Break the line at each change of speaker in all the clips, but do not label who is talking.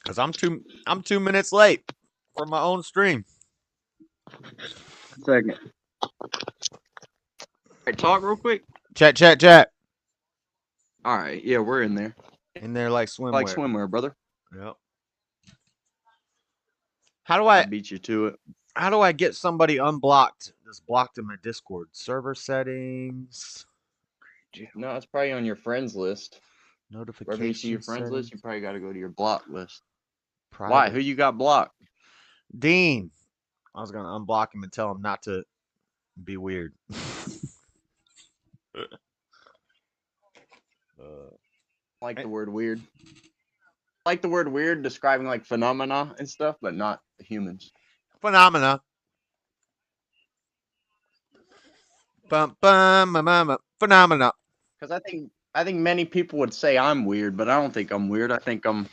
Cause I'm 2 minutes late for my own stream.
Second. Right, talk real quick.
Chat.
All right, yeah, we're in there.
In there like swimwear.
Like swimwear, brother.
Yep. How do
I beat you to it.
How do I get somebody unblocked? Just blocked in my Discord server settings.
No, it's probably on your friends list.
Notification.
Wherever you see your friends list, you probably got to go to your block list.
Private.
Why? Who you got blocked?
Dean. I was gonna unblock him and tell him not to be weird.
Like the word weird. Like the word weird describing like phenomena and stuff, but not humans.
Phenomena. Phenomena.
Because I think many people would say I'm weird, but I don't think I'm weird. I think I'm.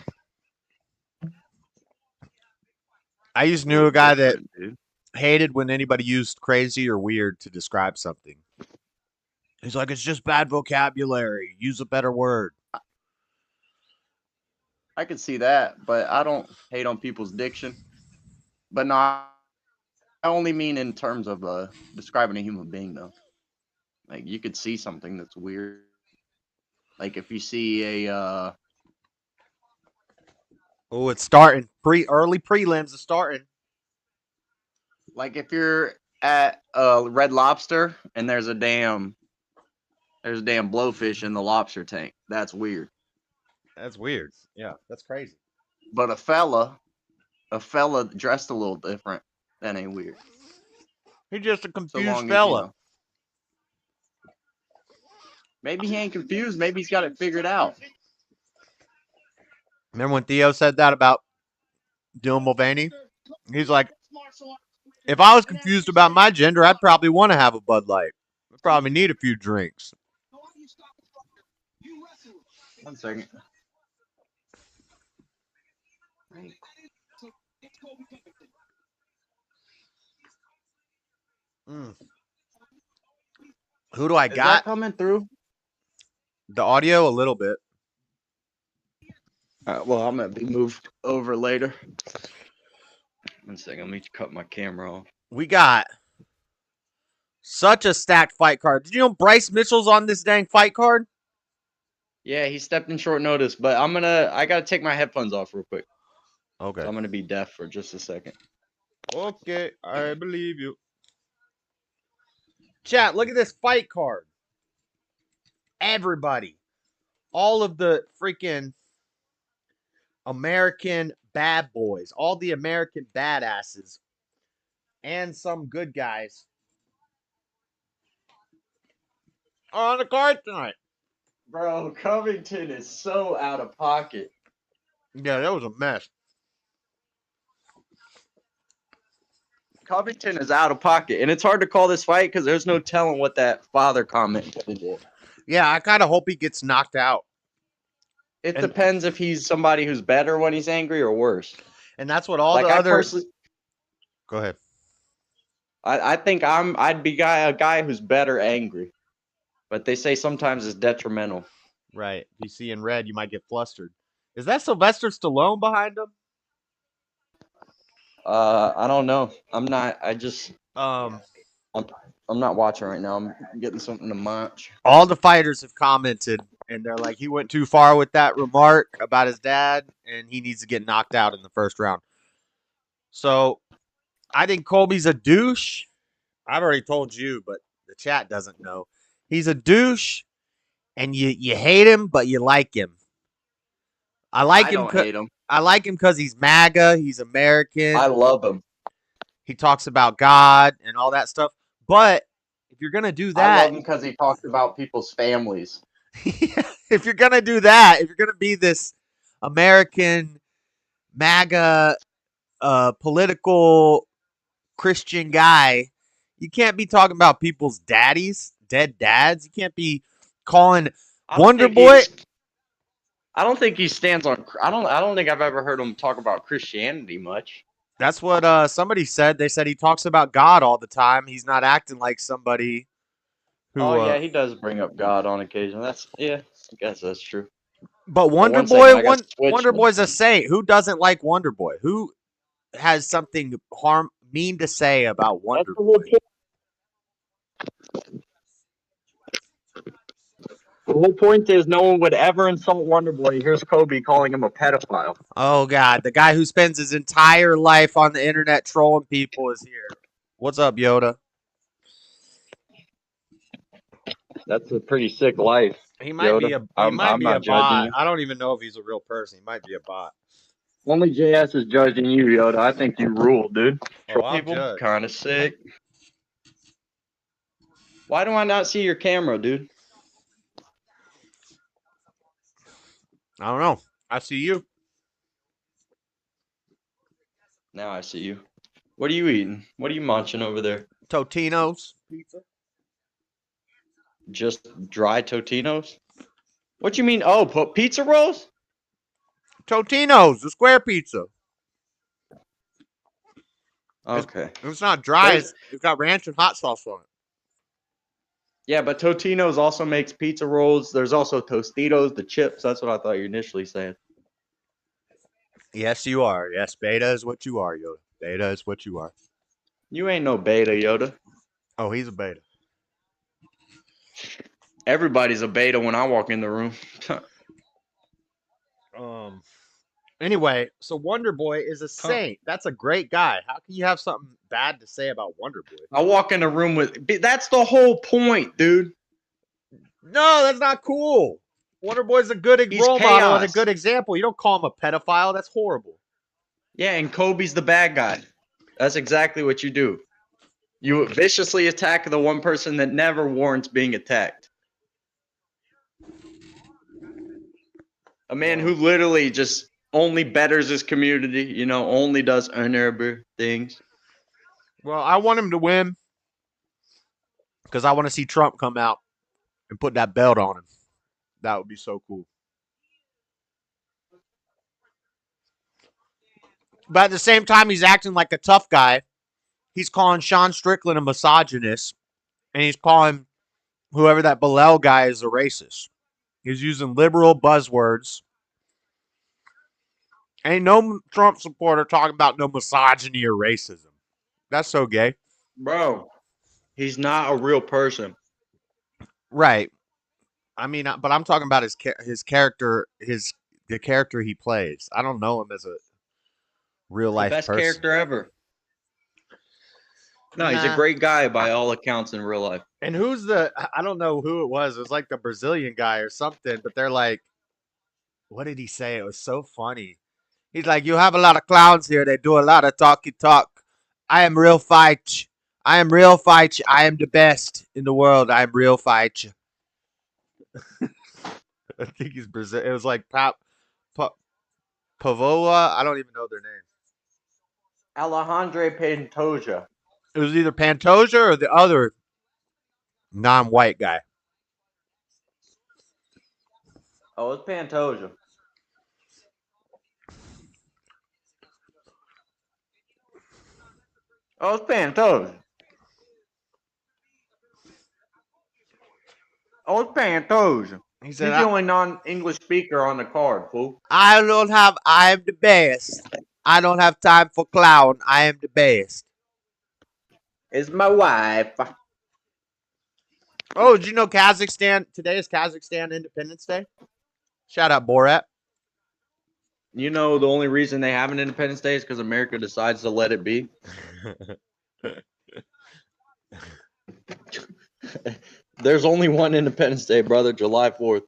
I used to know a guy that hated when anybody used crazy or weird to describe something. He's like, it's just bad vocabulary. Use a better word.
I could see that, but I don't hate on people's diction. But no, I only mean in terms of describing a human being, though. Like, you could see something that's weird. Like, if you see a...
Oh, it's starting. Early prelims are starting.
Like, if you're at Red Lobster and there's a damn blowfish in the lobster tank, that's weird.
That's weird. Yeah, that's crazy.
But a fella dressed a little different, that ain't weird.
He's just a confused fella.
Maybe he ain't confused. Maybe he's got it figured out.
Remember when Theo said that about Dylan Mulvaney? He's like, if I was confused about my gender, I'd probably want to have a Bud Light. I'd probably need a few drinks.
1 second.
Who do I got?
Is that coming through?
The audio a little bit.
Well, I'm going to be moved over later. 1 second. Let me cut my camera off. We
got such a stacked fight card. Did you know Bryce Mitchell's on this dang fight card?
Yeah, he stepped in short notice, but I got to take my headphones off real quick.
Okay.
So I'm going to be deaf for just a second.
Okay, I believe you. Chat, look at this fight card. Everybody. All of the freaking American bad boys. All the American badasses. And some good guys are on the card tonight.
Bro, Covington is so out of pocket.
Yeah, that was a mess.
Covington is out of pocket, and it's hard to call this fight because there's no telling what that father comment did.
Yeah, I kind of hope he gets knocked out.
It depends if he's somebody who's better when he's angry or worse.
And that's what all the other... Go ahead.
I think I'd be a guy who's better angry. But they say sometimes it's detrimental.
Right. If you see in red, you might get flustered. Is that Sylvester Stallone behind him?
I don't know. I'm not. I'm not watching right now. I'm getting something to munch.
All the fighters have commented, and they're like, he went too far with that remark about his dad, and he needs to get knocked out in the first round. So, I think Colby's a douche. I've already told you, but the chat doesn't know. He's a douche, and you hate him, but you like him. I hate him. I like him because he's MAGA. He's American.
I love him.
He talks about God and all that stuff. But if you're going to do that...
I love him because he talks about people's families.
If you're going to do that, if you're going to be this American MAGA political Christian guy, you can't be talking about people's daddies, dead dads. You can't be calling Wonder Boy...
I don't think he stands on... I don't think I've ever heard him talk about Christianity much.
That's what somebody said. They said he talks about God all the time. He's not acting like somebody who...
yeah, he does bring up God on occasion. I guess that's true.
But Wonder
One second,
Boy,
I got switched.
Wonder Boy's a saint. Who doesn't like Wonder Boy? Who has something mean to say about Wonder Boy?
The whole point is no one would ever insult Wonder Boy. Here's Kobe calling him a pedophile.
Oh God, the guy who spends his entire life on the internet trolling people is here. What's up, Yoda?
That's a pretty sick life.
He might be a
I'm
bot.
judging you.
I don't even know if he's a real person. He might be a bot.
Only JS is judging you, Yoda. I think you rule, dude.
People kind of sick. Why do I not see your camera, dude?
I don't know. I see you.
Now I see you. What are you eating? What are you munching over there?
Totino's pizza.
Just dry Totinos? What you mean? Oh, put pizza rolls?
Totino's, the square pizza.
Okay.
It's not dry. It's got ranch and hot sauce on it.
Yeah, but Totino's also makes pizza rolls. There's also Tostitos, the chips. That's what I thought you initially said.
Yes, you are. Yes, beta is what you are, Yoda. Beta is what you are.
You ain't no beta, Yoda.
Oh, he's a beta.
Everybody's a beta when I walk in the room.
Anyway, so Wonder Boy is a saint. That's a great guy. How can you have something bad to say about Wonder Boy?
I walk in the room with... That's the whole point, dude.
No, that's not cool. Wonder Boy's a good role model and a good example. You don't call him a pedophile. That's horrible.
Yeah, and Kobe's the bad guy. That's exactly what you do. You viciously attack the one person that never warrants being attacked. A man who literally just only betters his community, you know, only does honorable things.
Well, I want him to win because I want to see Trump come out and put that belt on him. That would be so cool. But at the same time, he's acting like a tough guy. He's calling Sean Strickland a misogynist, and he's calling whoever that Bilal guy is a racist. He's using liberal buzzwords. Ain't no Trump supporter talking about no misogyny or racism. That's so gay.
Bro, he's not a real person.
Right. I mean, but I'm talking about his character, the character he plays. I don't know him as a real life
Best
person.
character ever. No, he's a great guy by all accounts in real life.
And I don't know who it was. It was like the Brazilian guy or something, but they're like, what did he say? It was so funny. He's like, you have a lot of clowns here. They do a lot of talky talk. I am real fight. I am real fight. I am the best in the world. I am real fight. I think he's Brazil. It was like Pavola. I don't even know their name.
Alejandro Pantoja.
It was either Pantoja or the other non-white guy.
Oh, it's Pantoja. Oh, it's Pantoja. Oh, it's Pantoja. He's the only non-English speaker on the card, fool.
I am the best. I don't have time for clown. I am the best.
It's my wife.
Oh, did you know Kazakhstan? Today is Kazakhstan Independence Day. Shout out Borat.
You know the only reason they have an Independence Day is because America decides to let it be. There's only one Independence Day, brother, July 4th.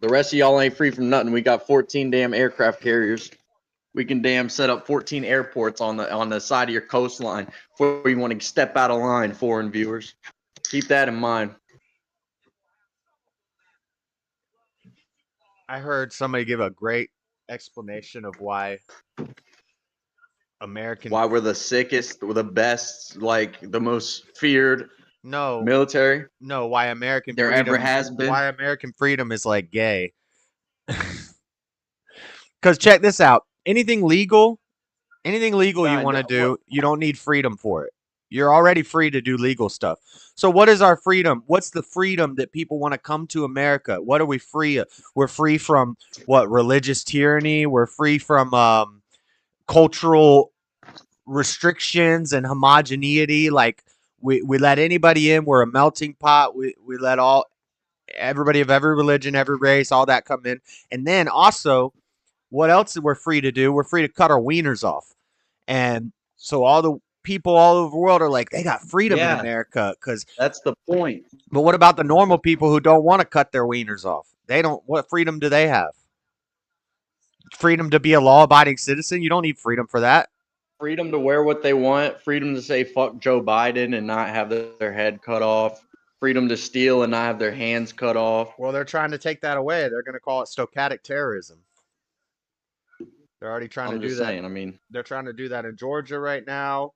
The rest of y'all ain't free from nothing. We got 14 damn aircraft carriers. We can damn set up 14 airports on the side of your coastline before you want to step out of line, foreign viewers. Keep that in mind.
I heard somebody give a great explanation of why
why we're the sickest, the best, like the most feared military.
No, why American
there
freedom,
ever has been.
Why American freedom is like gay. Because check this out. Anything legal you want to do, you don't need freedom for it. You're already free to do legal stuff. So what is our freedom? What's the freedom that people want to come to America? What are we free of? We're free from what? Religious tyranny. We're free from cultural restrictions and homogeneity. Like we let anybody in. We're a melting pot. We let everybody of every religion, every race, all that come in. And then also, what else we're free to do? We're free to cut our wieners off. And so all the people all over the world are like, they got freedom in
Yeah.
America.
That's the point.
But what about the normal people who don't want to cut their wieners off? They don't. What freedom do they have? Freedom to be a law-abiding citizen? You don't need freedom for that.
Freedom to wear what they want. Freedom to say fuck Joe Biden and not have their head cut off. Freedom to steal and not have their hands cut off.
Well, they're trying to take that away. They're going to call it stochastic terrorism. They're already trying to do that.
Saying, I mean,
they're trying to do that in Georgia right now.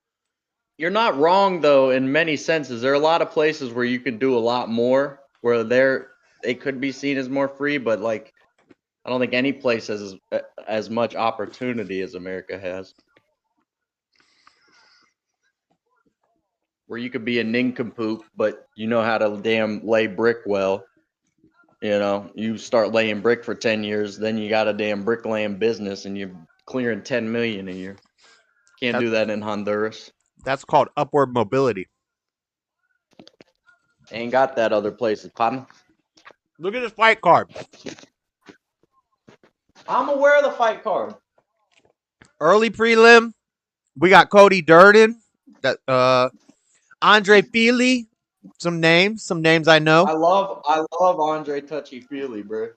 You're not wrong, though, in many senses. There are a lot of places where you could do a lot more, where they could be seen as more free, but like, I don't think any place has as much opportunity as America has. Where you could be a nincompoop, but you know how to damn lay brick well. You know, you start laying brick for 10 years, then you got a damn bricklaying business and you're clearing 10 million a year. Can't do that in Honduras.
That's called upward mobility.
Ain't got that other places, partner.
Look at this fight card.
I'm aware of the fight card.
Early prelim, we got Cody Durden, that Andre Fili, some names I know.
I love Andre Touchy Feely, bro.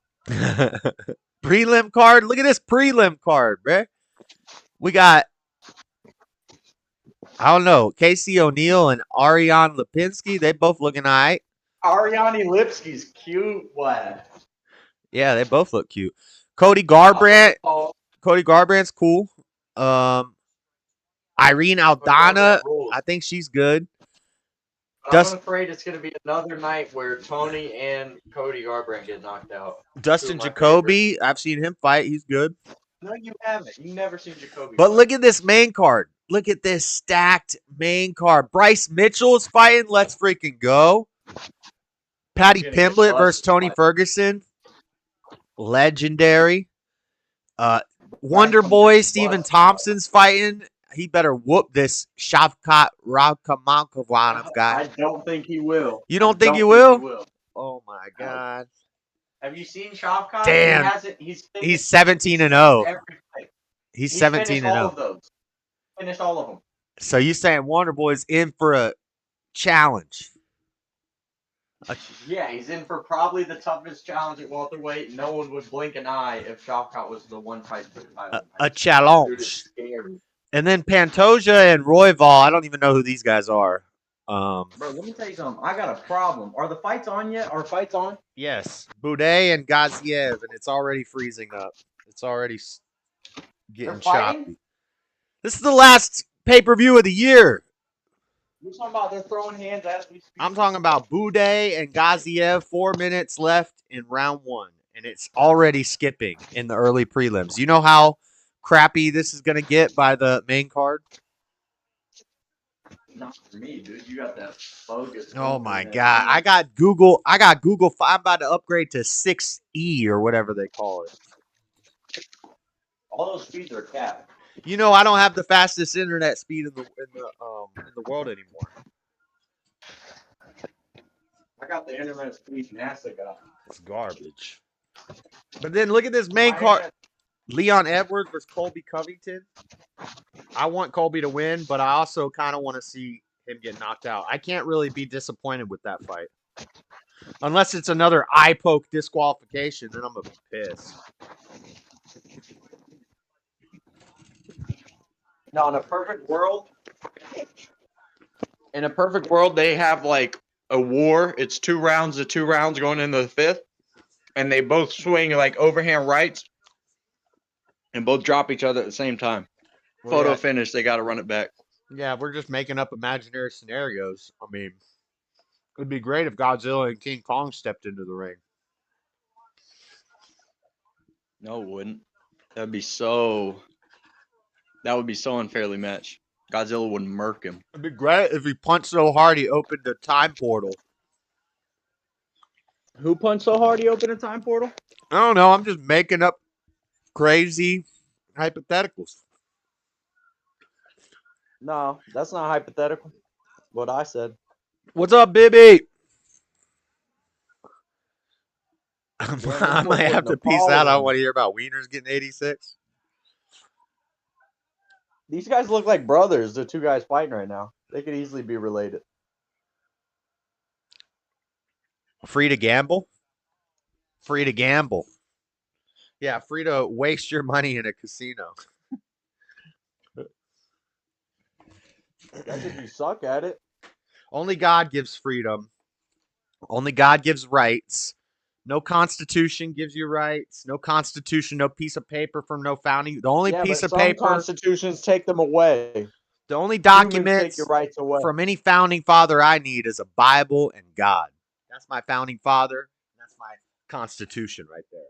Prelim card. Look at this prelim card, bro. We got, I don't know, Casey O'Neill and Ariane Lipinski. They both looking all right.
Ariane Lipsky's cute, lad.
Yeah, they both look cute. Cody Garbrandt. Cody Garbrandt's cool. Irene Aldana, I think she's good.
I'm afraid it's going to be another night where Tony and Cody Garbrandt get knocked out.
Dustin Jacoby, I've seen him fight. He's good.
No, you haven't. You've never seen Jacoby.
But look at this main card. Look at this stacked main card. Bryce Mitchell is fighting. Let's freaking go. Patty Pimblett versus Tony Ferguson. Legendary. Wonder Boy Stephen Thompson's fighting. He better whoop this Shavkat Rakhmonov guy.
I don't think he will.
You don't think he will? Oh my God.
Have you seen Shavkat?
Damn. He's 17-0. He's 17-0.
Finished all of them.
So you saying Wonder Boy's in for a challenge?
Yeah, he's in for probably the toughest challenge at welterweight. No one would blink an eye if Shavkat was the one fight for the title.
A challenge. And then Pantoja and Royval, I don't even know who these guys are.
Bro, let me tell you something. I got a problem. Are the fights on yet? Are fights on?
Yes. Boudet and Gaziev, and it's already freezing up. It's already getting choppy. This is the last pay-per-view of the year.
You're talking about they're throwing hands as we speak?
I'm talking about Boudet and Gaziev, 4 minutes left in round 1, and it's already skipping in the early prelims. You know how crappy this is going to get by the main card?
Not for me, dude. You got that bogus.
Oh my God. I got Google. I'm about to upgrade to 6E or whatever they call it.
All those speeds are capped.
You know, I don't have the fastest internet speed in the world anymore.
I got the internet speed NASA got.
It's garbage. But then look at this main card. Leon Edwards versus Colby Covington. I want Colby to win, but I also kind of want to see him get knocked out. I can't really be disappointed with that fight. Unless it's another eye poke disqualification, then I'm going to be pissed.
No, in a perfect world, they have like a war. It's 2 rounds of 2 rounds going into the 5th, and they both swing like overhand rights and both drop each other at the same time. Photo finish, they got to run it back.
Yeah, we're just making up imaginary scenarios. I mean, it would be great if Godzilla and King Kong stepped into the ring.
No, it wouldn't. That would be so unfairly matched. Godzilla would murk him.
It'd be great if he punched so hard he opened a time portal.
Who punched so hard he opened a time portal?
I don't know. I'm just making up crazy hypotheticals.
No, that's not hypothetical. What I said.
What's up, Bibby?
Yeah,
I might have to peace
Nepal
out. I
in.
don't want to hear about Wieners getting 86.
These guys look like brothers. The two guys fighting right now. They could easily be related.
Free to gamble? Free to gamble. Yeah, free to waste your money in a casino.
That's if you suck at it.
Only God gives freedom. Only God gives rights. No constitution gives you rights. No constitution, no piece of paper from no founding. The only piece of paper.
Constitutions take them away.
The only
Humans
documents
take your rights away.
from any founding father I need is a Bible and God. That's my founding father. That's my constitution right there.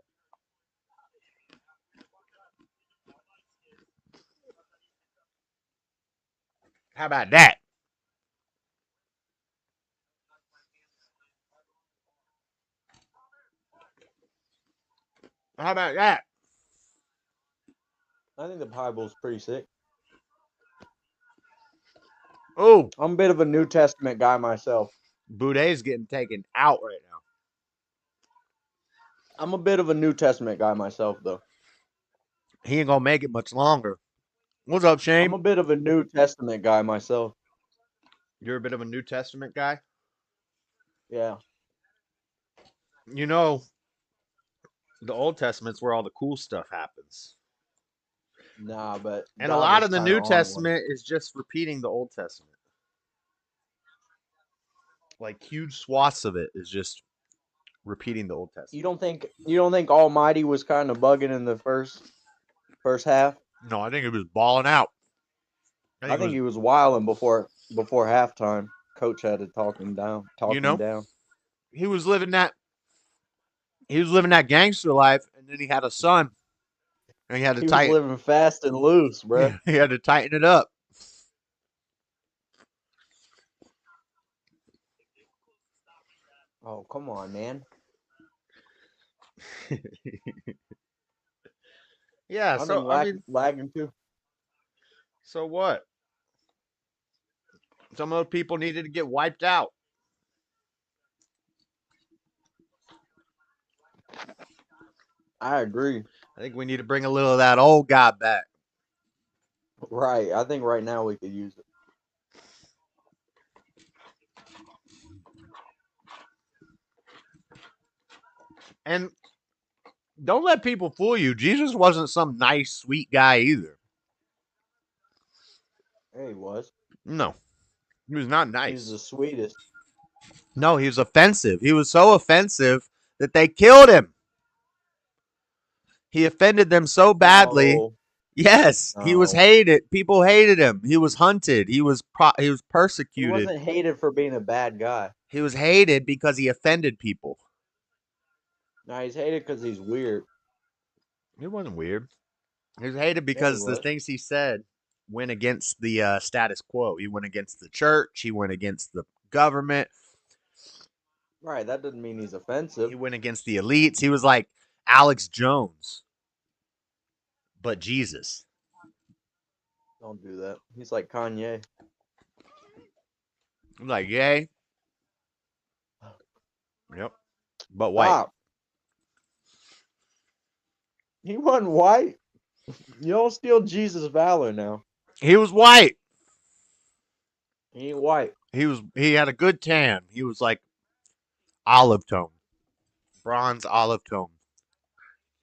How about that? How about that?
I think the Bible's pretty sick.
Oh,
I'm a bit of a New Testament guy myself.
Boudet's getting taken out right now.
I'm a bit of a New Testament guy myself, though.
He ain't gonna make it much longer. What's up, Shane?
I'm a bit of a New Testament guy myself.
You're a bit of a New Testament guy?
Yeah.
You know, the Old Testament's where all the cool stuff happens.
Nah, but
And a lot of the New Testament is just repeating the Old Testament. Like huge swaths of it is just repeating the Old Testament.
You don't think Almighty was kind of bugging in the first half?
No, I think it was balling out.
I think he was wilding before halftime. Coach had to talk him down.
He was living that gangster life, and then he had a son. And he had to
was living fast and loose, bro.
He had to tighten it up.
Oh, come on, man.
Yeah,
lagging too.
So what? Some of those people needed to get wiped out.
I agree.
I think we need to bring a little of that old guy back.
Right. I think right now we could use it.
And don't let people fool you. Jesus wasn't some nice, sweet guy either.
Yeah, he was.
No. He was not nice.
He was the sweetest.
No, he was offensive. He was so offensive that they killed him. He offended them so badly.
No.
Yes, he was hated. People hated him. He was hunted. He was persecuted.
He wasn't hated for being a bad guy.
He was hated because he offended people.
No, he's hated because he's weird.
He wasn't weird. He was hated because the things he said went against the status quo. He went against the church. He went against the government.
Right, that doesn't mean he's offensive.
He went against the elites. He was like Alex Jones, but Jesus.
Don't do that. He's like Kanye.
I'm like, yay. Yep. But white.
Wow. He wasn't white. You don't steal Jesus' valor now.
He was white.
He ain't white.
He had a good tan. He was like olive tone. Bronze olive tone.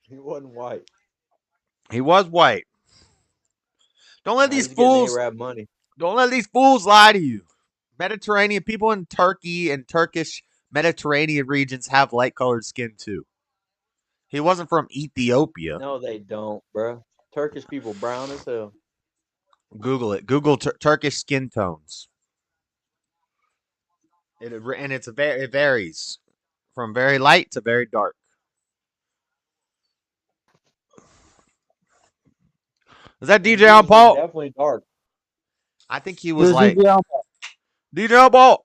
He wasn't white.
He was white. Don't let these fools
money.
Don't let these fools lie to you. Mediterranean people in Turkey and Turkish Mediterranean regions have light colored skin too. He wasn't from Ethiopia.
No, they don't, bro. Turkish people brown as hell.
Google it. Google Turkish skin tones. It varies from very light to very dark. Is that DJ on Paul?
Definitely dark.
I think he was
Does
like
he,
DJ Ball.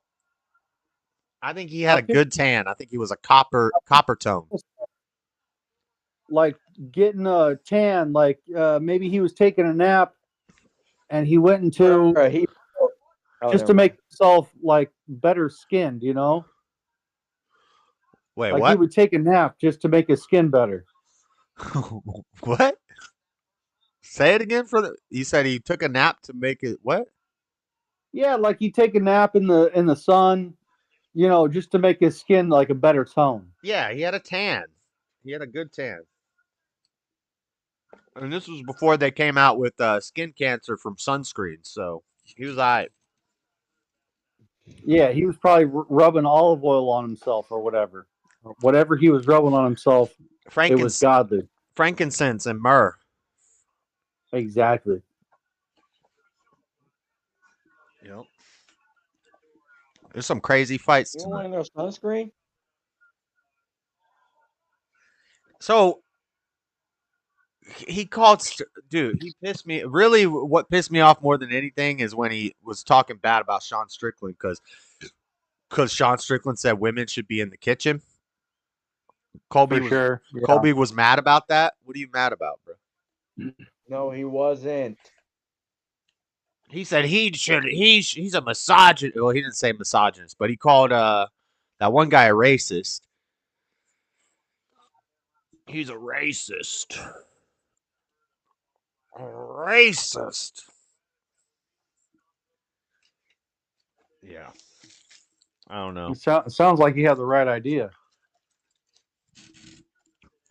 I think he had a good tan. I think he was a copper tone.
like getting a tan, like maybe he was taking a nap and he went into just to make himself like better skinned, you know?
Wait,
Like
what?
he would take a nap just to make his skin better.
What? Say it again you said he took a nap to make it what?
Yeah, like he'd take a nap in the sun, you know, just to make his skin like a better tone.
Yeah, he had a tan. He had a good tan. And this was before they came out with skin cancer from sunscreen, so he was all right.
Yeah, he was probably rubbing olive oil on himself or whatever. Whatever he was rubbing on himself, it was godly.
Frankincense and myrrh.
Exactly.
Yep. There's some crazy fights
You don't
tonight.
want no sunscreen?
So he called, dude. He pissed me. Really, what pissed me off more than anything is when he was talking bad about Sean Strickland because Sean Strickland said women should be in the kitchen. Colby was mad about that. What are you mad about, bro?
No, he wasn't.
He said he's a misogynist. Well, he didn't say misogynist, but he called that one guy a racist. He's a racist. A racist. Yeah. I don't know.
It sounds like he had the right idea.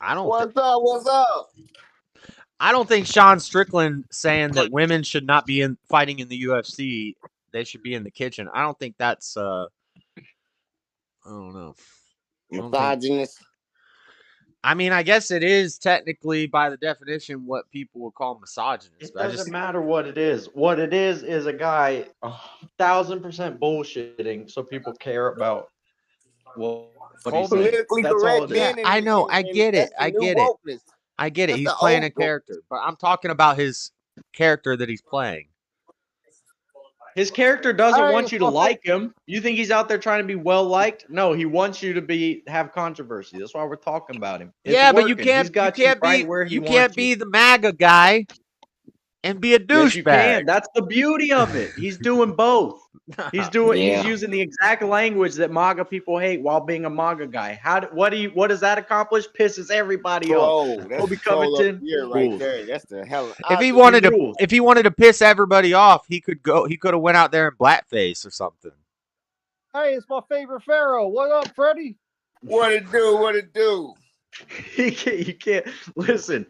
What's up?
I don't think Sean Strickland saying that women should not be fighting in the UFC, they should be in the kitchen. I don't think that's I don't know.
Misogynist.
I mean, I guess it is technically by the definition what people would call misogynist.
It doesn't matter what it is. What it is a guy 1,000% bullshitting so people care about what he's saying.
Politically
That's all
correct.
it is.
Yeah, I know. I get it. I get it. I get it. He's playing a character, but I'm talking about his character that he's playing.
His character doesn't want you to like him. You think he's out there trying to be well liked? No, he wants you to have controversy. That's why we're talking about him. It's
yeah, but
working.
you can't.
He's got
you can't
right
be.
where he
You
wants
can't be the MAGA guy and be a douchebag.
Yes, you can. That's the beauty of it. He's doing both. He's using the exact language that MAGA people hate while being a MAGA guy. What does that accomplish? Pisses everybody off.
That's
Covington,
right there. That's the hell.
If he wanted to piss everybody off, he could have went out there in blackface or something.
Hey, it's my favorite Pharaoh. What up, Freddie?
What it do?
You can't listen.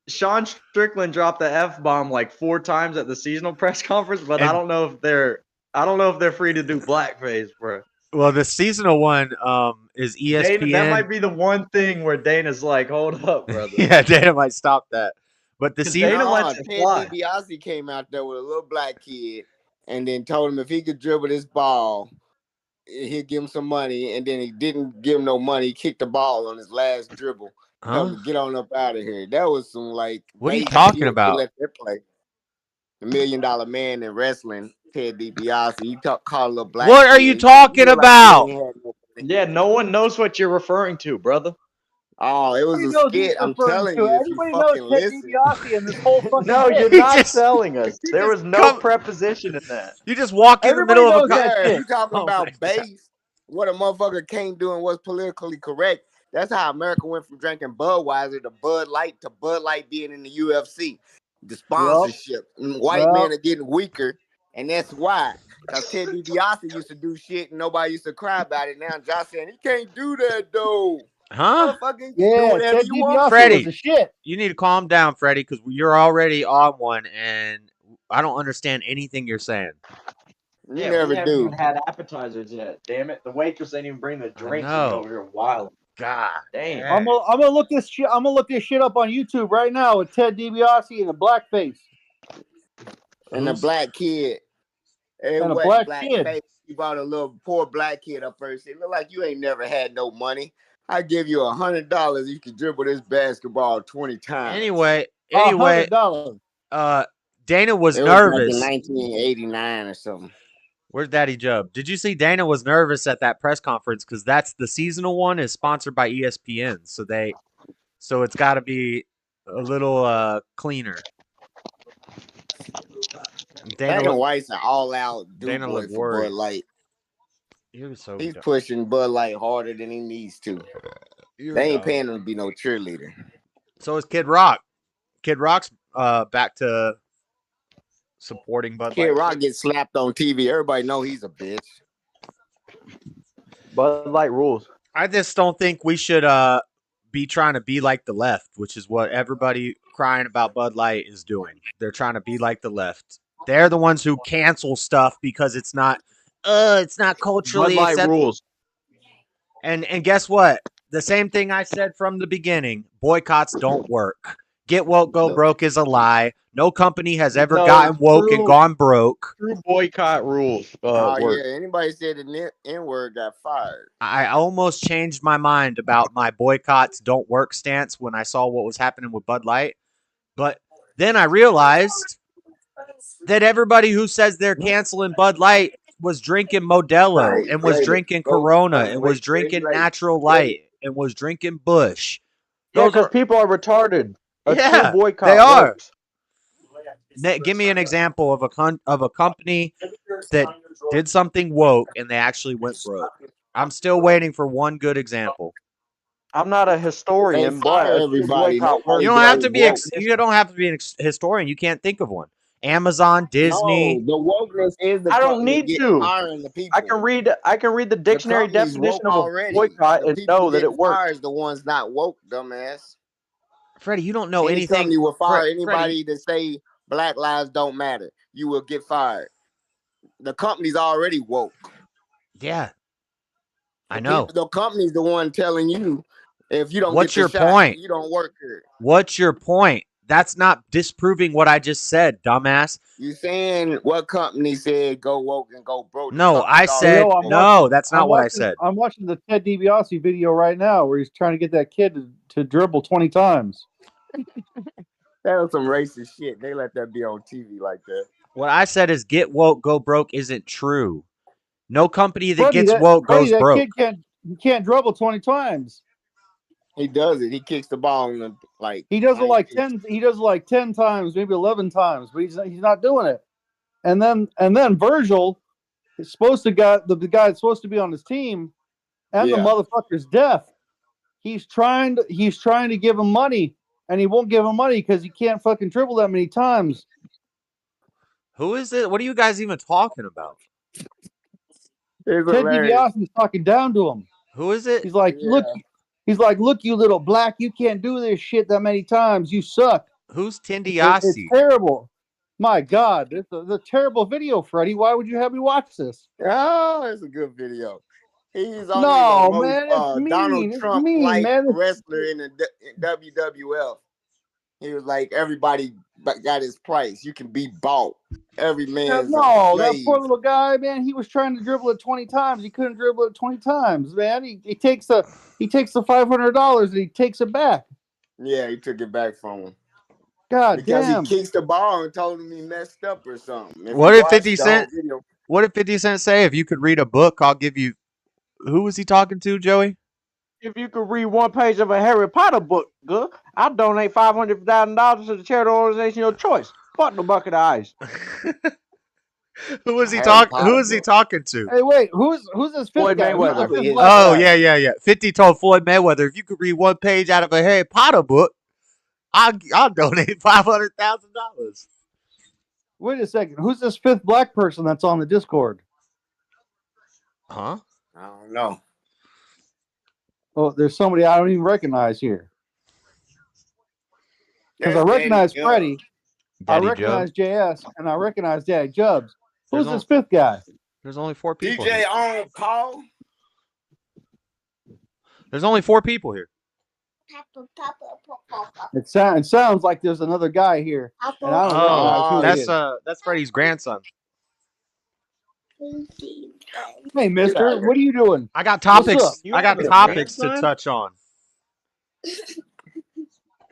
Sean Strickland dropped the F-bomb like 4 times at the seasonal press conference, but I don't know if they're free to do blackface, bro.
Well, the seasonal one is ESPN.
Dana, that might be the one thing where Dana's like, "Hold up, brother."
Yeah, Dana might stop that. But the season,
Ted DiBiase came out there with a little black kid, and then told him if he could dribble this ball, he'd give him some money. And then he didn't give him no money. He kicked the ball on his last dribble. Get on up out of here. That was some like.
What are you talking about?
Let that play. The $1 Million Man in wrestling, Ted DiBiase. You call a little black.
What are you talking about?
Yeah, no one knows what you're referring to, brother.
Oh, it was a skit. I'm telling you, if you fucking listen.
And this whole
no, you're not telling us. There was no preposition in that.
You just walk in the middle of a.
You talking about base? What a motherfucker can't do and what's politically correct. That's how America went from drinking Budweiser to Bud Light being in the UFC. The sponsorship. White men are getting weaker, and that's why. Because Ted DiBiase used to do shit and nobody used to cry about it. Now Josh saying he can't do that though.
Huh?
Yeah, Ted DiBiase
Freddie,
was shit.
You need to calm down, Freddie, because you're already on one, and I don't understand anything you're saying.
You never do.
Even had appetizers yet. Damn it! The waitress ain't even bring the drinks over here. Wild.
God
damn.
I'm gonna look this shit. I'm gonna look this shit up on YouTube right now with Ted DiBiase and a blackface
and a black kid.
And a black kid.
Face. You brought a little poor black kid up first. It look like you ain't never had no money. I give you $100. You can dribble this basketball 20 times.
Anyway,
$100.
Dana was
It was
nervous.
like in 1989 or something.
Where's Daddy Jub? Did you see Dana was nervous at that press conference because that's the seasonal one is sponsored by ESPN, so it's got to be a little cleaner.
Dana White's an all-out
Dana
boy
looked
for
worried.
Bud Light.
He's
pushing Bud Light harder than he needs to. They ain't paying him to be no cheerleader.
So is Kid Rock. Kid Rock's back to supporting Bud Light.
Kid Rock gets slapped on TV. Everybody know he's a bitch.
Bud Light rules.
I just don't think we should be trying to be like the left, which is what everybody crying about Bud Light is doing. They're trying to be like the left. They're the ones who cancel stuff because it's not culturally
Bud Light
acceptable.
rules.
And guess what? The same thing I said from the beginning. Boycotts don't work. Get woke, go broke is a lie. No company has ever gotten woke and gone broke.
True boycott rules.
Yeah, anybody said the N-word got fired.
I almost changed my mind about my boycotts don't work stance when I saw what was happening with Bud Light. But then I realized that everybody who says they're canceling Bud Light was drinking Modelo and was drinking Corona and was drinking Natural Light and was drinking Busch.
Yeah, because people are retarded. A true boycott
they are.
works.
Give me an example of a company that did something woke and they actually went broke. I'm still waiting for one good example.
I'm not a historian, but
everybody.
You don't have to be. You don't have to be a historian. You can't think of one. Amazon, Disney.
No, the wokeness is the.
I don't need to. I can read the dictionary definition of a boycott and know that it works.
The ones not woke, dumbass.
Freddie, you don't know anything.
You will fire anybody that say Black lives don't matter. You will get fired. The company's already woke.
Yeah, I know.
The company's the one telling you if you don't.
What's
get
your
the shot,
point?
You don't work here.
What's your point? That's not disproving what I just said, dumbass.
You saying what company said go woke and go broke?
No, I said no. That's not what I said.
I'm watching the Ted DiBiase video right now where he's trying to get that kid to dribble 20 times.
That was some racist shit. They let that be on TV like that.
What I said is get woke, go broke isn't true. No company that gets woke goes broke.
Kid can't dribble 20 times.
He does it. He kicks the ball and
he does it like 10. He does it like 10 times, maybe 11 times, but he's not doing it. And then Virgil is supposed to the guy that's supposed to be on his team, and the motherfucker's deaf. He's trying to give him money, and he won't give him money because he can't fucking dribble that many times.
Who is it? What are you guys even talking about?
Ted DiBiase is talking down to him.
Who is it?
He's like, look. He's like, look, you little black, you can't do this shit that many times. You suck.
Who's Ted DiBiase?
It's terrible. My God, it's a terrible video, Freddie. Why would you have me watch this?
Oh, it's a good video. He's
only
Donald Trump like wrestler in the WWF. He was like, everybody got his price. You can be bought. Every man.
That poor little guy, man. He was trying to dribble it 20 times. He couldn't dribble it 20 times, man. He takes the $500 and he takes it back.
Yeah, he took it back from him.
God
damn.
Because
he kicks the ball and told him he messed up or something.
What did 50 Cent? What did 50 Cent say? If you could read a book, I'll give you. Who was he talking to, Joey?
If you could read one page of a Harry Potter book, good, I'll donate $500,000 to the charity organization of your choice. Fuck the bucket of ice.
Who was he talking? Who is he talking to?
Hey, wait, who's this
Floyd Mayweather?
Oh yeah. 50 told Floyd Mayweather, if you could read one page out of a Harry Potter book, I'll donate $500,000.
Wait a second. Who's this fifth black person that's on the Discord?
Huh?
I don't know.
Oh, there's somebody I don't even recognize here. Because I recognize Freddie, I recognize JS, and I recognize Daddy Jubs. Who's this fifth guy?
There's only 4 people.
DJ on Paul.
There's only 4 people here.
It sounds like there's another guy here. And I don't recognize who
that's Freddie's grandson.
Hey, mister, what are you doing?
I got topics. I got topics to touch on.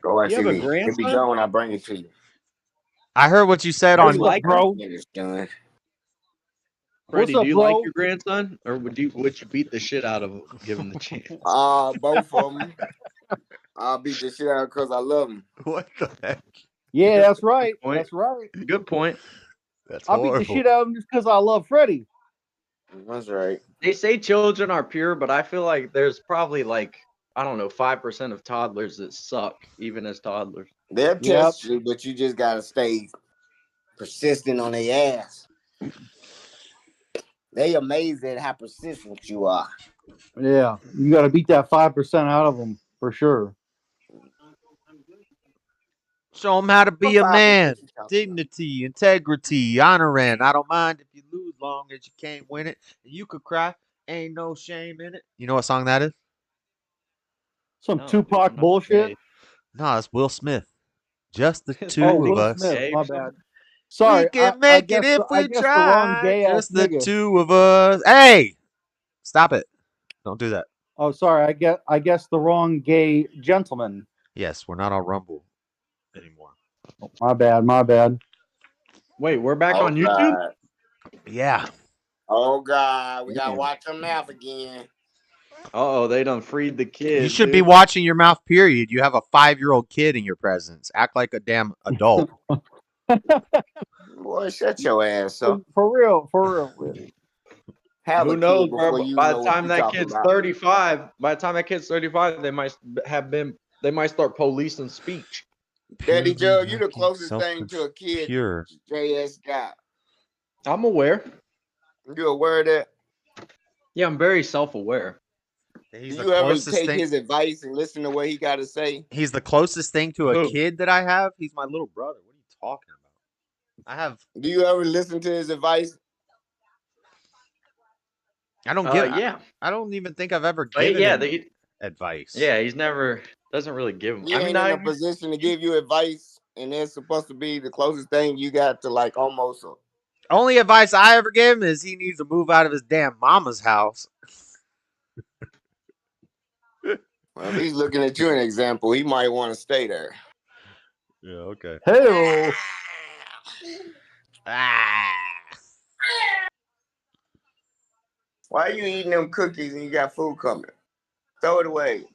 Go actually. If you go and I bring it to you.
I heard what you said
What's
on.
like
bro?
Done.
Freddie,
up,
do you like
bro?
your grandson, or would you beat the shit out of him, give him the chance?
Both of them. I'll beat the shit out because I love him.
What the heck?
Yeah, that's right.
point.
That's right.
Good point.
That's
I beat the shit out of him just because I love Freddie.
That's right.
They say children are pure, but I feel like there's probably like, I don't know, 5% of toddlers that suck, even as toddlers.
They'll
Yep.
test you, but you just gotta stay persistent on their ass. They amazed at how persistent you are.
Yeah, you got to beat that 5% out of them for sure.
Show him how to be a
5%
man.
you talking about.
Dignity, integrity, honoring. I don't mind if you lose, long as you can't win it. And you could cry. Ain't no shame in it. You know what song that is?
Some
No,
Tupac
I'm not
bullshit.
gay.
No, it's Will Smith. Just the two
Oh,
of
Will
us.
Smith.
Gay
My
or
bad.
something?
Sorry,
We can
I
make
guess
it if
I
we
guess the wrong
try.
gay ass
Just the
nigga.
two of us. Hey, stop it! Don't do that.
Oh, sorry. I guess the wrong gay gentleman.
Yes, we're not on Rumble anymore.
My bad. My bad.
Wait, we're back
Oh,
on YouTube?
God.
Yeah.
Oh, God. We gotta
Damn.
watch them mouth again.
Uh-oh, they done freed the kids.
You should be
dude.
watching your mouth, period. You have a 5-year-old kid in your presence. Act like a damn adult.
Boy, shut your ass up.
For real. Really.
Have
Who
a
knows,
kid
bro?
before you
By
know
the
what
time
you
that
talking
kid's
about.
35, they might start policing speech.
Daddy
Purely
Joe, you the
lacking
closest thing to a kid
pure.
JS got.
I'm aware.
You aware of that?
Yeah, I'm very self-aware.
He's
Do
the
you ever
closest
take
thing.
his advice and listen to what he got to say?
He's the closest thing to a
Who?
kid that I have. He's my little brother. What are you talking about? I have.
Do you ever listen to his advice?
I don't give.
Yeah.
I don't even think I've ever
But
given
yeah,
him advice.
he's never doesn't really give them.
He
I
ain't
mean,
in a position to give you advice, and it's supposed to be the closest thing you got to like almost.
Only advice I ever gave him is he needs to move out of his damn mama's house.
Well, if he's looking at you an example, he might want to stay there.
Yeah. Okay.
Hey.
Ah.
Why are you eating them cookies and you got food coming? Throw it away.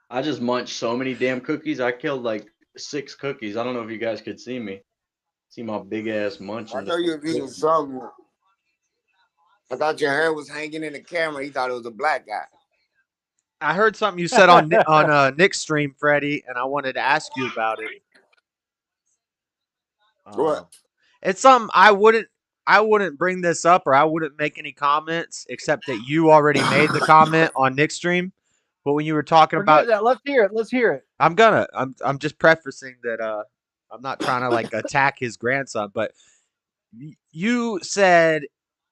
I just munched so many damn cookies. I killed like 6 cookies. I don't know if you guys could see me. See my big ass munching.
I know you was eating something. I thought your hair was hanging in the camera. He thought it was a black guy.
I heard something you said on Nick's stream, Freddie, and I wanted to ask you about it.
What?
It's something I wouldn't bring this up, or I wouldn't make any comments, except that you already made the comment on Nick's stream. But when you were talking about
that. Let's hear it.
I'm just prefacing that I'm not trying to like attack his grandson, but you said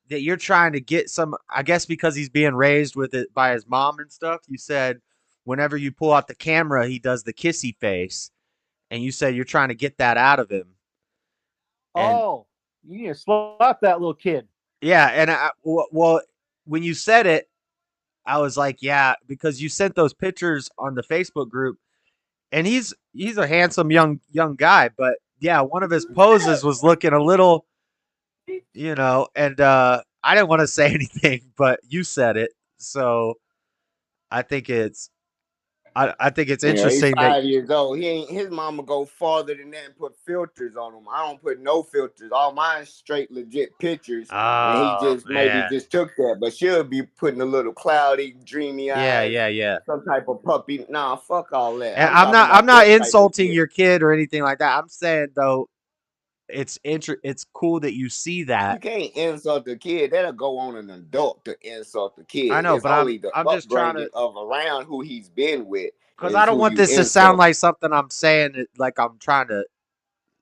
that you're trying to get some, I guess because he's being raised with it by his mom and stuff. You said whenever you pull out the camera, he does the kissy face, and you said you're trying to get that out of him. And
you need to slap that little kid.
yeah, and well, when you said it, I was like, yeah, because you sent those pictures on the Facebook group, and he's a handsome young guy, but yeah, one of his poses was looking a little, and I didn't want to say anything, but you said it, so I think it's interesting
he's
that
5 years old. His mama go farther than that and put filters on him. I don't put no filters. All mine straight legit pictures. And he just maybe just took that. But she'll be putting a little cloudy, dreamy eyes.
yeah.
Some type of puppy. Nah, fuck all that.
And I'm not insulting your kid or anything like that. I'm saying though, it's cool that you see that.
You can't insult the kid. That'll go on an adult to insult the kid.
I know,
it's
but
only
I'm just trying to
of around who he's been with.
Because I don't want this to sound like something I'm saying, like I'm trying to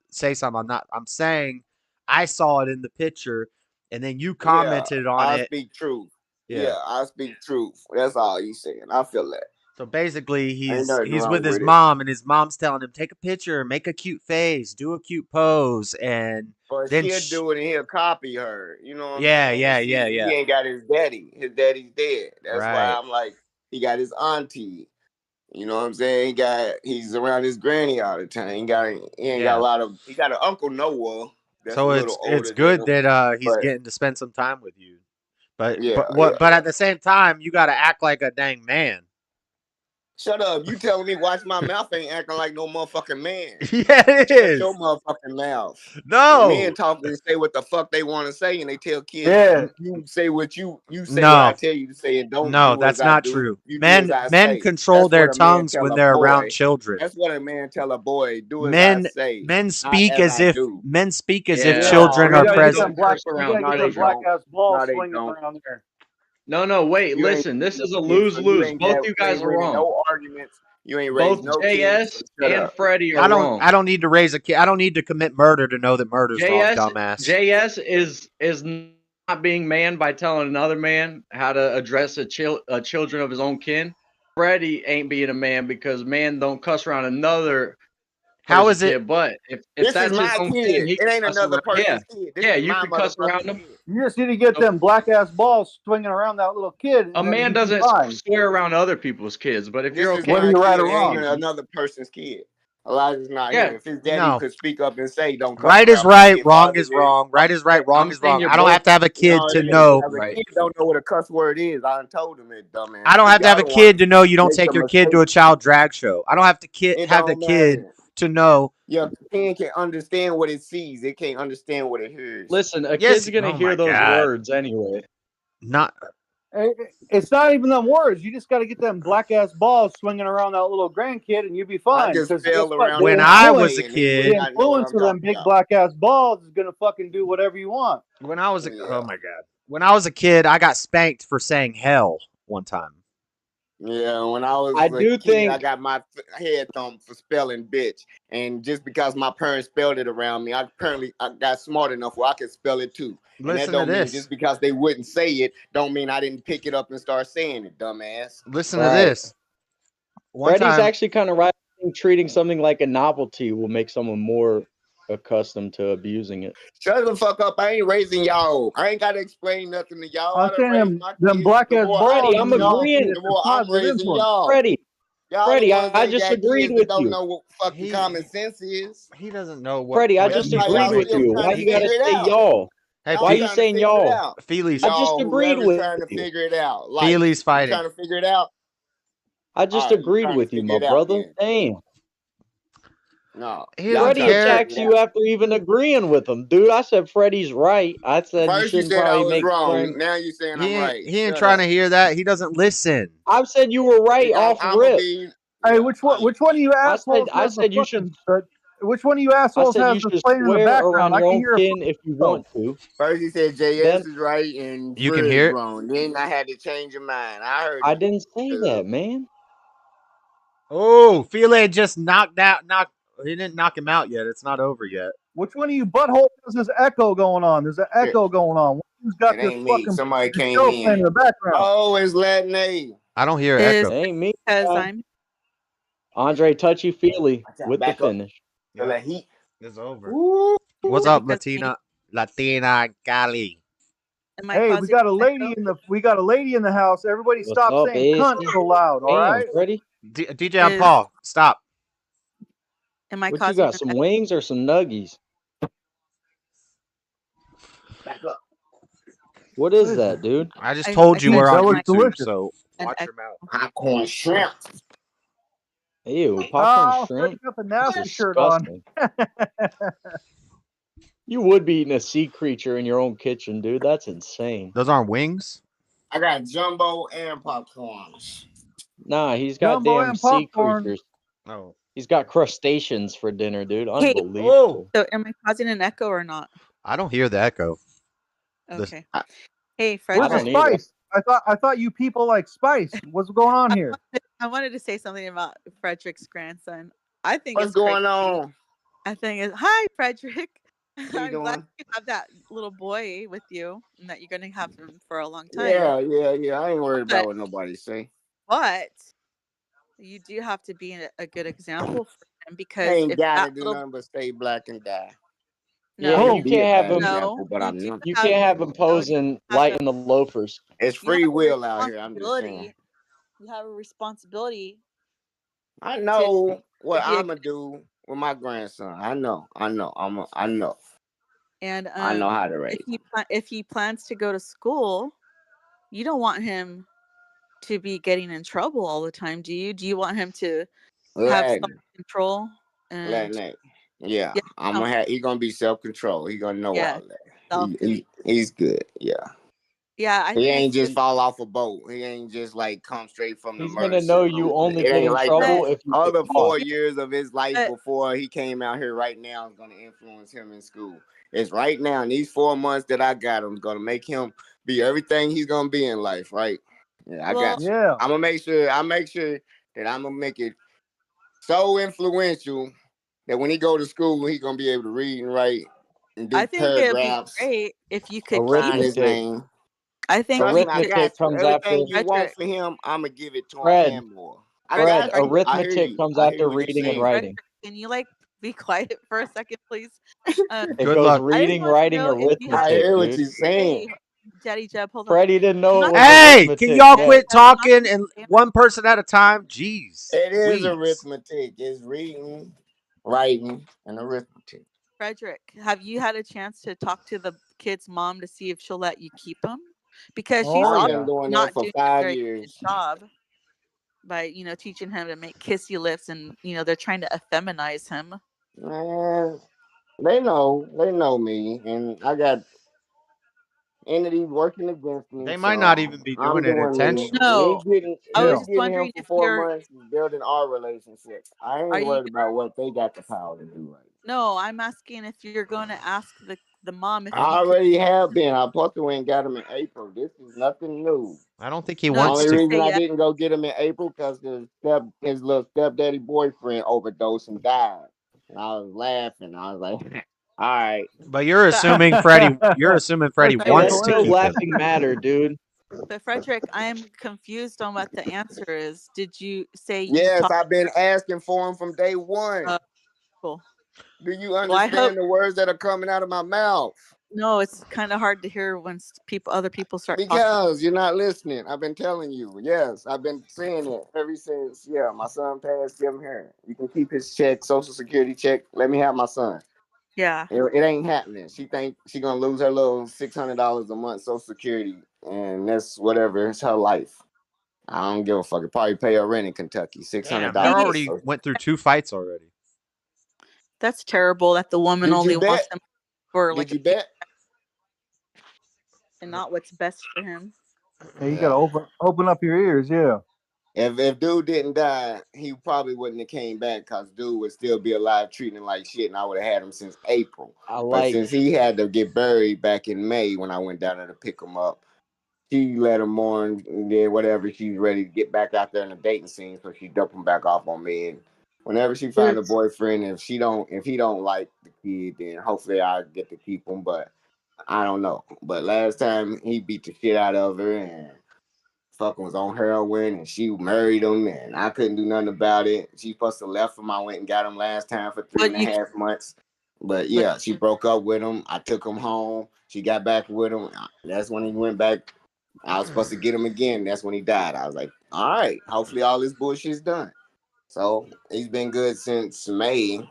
say something. I'm not. I'm saying I saw it in the picture, and then you commented on it.
I speak truth. Yeah, I speak truth. That's all you saying. I feel that.
So basically, he's
wrong
with his
with it.
mom, and his mom's telling him, take a picture, make a cute face, do a cute pose, and
Or
then
she'll do it and he'll copy her. You know what
Yeah,
I'm saying?
yeah.
He ain't got his daddy. His daddy's dead. That's
Right.
why I'm like, he got his auntie. You know what I'm saying? He's around his granny all the time. He ain't got
Yeah.
a lot of. He got an Uncle Noah that's
So
a
it's
little older than
good
him.
that he's
But
getting to spend some time with you. But
yeah,
but at the same time, you got to act like a dang man.
Shut up! You telling me watch my mouth ain't acting like no motherfucking man.
Yeah, it
Shut
is.
your motherfucking mouth.
No.
Men talk and say what the fuck they want to say, and they tell kids,
Yeah.
you say what you say
No.
what I tell you to say, and don't
No,
do as
that's
I
not
do.
true.
You do as I
Men
say.
control
That's
their
what a man
tongues
tell
when
a
they're
boy.
around children.
That's what a man tell a boy. Do as I say.
Men
not
speak
as
as
I
if
do.
if
Yeah.
children
You
are
gotta get
present.
them black.
Curse
You
around
gotta get them
children.
black ass balls
No, they
swinging
don't.
around there.
No, wait,
You ain't
listen. This is a
no kids, so you
lose-lose.
ain't
Both
got
you
you
guys
ain't
are
winning
wrong.
no arguments. You ain't raised
Both
no kids.
JS
So shut
and
up.
Freddie are wrong.
I don't need to raise a kid. I don't need to commit murder to know that murder's wrong, dumbass.
JS is not being man by telling another man how to address children of his own kin. Freddie ain't being a man because man don't cuss around another
How
person's
is it?
kid. But if
This
that's
is
his
my
own
kid.
kid, he
It
can
ain't
cuss
another
around. Yeah,
person's kid. This
yeah,
is
you
my
can cuss around
motherfucking
them.
kid.
You just need to get them black ass balls swinging around that little kid.
A
and then
man
you'll be
doesn't
fine.
swear around other people's kids, but if
This
you're
is
okay,
Whether
my
you're right
kid.
or
It ain't
wrong.
another person's kid. Elijah's not
yeah,
here. If his daddy
No.
could speak up and say, "Don't cuss
Right is
around my
right,
kid,"
wrong
Father
is
will.
wrong. Right is right, wrong
I'm
is
saying
wrong.
you're
I don't
both
have to have a kid to know.
As a
right.
kid don't know what a cuss word is. I done told him it, dumbass.
I don't have to have a
Y'all
kid to know you don't
make
take
the
your kid to a
mistake.
child drag show. I don't have to
It
have the
don't
kid
matter.
to know.
Your kid can understand what it sees. It can't understand what it hears.
Listen, a
Yes.
kid's gonna
Oh
hear
my
those
God.
words anyway.
Not.
It's not even them words. You just got to get them black ass balls swinging around that little grandkid, and you'll be fine.
I just
Because
fell
guess what?
around
The
When
the
I was a
highway and he
kid-
would
the
not know what
influence
I'm
of them
talking
big
about.
black ass balls is gonna fucking do whatever you want.
When I was a
Yeah.
oh my God. When I was a kid, I got spanked for saying hell one time.
Yeah, when I was
I
a
do
kid,
think
I got my head thumped for spelling bitch. And just because my parents spelled it around me, I got smart enough where I could spell it too. And that
Listen to
don't mean
this.
just because they wouldn't say it, don't mean I didn't pick it up and start saying it, dumbass.
Listen to
Right.
this. One
Freddie's
time,
actually kind of right. I think treating something like a novelty will make someone more accustomed to abusing it.
Shut the fuck up. I ain't raising y'all. I ain't got to explain nothing to y'all.
I'm
I done raised
saying
my
them
kids.
black
The
ass
more
balls.
Freddie,
I
I'm
raise y'all,
agreeing.
the
It's a
more I'm
positive
raising
influence.
y'all.
Freddie,
Y'all
Freddie,
the ones
I
that
just
got
agreed
kids
with
that don't
you.
know what fucking common sense is.
he doesn't know what.
Freddie, I
what
just
That's why
agreed
y'all
with
still
you.
trying
Why
to
you gotta
figure it
say
out.
y'all?
Hey,
Y'all
Why you
trying to
saying
figure it
y'all?
out.
Feely's
I just
Y'all,
agreed
whoever's
with
trying to
you.
figure it out. Like,
Feely's
you
fighting.
trying to figure it out?
I just
All right, you
agreed
trying to
with you,
figure
my
it out
brother.
then.
Damn.
No.
He
Y'all
doesn't
Freddie
trying to
care.
attacks
figure it
you
out.
after even agreeing with him, dude. I said Freddie's right. I said you
First you
shouldn't
said I
probably
was
make
wrong.
friends.
Now you saying I'm right.
He ain't
Shut
trying
up.
to hear that. He doesn't listen.
I've said you were right
Because
off
I'm gonna
rip.
be.
Hey,
Yeah,
which one of you assholes
I
has the
said you should.
fucking? Which one of you
I
assholes
said
has
you
the
should
playing in the
swear
background?
around
I
your
can
own
hear a
kin if you want to.
First you said JS
Then
is right and
You can
Fred's
hear it?
wrong. Then I had to change your mind. I heard
I
you.
didn't say that, man.
Oh, Feely just knocked. He didn't knock him out yet. It's not over yet.
Which one of you buttholes has this echo going on? There's an echo going on. Who's got
It
this
ain't me.
fucking
Somebody came
show playing in
in.
the background?
Oh, it's Latin A.
I don't hear
Is
echo.
Ain't me.
because
man.
I'm
Andre touchy feely
I try to
with the
back up.
finish.
Feel that heat.
It's over.
Ooh.
What's up,
because
Latina Gali?
am I
Hey, we
causing
got a
an
lady
echo?
in the house. Everybody
What's
stop
up,
saying cunt
Izzy?
so loud, all
Damn,
right?
Freddie.
DJ and
Is
Paul, stop.
am I
What you
causing
got?
an
Some
echo?
wings or some nuggies?
Back up.
What is that, dude?
I just
I
told you
said
we're
That
on
was
am I
YouTube,
delicious.
so
an
watch
echo?
your mouth.
Popcorn shrimp.
Ew, popcorn
Oh, Freddie
shrimp?
got the
That's
nasty shirt on.
disgusting. You would be eating a sea creature in your own kitchen, dude. That's insane.
Those aren't wings?
I got jumbo and popcorns.
Nah, he's got
Jumbo
damn
and
sea
popcorn.
creatures.
Oh.
He's got crustaceans for dinner, dude.
Hey,
Unbelievable.
so am I causing an echo or not?
I don't hear the echo.
Okay.
I-
Hey,
I
Where's the
don't
Frederick.
either.
spice? I thought you people like spice. What's going on here?
I wanted to say something about Frederick's grandson. I think
What's
it's crazy.
going on?
I think it's hi, Frederick.
What you
I'm glad
doing?
you have that little boy with you and that you're going to have him for a long time.
Yeah. I ain't worried about
But
what nobody say.
but you do have to be a good example for him
I
because
ain't
if
gotta
that
do
little
nothing but stay black and die.
Yeah,
no,
and
Oh.
you
Be a
can't have
bad
him.
example, but
you
I'm
do
not.
You
have
can't have him
no, you
posing
have
light
a
in the loafers.
It's
you have
free
a
will out here. I'm just saying.
responsibility. You have a responsibility
I know
to
what
be a
I'm gonna do with my grandson. I know. I know
and
how to raise.
if he plans to go to school, you don't want him to be getting in trouble all the time, do you? Do you want him to have
Let
self-control and
Nate. Yeah,
yeah,
I'm gonna have. He gonna be self control. He gonna know
yeah,
all that.
self
He's good. Yeah.
yeah, I
He
think
ain't
it's
just
good.
fall off a boat. He ain't just like come straight from the
He's gonna
Mersey.
know you only
It
get
ain't
in
like
But
trouble
that.
if you get
Other
caught.
4 years of his life
but
before he came out here right now is gonna influence him in school. It's right now. And these 4 months that I got him is gonna make him be everything he's gonna be in life. Right? Yeah, I
well,
got you.
Yeah.
I'm gonna make sure. I make sure that I'm gonna make it so influential that when he go to school, he gonna be able to read and write and do
I think it would be
paragraphs,
great if you could keep
sign his
him.
Arithmetic.
name.
I think
Trust
you
me, I
could,
Arithmetic
got you.
comes after
Everything you want
Frederick.
for him, I'm gonna give it to him
Fred.
and more. I
Frederick,
Fred,
got
are
you. I hear
arithmetic
you.
comes
I hear
after
what you're
reading and
saying.
writing.
Frederick, can you like be quiet for a second, please?
It
Good
goes
luck.
I just
reading,
want to
writing,
know if you had
I
a
arithmetic,
hear what
dude.
you're saying.
hey, Daddy Jeb, hold on.
Freddie didn't know
I'm
it
not
was
Hey, can
arithmetic
y'all
yet.
quit
Jeb, I'm not
talking and
saying
one person at a time? Jeez,
It is
please.
arithmetic. It's reading, writing, and arithmetic.
Frederick, have you had a chance to talk to the kid's mom to see if she'll let you keep him? Because she's
Oh
I've
obviously
been
yeah.
doing that
not
for
doing a
5
very good
years.
job by, teaching him to make kissy lips and, they're trying to effeminize him.
Man, they know me, and I got entities working against me,
They might not
so
even be
I'm
doing it
doing me.
intentionally.
No, I
Me
was
Yeah.
just
getting him
wondering
for
if
4 months is building our relationship. I
are
ain't
you,
worried about what they got the power to do right.
no, I'm asking if you're going to ask the mom if
I
you could,
already have been. I supposed to went and got him in April. This is nothing new.
I don't think he
no,
wants
Only
did you
to.
reason
say
I
yes?
didn't go get him in April because his little stepdaddy boyfriend overdosed and died. And I was laughing. I was like, all right.
But you're
But,
assuming Freddie. You're assuming Freddie
That's
Hey, that's
wants to
no
keep
coincidence.
him.
laughing matter, dude.
but Frederick, I'm confused on what the answer is. Did you say you
Yes,
talked?
I've been asking for him from day one.
Cool.
Do you
Well, I hope
understand the words that are coming out of my mouth?
no. It's kind of hard to hear when other people start talking.
Because you're not listening. I've been telling you. Yes, I've been saying it ever since. Yeah, my son passed. Give him here. You can keep his check, Social Security check. Let me have my son.
Yeah.
It ain't happening. She think she gonna lose her little $600 a month Social Security, and that's whatever. It's her life. I don't give a fuck. It probably pay her rent in Kentucky. six hundred
Damn, they
See,
dollars.
already went through 2 fights already.
that's terrible that the woman
Did you
only wants
bet?
him for
Did
like a
you
pay
bet?
and not what's best for him.
Yeah, you gotta
Yeah.
open up your ears. Yeah.
If dude didn't die, he probably wouldn't have came back because dude would still be alive treating him like shit, and I would have had him since April.
I
But
like
since he had to get buried back in May when I went down there to pick him up, she let him mourn and then whatever she's ready to get back out there in the dating scene, so she dumped him back off on me. And whenever she find a boyfriend, if he don't like the kid, then hopefully I get to keep him. But I don't know. But last time he beat the shit out of her and fucking was on heroin and she married him and I couldn't do nothing about it. She supposed to left him. I went and got him last time for three
But
and a
you,
half months. But
but
yeah, she broke up with him. I took him home. She got back with him. That's when he went back. I was supposed to get him again. That's when he died. I was like, all right, hopefully all this bullshit's done. So he's been good since May,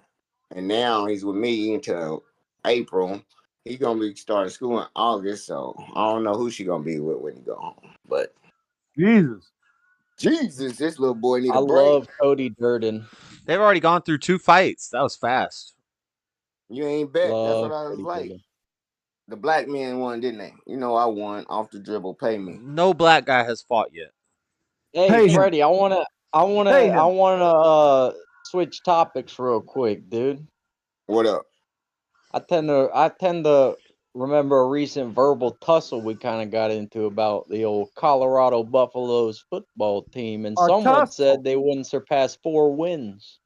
and now he's with me until April. He's gonna be starting school in August, so I don't know who she gonna be with when he go home. But
Jesus.
Jesus, this little boy need
I
a break.
love Cody Durden.
They've already gone through 2 fights. That was fast.
You ain't bet. That's what
Love
I was
Cody
like.
Durden.
The black men won, didn't they? You know I won off the dribble. Pay me.
No black guy has fought yet.
Hey,
Pay him.
Freddie,
Pay
I
him.
wanna switch topics real quick, dude.
What up?
I tend to remember a recent verbal tussle we kind of got into about the old Colorado Buffaloes football team, and
A
someone said
tussle.
they wouldn't surpass 4 wins.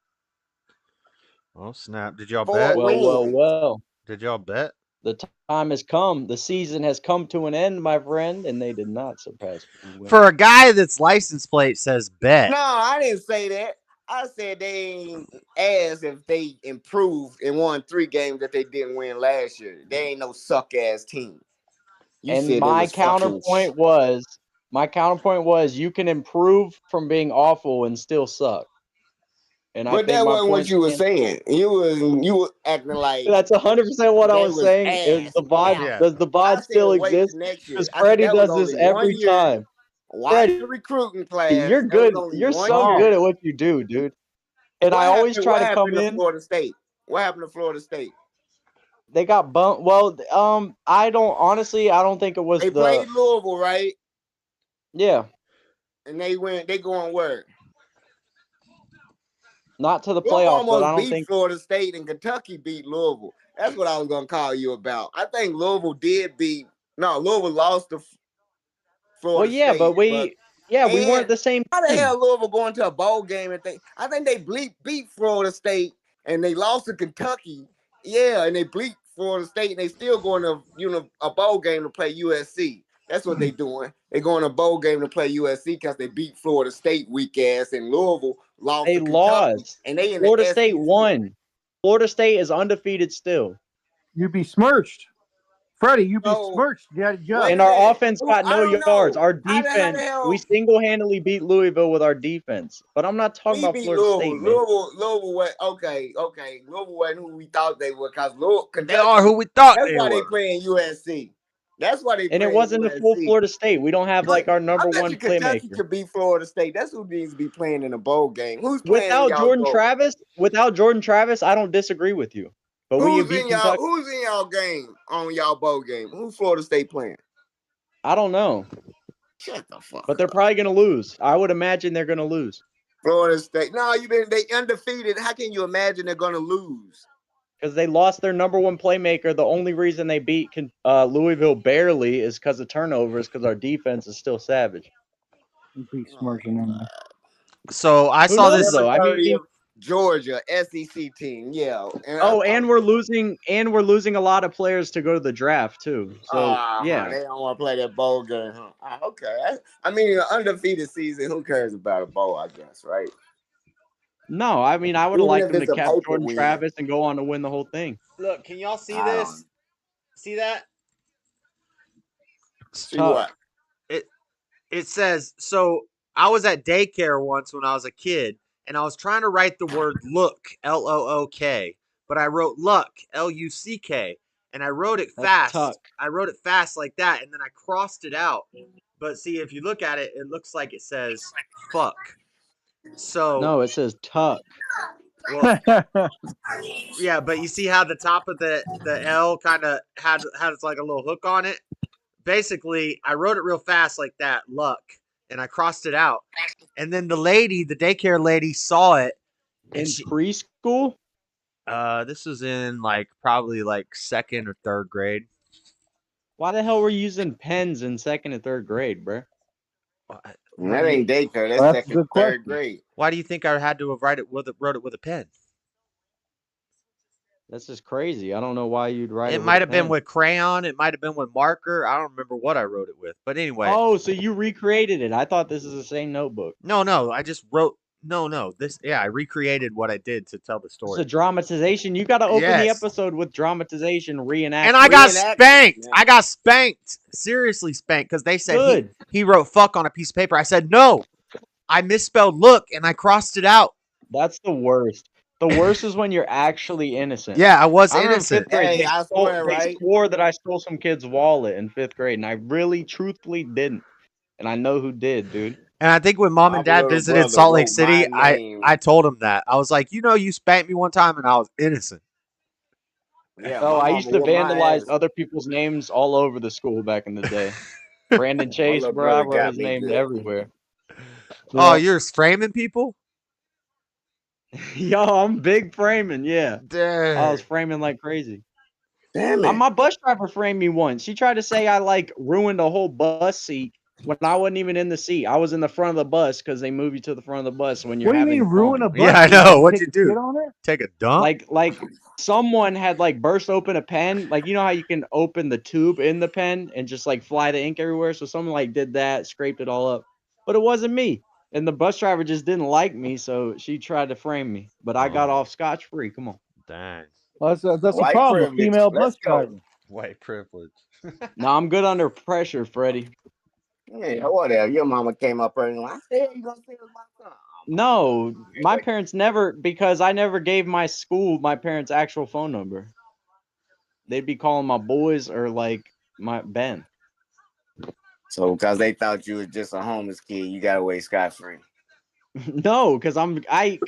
Oh snap! Did y'all
For
bet?
win.
Well.
Did y'all bet?
The time has come. The season has come to an end, my friend, and they did not surpass 4 wins.
For a guy that's license plate says bet.
No, I didn't say that. I said they ain't as if they improved and won 3 games that they didn't win last year. They ain't no suck ass team. You
And
said they was fucking.
my counterpoint was you can improve from being awful and still suck. And I
But
think
that
my
wasn't what
point
you were
stands.
saying. You were acting like
That's 100% what I
they
was
was
saying. Is
ass
the VOD
Yeah.
after.
does the
I
VOD
said
still
wait
exist?
till next year.
Because
I said
Freddie
that was
does this
only 1
every
year.
time.
Watch
Freddie,
the recruiting
you're
class. That was
good.
only
You're
1
so
year.
good at what you do, dude. And I always try
What
to come
happened to
in.
Florida State? What happened to Florida State?
They got bumped. Well, I don't think it was
They played Louisville, right?
Yeah,
And they going where?
not to the
Louisville
playoffs, but I
almost
don't
beat
think.
Florida State, and Kentucky beat Louisville. That's what I was gonna call you about. I think Louisville did beat. No, Louisville lost to
Well,
Florida
yeah,
State.
but we weren't
And
the same
how the
team.
hell Louisville going to a bowl game and I think they beat Florida State and they lost to Kentucky. Yeah, and they beat Florida State and they still going to a bowl game to play USC. That's what they doing. They going to a bowl game to play USC because they beat Florida State weak ass, and Louisville lost
They
to Kentucky.
lost.
And they in
Florida
the
State
SEC.
won. Florida State is undefeated still.
You besmirched. Freddie, you
So,
besmirched. Yeah,
wait
And
a
our
minute.
offense got no
I don't
yards.
know.
Our
How the
defense,
hell
we single-handedly beat Louisville with our defense. But I'm not talking
we
about
beat
Florida
Louisville.
State, man.
Louisville was okay. Louisville wasn't who we thought they were because Kentucky.
They are who we thought
That's
they
why
were.
they playing USC. That's why they
And
playing
it wasn't
USC.
a full Florida State. We don't have like our
I
number
bet
one
you Kentucky
playmaker.
could beat Florida State. That's who needs to be playing in a bowl game. Who's playing in
Without
y'all
Jordan
bowl?
Travis, I don't disagree with you. But we
Who's
beat
in
Kentucky.
y'all game on y'all bowl game? Who's Florida State playing?
I don't know.
Shut the fuck
But they're
up.
probably going to lose. I would imagine they're going to lose.
Florida State. No, they undefeated. How can you imagine they're gonna lose?
Because they lost their number one playmaker. The only reason they beat Louisville barely is because of turnovers, because our defense is still savage.
You besmirching in there.
So I
Who
saw
knows,
this.
though? I mean,
Georgia SEC team, yeah.
and we're losing a lot of players to go to the draft too. So yeah,
they don't want to play that bowl game, huh? Okay. I mean, an undefeated season. Who cares about a bowl? I guess, right?
no, I mean, I would
Even
like
if
them
it's
to
a
catch
paper
Jordan
win.
Travis and go on to win the whole thing.
Look, can y'all see
I don't
this? See that?
See what?
It says, so I was at daycare once when I was a kid, and I was trying to write the word look, L-O-O-K, but I wrote luck, L-U-C-K, and I wrote it
That's
fast.
tuck.
I wrote it fast like that, and then I crossed it out. But see, if you look at it, it looks like it says fuck. So
No, it says tuck.
well, yeah, but you see how the top of the L kind of has like a little hook on it? Basically, I wrote it real fast like that, luck, and I crossed it out. And then the daycare lady saw it.
In preschool?
This was in probably second or third grade.
Why the hell were you using pens in second and third grade, bro?
That ain't daycare. That's
That's a
second,
good
third
question.
grade.
Why do you think I had to have wrote it with a pen?
That's just crazy. I don't know why you'd write it.
It might have been with crayon. It might have been with marker. I don't remember what I wrote it with. But anyway.
Oh, so you recreated it. I thought this is the same notebook.
No. I just wrote. No. I recreated what I did to tell the story.
It's a dramatization. You got to open the episode with dramatization, reenact.
And I got spanked. I got spanked. Seriously spanked because they said he wrote fuck on a piece of paper. I said no. I misspelled look and I crossed it out.
That's the worst. The worst is when you're actually innocent.
Yeah, I was innocent.
They
right?
swore that I stole some kid's wallet in 5th grade, and I really, truthfully didn't. And I know who did, dude.
And I think when mom and dad visited Salt Lake City, I told them that. I was like, you spanked me one time, and I was innocent.
Yeah.
Oh, I used to vandalize other people's names all over the school back in the day. Brandon Chase, bro, I wrote his name everywhere.
Oh, you're framing people?
Yo, I'm big framing, yeah.
Dang.
I was framing like crazy.
Damn it.
My bus driver framed me once. She tried to say I ruined a whole bus seat when I wasn't even in the seat. I was in the front of the bus because they move you to the front of the bus when you're
What do you
having
mean ruin a bus?
Yeah, I know. What'd you
Take a
do?
shit on it?
Take a dump?
Like someone had burst open a pen. Like, you know how you can open the tube in the pen and just fly the ink everywhere? So someone did that, scraped it all up. But it wasn't me. And the bus driver just didn't like me, so she tried to frame me. But I got off scotch-free. Come on.
Dang.
Well, that's a problem. Female bus driver.
White privilege.
No, I'm good under pressure, Freddie.
Yeah, whatever. Your mama came up there and I said, you gonna steal my son?
No, my parents never, because I never gave my parents' actual phone number. They'd be calling my boys or like my Ben.
So because they thought you was just a homeless kid, you got away scot-free.
No, because I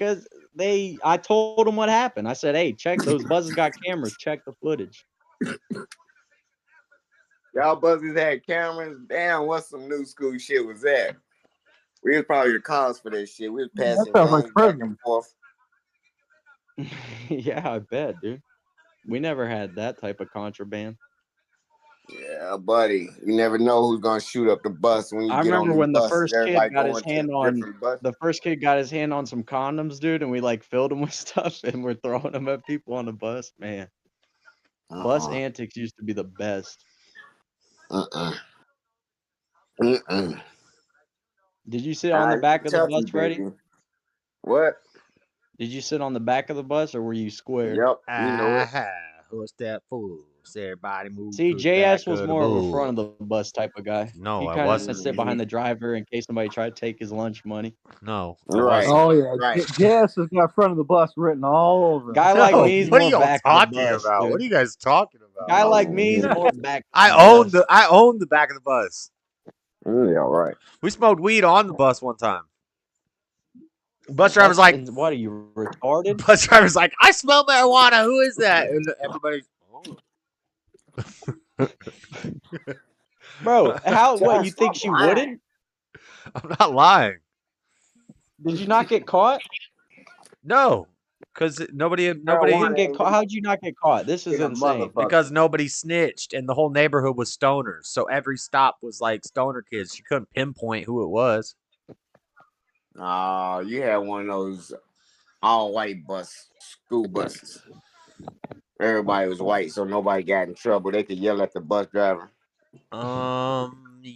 told them what happened. I said, hey, check those buses got cameras. Check the footage.
Y'all buzzers had cameras. Damn, what some new school shit was that? We was probably the cause for that shit. We was
That
passing
sounds like
guns back and
prison.
forth.
Yeah, I bet, dude. We never had that type of contraband.
Yeah, buddy. You never know who's gonna shoot up the bus when you
I
get on
remember
the
when the
buses.
first kid
Everybody
got his
going to
hand on
different buses.
the first kid got his hand on some condoms, dude, and we like filled them with stuff and we're throwing them at people on the bus. Man, bus antics used to be the best. Did you sit on the back of the bus, Freddie?
What?
Did you sit on the back of the bus or were you square?
Yep. You know it.
Who's that fool? Everybody move.
See,
to the
JS
back
was
of
more of a
bus.
front of the bus type of guy.
No,
he
I
kind of
wasn't.
sit behind the driver in case somebody tried to take his lunch money.
No,
Right.
Oh yeah,
Right.
JS has got front of the bus written all over.
Guy
No,
like me is
what are
more
y'all
back
talking
of the bus,
about?
dude.
What are you guys talking about?
Guy like me is more back.
I own the back of the bus.
Yeah, right.
We smoked weed on the bus one time. Bus driver's like,
"What are you retarded?"
Bus driver's like, I smell marijuana. Who is that? And everybody's,
Bro, what you think she wouldn't?
I'm not lying.
Did you not get caught?
No, because nobody.
You didn't get caught. How'd you not get caught? This is insane.
Because nobody snitched, and the whole neighborhood was stoners. So every stop was like stoner kids. You couldn't pinpoint who it was.
Oh, you had one of those all white school buses. Everybody was white, so nobody got in trouble. They could yell at the bus driver.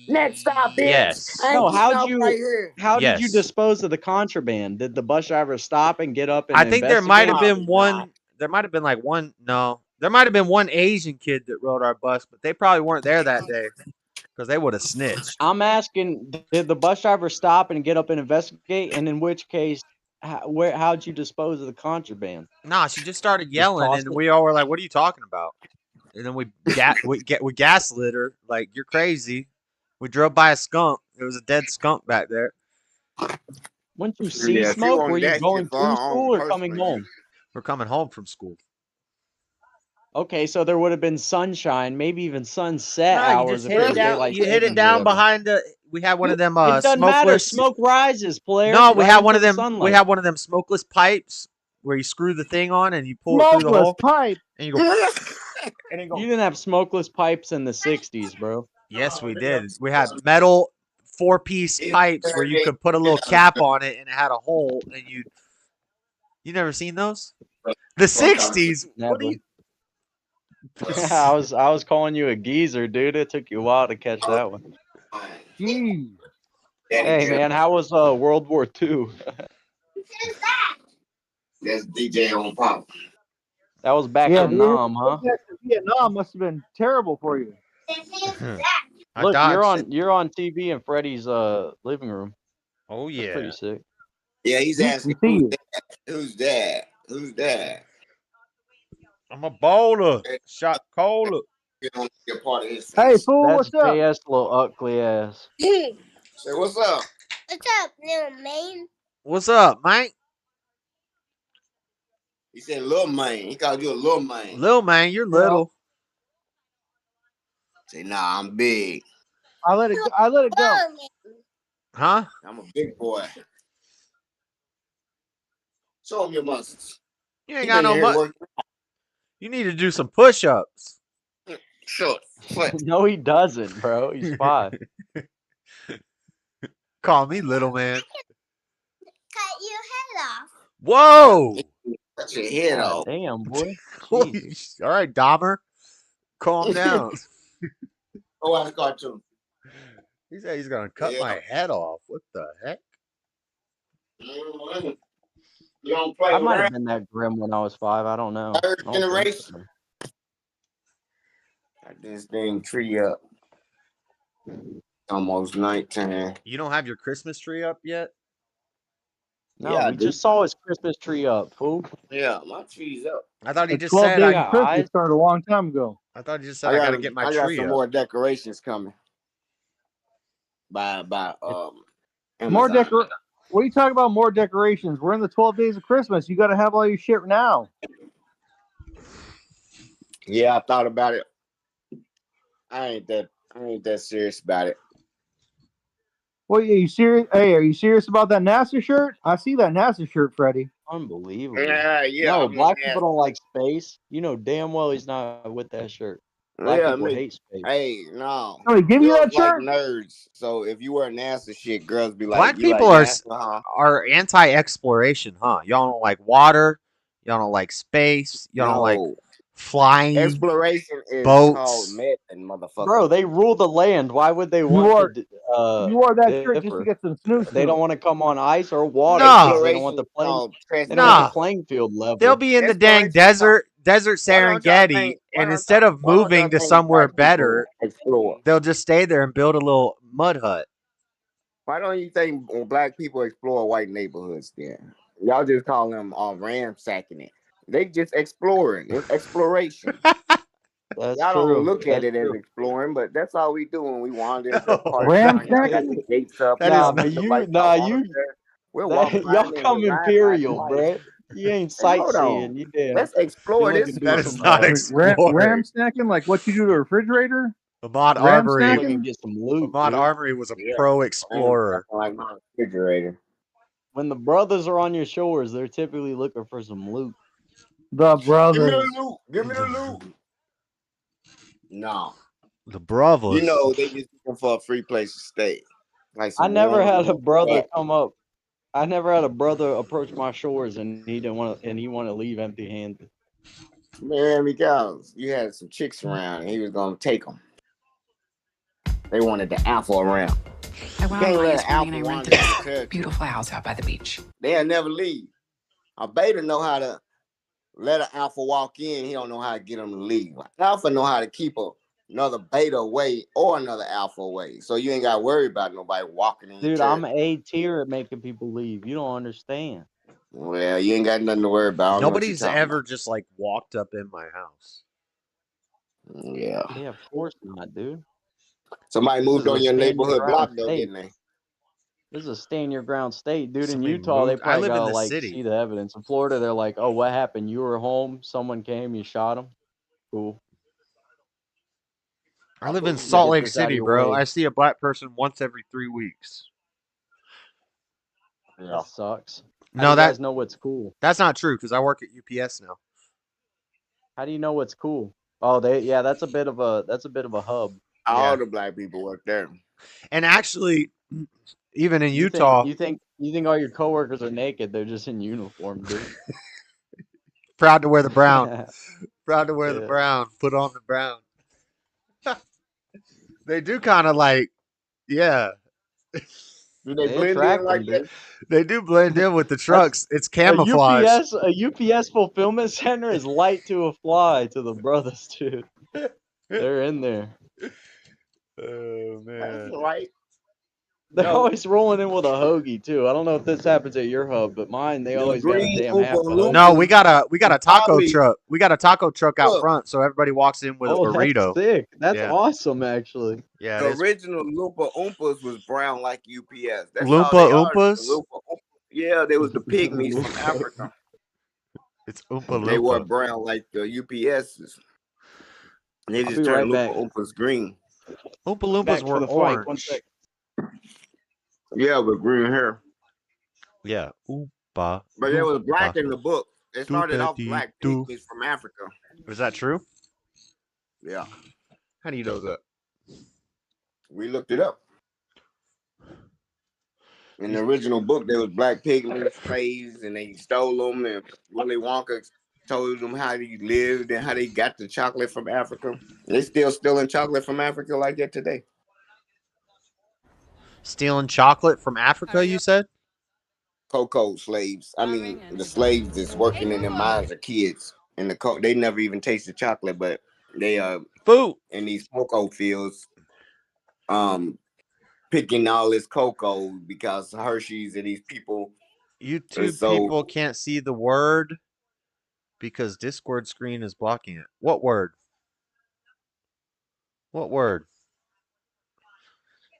Next stop, bitch.
Yes.
No, how
Yes.
did you dispose of the contraband? Did the bus driver stop and get up and
I think there might have
investigate?
been one. There might have been like one. No, there might have been one Asian kid that rode our bus, but they probably weren't there that day because they would have snitched.
I'm asking, did the bus driver stop and get up and investigate? And in which case, how'd you dispose of the contraband?
Nah, she just started yelling, and we all were like, "What are you talking about?" And then we gaslit her like, "You're crazy." We drove by a skunk. There was a dead skunk back there.
Wouldn't you see smoke? Were you going through school or coming home?
We're coming home from school.
Okay, so there would have been sunshine, maybe even sunset hours.
You hit it down behind the. We had one of them.
It doesn't matter.
Smokeless.
Smoke rises, player.
No, we had one of them. We had one of them smokeless pipes where you screw the thing on and you pull it through the hole.
Pipe.
And you go.
You didn't have smokeless pipes in the '60s, bro.
Yes, we did. We had metal 4-piece pipes where you could put a little cap on it and it had a hole, and you never seen those? The '60s.
Never.
What are you?
I was calling you a geezer, dude. It took you a while to catch that one.
Jeez.
Hey man, how was World War II?
That's DJ on pop.
That was back in Nam, huh?
Vietnam must have been terrible for you.
Look, you're on TV in Freddie's living room.
Oh yeah,
that's pretty sick.
Yeah, he's asking who's that? Who's that?
I'm a bowler. Shot caller.
Hey fool,
that's
what's up?
JS little ugly ass.
Say what's up?
What's up, little man?
What's up, Mike?
He said little man. He called you a little man.
Little man, you're little.
Say nah, I'm big.
I let it go.
Huh?
I'm a big boy. Show him your muscles.
You ain't got no muscles. You need to do some push-ups.
Sure.
No, he doesn't, bro. He's 5.
Call me little man.
Cut your head off.
Whoa!
Cut your head off.
Damn, boy.
All right, Dahmer. Calm down.
Oh, I cartoon.
He said he's gonna cut my head off. What the heck?
You don't play
I might have been that grim when I was 5. I don't know.
Third generation. Got this thing tree up. Almost nighttime.
You don't have your Christmas tree up yet?
No,
Yeah,
we
dude.
just saw his Christmas tree up, fool.
Yeah, my tree's up.
I thought he
The
just
12
said
days
got
of Christmas
eyes.
started a long time ago.
I thought he just said I gotta get my
I got
tree
some
up.
more decorations coming by
More
Amazon.
decor. What are you talking about? More decorations? We're in the 12 days of Christmas. You got to have all your shit now.
Yeah, I thought about it. I ain't that serious about it.
What are you serious? Hey, are you serious about that NASA shirt? I see that NASA shirt, Freddie.
Unbelievable.
Yeah,
No,
I'm
black
looking
people
at-
don't like space. You know damn well he's not with that shirt. Black
Yeah,
people
me-
hate space.
Hey, no.
Somebody give you that
Girls like
shirt?
nerds. So if you wear NASA shit, girls be like,
Black
you
people
like NASA, huh?
are anti-exploration, huh? Y'all don't like water. Y'all don't like space. Y'all don't like
No.
flying
Exploration is
boats.
called medicine, motherfucker.
Bro, they rule the land. Why would they want
wore-
to
You wore that shirt just to
differ?
get some snooze.
They don't want to come on ice or water.
Nah.
They don't want the
Exploration is
playing.
called
They don't want
Nah.
the playing field level.
They'll be in the dang
Exploration
desert
Why don't y'all
Serengeti,
think- why
and
don't
instead
y'all-
of
why don't
moving
y'all
to
think
somewhere
black people
better,
explore?
they'll just stay there and build a little mud hut.
Why don't you think black people explore white neighborhoods then? Y'all just call them ransacking it. They just exploring. It's exploration.
That's
Y'all
true.
don't look at
That's
it as
true.
exploring, but that's all we do when we wander into a
No.
part of town. Y'all got
Ransacking?
the gates up.
That
y'all
is
Nah, but
look
you,
like
nah,
y'all
you,
want there. We're walking
y'all
right in
come
with riding
imperial,
like
bruh. You ain't
Hey, hold
sightseeing.
on.
You damn.
Let's
You're
explore
looking
this.
to do
That is
some.
not
Wait,
exploring.
snacking? Like what you do to a refrigerator?
Ahmad
Ram
Arbery.
snacking?
Looking to get some loot,
Ahmad
dude.
Arbery was a
Yeah.
pro explorer.
Like my refrigerator.
When the brothers are on your shores, they're typically looking for some loot.
The
Give me
brothers.
the loot. Give me the loot. No.
The Bravos.
You know, they just looking for a free place to stay. Like
I
some
never
warm
had a
room.
brother
Yeah.
come up. I never had a brother approach my shores and he didn't want to, and he wanted to leave empty-handed.
Man, because you had some chicks around and he was gonna take them. They wanted the alpha around.
I went
Can't
online
let
this
an
morning
alpha
and I
wander
rented
in your
this
territory.
beautiful house out by the beach.
They'll never leave. A beta know how to let an alpha walk in. He don't know how to get them to leave. Alpha know how to keep another beta away or another alpha away. So you ain't got to worry about nobody walking in your
Dude, I'm
territory.
A tier at making people leave. You don't understand.
Well, you ain't got nothing to worry about. I don't know what
Nobody's
you're talking
ever just like walked up in my house.
about. Yeah.
Yeah, of course not, dude.
Somebody
This
moved
is
on
a
your
stand your
neighborhood
ground
block though,
state.
didn't they?
This is a stand your ground state, dude. In
Somebody
Utah, they
moved- I
probably
live in
gotta
the
like
city.
see the evidence. In Florida, they're like, "Oh, what happened? You were home. Someone came. You shot him. Cool.
I live in
Get
Salt Lake
this out of
City,
your
bro.
way.
I see a black person once every 3 weeks.
Yeah.
That sucks. How
No,
do you
that
guys know what's cool?
that's not true because I work at UPS now.
How do you know what's cool? Oh, that's a bit of a hub.
All
Yeah.
the black people work there.
And actually, even in
You
Utah,
think all your coworkers are naked? They're just in uniform, dude.
proud to wear the brown. Proud to wear the
Yeah.
brown. Put on the brown. They do kind of like, yeah,
Do they
They
blend
attract
in like
them,
that?
dude.
they do blend in with the trucks. It's camouflage.
A UPS fulfillment center is light to a fly to the brothers, dude. They're in there.
Oh
That's
man.
right.
They're
No.
always rolling in with a hoagie too. I don't know if this happens at your hub, but mine they
The
always got a
green
damn half a
Oompa
hoagie.
No, we got a taco
Probably-
truck. We got a taco truck out
Look.
front, so everybody walks in with a
Oh, that's
burrito.
sick. That's
Yeah.
awesome, actually.
Yeah,
The
it is.
original Loompa Oompas was brown like UPS. That's
Loompa
all they are.
Oompas?
The Loompa Oompas. Yeah, they was the pygmies from Africa.
It's Oompa
They were
Loompa.
brown like the UPSs. And they
I'll
just
be
turned
right
Loompa
back.
Oompas green.
Oompa Loompas
Back
were
for the fight. 1
orange.
sec.
Yeah, with green hair.
Yeah. Oompa.
But they was black in the book. They started off
Doopity
black
doo.
pygmies from Africa.
Is that true?
Yeah.
How do you know that?
We looked it up. In the original book, there was black pygmies, slaves, and they stole them. And Willy Wonka told them how they lived and how they got the chocolate from Africa. They still stealing chocolate from Africa like that today.
Stealing chocolate from Africa, you said?
Cocoa slaves. I mean, the slaves that's working in the mines are kids. And they never even tasted chocolate, but they
Food.
in these cocoa fields, picking all this cocoa because Hershey's and these people
YouTube
So
people can't see the word because Discord screen is blocking it. What word? What word?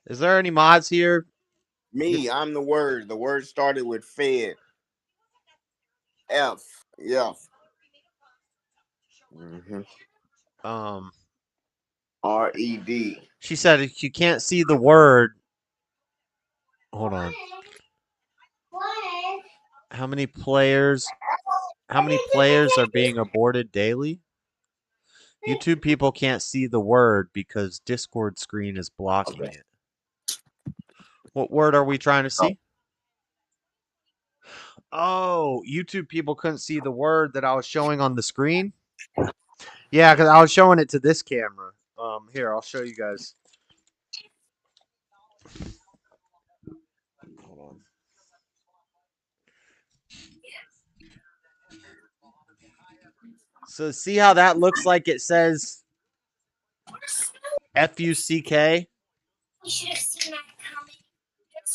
Is there any mods here?
me, I'm the word. The word started with Fed. F. Yes.
Um,
RED.
she said if you can't see the word, hold on. How many players? How many players are being aborted daily? YouTube people can't see the word because Discord screen is blocking it. What word are we trying to see? Oh, YouTube people couldn't see the word that I was showing on the screen. Yeah, because I was showing it to this camera. Here, I'll show you guys. Hold on. So see how that looks like it says F-U-C-K?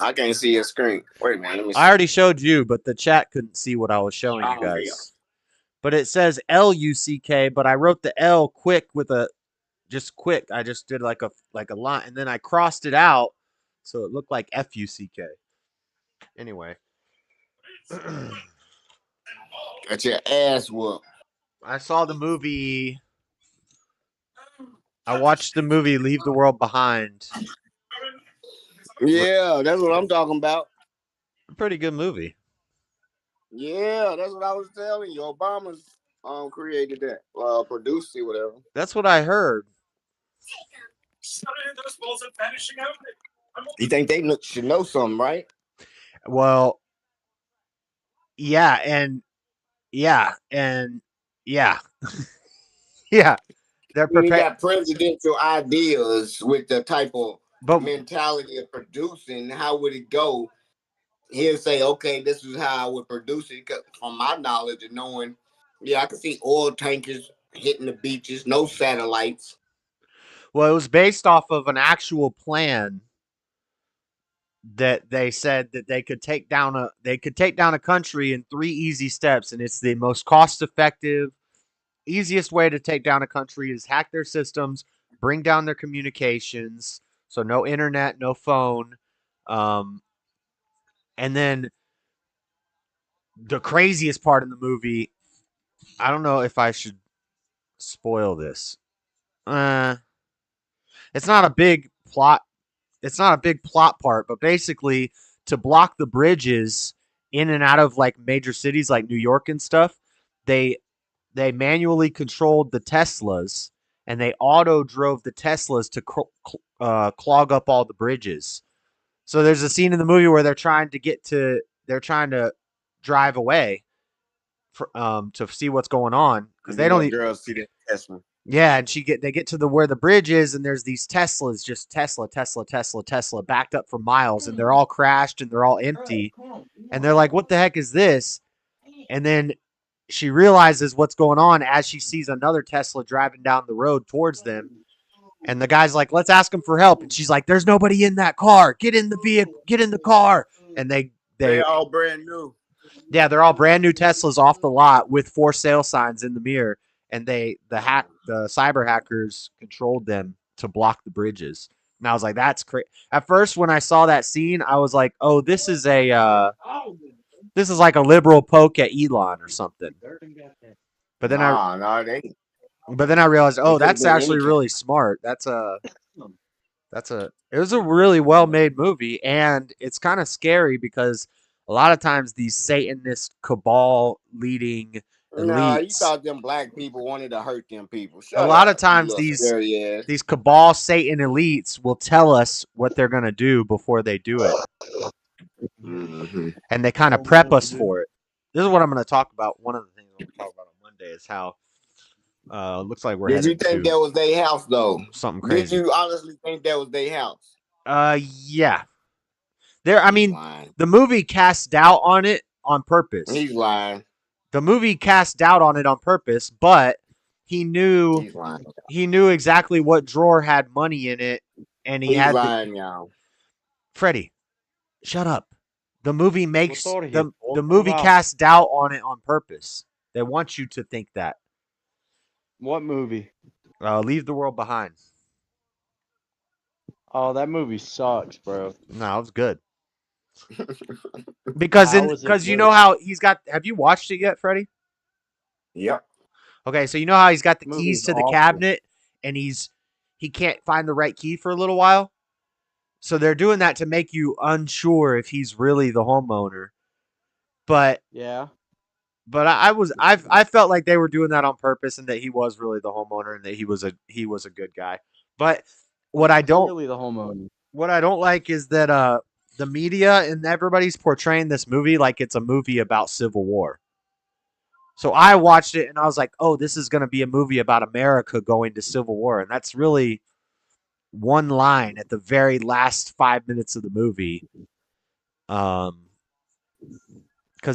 I can't see your screen. Wait a minute. Let me see.
I already showed you, but the chat couldn't see what I was showing you
Oh, okay,
guys. But it says L-U-C-K, but I wrote the L quick with a just quick. I just did like a line, and then I crossed it out so it looked like F-U-C-K. Anyway.
Got your ass whooped.
I saw the movie. I watched the movie Leave the World Behind.
Yeah, that's what I'm talking about.
Pretty good movie.
Yeah, that's what I was telling you. Obama's created that, produced it, whatever.
That's what I heard.
You think they should know something, right?
Well, yeah, and yeah. Yeah. They're
When you
prepared.
got presidential ideas with the type of
But
mentality of producing, how would it go? He'll say, okay, this is how I would produce it. 'Cause from my knowledge and knowing, yeah, I can see oil tankers hitting the beaches, no satellites.
well, it was based off of an actual plan that they said that they could take down a country in 3 easy steps, and it's the most cost effective, easiest way to take down a country is hack their systems, bring down their communications, so no internet, no phone, and then the craziest part in the movie, I don't know if I should spoil this. It's not a big plot. It's not a big plot part, but basically to block the bridges in and out of like major cities like New York and stuff, they manually controlled the Teslas and they auto drove the Teslas to clog up all the bridges. So there's a scene in the movie where they're trying to drive away to see what's going on because they don't.
Girls see that Tesla.
Yeah, and they get to where the bridge is, and there's these Teslas, just Tesla, backed up for miles, and they're all crashed and they're all empty, and they're like, "What the heck is this?" And then she realizes what's going on as she sees another Tesla driving down the road towards them, and the guy's like, "Let's ask him for help," and she's like, "There's nobody in that car. Get in the vehicle. Get in the car." And
They're all brand new.
Yeah, they're all brand new Teslas off the lot with for sale signs in the mirror, and the cyber hackers controlled them to block the bridges. And I was like, that's crazy. At first, when I saw that scene, I was like, oh, this is like a liberal poke at Elon or something. But then I realized, oh, that's actually really smart. It was a really well made movie, and it's kind of scary because a lot of times these Satanist cabal leading elites.
No, you thought them black people wanted to hurt them people.
A lot of times these cabal Satan elites will tell us what they're gonna do before they do it, and they kind of prep us for it. This is what I'm gonna talk about. One of the things I'm gonna talk about on Monday is how looks like we're.
Did you think that was their house though?
Something crazy.
Did you honestly think that was their house?
Yeah. The movie cast doubt on it on purpose.
He's lying.
The movie cast doubt on it on purpose, but he knew exactly what drawer had money in it, and he's lying, y'all. Freddie, shut up. The movie makes
thought he
the
had told
the
them
movie
about?
casts doubt on it on purpose. They want you to think that.
What movie?
Leave the World Behind.
Oh, that movie sucks, bro.
No, it was good. Because
How was it
because you
good?
know how he's got. Have you watched it yet, Freddie?
Yep.
Okay, so you know how he's got the
Movie
keys
is
to the
awful.
cabinet, and he can't find the right key for a little while. So they're doing that to make you unsure if he's really the homeowner. But
Yeah.
I felt like they were doing that on purpose, and that he was really the homeowner, and that he was a good guy. But what I don't
Clearly the homeowner.
what I don't like is that the media and everybody's portraying this movie like it's a movie about Civil War. So I watched it and I was like, oh, this is going to be a movie about America going to Civil War. And that's really one line at the very last 5 minutes of the movie. Because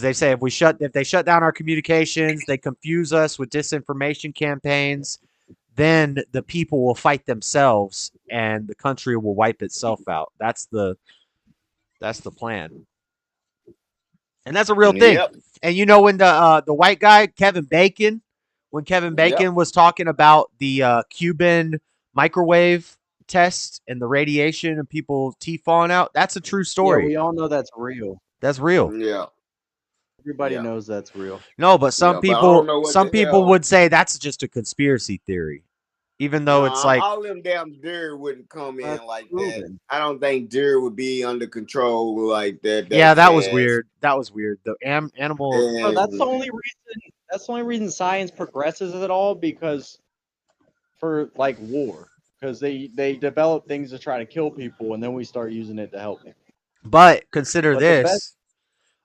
they say if they shut down our communications, they confuse us with disinformation campaigns, then the people will fight themselves and the country will wipe itself out. That's the plan. And that's a real thing.
Yep.
And you know when the white guy, Kevin Bacon, when Kevin Bacon was talking about the Cuban microwave test and the radiation and people's teeth falling out, that's a true
Yeah,
story.
we all know that's real.
That's real.
Yeah.
Everybody
Yeah.
knows that's real.
No, but some
Yeah, but I don't know what the hell.
would say that's just a conspiracy theory. Even though it's like
all them damn deer wouldn't come in
That's
like that.
proven.
I don't think deer would be under control like that.
yeah, that was
fast.
weird. That was weird. The animal.
No,
And
that's the only reason. That's the only reason science progresses at all, because for like war, because they develop things to try to kill people, and then we start using it to help people.
But consider
But the
this:
best-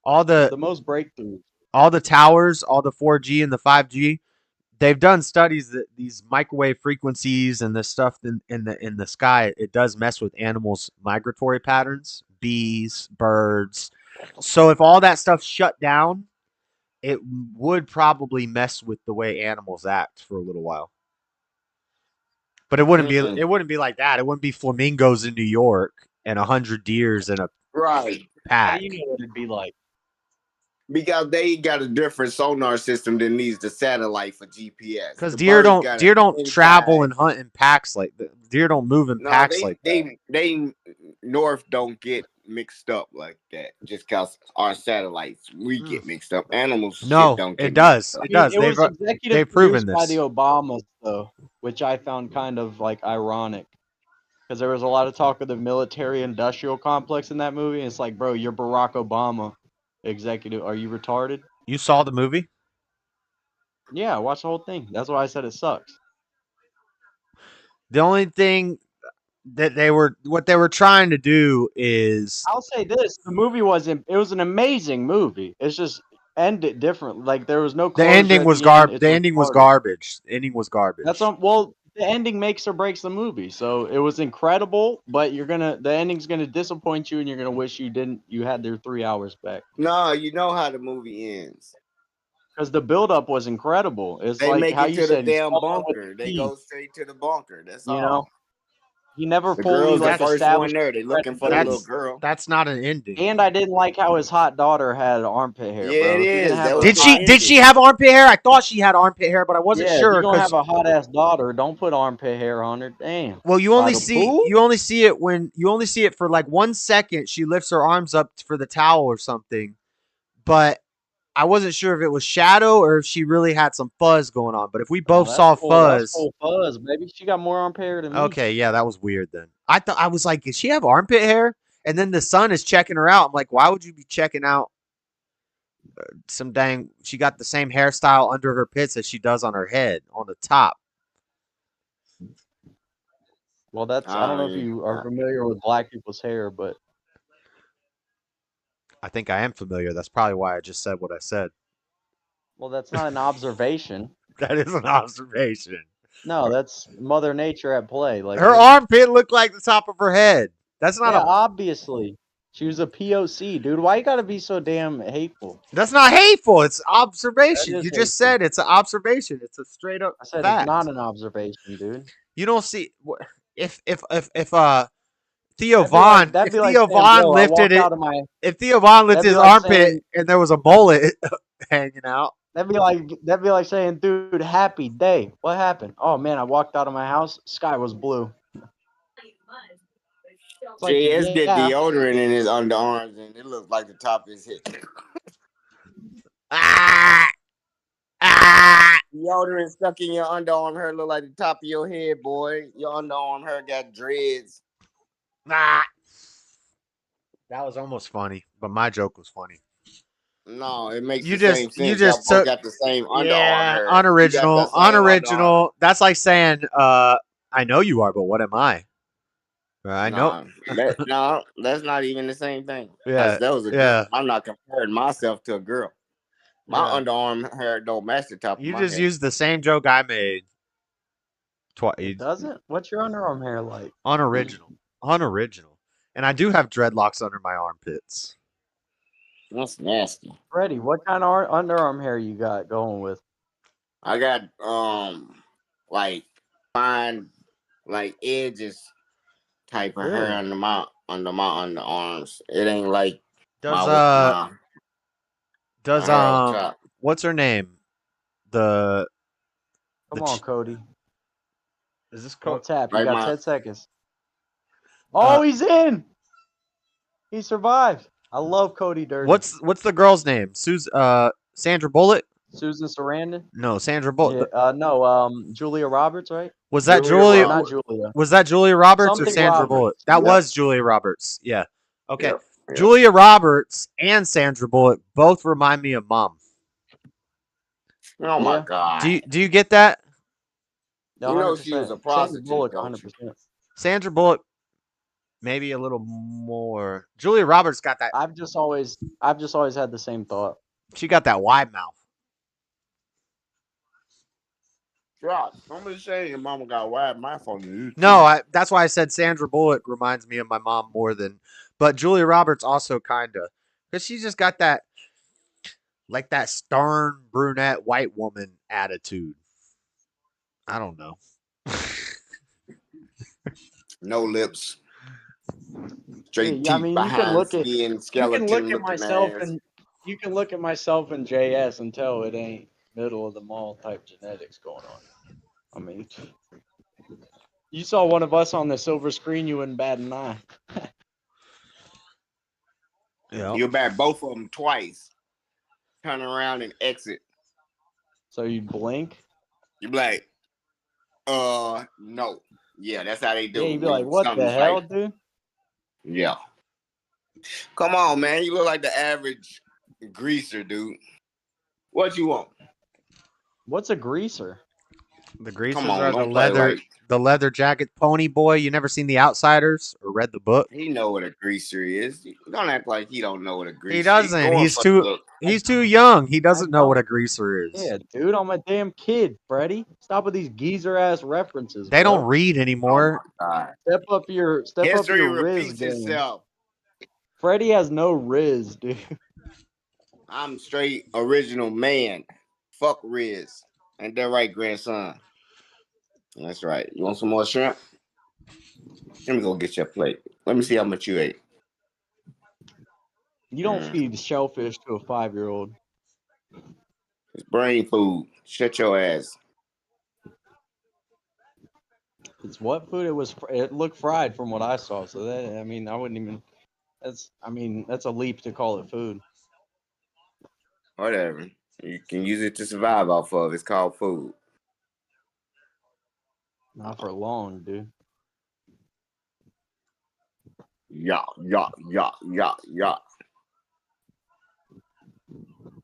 all
The most breakthroughs.
all the towers, all the 4G and the 5G, they've done studies that these microwave frequencies and the stuff in the sky, it does mess with animals' migratory patterns, bees, birds. So if all that stuff shut down, it would probably mess with the way animals act for a little while. But it wouldn't be like that. It wouldn't be flamingos in New York and 100 deers in a
right.
How
pack.
do you know what it'd be like?
Because they got a different sonar system that needs the satellite for GPS.
Because
The
deer
birds got
don't
it
travel
inside.
and hunt in packs like that. Deer don't move in
No,
packs like that.
they north don't get mixed up like that. Just because our satellites we get mixed up. Animals
No,
shit don't get
it does.
mixed
It does.
It was executive
they've proven
produced by
this.
the Obamas, though, which I found kind of like ironic, because there was a lot of talk of the military-industrial complex in that movie. And it's like, bro, you're Barack Obama, executive. Are you retarded?
You saw the movie?
Yeah, I watched the whole thing. That's why I said it sucks.
The only thing that what they were trying to do is
I'll say this: the movie wasn't. It was an amazing movie. It's just ended different. Like there was no.
the
closure
ending
at
was
the end.
garbage.
It's
The ending was
retarded.
garbage. The ending was garbage.
That's well. The ending makes or breaks the movie. So it was incredible, but the ending's gonna disappoint you, and you're gonna wish you had their 3 hours back.
No, you know how the movie ends.
Because the buildup was incredible. It's
They
like
make
how
it
you
to the
said, he's
damn
fucking with
bunker.
the
They
key.
go straight to the bunker. That's all.
You know, he never
The
fully
girl's the
like
first one
established.
there. They looking for the little girl.
That's not an ending.
And I didn't like how his hot daughter had armpit hair.
Yeah,
bro.
it
If you're
is.
gonna have
That
a
was
Did
the
she
hot-
ending.
did she have armpit hair? I thought she had armpit hair, but I wasn't
Yeah, if
sure
you're gonna
because
have a hot ass daughter, don't put armpit hair on her. Damn.
well, you
By
only
the
see
pool?
it for like 1 second. She lifts her arms up for the towel or something, but I wasn't sure if it was shadow or if she really had some fuzz going on. But if we both
That's
saw
full- that's
fuzz,
full fuzz, baby. She got more armpit hair than me.
okay, yeah, that was weird. Then I was like, does she have armpit hair? And then the sun is checking her out. I'm like, why would you be checking out some dang? She got the same hairstyle under her pits as she does on her head on the top.
Well, that's I don't know if you are familiar with black people's hair, but
I think I am familiar. That's probably why I just said what I said.
well, that's not an observation.
That is an observation.
No, that's Mother Nature at play. Like
Her armpit looked like the top of her head. That's not
yeah, obviously. She was a POC, dude. Why you gotta be so damn hateful?
That's not hateful. It's observation.
That is
You just
hateful.
said it's an observation. It's a straight up
I said
fact.
it's not an observation, dude.
You don't see if Theo
That'd be like-
Vaughn,
that'd
if
be like
Theo
saying,
Vaughn
"Yo, I
lifted
walked
it,
out of my."
if Theo Vaughn lifted
That'd be
his
like
armpit
saying-
and there was a mullet hanging out,
That'd be like saying, "Dude, happy day. What happened? Oh man, I walked out of my house. Sky was blue." It's like,
JS get
yeah,
deodorant in his underarms, and it looks like the top of his head.
ah, ah.
Deodorant stuck in your underarm hair look like the top of your head, boy. Your underarm hair got dreads.
Nah. That was almost funny, but my joke was funny.
No, it makes
You
the
just-
same
you
sense.
just
Y'all both
took-
got the same underarm
Yeah,
hair.
unoriginal,
You got the same underarm.
unoriginal. That's like saying, I know you are, but what am I? I know.
No, that's not even the same thing.
Yeah,
That was a
yeah.
girl. I'm not comparing myself to a girl. My
Yeah.
underarm hair don't match the top
You
of my
just
head.
used the same joke I made.
it
Twice.
doesn't. What's your underarm hair like?
Unoriginal. Unoriginal. And I do have dreadlocks under my armpits.
That's nasty.
Freddie, what kind of underarm hair you got going with?
I got like fine like edges type of hair
Really?
under my underarms. It ain't like
Does
my
does
hair up top.
what's her name? The
Come
The
on,
ch-
Cody.
is this
Go
called
tap. You
Like
got
my-
10 seconds. Oh, he's in. He survived. I love Cody Dirty.
what's the girl's name? Sandra Bullock?
Susan Sarandon?
No, Sandra Bullock.
Yeah, no, Julia Roberts, right?
Was that
Julia
Julia?
Not Julia.
Was that Julia Roberts or
Something
Sandra
Roberts.
Bullock? That
Yep.
was Julia Roberts. Yeah. Okay.
Yep, yep.
Julia Roberts and Sandra Bullock both remind me of Mom.
Oh my
Yeah.
god.
Do you get that?
No,
You know she was a
100%.
prostitute,
Sandra Bullock,
don't you?
100%.
Sandra Bullock, maybe a little more. Julia Roberts got that.
I've just always had the same thought.
She got that wide mouth.
Yeah, I'm just saying your mama got wide mouth on you.
No, that's why I said Sandra Bullock reminds me of my mom more than. But Julia Roberts also kinda, because she just got that, like that stern brunette white woman attitude. I don't know.
No lips. Straight
Yeah, I
teeth
mean, you can
behind
look at
skin, skeleton.
you can look at
looking
myself
ass.
and you can look at myself and JS and tell it ain't middle of the mall type genetics going on. I mean, you saw one of us on the silver screen, you wouldn't bat an eye.
Yeah.
You bat both of them twice. Turn around and exit.
So you blink.
You be like, no. Yeah, that's how they do.
Yeah, you'd be
when
like, what the
something's
hell,
like-
dude?
Yeah. Come on, man. You look like the average greaser, dude. What you want?
What's a greaser?
The greasers
Come on,
are
don't play like
the leather jacket pony boy. You never seen The Outsiders or read the book?
he know what a greaser is. Don't act like he don't know what a greaser is.
He doesn't.
Going
He's
for
too-
the look.
He's too young. He doesn't know
don't.
what a greaser is.
Yeah, dude, I'm a damn kid, Freddie. Stop with these geezer ass references.
They
bro.
don't read anymore.
Oh my God.
Step up your
History
Riz
repeats
game.
itself.
Freddie has no Riz, dude.
I'm straight original man. Fuck Riz. Ain't that right, grandson? That's right. You want some more shrimp? Let me go get your plate. Let me see how much you ate.
You don't feed shellfish to a 5-year-old.
It's brain food. Shut your ass.
It's what food? It looked fried from what I saw. So that, I mean, I wouldn't even. That's a leap to call it food.
Whatever. You can use it to survive off of. It's called food.
Not for long, dude.
Yeah.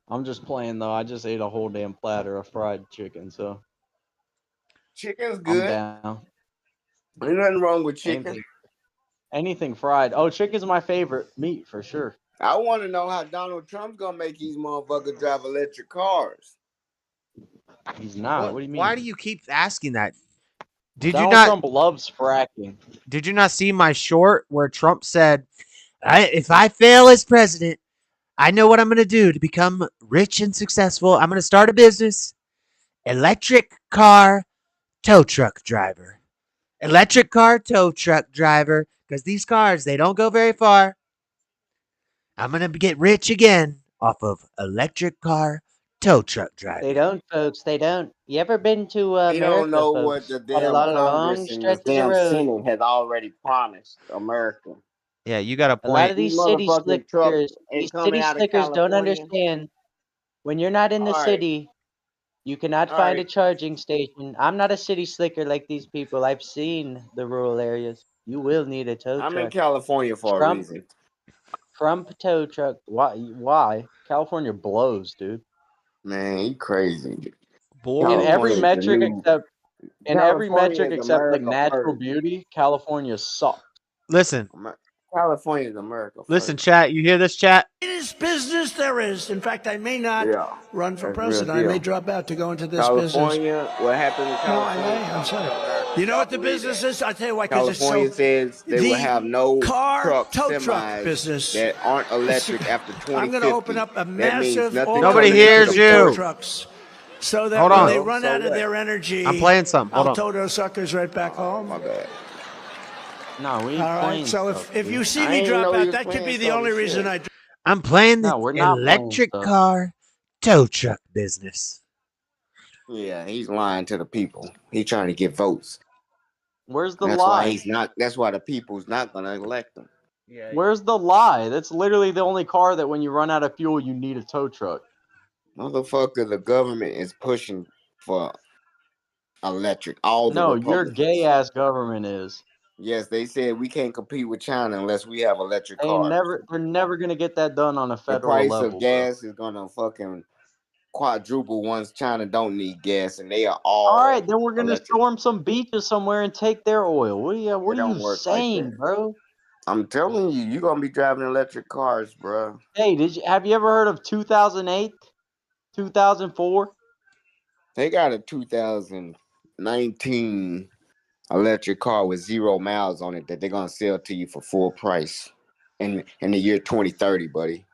I'm just playing though. I just ate a whole damn platter of fried chicken, so
Chicken's
I'm
good.
down.
Ain't nothing wrong with chicken.
Anything fried. Oh, chicken's my favorite meat for sure.
I want to know how Donald Trump's gonna make these motherfuckers drive electric cars.
He's not. What do you mean?
Why do you keep asking that?
Donald Trump loves fracking.
Did you not see my short where Trump said, if I fail as president, I know what I'm going to do to become rich and successful. I'm going to start a business. Electric car tow truck driver. Electric car tow truck driver. because these cars, they don't go very far. I'm going to get rich again off of electric car tow truck driving.
They don't, folks. They don't. You ever been to
They
America,
don't know
folks?
what the
Had a
damn
lot of
Congress
long
and the
stretches of
damn
road.
Senate has already promised America.
Yeah, you got a
A lot
point.
of
These
these city
motherfucking trucks
slickers,
ain't coming out of
don't
California.
understand. When you're not in the
All right,
city, you cannot
all
find a
right.
charging station. I'm not a city slicker like these people. I've seen the rural areas. You will need a tow
I'm in
truck.
California for a
Trump,
reason.
Trump tow truck. Why? Why? California blows, dude.
Man, you crazy.
Boring.
In every
California is the
metric
new.
except
California is
except like
America
natural
first.
beauty, California sucks.
Listen,
California is America first.
listen, chat. You hear this, chat?
Greatest business there is. In fact, I may not
Yeah,
run for
that's real
president. I may
deal.
drop out to go into this business.
California, what happened in
No, I
California?
may.
is
I'm sorry.
America.
You know
Y'all
what the
believe
business
that.
is? I'll tell you why. Because it's
California
so.
says they will have no
car
truck
tow truck
semis
business.
that aren't electric after
I'm
2050.
going to open up a
That means
massive
nothing
Nobody
coming into
hears
the
you.
tow
port.
trucks, so that
Hold
when
on.
they
Well,
run
so
out of
what?
their energy,
I'm playing something. Hold
I'll
on.
tow those suckers right back
Oh,
home.
my bad.
No, we ain't
All right.
playing
So
stuff,
if
dude.
you see
I
me
ain't
drop
know he
out,
was
that could
playing
be the
some
only reason
shit.
I'm playing the
No, we're not playing
electric
stuff.
car tow truck business.
Yeah, he's lying to the people. He's trying to get votes.
Where's the
That's why
lie?
he's not. That's why the people's not gonna elect him.
Yeah.
Where's the lie? That's literally the only car that when you run out of fuel, you need a tow truck.
Motherfucker, the government is pushing for electric. All the
No, your
Republicans.
gay ass government is.
Yes, they said we can't compete with China unless we have electric cars.
They're never gonna get that done on a
The
federal
price
level,
of gas is gonna fucking quadruple once China don't need gas, and they are
All
all
right, then we're gonna
electric.
storm some beaches somewhere and take their oil. What
It
are
don't
you
work
saying,
like that.
bro?
I'm telling you, you're gonna be driving electric cars, bro.
Hey, have you ever heard of 2008, 2004?
They got a 2019 electric car with 0 miles on it that they're gonna sell to you for full price in the year 2030, buddy.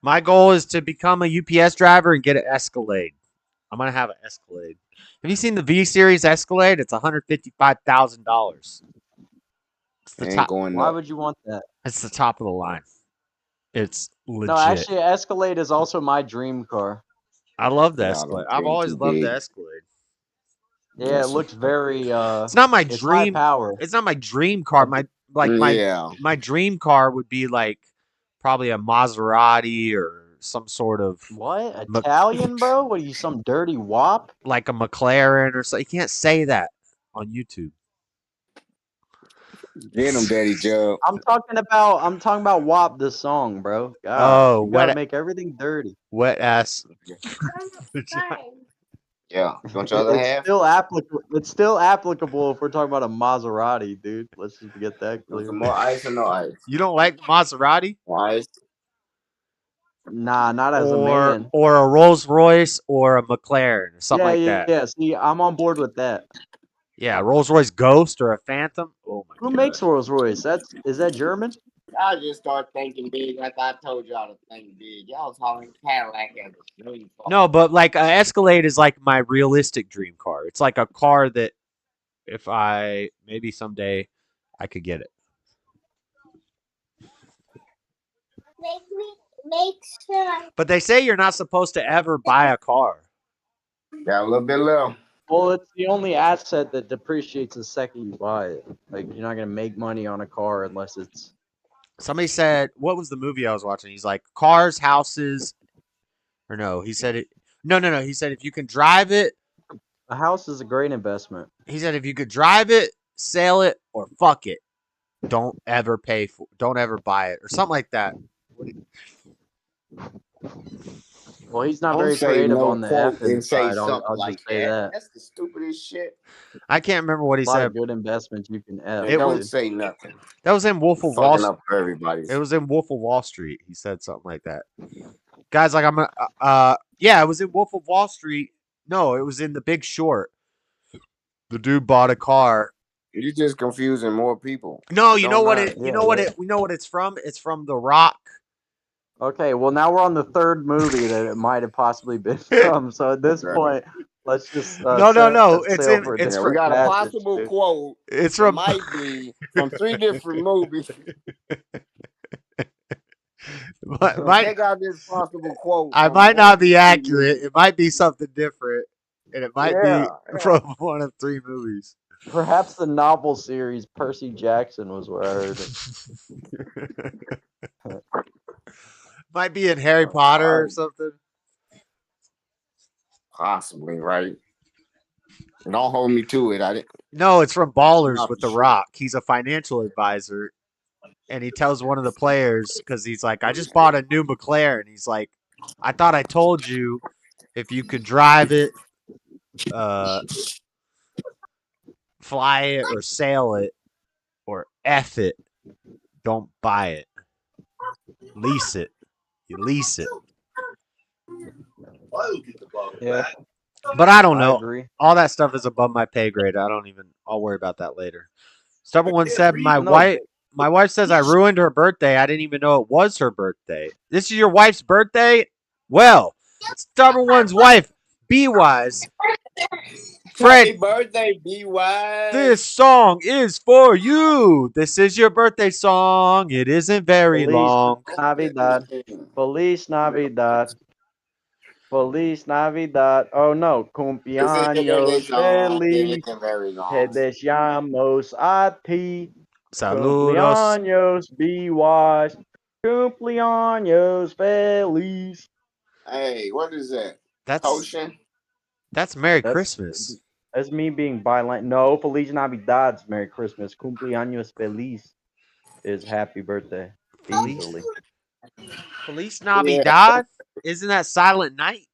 My goal is to become a UPS driver and get an Escalade. I'm gonna have an Escalade. Have you seen the V Series Escalade? It's $155,000. It's the
Ain't
top.
going
Why
up.
would you want that?
It's the top of the line. It's legit.
No, actually, Escalade is also my dream car.
I love the
Y'all
Escalade.
don't
I've
dream
always
too
loved the
big.
Escalade.
Yeah, it looks very.
It's not my
It's high
dream.
power.
It's not my dream car. My
Yeah.
my dream car would be like probably a Maserati or some sort of
What? Italian, bro? What are you, some dirty wop?
like a McLaren or something. You can't say that on YouTube.
Get him, Daddy Joe.
I'm talking about WAP the song, bro. God,
Oh,
you gotta
wet,
make everything dirty.
wet ass.
Yeah. You want your other half?
It's still applicable if we're talking about a Maserati, dude. Let's just get that
Want
clear.
some more ice or no ice?
You don't like Maserati?
More ice?
Nah, not as a man.
Or a Rolls Royce or a McLaren or something like that.
Yeah. See, I'm on board with that.
Yeah, Rolls Royce Ghost or a Phantom. Oh my
Who
god.
makes Rolls Royce? Is that German?
I just start thinking big like I told y'all to think big. Y'all was hauling Cadillac as a dream car.
No, but like a Escalade is like my realistic dream car. It's like a car that if I maybe someday I could get it.
Make sure.
But they say you're not supposed to ever buy a car.
Got a little bit left.
Well, it's the only asset that depreciates the second you buy it. Like, you're not gonna make money on a car unless it's.
Somebody said, what was the movie I was watching? He's like, cars, houses, or no, he said it. No. He said if you can drive it.
A house is a great investment.
He said if you could drive it, sell it, or fuck it, don't ever buy it, or something like that.
Well, he's not
Don't
very
say
creative
no
on the
quote
F
and say
side.
something
I'll
like
just say that.
That's the stupidest shit.
I can't remember what he
A lot
said.
of good investments you can F.
They don't say nothing.
That was in Wolf of Wall
Fucking
Street.
up for everybody.
It was in Wolf of Wall Street. He said something like that. Guys, like it was in Wolf of Wall Street. No, it was in The Big Short. The dude bought a car.
You're just confusing more people.
No,
It
you
don't
know what
matter.
we know what it's from. It's from The Rock.
Okay, well now we're on the third movie that it might have possibly been from. So at this
Right.
point, Let's just
No. It's
sail
in.
for a
It's
Yeah, we
different
got a
passage,
possible
dude.
quote.
It's
It
from.
might be from 3 different movies. So
might
check out this possible quote
I
from
might
one of
not
the
be
3
accurate.
movies.
It might be something different, and it might be
Yeah.
from one of 3 movies.
Perhaps the novel series Percy Jackson was where I heard it.
Might be in Harry Potter or something.
Possibly, right? Don't hold me to it. I didn't.
No, it's from Ballers
Not
with
for
The
sure.
Rock. He's a financial advisor, and he tells one of the players because he's like, "I just bought a new McLaren." He's like, "I thought I told you if you could drive it, uh, fly it, or sail it, or F it, don't buy it. Lease it. You lease it."
Yeah,
But I don't
I
know.
agree.
All that stuff is above my pay grade. I'll worry about that later. Stubborn one said,
No,
my wife says I ruined her birthday. I didn't even know it was her birthday. This is your wife's birthday? Well, Stubborn one's wife, be wise. Fred,
Happy birthday, B.Y.
this song is for you. This is your birthday song. It isn't very
Feliz
long.
Navidad. Feliz Navidad. Feliz Navidad. Oh no,
This is your birthday
cumpleaños
song. It
feliz.
isn't very
Te
long.
deseamos a ti.
Saludos.
Cumpleaños be wise. Cumpleaños feliz.
Hey, what is that?
That's
Potion?
Merry
That's
Christmas.
that's me being bilingual. No, Feliz Navidad's Merry Christmas. Cumpleaños feliz is happy birthday. Easily.
Feliz Navidad? Isn't that Silent Night?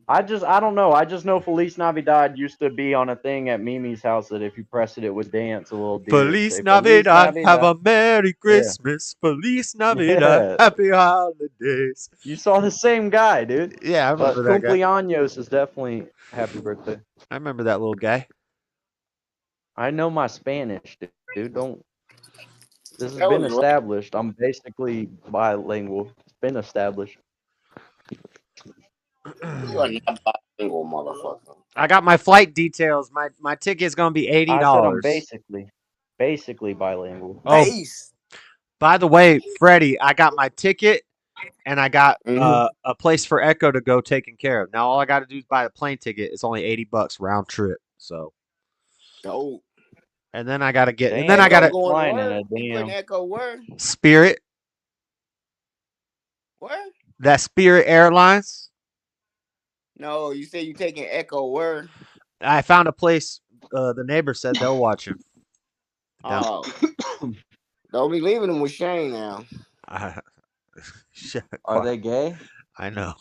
I don't know. I just know Feliz Navidad used to be on a thing at Mimi's house that if you pressed it would dance a little deer.
Feliz
Say,
Navidad, have a Merry
Yeah.
Christmas. Feliz Navidad,
Yeah.
happy holidays.
You saw the same guy, dude.
Yeah, I
But
remember that guy.
Cumpleaños is definitely happy birthday.
I remember that little guy.
I know my Spanish, dude. Don't. This has
That
been
was
established. I'm basically bilingual. It's been established.
You are not bilingual, motherfucker.
I got my flight details. My ticket's gonna be $80.
I said I'm basically bilingual.
Oh,
Base.
by the way, Freddie, I got my ticket and I got
Mhm.
a place for Echo to go taken care of. Now all I got to do is buy a plane ticket. It's only $80 round trip. So,
Dope.
and then I gotta get,
Damn,
and then I
Echo
gotta
going
flying in
where?
a
You putting
damn.
Echo where?
Spirit,
Where?
that Spirit Airlines.
No, you say you taking Echo where?
I found a place. The neighbor said they'll watch him. Down.
Oh. Don't be leaving him with Shane now.
Shit,
Are they gay?
I know.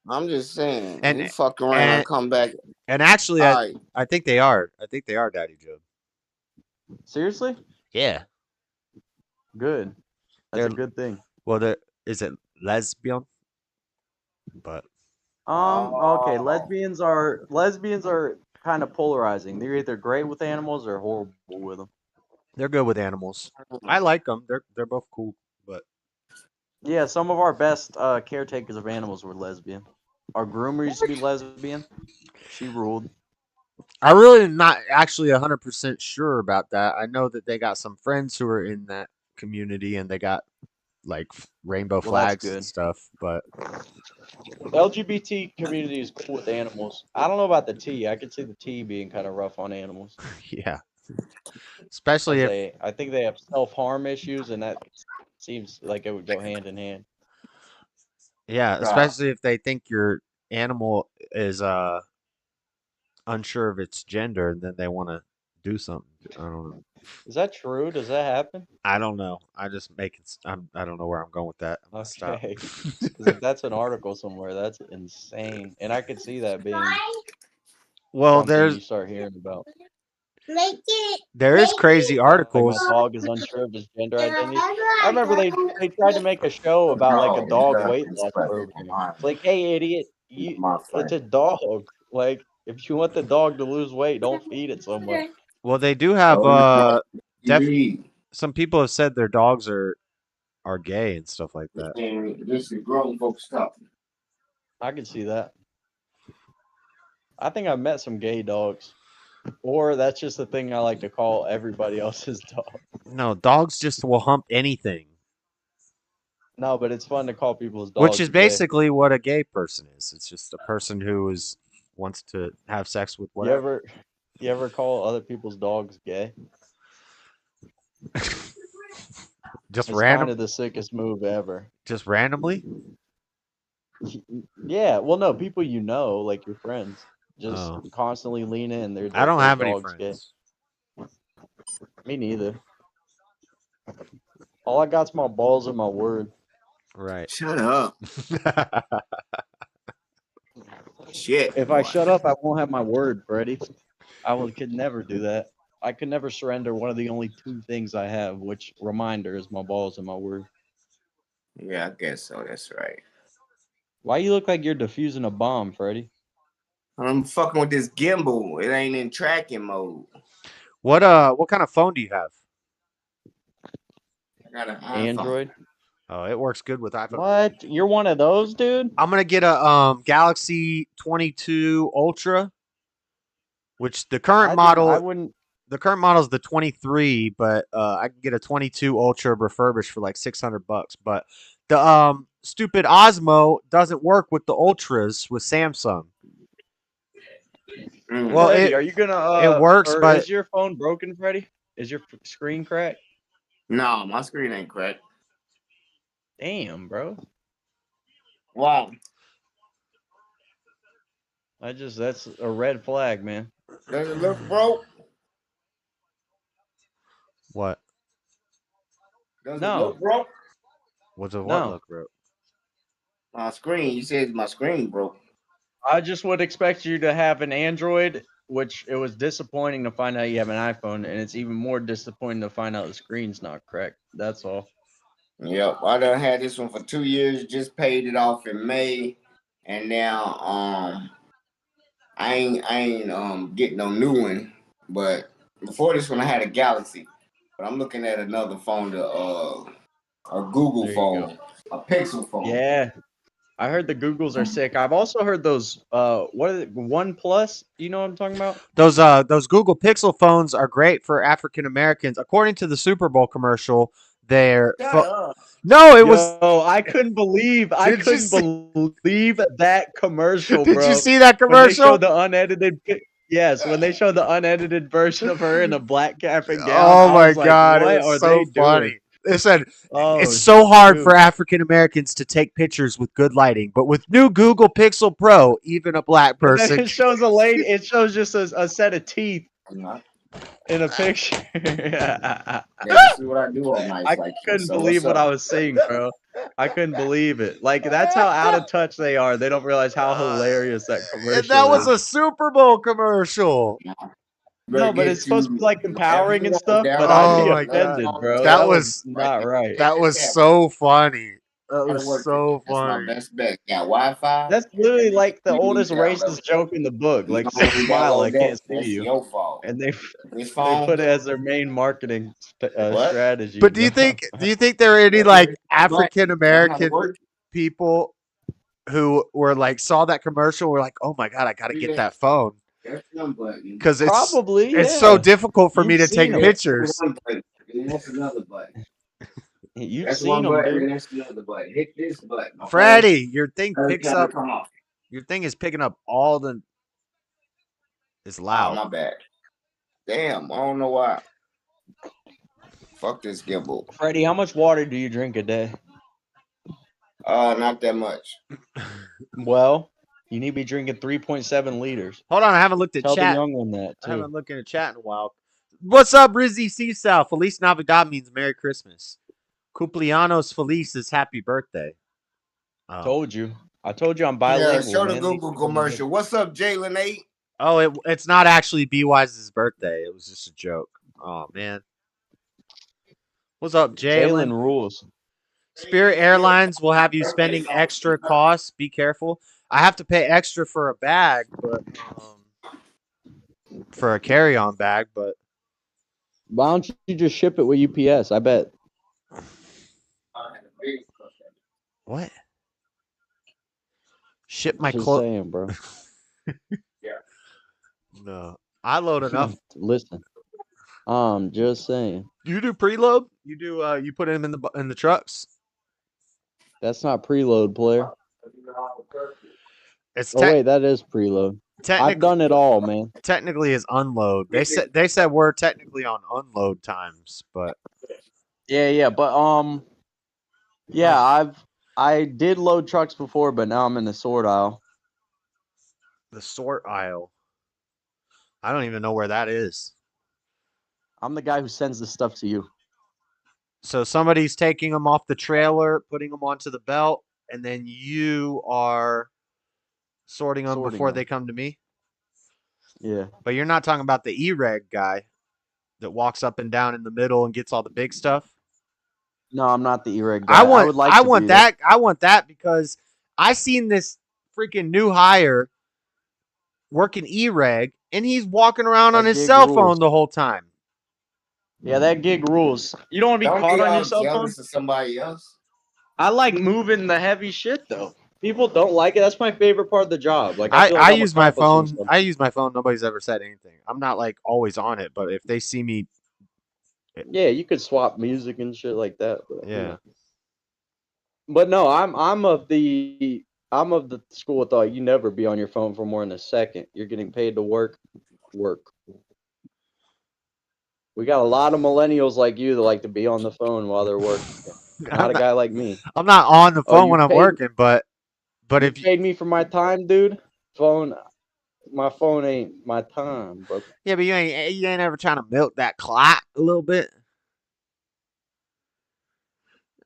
I'm just saying.
And-
You fuck around
and-
and come back.
And actually,
All right.
I think they are. I think they are, Daddy Joe.
Seriously?
Yeah.
Good. That's
They're-
a good thing.
Well, is it lesbian? But
Okay.
Oh.
Lesbians are kind of polarizing. They're either great with animals or horrible with them.
they're good with animals. I like them. They're both cool. But
Yeah, some of our best caretakers of animals were lesbian. Our groomer used to be lesbian. She ruled.
I really am not actually 100% sure about that. I know that they got some friends who are in that community and they got like rainbow
Well, that's
flags and
good.
stuff. But
The LGBT community is cool with animals. I don't know about the T. I could see the T being kind of rough on animals.
yeah, especially if
I think they have self-harm issues, and that seems like it would go hand in hand.
especially if they think your animal is unsure of its gender and then they want to do something. I don't know.
Is that true? Does that happen?
I don't know. I just make it. I don't know where I'm going with that. I'm gonna stop.
Okay. 'Cause if that's an article somewhere, that's insane. And I could see that being
Well,
something you start hearing about.
Make it.
there is crazy
Like
articles.
my dog is unsure of his gender identity. I remember they tried to make a show about like a dog weight loss program. It's like, hey, idiot, it's a dog. Like, if you want the dog to lose weight, don't feed it so much.
Well, they do have some people have said their dogs are gay and stuff like that.
This is grown folks stuff.
I can see that. I think I've met some gay dogs. Or that's just the thing I like to call everybody else's dog.
No, dogs just will hump anything.
No, but it's fun to call people's dogs
Which is
gay.
basically what a gay person is. It's just a person who wants to have sex with whatever.
You ever call other people's dogs gay?
Just
It's
random.
kind of the sickest move ever.
Just randomly.
Yeah, well, no, people you know, like your friends, just
Oh.
constantly lean in. They're
I don't
their
have any
dog's
friends.
gay. Me neither. All I got's my balls and my word.
Right.
Shut up. Shit.
If I shut up, I won't have my word, Freddie. Could never do that. I could never surrender one of the only two things I have, which reminder is my balls and my word.
Yeah, I guess so. That's right.
Why you look like you're defusing a bomb, Freddie?
I'm fucking with this gimbal. It ain't in tracking mode.
What kind of phone do you have?
I got an iPhone.
Android.
Oh, it works good with iPhone.
What? You're one of those, dude?
I'm gonna get a Galaxy 22 Ultra, which the current model.
I wouldn't.
The current model is the 23, but I can get a 22 Ultra refurbished for like $600. But the stupid Osmo doesn't work with the Ultras with Samsung. Well,
Freddie, are you gonna?
It works, but
is your phone broken, Freddie? Is your screen cracked?
No, my screen ain't cracked.
Damn, bro.
Wow.
That's a red flag, man.
Does it look broke?
What?
Does it look broke?
What's a what
No.
look broke?
My screen. You said my screen broke.
I just would expect you to have an Android, which it was disappointing to find out you have an iPhone, and it's even more disappointing to find out the screen's not correct. That's all.
Yep, I done had this one for 2 years. Just paid it off in May, and now I ain't getting no new one. But before this one, I had a Galaxy. But I'm looking at another phone, a Google
There you
phone, a Pixel phone.
Yeah. I heard the Googles are sick. I've also heard those what is it, OnePlus? You know what I'm talking about?
Those Google Pixel phones are great for African Americans. According to the Super Bowl commercial, they're no, it was.
Oh, I couldn't believe that commercial, bro.
Did you see that
When they
commercial?
showed the unedited Yes, when they showed the unedited version of her in a black cap and gown.
Oh
I
my
was like,
god,
what
it was
are
so
they
funny.
doing?
They said
Oh,
it's so hard
shoot.
for African Americans to take pictures with good lighting, but with new Google Pixel Pro, even a black
And then
person.
it shows a lady. It shows just a set of teeth in a picture.
Yeah, this is what I do all night.
I
Like,
couldn't
so
believe
what's
what I
up?
was seeing, bro. I couldn't believe it. Like, that's how out of touch they are. They don't realize how hilarious that commercial
And that was
is.
a Super Bowl commercial.
No, but it's supposed to be like empowering and stuff. But
Oh
I'd be
my God.
offended, bro.
That
That
was
was not right.
That was so funny. That was so
That's my
funny.
best bet. Got Wi-Fi.
That's literally like the
You
oldest
need that,
racist joke in the book. Like,
You don't
smile, I
download
can't
that. That's
see you.
your fault.
And they
This phone.
put it as their main marketing strategy.
But do you think there are any like African American people who were like saw that commercial and were like, oh my god, I gotta get that phone? Because
Probably,
it's
yeah.
so difficult for me
You've
to take
seen 'em.
pictures.
That's another button.
You've
That's
seen
one
them,
button,
dude.
and that's another button. Hit this button. Okay?
Freddie, your thing
Every
picks
time it
up.
come off.
Your thing is picking up all the. It's
Oh,
loud.
my bad. Damn, I don't know why. Fuck this gimbal.
Freddie, how much water do you drink a day?
Not that much.
Well, you need to be drinking 3.7 liters.
Hold on, I haven't looked at
Tell
chat.
the young one that
I
too.
haven't looked at chat in a while. What's up, Rizzy Seasal? Feliz Navidad means Merry Christmas. Cumpleaños Feliz is Happy Birthday. Oh.
Told you. I told you I'm bilingual.
Yeah, show the
man.
Google commercial. What's up, Jalen 8?
Oh, it's not actually B Wise's birthday. It was just a joke. Oh man. What's up, Jalen?
Jalen rules.
Spirit Airlines will have you spending extra costs. Be careful. I have to pay extra for a bag, but for a carry-on bag, but
Why don't you just ship it with UPS? I bet.
what? Ship my
Just
clothes.
saying, bro.
No, I load enough.
Listen, just saying.
You do preload? You do? You put him in the trucks?
That's not preload, player.
It's
Oh wait, that is preload. I've done it all, man.
Technically, is unload. They said we're technically on unload times, but
Yeah, but yeah, I did load trucks before, but now I'm in the sort aisle.
the sort aisle. I don't even know where that is.
I'm the guy who sends the stuff to you.
So somebody's taking them off the trailer, putting them onto the belt, and then you are sorting them before they come to me.
Yeah.
But you're not talking about the E-Reg guy that walks up and down in the middle and gets all the big stuff.
No, I'm not the E-Reg guy.
I want
that.
I want that because I seen this freaking new hire working E-Reg, and he's walking around on his cell phone the whole time.
Yeah, that gig rules. You don't want to be caught on your cell phone.
To somebody else.
I like moving the heavy shit though. People don't like it. That's my favorite part of the job. Like
I use my phone. I use my phone. Nobody's ever said anything. I'm not like always on it, but if they see me,
yeah, you could swap music and shit like that. But,
yeah.
But no, I'm of the school of thought. You never be on your phone for more than a second. You're getting paid to work. We got a lot of millennials like you that like to be on the phone while they're working. Not a guy like me.
I'm not on the phone when I'm working, but if you
paid me for my time, dude, my phone ain't my time, bro.
Yeah, but you ain't ever trying to milk that clock a little bit.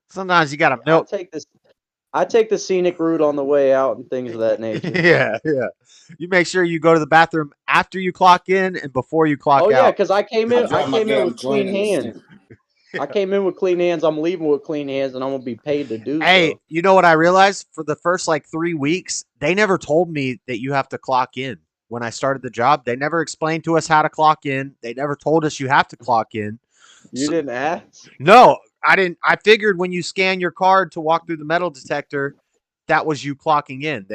Sometimes you gotta milk.
I take the scenic route on the way out and things of that nature.
Yeah. You make sure you go to the bathroom after you clock in and before you clock out.
Oh yeah, because I came in with clean hands. I came in with clean hands. I'm leaving with clean hands, and I'm gonna be paid to do so.
Hey, you know what I realized? For the first 3 weeks, they never told me that you have to clock in. When I started the job, they never explained to us how to clock in. They never told us you have to clock in.
You didn't ask?
No, I didn't. I figured when you scan your card to walk through the metal detector, that was you clocking in.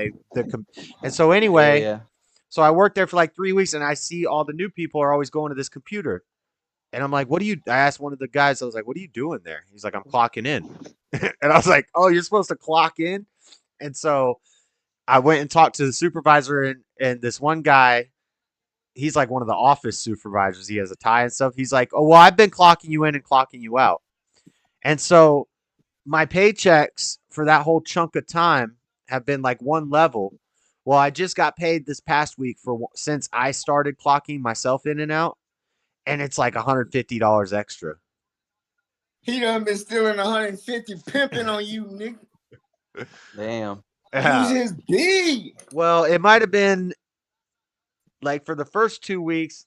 And so anyway,
yeah.
So I worked there for 3 weeks, and I see all the new people are always going to this computer. And I'm like, I asked one of the guys, I was like, what are you doing there? He's like, I'm clocking in. And I was like, oh, you're supposed to clock in? And so I went and talked to the supervisor, and this one guy, he's like one of the office supervisors. He has a tie and stuff. He's like, oh, well, I've been clocking you in and clocking you out. And so my paychecks for that whole chunk of time have been one level. Well, I just got paid this past week since I started clocking myself in and out. And it's $150 extra.
He done been stealing 150, pimping on you, nigga.
Damn.
Use his D.
Well, it might have been for the first 2 weeks.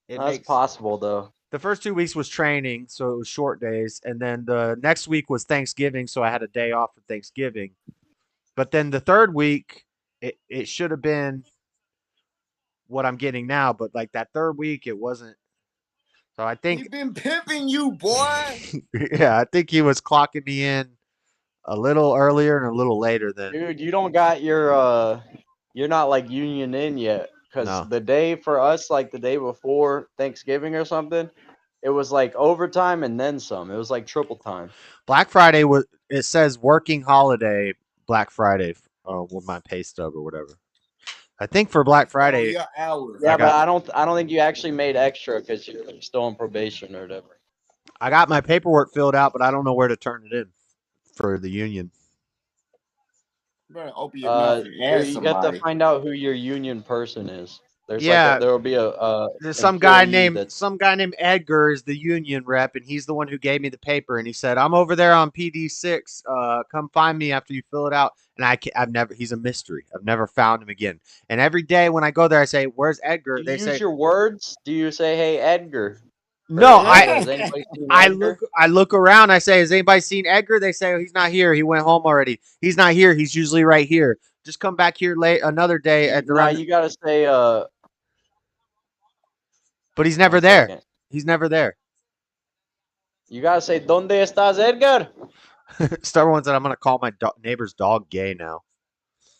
That's possible though.
The first 2 weeks was training, so it was short days, and then the next week was Thanksgiving, so I had a day off for Thanksgiving. But then the third week, it should have been what I'm getting now, but that third week it wasn't. So I think
he's been pimping you, boy.
Yeah, I think he was clocking me in a little earlier and a little later than.
Dude, you don't got your you're not union in yet, because the day for us, the day before Thanksgiving or something, it was overtime and then some. It was triple time.
Black Friday it says working holiday Black Friday with my pay stub or whatever. I think for Black Friday.
Yeah, but I don't think you actually made extra because you're still on probation or whatever.
I got my paperwork filled out, but I don't know where to turn it in for the union.
You better open your mouth and ask
you
somebody.
got to find out who your union person is. There's
there
will be
there's some guy named Edgar is the union rep, and he's the one who gave me the paper, and he said, I'm over there on PD6. Come find me after you fill it out. And he's a mystery. I've never found him again. And every day when I go there, I say, where's Edgar?
Do you use your words? Do you say, hey, Edgar?
No, I look around. I say, has anybody seen Edgar? They say, oh, he's not here. He went home already. He's not here. He's usually right here. Just come back here late another day at the
you gotta say
but he's never there.
Second.
He's never there.
You gotta say, ¿Dónde estás, Edgar?
Star One said, I'm gonna call my neighbor's dog gay now.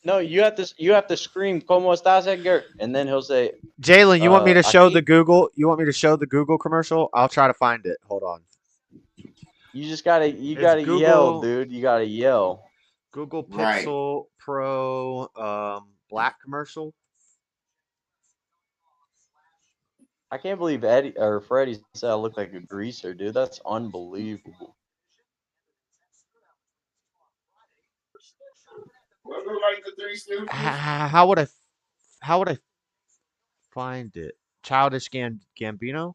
No, you have to scream "Cómo estás, Edgar?" and then he'll say,
Jalen, you want me to show
aquí.
the Google? You want me to show the Google commercial? I'll try to find it. Hold on.
You gotta
It's
yell,
Google.
dude. You gotta yell.
Google
Right.
Pixel Pro black commercial.
I can't believe Eddie or Freddie said I look like a greaser, dude. That's unbelievable.
How would I find it? Childish Gambino?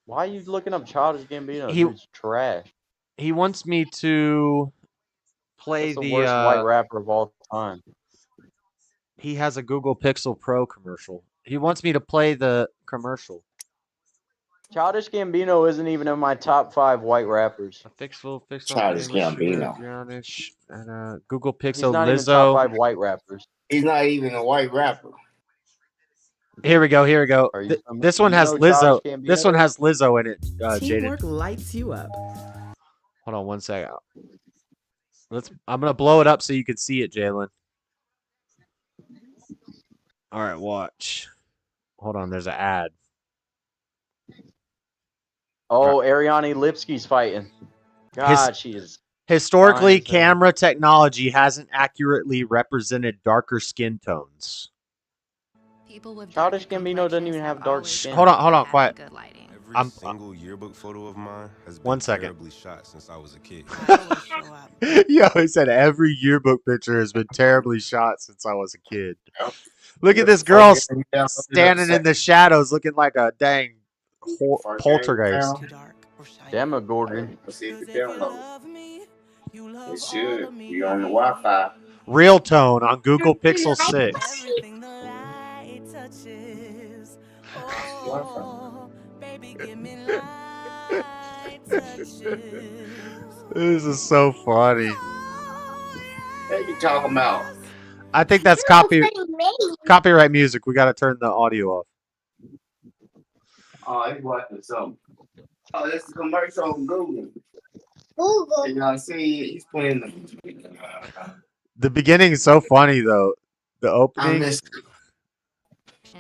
Why are you looking up Childish Gambino?
He-
Dude's trash.
He wants me to play
That's the worst white
the
rapper of all time.
he has a Google Pixel Pro commercial. He wants me to play the commercial.
Childish Gambino isn't even in my top 5 white rappers.
Childish Gambino.
And Google Pixel
He's not even top
Lizzo.
5 white rappers.
He's not even a white rapper.
Here we go. This one has Lizzo. This one has Lizzo in it. Jaden.
Teamwork lights you up.
Hold on one second. I'm gonna blow it up so you can see it, Jalen. All right, watch. Hold on, there's an ad.
Oh, Ariane Lipsky's fighting. God, she is.
Historically,
fine as hell.
camera technology hasn't accurately represented darker skin tones.
Childish Gambino doesn't even have dark skin.
Hold on, quiet.
Every single yearbook photo of mine has been
1 second.
terribly shot since I was a kid.
Yo, he said every yearbook picture has been terribly shot since I was a kid. Look at this girl standing in the shadows looking like a dang poltergeist.
Demogorgon.
It should. You on the Wi-Fi.
Real tone on Google Pixel 6. This is so funny.
What you talking about?
I think that's copyright music. We got to turn the audio off.
Oh, he's watching something. Oh, this is a commercial on Google. Google. And y'all see he's playing
The beginning is so funny though. The opening.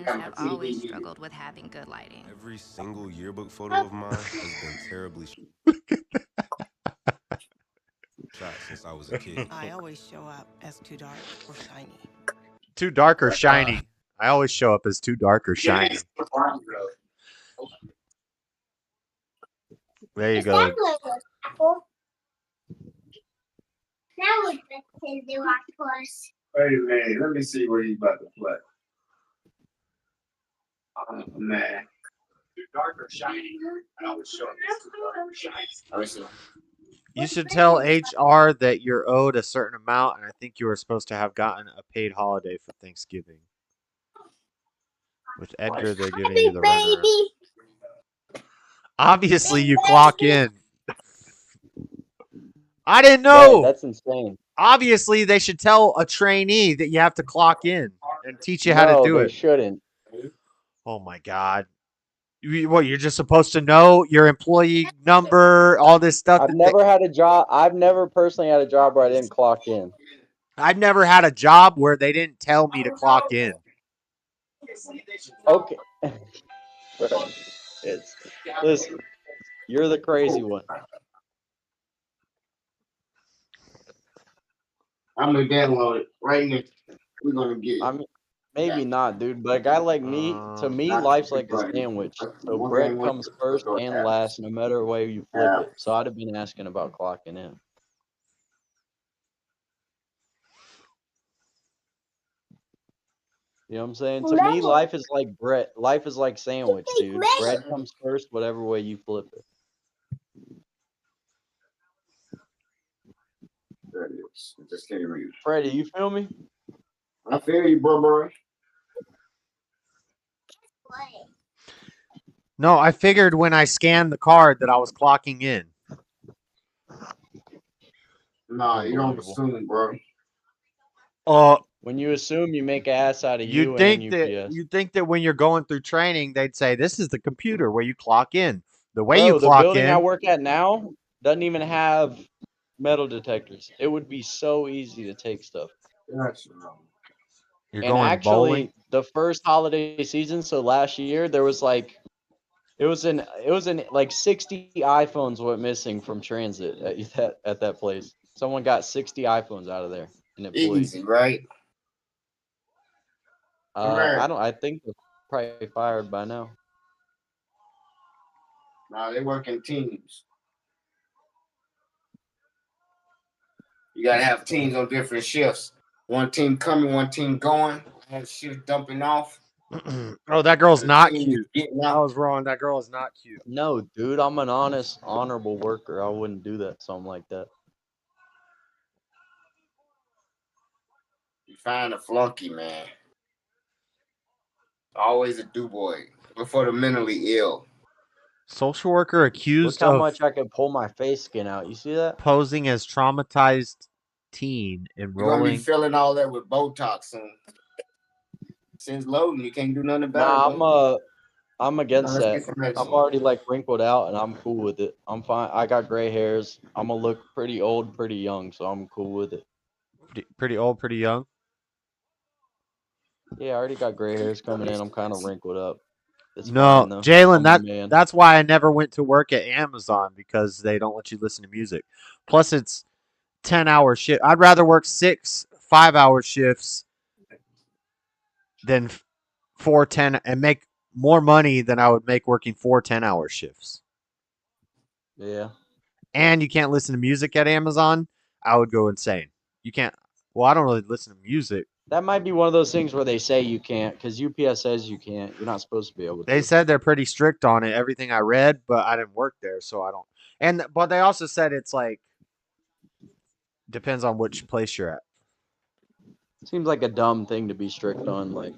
Have always struggled with having good lighting. Every single yearbook photo of mine has been terribly shot since I was a kid.
I always show up as too dark or shiny.
Too dark or shiny. I always show up as too dark or shiny. There you go.
Now we can do our course.
Wait a minute, let me see what he's about to play. Oh man. Too dark or shiny? I always show up as too dark or shiny.
You should tell HR that you're owed a certain amount, and I think you were supposed to have gotten a paid holiday for Thanksgiving. With Edgar, they're giving you the runaround. Obviously, you clock in. I didn't know.
Yeah, that's insane.
Obviously, they should tell a trainee that you have to clock in and teach you how to do
they
it.
shouldn't.
Oh my God. What, you're just supposed to know your employee number, all this stuff?
I've never had a job. I've never personally had a job where I didn't clock in.
I've never had a job where they didn't tell me to clock in.
Okay. Listen, you're the crazy one.
I'm gonna download it right now. We're gonna get it.
Maybe not, dude. But a guy like me, to me, life's like a sandwich. So bread comes first and last, no matter the way you flip it. So I'd have been asking about clocking in. You know what I'm saying? To me, life is like bread. Life is like sandwich, dude. Bread comes first, whatever way you flip it.
There it is. I just can't read.
Freddie, you feel me?
I feel you, bro.
No, I figured when I scanned the card that I was clocking in.
Nah, you don't assume, bro.
When you assume, you make an ass out of you.
You'd think that when you're going through training, they'd say this is the computer where you clock in. The way you clock
the building
in.
I work at now doesn't even have metal detectors. It would be so easy to take stuff.
You're
And
going bowling.
actually, the first holiday season, so last year, there was like, it was in like 60 iPhones went missing from transit at that place. Someone got 60 iPhones out of there, an employee.
Easy, right?
I think they're probably fired by now.
No, they work in teams. You gotta have teams on different shifts. One team coming, one team going. One shift dumping off.
Oh, that girl's not
team
cute.
getting
I
out.
was wrong. That girl is not cute.
No, dude, I'm an honest, honorable worker. I wouldn't do that, something like that.
You find a flunky, man. Always a do boy. Look for the mentally ill.
Social worker
Look
accused
how
of
much I could pull my face skin out. You see that?
posing as traumatized teen
You're gonna be
enrolling.
filling all that with Botox soon. Since loading, you can't do nothing about it.
Nah, I'm against
let's
that.
get some medicine.
I'm already like wrinkled out, and I'm cool with it. I'm fine. I got gray hairs. I'm gonna look pretty old, pretty young, so I'm cool with it.
Pretty old, pretty young.
Yeah, I already got gray hairs coming in. I'm kind of wrinkled up. It's
No,
fine, though.
Jalen,
I'm a man.
that's why I never went to work at Amazon, because they don't let you listen to music. Plus, it's 10-hour shift. I'd rather work 6 5-hour shifts than 4 10 and make more money than I would make working 4 10-hour shifts.
Yeah.
And you can't listen to music at Amazon. I would go insane. You can't. Well, I don't really listen to music.
That might be one of those things where they say you can't, because UPS says you can't. You're not supposed to be able to.
They said they're pretty strict on it. Everything I read, but I didn't work there, so I don't. But they also said it's like depends on which place you're at.
Seems like a dumb thing to be strict on. Like,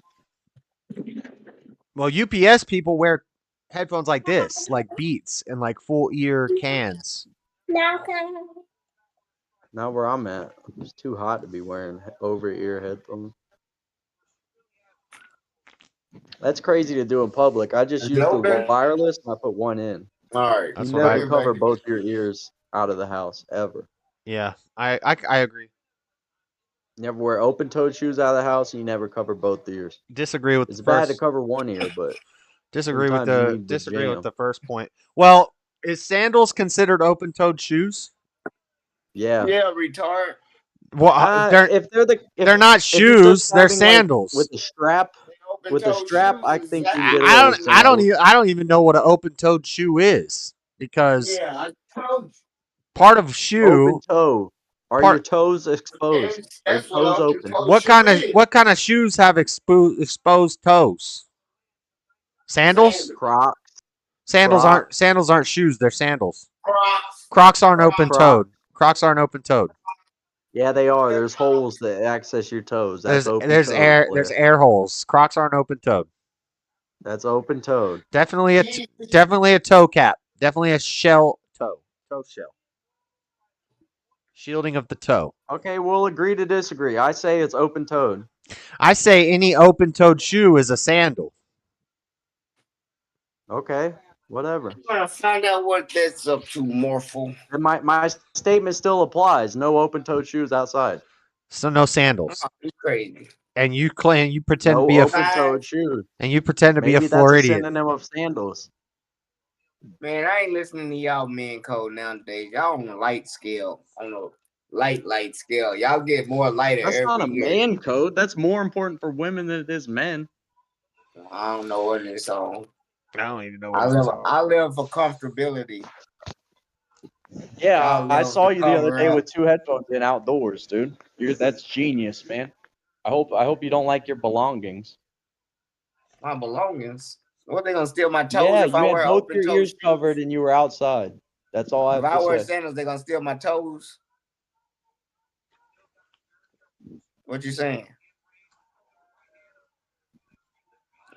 well, UPS people wear headphones like this, like Beats and like full ear cans.
not where I'm at. It's too hot to be wearing over ear headphones. That's crazy to do in public. I just use the wireless and I put one in.
All right.
That's
you
what
never cover both your ears out of the house ever.
Yeah, I agree.
Never wear open-toed shoes out of the house, and you never cover both ears.
Disagree with
it's
the
bad
first.
to cover one ear, but
disagree with
jam.
the first point. Well, is sandals considered open-toed shoes?
Yeah.
Yeah, retard.
Well, they're not
if
shoes. They're
having,
sandals.
Like, with the strap. With the strap, I think you get
I don't even know what an open-toed shoe is, because part of shoe.
Open toe. Are your toes exposed? Are your toes open?
What kind of shoes have exposed toes? Sandals?
Crocs.
Sandals aren't shoes. They're sandals. Crocs aren't open-toed. Crocs aren't open-toed.
Yeah, they are. There's holes that access your toes. That's
there's air holes. Crocs aren't open-toed.
That's open-toed.
Definitely a toe cap. Definitely a shell toe. Toe shell. Shielding of the toe.
Okay, we'll agree to disagree. I say it's open-toed.
I say any open-toed shoe is a sandal.
Okay, whatever.
I'm gonna find out what that's up to, Morphle.
And my statement still applies. No open-toed shoes outside.
So no sandals.
Oh, you're crazy.
And you pretend
no
to be
open-toed shoes.
And you pretend to
Maybe
be a Floridian.
That's a synonym of sandals.
Man, I ain't listening to y'all men code nowadays. Y'all on a light scale, on a light scale. Y'all get more lighter
That's
every
not a
year.
man code. That's more important for women than it is men.
I don't know what it's on.
I don't even know what it's on.
I live for comfortability.
Yeah, I saw you the other day with 2 headphones in outdoors, dude. That's genius, man. I hope you don't like your belongings.
My belongings? What, they gonna steal my toes
Yeah,
if
you
I
had
wear
both
open
your
toes?
ears covered and you were outside. That's all I have
If I
to
wear
say.
sandals, they gonna steal my toes. What you saying?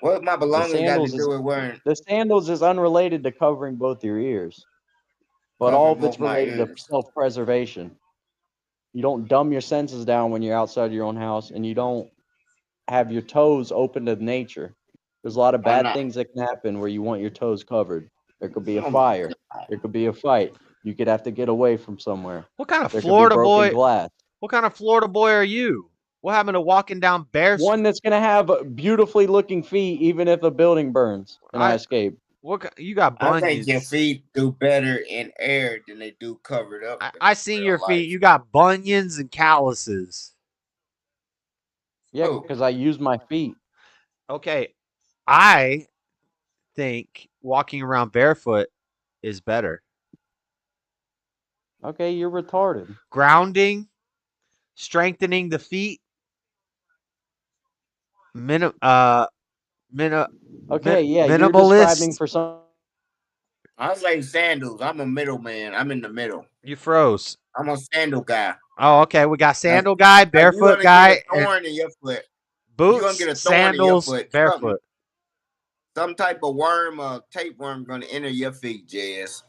What my belongings got to do with wearing?
The sandals is unrelated to covering both your ears, but
Covering
all of it's
both my
related to
ears.
self-preservation. You don't dumb your senses down when you're outside your own house, and you don't have your toes open to nature. There's a lot of
Why
bad
not?
things that can happen where you want your toes covered. There could be a fire. There could be a fight. You could have to get away from somewhere.
What kind of
There could be
Florida
broken
boy?
glass.
What kind of Florida boy are you? What happened to walking down Bear Street?
One that's gonna have beautifully looking feet, even if a building burns and I escape.
You got
I think your
bunions.
feet do better in air than they do covered up.
I seen your feet. You got bunions and calluses.
Yeah, because I use my feet.
Okay, I think walking around barefoot is better.
Okay, you're retarded.
Grounding, strengthening the feet.
Okay, yeah, you're describing
Minimalist.
for some.
I like sandals. I'm a middleman. I'm in the middle.
You froze.
I'm a sandal guy.
Oh, okay. We got sandal guy, barefoot
you're
guy,
get a thorn in your foot. You're gonna
boots,
get a thorn
sandals,
in your foot.
barefoot.
Some type of worm, tapeworm, gonna enter your feet, Jazz.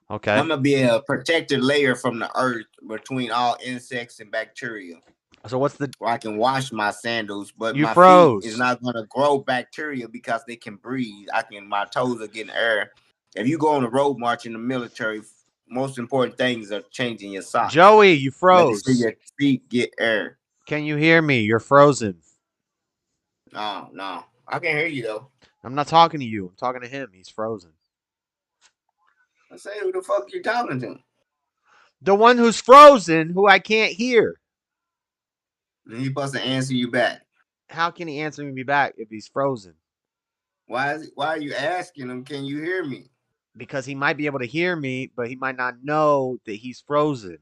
Okay.
I'm gonna be a protected layer from the earth between all insects and bacteria.
So what's the?
Well, I can wash my sandals, but
You
my
froze.
feet is not gonna grow bacteria because they can breathe. My toes are getting air. If you go on a road march in the military, most important things are changing your socks.
Joey, you froze.
So your feet get air.
Can you hear me? You're frozen.
No. I can hear you though.
I'm not talking to you. I'm talking to him. He's frozen.
I say, who the fuck you talking to?
The one who's frozen, who I can't hear.
And he's supposed to answer you back.
How can he answer me back if he's frozen?
Why are you asking him? Can you hear me?
Because he might be able to hear me, but he might not know that he's frozen.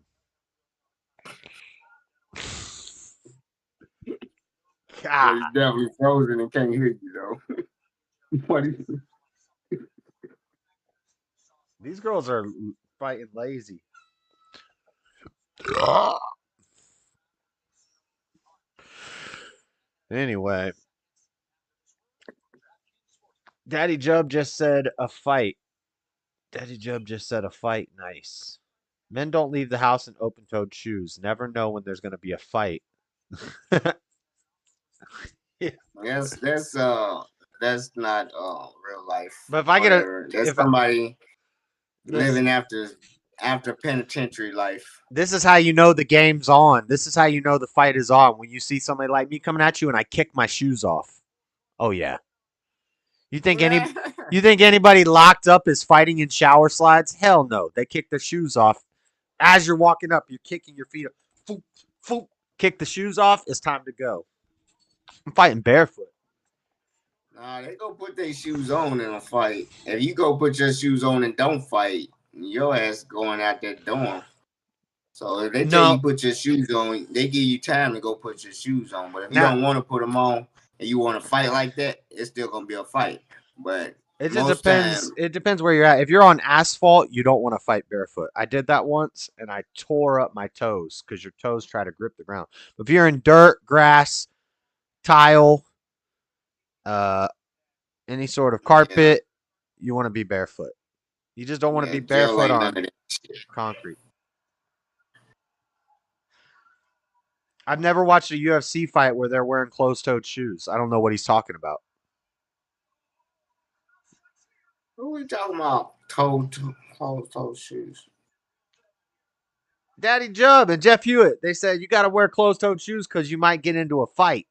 God. He's definitely frozen and can't hear you though. What is
These girls are fighting lazy. Anyway, Daddy Jub just said a fight. Nice. Men don't leave the house in open-toed shoes. Never know when there's going to be a fight.
Yeah. That's not real life.
But if I get
somebody living after penitentiary life.
This is how you know the game's on. This is how you know the fight is on. When you see somebody like me coming at you and I kick my shoes off. Oh yeah. You think anybody locked up is fighting in shower slides? Hell no. They kick their shoes off. As you're walking up, you're kicking your feet up. Foop, foop, kick the shoes off. It's time to go. I'm fighting barefoot.
Nah, they go put their shoes on in a fight. If you go put your shoes on and don't fight, your ass going out that dorm. So if they tell you put your shoes on, they give you time to go put your shoes on. But if you don't want to put them on and you want to fight like that, it's still gonna be a fight. But
it just depends. It depends where you're at. If you're on asphalt, you don't want to fight barefoot. I did that once and I tore up my toes because your toes try to grip the ground. But if you're in dirt, grass, tile, any sort of carpet, you want to be barefoot. You just don't want to be barefoot on concrete. I've never watched a UFC fight where they're wearing closed-toed shoes. I don't know what he's talking about.
What are we talking about? Closed-toed shoes.
Daddy Jub and Jeff Hewitt, they said you got to wear closed-toed shoes because you might get into a fight.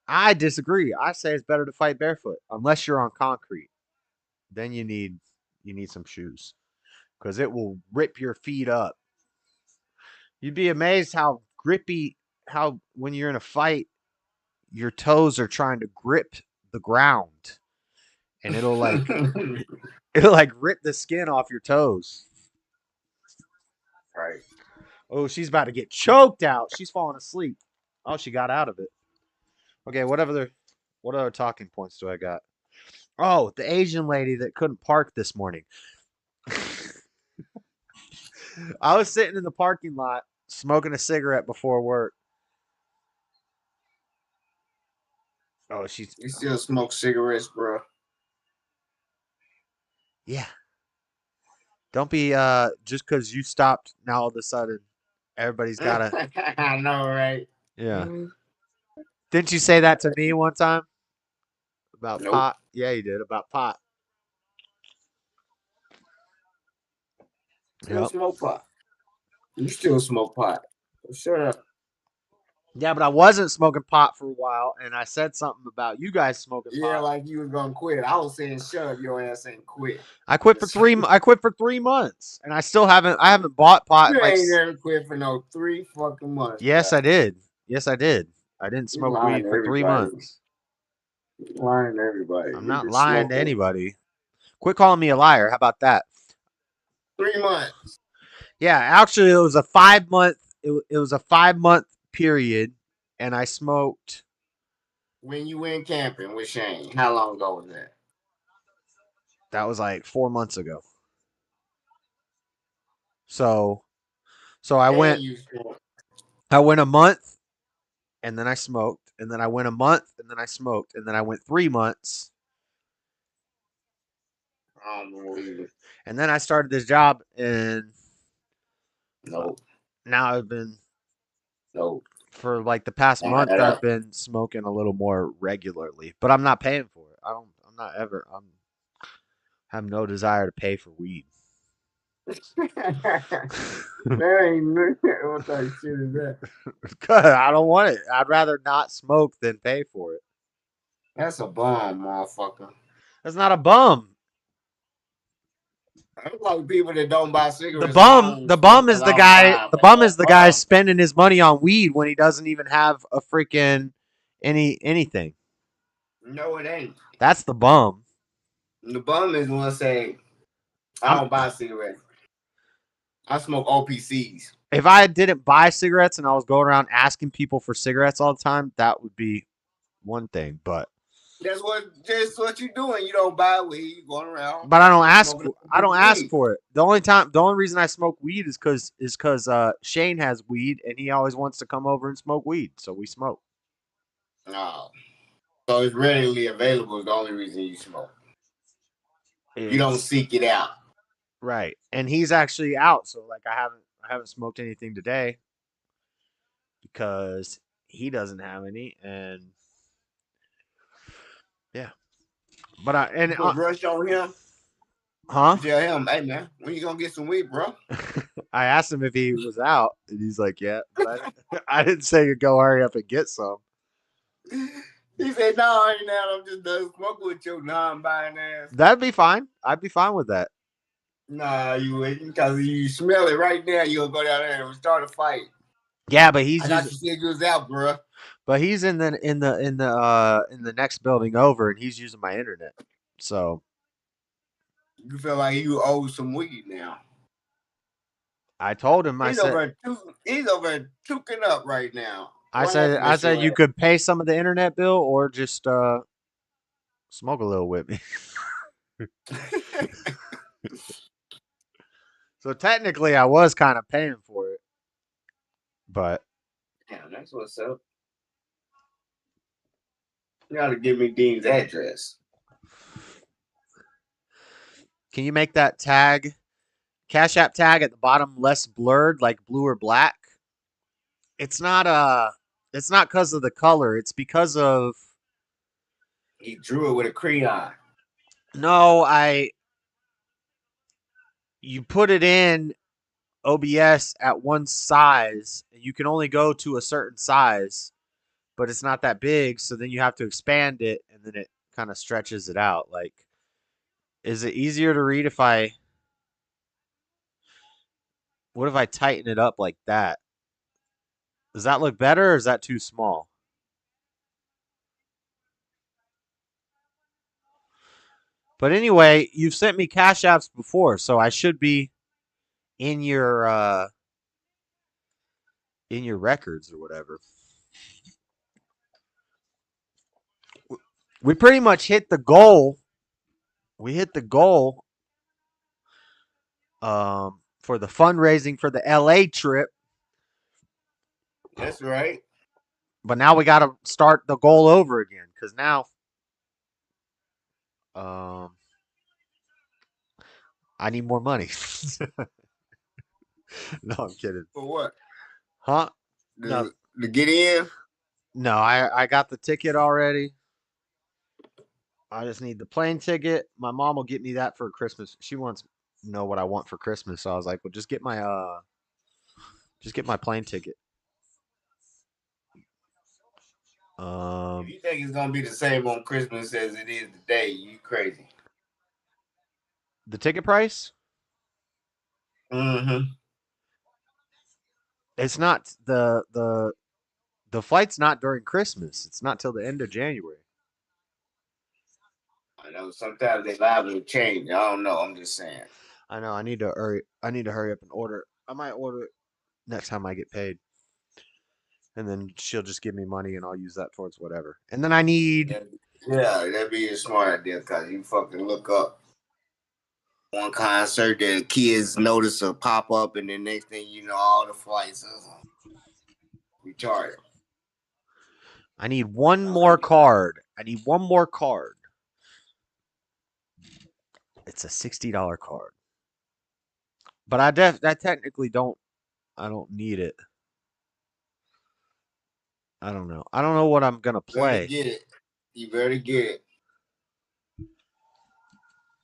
I disagree. I say it's better to fight barefoot unless you're on concrete. Then you need some shoes because it will rip your feet up. You'd be amazed how grippy, how when you're in a fight, your toes are trying to grip the ground, and it'll like rip the skin off your toes.
Right.
Oh, she's about to get choked out. She's falling asleep. Oh, she got out of it. Okay, what other talking points do I got? Oh, the Asian lady that couldn't park this morning. I was sitting in the parking lot smoking a cigarette before work. Oh,
you still smoke cigarettes, bro?
Yeah. Don't be just because you stopped now all of a sudden everybody's gotta.
I know, right?
Yeah. Mm-hmm. Didn't you say that to me one time about pot? Yeah, you did about pot.
Still smoke pot. You still smoke pot. Shut up.
Yeah, but I wasn't smoking pot for a while, and I said something about you guys smoking
Yeah,
pot.
like you was gonna quit. I was saying, shut up, your ass ain't quit.
I quit for 3 months, and I still haven't. I haven't bought pot.
You ain't never quit for no 3 fucking months.
Yes,
bro.
I did. Yes, I did. I didn't
You
smoke
lying
weed
to
for 3
everybody.
months.
You lying to everybody.
I'm
You
not
been
lying to
smoking
anybody. Quit calling me a liar. How about that?
3 months.
Yeah, actually, it was a 5 month. It was a 5 month period, and I smoked.
When you went camping with Shane, how long ago was that?
That was like 4 months ago. So I
And
went.
you smoked.
I went a month, and then I smoked, and then I went a month, and then I smoked, and then I went 3 months,
I don't believe it.
and then I started this job, and
Nope.
now I've been
Nope.
for like the past
Don't
month.
add
I've
up.
been smoking a little more regularly, but I'm not paying for it. I'm not ever. I have no desire to pay for weed.
That ain't what type of shit is that?
Good. I don't want it. I'd rather not smoke than pay for it.
That's a bomb, motherfucker.
That's not a bum.
I don't like people that don't buy
The
cigarettes.
bum,
The
the bum is
because
the
I don't
guy.
buy 'em.
The
That's
bum
a
is the guy
bomb.
spending his money on weed when he doesn't even have a freaking anything.
No, it ain't.
That's the bum.
The bum is the one say, I
I'm,
don't buy cigarettes. I smoke OPCs.
if I didn't buy cigarettes and I was going around asking people for cigarettes all the time, that would be one thing. But
That's what you doing. You don't buy weed. You going around
I don't ask.
smoking
I don't
weed.
ask for it. The only reason I smoke weed is because Shane has weed and he always wants to come over and smoke weed, so we smoke.
No. So it's readily available is the only reason you smoke. You don't seek it out.
Right, and he's actually out, so like I haven't smoked anything today because he doesn't have any, and yeah, but
You put brush on him.
Huh?
Tell him, hey man, when you gonna get some weed, bro?
I asked him if he was out, and he's like, "Yeah," but I didn't say go hurry up and get some.
He said, "No, I ain't out. I'm just done smoking with your non-buying ass."
That'd be fine. I'd be fine with that.
Nah, you wouldn't, because you smell it right now. You'll go down there and start a fight.
Yeah, but
I thought you said you was out, bro.
But he's in the next building over, and he's using my internet. So
You feel like you owe some weed now.
I told him.
He's over tuking up right now.
I said you could pay some of the internet bill or just smoke a little with me. So technically, I was kind of paying for it, but
damn, that's what's up. You gotta give me Dean's address.
Can you make that tag, Cashapp tag at the bottom less blurred, like blue or black? It's not because of the color. It's because of
he drew it with a crayon.
No, you put it in OBS at one size, and you can only go to a certain size, but it's not that big, so then you have to expand it, and then it kind of stretches it out. Like, is it easier to read what if I tighten it up like that? Does that look better, or is that too small? But anyway, you've sent me cash apps before, so I should be in your records or whatever. We pretty much hit the goal. We hit the goal for the fundraising for the LA trip.
That's right.
But now we got to start the goal over again, because now I need more money. No, I'm kidding.
For what?
Huh?
No. To get in?
No, I got the ticket already. I just need the plane ticket. My mom will get me that for Christmas. She wants to know what I want for Christmas, so I was like, well, just get my plane ticket.
If you think it's gonna be the same on Christmas as it is today, you crazy.
The ticket price?
Mm-hmm.
It's not the flight's not during Christmas. It's not till the end of January.
I know sometimes they liable to change. I don't know. I'm just saying.
I know. I need to hurry up and order. I might order it next time I get paid, and then she'll just give me money, and I'll use that towards whatever. And then I need.
Yeah, that'd be a smart idea because you fucking look up one concert, the kids notice a pop up, and the next thing you know, all the flights are retarded.
I need one more card. It's a $60 card, but I technically don't. I don't need it. I don't know. I don't know what I'm gonna play.
You better get it.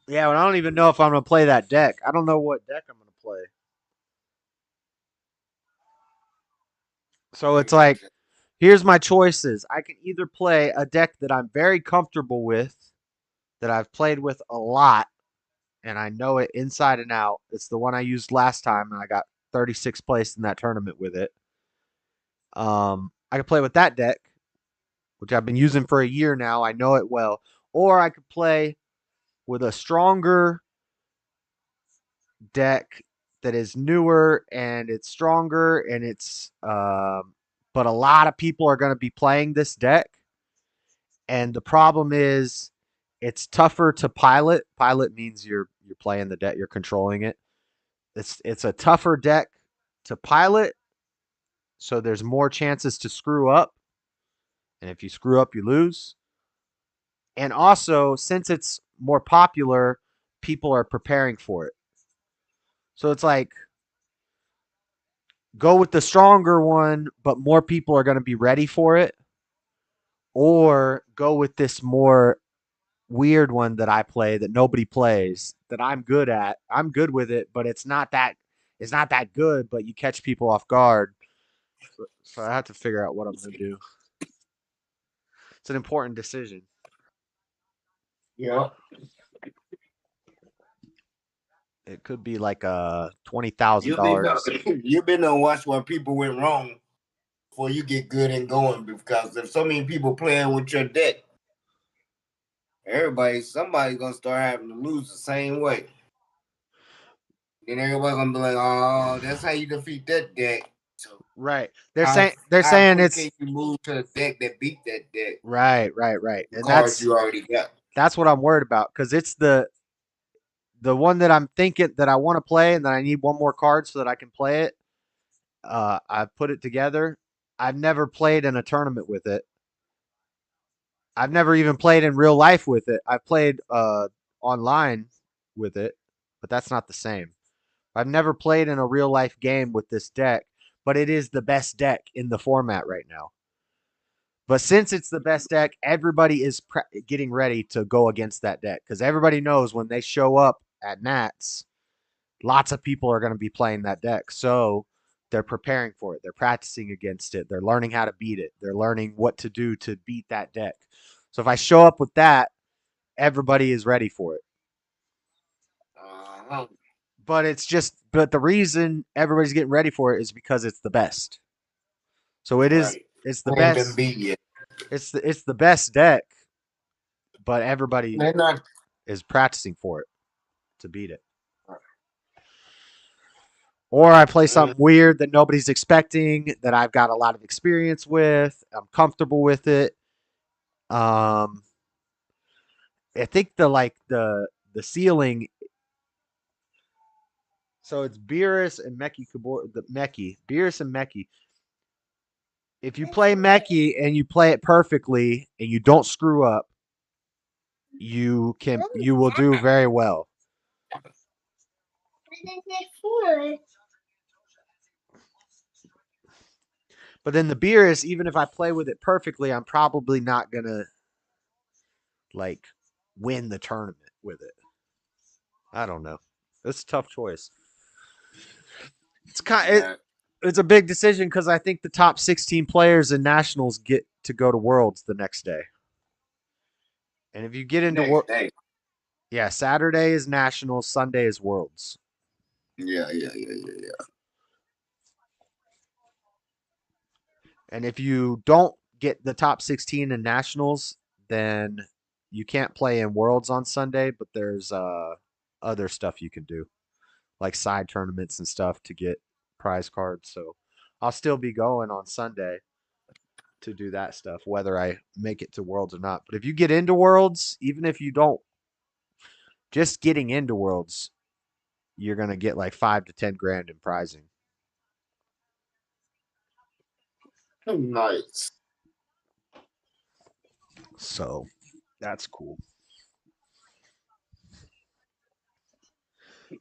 Yeah, but I don't even know if I'm gonna play that deck. I don't know what deck I'm gonna play. So it's like, here's my choices. I can either play a deck that I'm very comfortable with, that I've played with a lot, and I know it inside and out. It's the one I used last time, and I got 36th place in that tournament with it. I could play with that deck, which I've been using for a year now. I know it well. Or I could play with a stronger deck that is newer and it's stronger and it's but a lot of people are going to be playing this deck, and the problem is it's tougher to pilot. Pilot means you're playing the deck, you're controlling it. It's a tougher deck to pilot, so there's more chances to screw up, and if you screw up you lose. And also, since it's more popular, people are preparing for it. So it's like, go with the stronger one, but more people are going to be ready for it. Or go with this more weird one that I play that nobody plays, that I'm good at. I'm good with it, but it's not that good, but you catch people off guard. So I have to figure out what I'm going to do. It's an important decision.
Yeah.
It could be like a $20,000.
You've been to watch where people went wrong before you get good and going, because if so many people playing with your deck, somebody's gonna start having to lose the same way. Then everybody's gonna be like, "Oh, that's how you defeat that deck." So
right. They're saying it's
you move to a deck that beat that deck.
Right. And that's
you already got.
That's what I'm worried about, because it's the one that I'm thinking that I want to play, and that I need one more card so that I can play it. I've put it together. I've never played in a tournament with it. I've never even played in real life with it. I've played online with it, but that's not the same. I've never played in a real life game with this deck, but it is the best deck in the format right now. But since it's the best deck, everybody is getting ready to go against that deck, because everybody knows when they show up at Nats, lots of people are going to be playing that deck. So they're preparing for it. They're practicing against it. They're learning how to beat it. They're learning what to do to beat that deck. So if I show up with that, everybody is ready for it. But the reason everybody's getting ready for it is because it's the best. So it's the best. It's the best deck, but everybody is practicing for it to beat it. Or I play something weird that nobody's expecting, that I've got a lot of experience with. I'm comfortable with it. I think the ceiling. So it's Beerus and Meki Beerus and Meki. If you play Meki and you play it perfectly and you don't screw up, you will do very well. But then the Beerus, even if I play with it perfectly, I'm probably not gonna win the tournament with it. I don't know. It's a tough choice. It's a big decision, because I think the top 16 players in nationals get to go to Worlds the next day. And if you get into
Next day.
yeah, Saturday is Nationals, Sunday is Worlds.
Yeah.
And if you don't get the top 16 in Nationals, then you can't play in Worlds on Sunday, but there's other stuff you can do, like side tournaments and stuff to get prize cards. So I'll still be going on Sunday to do that stuff, whether I make it to Worlds or not. But if you get into Worlds, even if you don't, just getting into Worlds, you're going to get like 5 to 10 grand in prizing.
Nice.
So that's cool.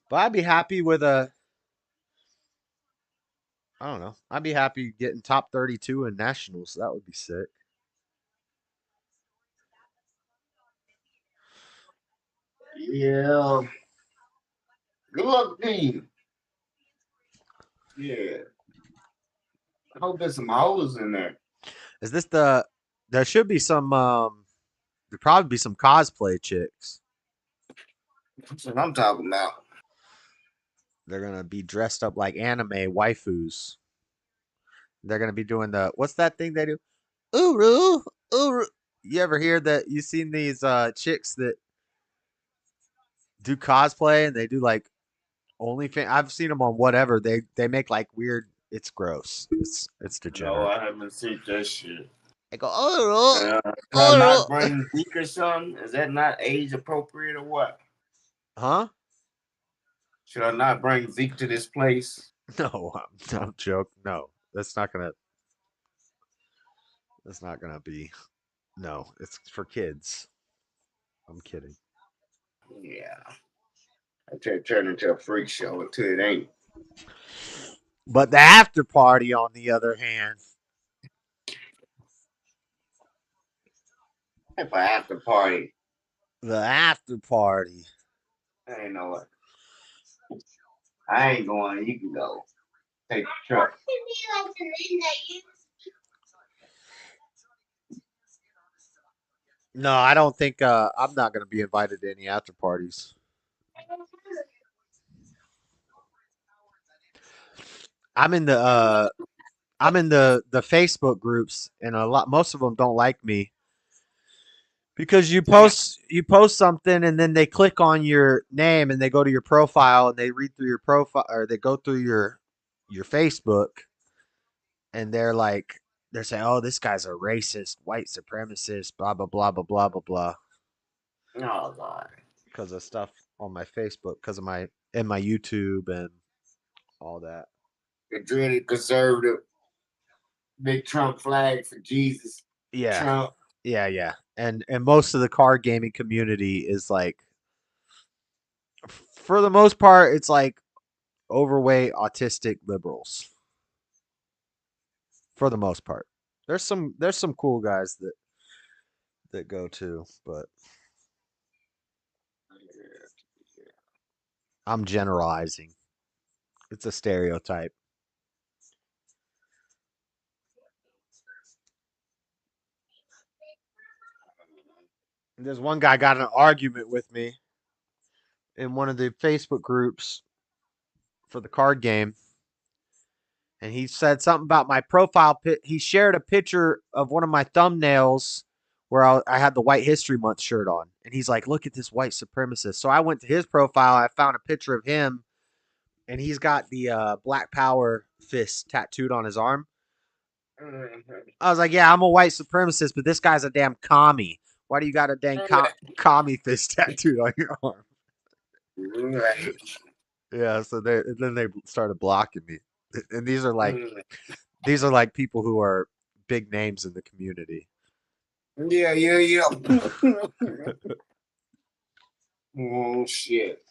But I'd be happy with I don't know. I'd be happy getting top 32 in Nationals. That would be sick.
Yeah. Good luck, team. Yeah. I hope there's some holes in there.
Is this there should be some there'd probably be some cosplay chicks.
That's what I'm talking about.
They're gonna be dressed up like anime waifus. They're gonna be doing what's that thing they do? Uru. You ever hear that? You seen these chicks that do cosplay and they do like OnlyFans? I've seen them on whatever. They make like weird. It's gross. It's degenerate.
No, I haven't seen that shit.
They go, oh,
Should I not bring Zeke or something? Is that not age appropriate or what?
huh?
Should I not bring Zeke to this place?
No, I'm joking. No, that's not gonna be. No, it's for kids. I'm kidding.
Yeah. I turn into a freak show until it ain't.
But the after party, on the other hand,
If I after party,
the after party.
I ain't know what. I ain't going. You can go. Take the truck.
No, I don't think I'm not gonna be invited to any after parties. I'm in the Facebook groups, and most of them don't like me because you post something and then they click on your name and they go to your profile and they read through your profile, or they go through your Facebook, and they're saying, oh, this guy's a racist, white supremacist, blah blah blah blah blah blah blah,
Oh God.
because of stuff on my Facebook, because of my YouTube and all that.
The dreaded conservative. Big Trump flag for Jesus.
Yeah.
Trump.
Yeah. And most of the card gaming community is like, for the most part, it's like overweight autistic liberals. For the most part. There's some cool guys that go too, but I'm generalizing. It's a stereotype. There's one guy got in an argument with me in one of the Facebook groups for the card game. And he said something about my profile. He shared a picture of one of my thumbnails where I had the White History Month shirt on. And he's like, look at this white supremacist. So I went to his profile. I found a picture of him. And he's got the Black Power fist tattooed on his arm. I was like, yeah, I'm a white supremacist, but this guy's a damn commie. Why do you got a dang commie fist tattooed on your arm?
Right.
Yeah, so then they started blocking me. And these are like people who are big names in the community.
Yeah. Oh shit.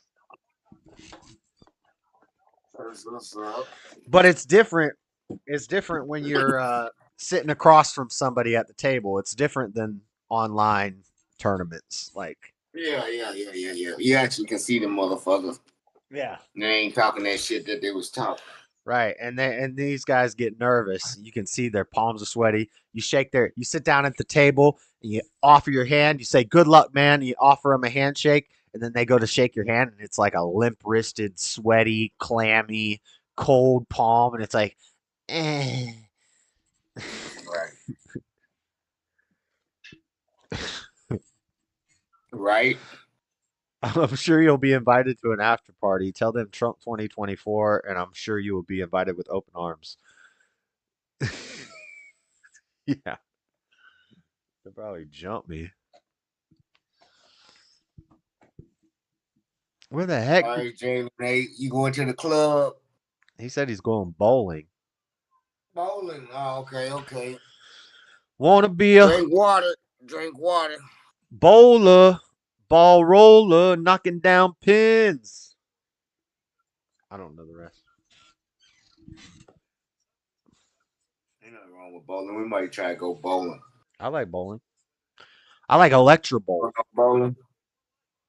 What's up?
But it's different. It's different when you're sitting across from somebody at the table. It's different than online tournaments. Like,
Yeah. You actually can see the motherfuckers.
yeah,
They ain't talking that shit that they was talking.
Right, and these guys get nervous. You can see their palms are sweaty. You sit down at the table, and you offer your hand. You say, "Good luck, man." And you offer them a handshake, and then they go to shake your hand, and it's like a limp-wristed, sweaty, clammy, cold palm, and it's like, eh.
Right. Right.
I'm sure you'll be invited to an after party. Tell them Trump 2024, and I'm sure you will be invited with open arms. Yeah. They'll probably jump me. Where the heck?
All right, Jamie, Nate, you going to the club?
He said he's going bowling.
Bowling. Oh, okay.
Wanna be a
Drink water.
bowler, ball roller, knocking down pins. I don't know the rest.
Ain't nothing wrong with bowling. We might try to go bowling.
I like bowling. I like Electro Bowl.
Bowling.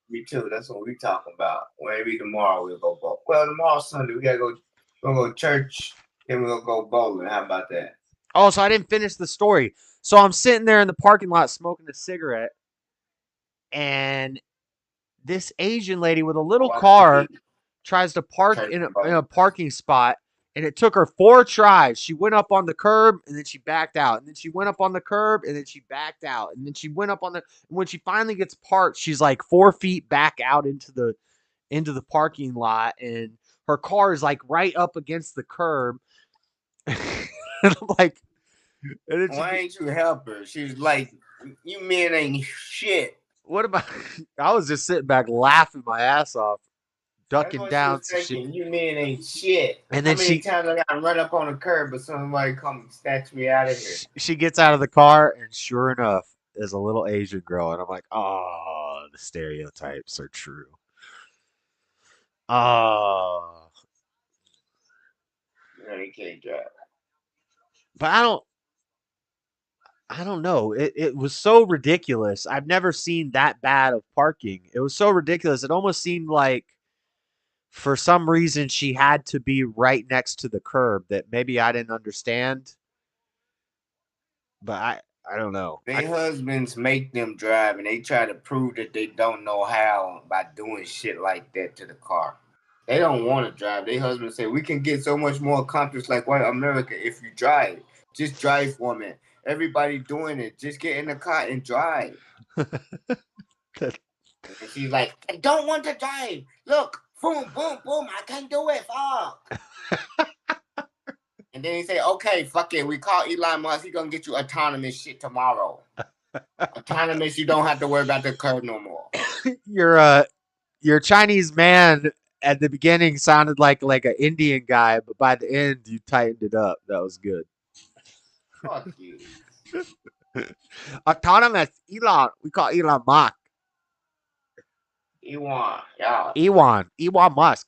Me too. That's what we talking about. Maybe tomorrow we'll go bowling. Well, tomorrow's Sunday. We gotta go. We'll go to church. Then we'll go bowling. How about that?
Oh, so I didn't finish the story. So I'm sitting there in the parking lot smoking a cigarette, and this Asian lady with a little car tries to park in a parking spot, and it took her 4 tries. She went up on the curb, and then she backed out, and then she went up on the curb, and then she backed out, and then she went up on the. And when she finally gets parked, she's like 4 feet back out into the parking lot, and her car is like right up against the curb. And I'm like, and
why ain't you help her? She's like, you men ain't shit.
What about? I was just sitting back laughing my ass off, ducking down.
You men ain't shit.
And then
how many times I gotta run up on a curb, but somebody come snatch me out of here?
She gets out of the car, and sure enough, there's a little Asian girl, and I'm like, oh, the stereotypes are true. Oh,
you can't drive.
But I don't know. It was so ridiculous. I've never seen that bad of parking. It was so ridiculous. It almost seemed like for some reason she had to be right next to the curb that maybe I didn't understand. But I don't know.
Their husbands make them drive, and they try to prove that they don't know how by doing shit like that to the car. They don't want to drive. Their husbands say, we can get so much more accomplished like white America if you drive. Just drive for me. Everybody doing it. Just get in the car and drive. And she's like, I don't want to drive. Look, boom, boom, boom. I can't do it. Fuck. And then he say, okay, fuck it. We call Elon Musk. He gonna get you autonomous shit tomorrow. Autonomous, you don't have to worry about the curb no more.
Your Chinese man at the beginning sounded like an Indian guy, but by the end you tightened it up. That was good.
Fuck you.
Autonomous Elon. We call Elon Musk.
Ewan, yeah.
Elon Musk.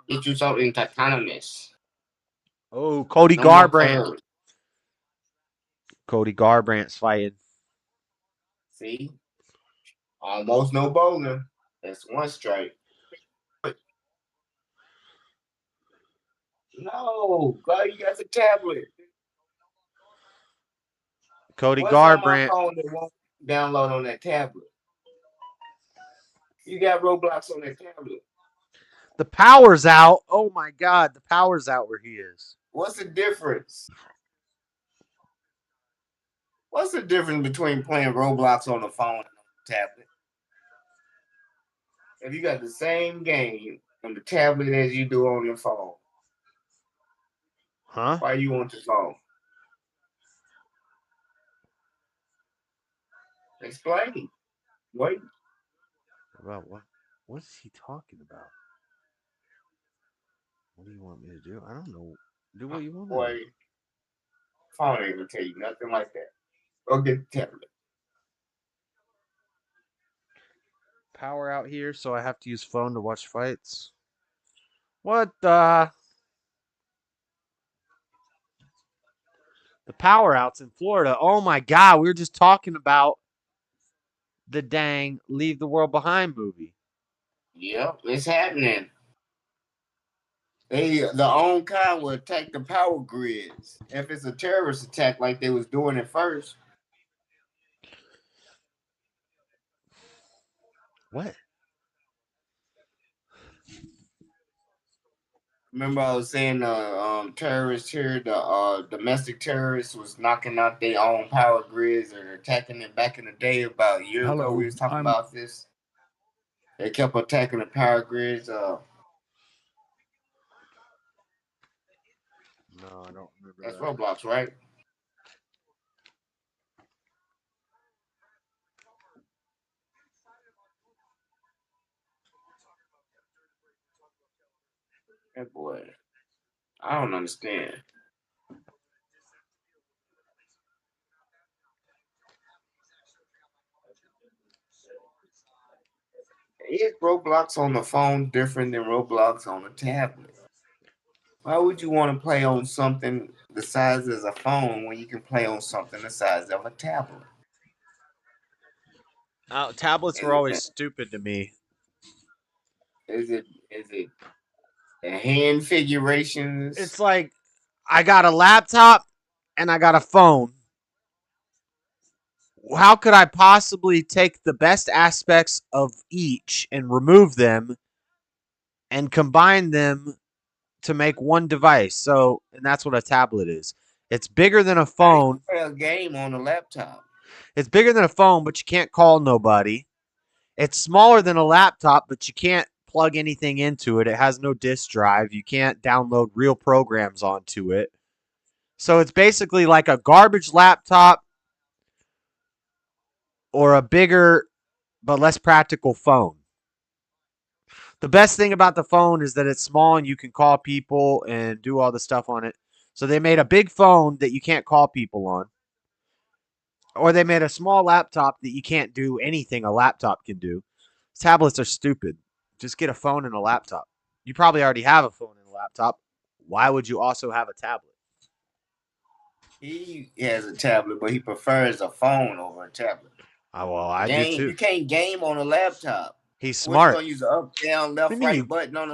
Get you something autonomous.
Oh, Cody Garbrandt. Cody Garbrandt's fighting.
See? Almost no bowling. That's one strike. No, God, you got the tablet.
Cody
What's
Garbrandt.
on my phone that won't download on that tablet? You got Roblox on that tablet.
The power's out. Oh my God, the power's out where he is.
What's the difference? What's the difference between playing Roblox on the phone and on the tablet? If you got the same game on the tablet as you do on your phone, why you want your phone? Explain. Wait.
About what? What is he talking about? What do you want me to do? I don't know. Do what you want me to do.
Phone ain't gonna tell you nothing like that. Go get the tablet.
Power out here, so I have to use phone to watch fights. What the? The power outs in Florida. Oh my God, we were just talking about the dang Leave the World Behind movie.
Yep, it's happening. The own kind will attack the power grids. If it's a terrorist attack like they was doing at first.
What?
Remember, I was saying terrorists here, the domestic terrorists was knocking out their own power grids or attacking it back in the day. About a year ago, we was talking about this. They kept attacking the power grids.
No, I don't remember
That's
that.
Roblox, right? That boy, I don't understand. Is Roblox on the phone different than Roblox on a tablet? Why would you want to play on something the size of a phone when you can play on something the size of a tablet?
Tablets were always stupid to me.
Is it the hand figurations?
It's like I got a laptop and I got a phone. How could I possibly take the best aspects of each and remove them and combine them to make one device? So, and that's what a tablet is. It's bigger than a phone.
Play a game on a laptop.
It's bigger than a phone, but you can't call nobody. It's smaller than a laptop, but you can't plug anything into it. It has no disk drive. You can't download real programs onto it. So it's basically like a garbage laptop or a bigger but less practical phone. The best thing about the phone is that it's small and you can call people and do all the stuff on it. So they made a big phone that you can't call people on. Or they made a small laptop that you can't do anything a laptop can do. Tablets are stupid. Just get a phone and a laptop. You probably already have a phone and a laptop. Why would you also have a tablet?
He has a tablet, but he prefers a phone over a tablet.
Well, I do too.
You can't game on a laptop.
He's smart.
What, you gonna use the up, down, left, right button on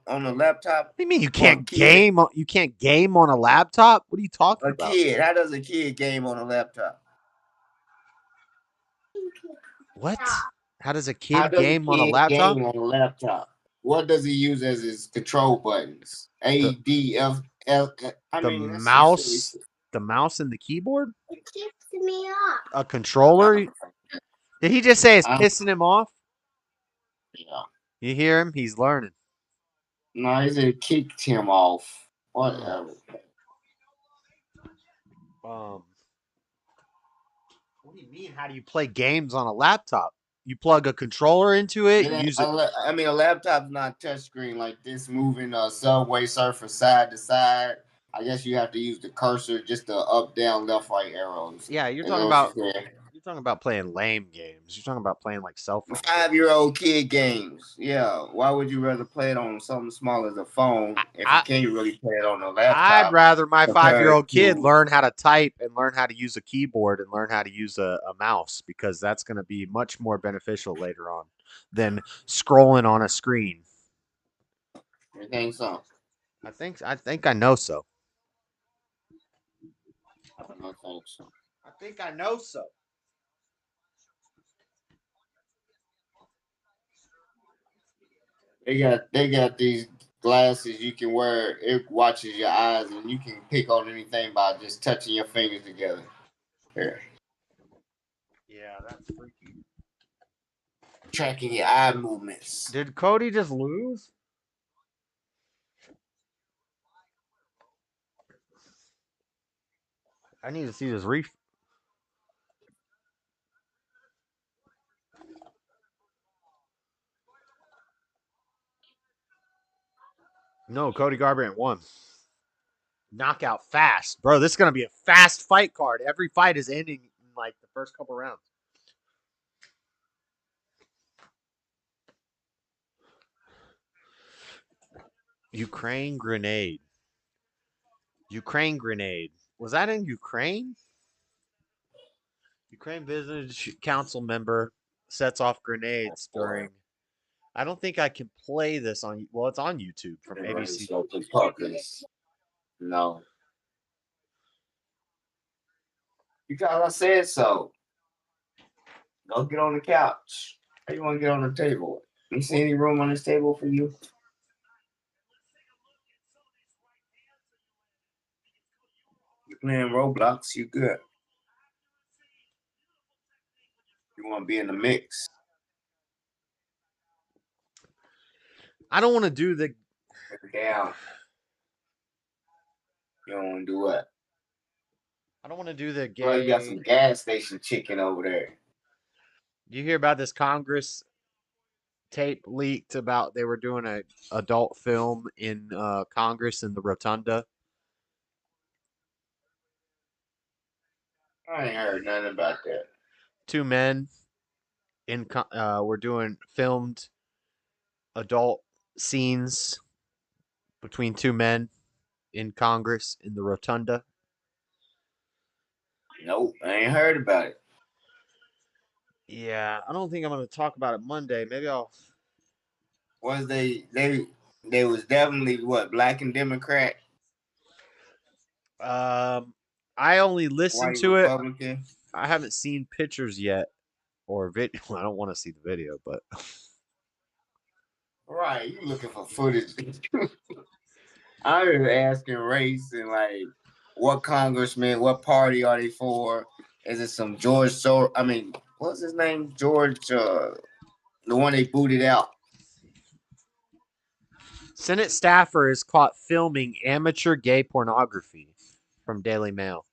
a laptop?
What do you mean you can't game? You can't game on a laptop? What are you talking about?
A kid. How does a kid game on a laptop?
What? How does a kid game on a laptop?
Game on a laptop. What does he use as his control buttons? A, D, F, L.
The mouse. The mouse and the keyboard?
It kicks me off.
A controller? Did he just say it's pissing him off?
Yeah.
You hear him? He's learning.
No, he said it kicked him off. Whatever.
What do you mean? How do you play games on a laptop? You plug a controller into it. Use it.
I mean, a laptop's not touchscreen like this, moving a Subway Surfer side to side. I guess you have to use the cursor, just the up, down, left, right arrows.
Yeah, you're talking about playing lame games. You're talking about playing like cell phone
5-year-old kid games. Yeah. Why would you rather play it on something small as a phone if you can't really play it on a laptop?
I'd rather my 5-year-old kid learn how to type and learn how to use a keyboard and learn how to use a mouse, because that's going to be much more beneficial later on than scrolling on a screen.
You think so?
I think I know so. I think I know so.
They got these glasses you can wear. It watches your eyes, and you can pick on anything by just touching your fingers together. Here.
Yeah, that's freaky.
Tracking your eye movements.
Did Cody just lose? I need to see this reef. No, Cody Garbrandt won. Knockout fast. Bro, this is going to be a fast fight card. Every fight is ending in like the first couple rounds. Ukraine grenade. Ukraine grenade. Was that in Ukraine? Ukraine Business Council member sets off grenades during I don't think I can play this on. Well, it's on YouTube from ABC.
No. Because I said so. Go get on the couch. How you want to get on the table? You see any room on this table for you? You're playing Roblox, you good. You want to be in the mix.
I don't want to do the.
Down. You don't want to do what?
I don't want to do the game.
Well, you got some gas station chicken over there.
You hear about this Congress tape leaked about they were doing a adult film in Congress in the Rotunda?
I ain't heard nothing about that.
Two men were doing filmed adult scenes between two men in Congress in the Rotunda.
Nope, I ain't heard about it.
Yeah, I don't think I'm going to talk about it Monday. Maybe I'll.
Was they was definitely what, black and Democrat?
I only listened to Republican? It. I haven't seen pictures yet or video. I don't want to see the video, but.
Right, you looking for footage. I was asking race and like what congressman, what party are they for? Is it some George what's his name? George, the one they booted out.
Senate staffer is caught filming amateur gay pornography from Daily Mail.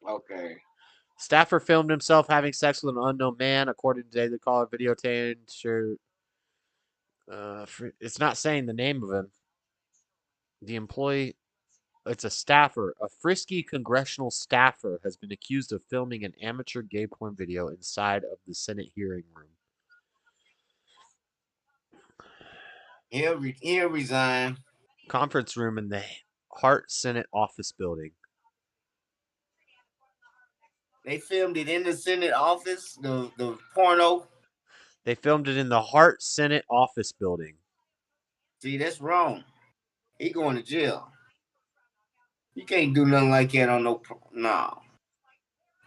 Okay.
Staffer filmed himself having sex with an unknown man, according to Daily Caller videotape. Sure, it's not saying the name of him. The employee, it's a staffer. A frisky congressional staffer has been accused of filming an amateur gay porn video inside of the Senate hearing room.
He'll resign.
Conference room in the Hart Senate office building.
They filmed it in the Senate office, the porno.
They filmed it in the Hart Senate office building.
See, that's wrong. He going to jail. You can't do nothing like that on no.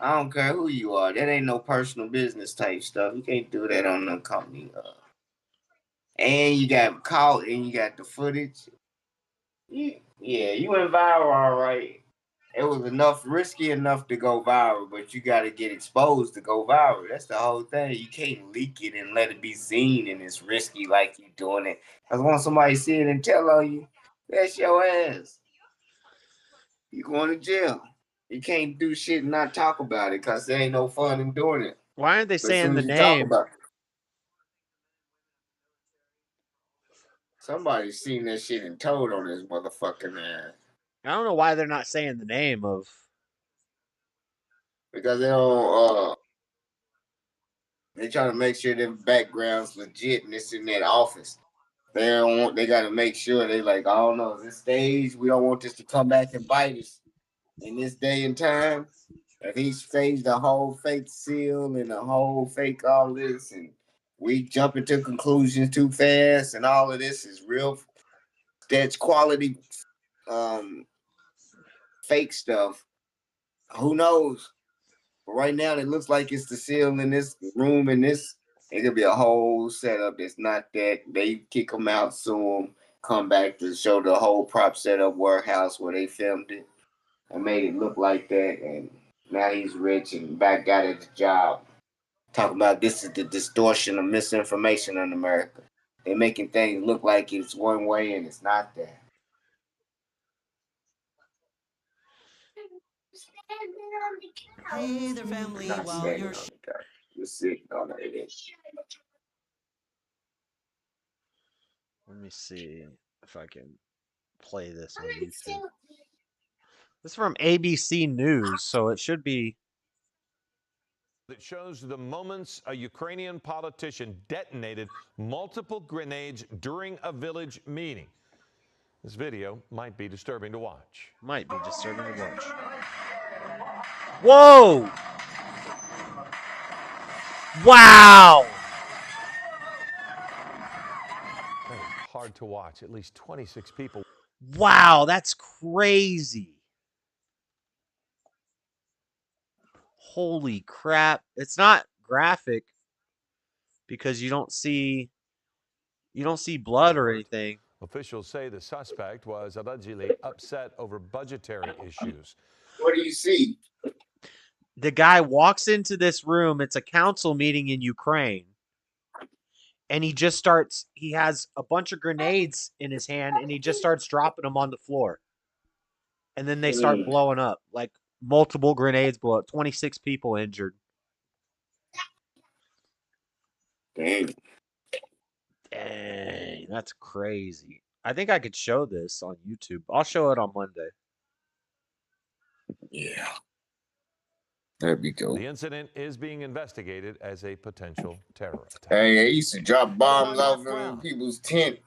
I don't care who you are. That ain't no personal business type stuff. You can't do that on no company. And you got caught and you got the footage. You went viral, all right. It was risky enough to go viral, but you got to get exposed to go viral. That's the whole thing. You can't leak it and let it be seen, and it's risky like you doing it. Because once somebody see it and tell on you, that's your ass. You going to jail. You can't do shit and not talk about it because there ain't no fun in doing it.
Why aren't they saying the name?
Somebody's seen that shit and told on this motherfucking ass.
I don't know why they're not saying the name of.
Because they don't. They trying to make sure their background's legit and it's in that office. They don't want. They got to make sure they like. I don't know. This stage, we don't want this to come back and bite us in this day and time. If he staged a whole fake seal and a whole fake all this, and we jump into conclusions too fast, and all of this is real. That's quality. Fake stuff. Who knows? But right now, it looks like it's the seal in this room. And this, it could be a whole setup. That's not that. They kick them out, sue them, come back to show the whole prop setup warehouse where they filmed it and made it look like that. And now he's rich and back got his job. Talking about this is the distortion of misinformation in America. They're making things look like it's one way and it's not that.
Hey there, family. While you're
sitting on it.
Let me see if I can play this on YouTube. This is from ABC News, so it should be.
That shows the moments a Ukrainian politician detonated multiple grenades during a village meeting. This video might be disturbing to watch.
Might be disturbing to watch. Whoa! Wow.
That is hard to watch. At least 26 people.
Wow, that's crazy. Holy crap. It's not graphic because you don't see blood or anything.
Officials say the suspect was allegedly upset over budgetary issues.
What do you see?
The guy walks into this room. It's a council meeting in Ukraine. And he has a bunch of grenades in his hand and he just starts dropping them on the floor. And then they start blowing up. Like multiple grenades blow up. 26 people injured.
Dang,
That's crazy. I think I could show this on YouTube. I'll show it on Monday.
Yeah. That'd be cool.
The incident is being investigated as a potential terror attack.
Hey, they used to drop bombs off in people's tent.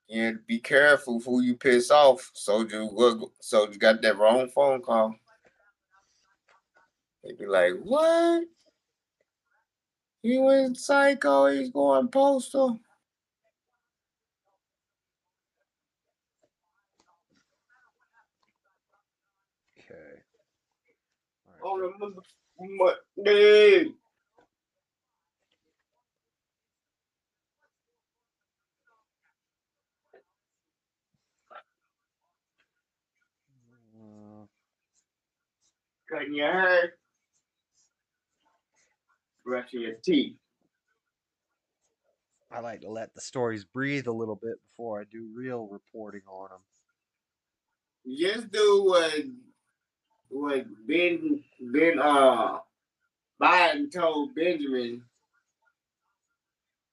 Yeah, be careful who you piss off. Soldier got that wrong phone call. They be like, what? He went psycho, he's going postal.
Okay.
On the Monday. Cutting your hair. Brushing your teeth.
I like to let the stories breathe a little bit before I do real reporting on them.
Just do what Ben Biden told Benjamin.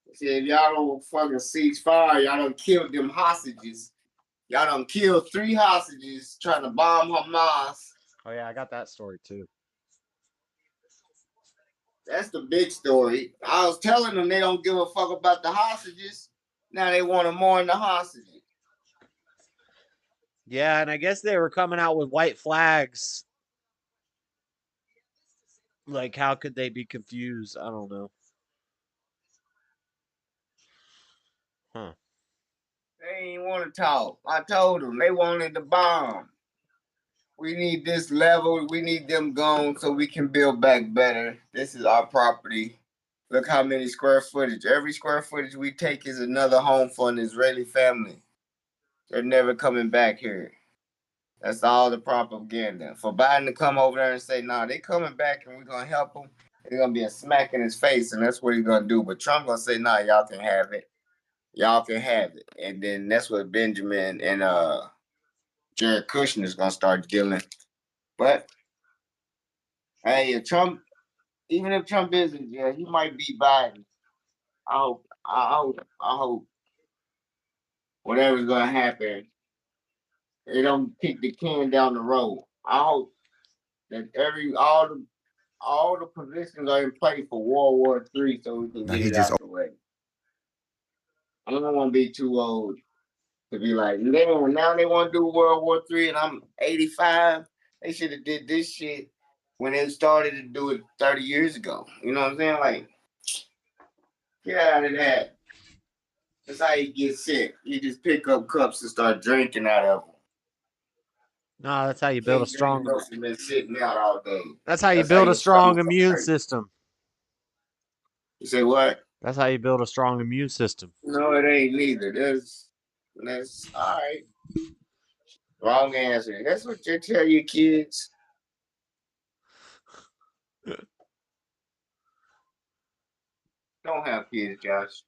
He said, y'all don't fucking cease fire. Y'all done killed them hostages. Y'all done killed 3 hostages trying to bomb Hamas.
Oh yeah, I got that story too.
That's the big story. I was telling them they don't give a fuck about the hostages. Now they want to mourn the hostages.
Yeah, and I guess they were coming out with white flags. Like, how could they be confused? I don't know. Huh.
They ain't want to talk. I told them they wanted the bomb. We need this level. We need them gone so we can build back better. This is our property. Look how many square footage. Every square footage we take is another home for an Israeli family. They're never coming back here. That's all the propaganda. For Biden to come over there and say, nah, they coming back and we're going to help them, they're going to be a smack in his face, and that's what he's going to do. But Trump going to say, nah, y'all can have it. Y'all can have it. And then that's what Benjamin and Jared Kushner's going to start dealing. But, hey, even if Trump isn't, yeah, he might be Biden. I hope whatever's going to happen, they don't kick the can down the road. I hope that all the positions are in place for World War III so we can get it out the way. I don't want to be too old to be like, now they want to do World War III and I'm 85. They should have did this shit when they started to do it 30 years ago. You know what I'm saying? Like, get out of that. That's how you get sick. You just pick up cups and start drinking out of them.
No, that's how you build a strong.
Been sitting out all day.
That's how you build a strong immune system.
You say what?
That's how you build a strong immune system.
No, it ain't neither. That's all right. Wrong answer. That's what you tell your kids. Don't have kids, Josh.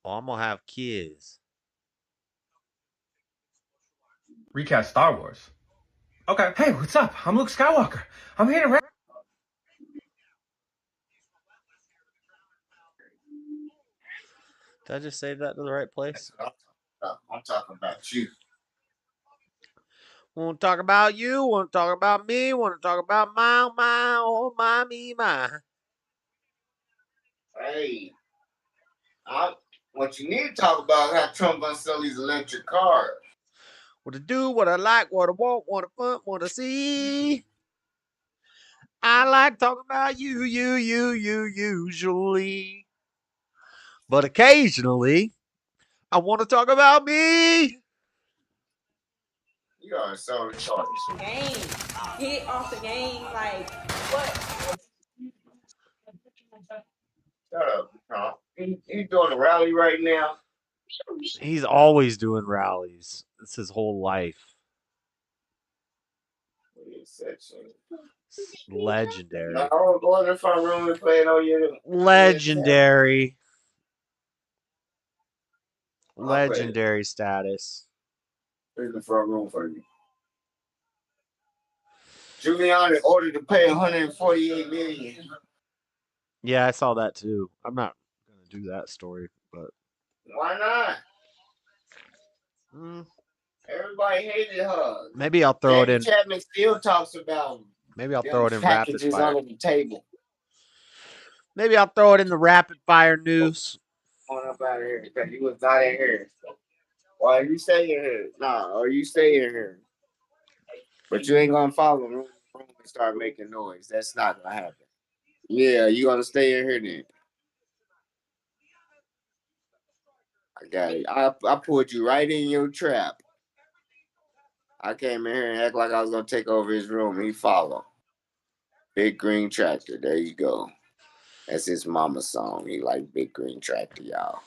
Oh, I'm gonna have kids.
Recast Star Wars. Okay. Hey, what's up? I'm Luke Skywalker. I'm here to.
Did I just save that to the right place?
I'm talking about you.
Want to talk about you? Want to talk about me? Want to talk about my, oh my, me, my.
Hey, what you need to talk about how Trump gonna sell these electric cars.
What to do, what I like, what I want, what I fun, what I see. I like talking about you usually. But occasionally, I want to talk about me.
You are so retarded.
Game. Get off the game. Like, what?
Shut up, Tom. He's doing a rally right now.
He's always doing rallies. It's his whole life. It's legendary.
No, go in the front room and play it on your
Legendary. Legendary status.
in the front room for you. Giuliani ordered to pay 148 million.
Yeah, I saw that too. I'm not gonna do that story, but
Why not? Everybody hated her.
maybe I'll throw it in.
Chapman still talks about them.
Maybe I'll throw it in rapid
packages
fire.
under the table.
Maybe I'll throw it in the rapid fire news.
Come on up out of here because you was not in here. Why are you staying here? Nah, or you stay in here. But you ain't gonna follow the room and start making noise. That's not gonna happen. Yeah, you gonna stay in here then. I got it. I pulled you right in your trap. I came in here and act like I was gonna take over his room. He followed. Big Green Tractor. There you go. That's his mama's song. He like Big Green Tractor, y'all.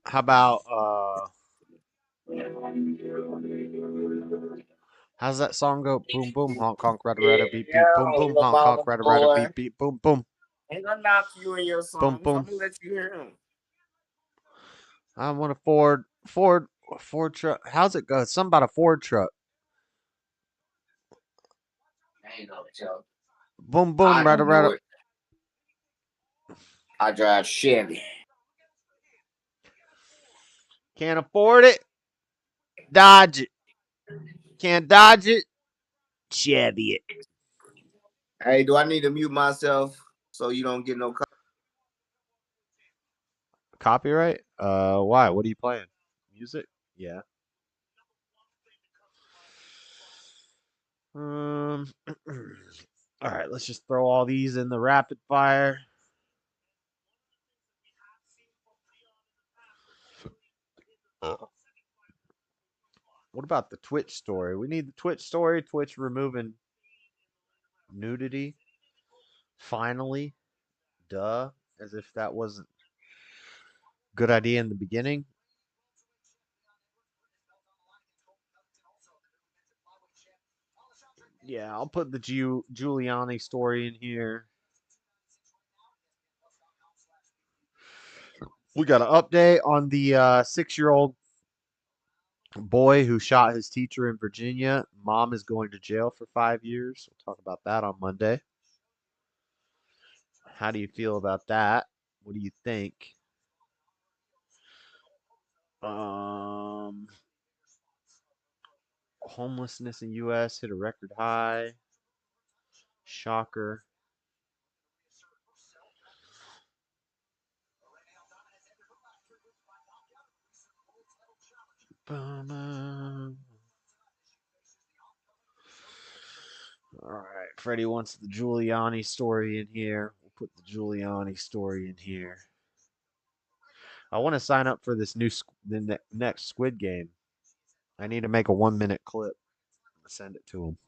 How about how's that song go? Boom boom honk honk rada rada beep beep boom boom honk honk rada rada beep beep boom boom.
Ain't gonna knock you in your song.
Boom, boom.
I'm gonna let you hear him.
I want a Ford truck. How's it go? It's something about a Ford truck.
Ain't no joke.
Boom boom rada rada.
I drive Chevy.
Can't afford it. Dodge it. Can't dodge it. Chevy it.
Hey, do I need to mute myself so you don't get no
Copyright? Why? What are you playing? Music? Yeah. All right, let's just throw all these in the rapid fire. What about the Twitch story? We need the Twitch story. Twitch removing nudity. Finally. Duh. As if that wasn't a good idea in the beginning. Yeah, I'll put the Giuliani story in here. We got an update on the 6-year-old boy who shot his teacher in Virginia. Mom is going to jail for 5 years. We'll talk about that on Monday. How do you feel about that? What do you think? Homelessness in U.S. hit a record high. Shocker. All right, Freddie wants the Giuliani story in here. We'll put the Giuliani story in here. I want to sign up for this the next Squid Game. I need to make a 1-minute clip and send it to him.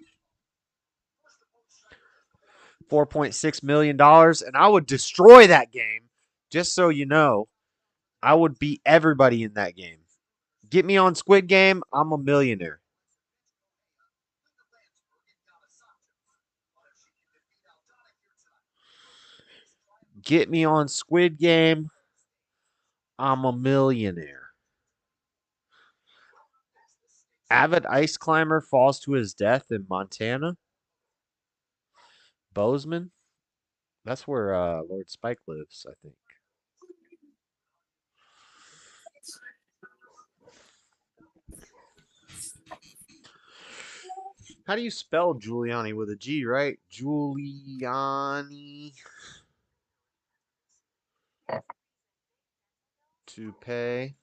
$4.6 million, and I would destroy that game. Just so you know, I would beat everybody in that game. Get me on Squid Game, I'm a millionaire. Get me on Squid Game, I'm a millionaire. Avid ice climber falls to his death in Montana. Bozeman? That's where Lord Spike lives, I think. How do you spell Giuliani with a G, right? Giuliani. To pay.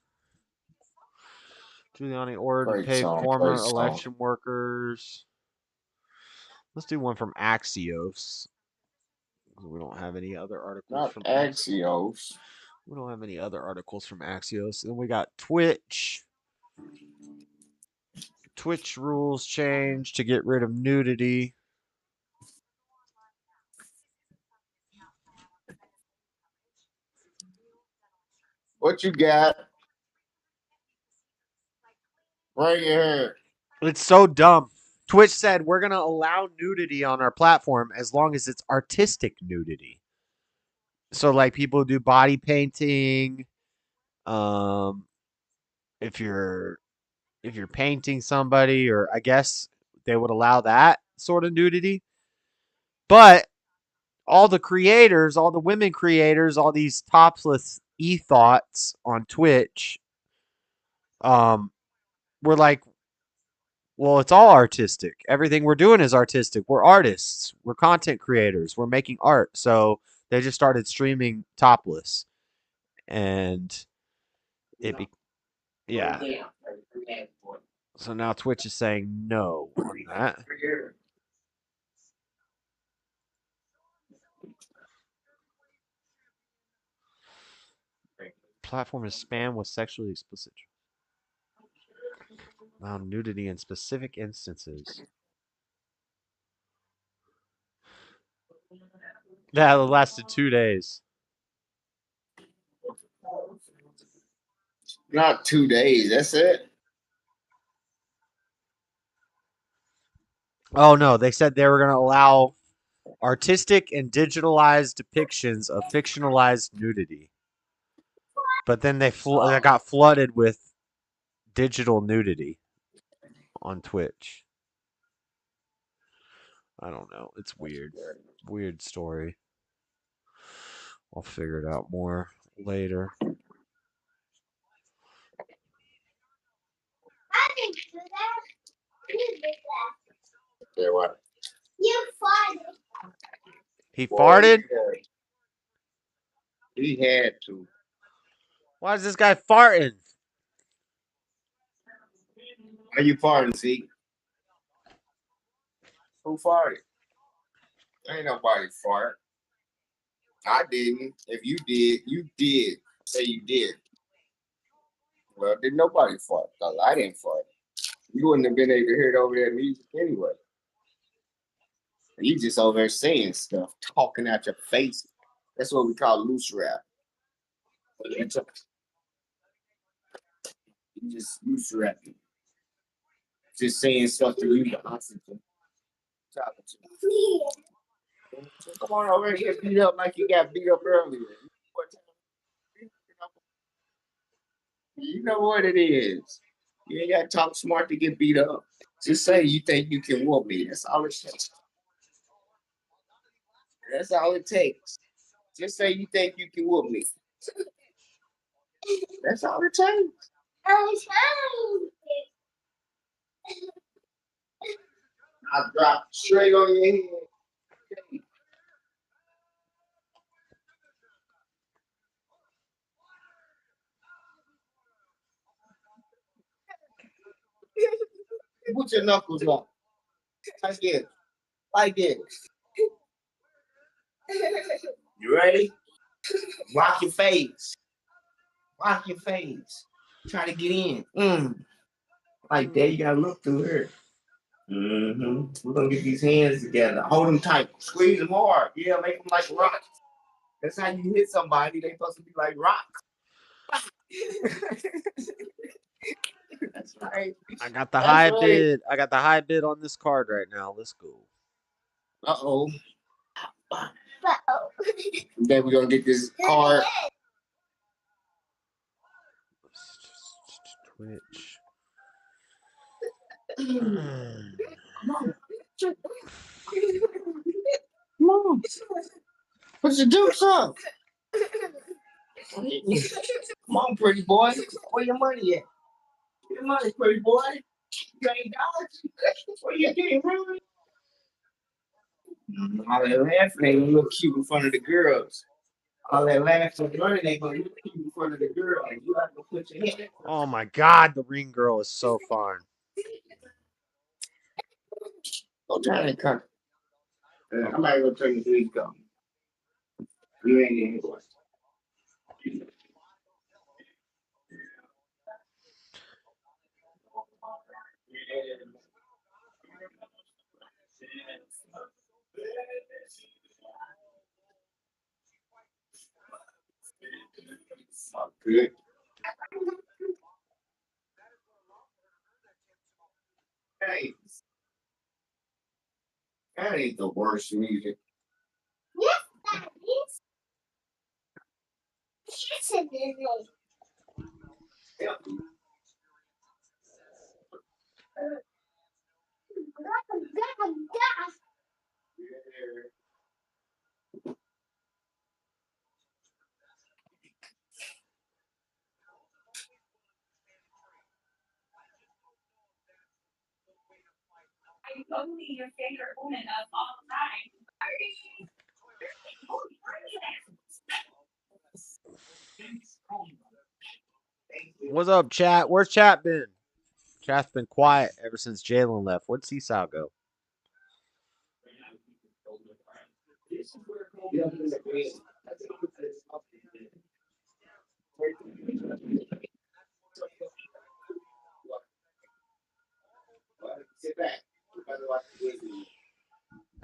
Giuliani ordered to pay former election workers Let's do one from Axios. We don't have any other articles
Not
from
Axios.
We don't have any other articles from Axios. And we got Twitch. Twitch rules change to get rid of nudity.
What you got? Right here.
It's so dumb. Twitch said we're going to allow nudity on our platform as long as it's artistic nudity. So like people do body painting, if you're painting somebody, or I guess they would allow that sort of nudity. But all the creators, all the women creators, all these topless e-thoughts on Twitch, we're like, well, it's all artistic. Everything we're doing is artistic. We're artists. We're content creators. We're making art. So they just started streaming topless. And yeah. So now Twitch is saying no on that. Platform is spammed with sexually explicit. Allow nudity in specific instances. That lasted 2 days.
Not 2 days. That's it.
Oh no, they said they were going to allow artistic and digitalized depictions of fictionalized nudity. But then they got flooded with digital nudity on Twitch. I don't know. It's weird. Weird story. I'll figure it out more later.
I didn't do that. You did that.
Yeah, what?
You farted.
He farted?
He had to.
Why is this guy farting?
Are you farting, see? Who farted? Ain't nobody fart. I didn't. If you did, you did. Say you did. Well, did nobody fart? Cause I didn't fart. You wouldn't have been able to hear it over that music anyway. You just over there saying stuff, talking out your face. That's what we call loose rap. You just loose rapping. Just saying stuff to you, the oxygen. Talking to you. So come on over here and get beat up like you got beat up earlier. You know what it is. You ain't got to talk smart to get beat up. Just say you think you can whoop me. That's all it takes. That's all it takes. Just say you think you can whoop me. That's all it takes. I drop straight on your head. Put your knuckles up. Like this. Like this. You ready? Rock your face. Rock your face. Try to get in. Like that, you gotta look through here. We're gonna get these hands together. Hold them tight. Squeeze them hard. Yeah, make them like rocks. That's how you hit somebody. They supposed to be like rocks. That's right.
I got the high bid. I got the high bid on this card right now. Let's go.
Uh-oh. Then we're gonna get this card.
Twitch.
Come on. Come on. Put your dukes up. Come on, pretty boy. Where your money at? Where your money, pretty boy? You ain't dollars? Where you getting, really? All that laughing ain't gonna look cute in front of the girls. All that laughing and running ain't gonna look cute in front of the girls. You have to put your head.
Oh my God, the ring girl is so fun.
Go down and cut. I might go turn the TV on. You ain't getting it. Good. Hey, that ain't the worst music.
Yes, that is. Yes, it is.
I'm totally your favorite woman of all time.
What's up, chat? Where's chat been? Chat's been quiet ever since Jalen left. Where'd Seesaw go?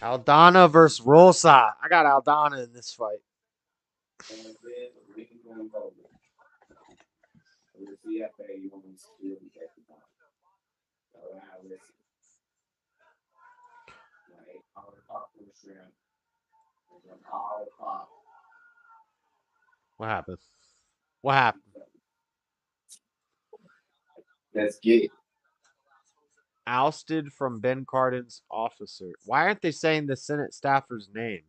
Aldana versus Rosa. I got Aldana in this fight. What happened? What happened?
Let's get it.
Ousted from Ben Cardin's officer. Why aren't they saying the Senate staffer's name?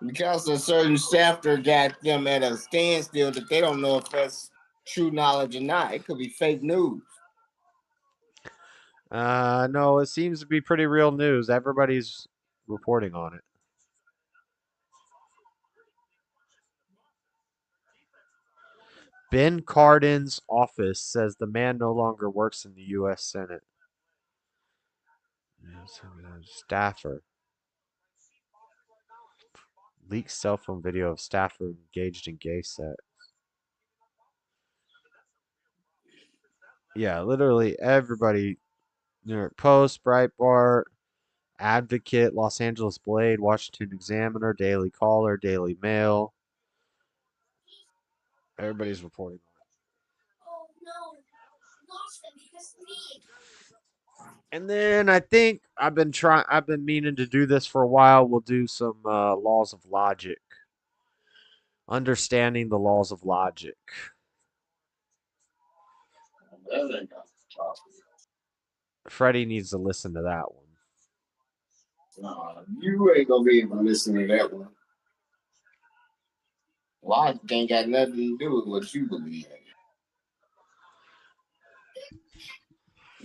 Because a certain staffer got them at a standstill that they don't know if that's true knowledge or not. It could be fake news.
No, it seems to be pretty real news. Everybody's reporting on it. Ben Cardin's office says the man no longer works in the U.S. Senate. Staffer. Leaked cell phone video of staffer engaged in gay sex. Yeah, literally everybody. New York Post, Breitbart, Advocate, Los Angeles Blade, Washington Examiner, Daily Caller, Daily Mail. Everybody's reporting on it.
Oh no, lost them because me.
And then I think I've been meaning to do this for a while. We'll do some laws of logic. Understanding the laws of logic. Freddie needs to listen to that one.
You ain't gonna be able to listen to that one. Logic ain't got nothing to do with what you believe in.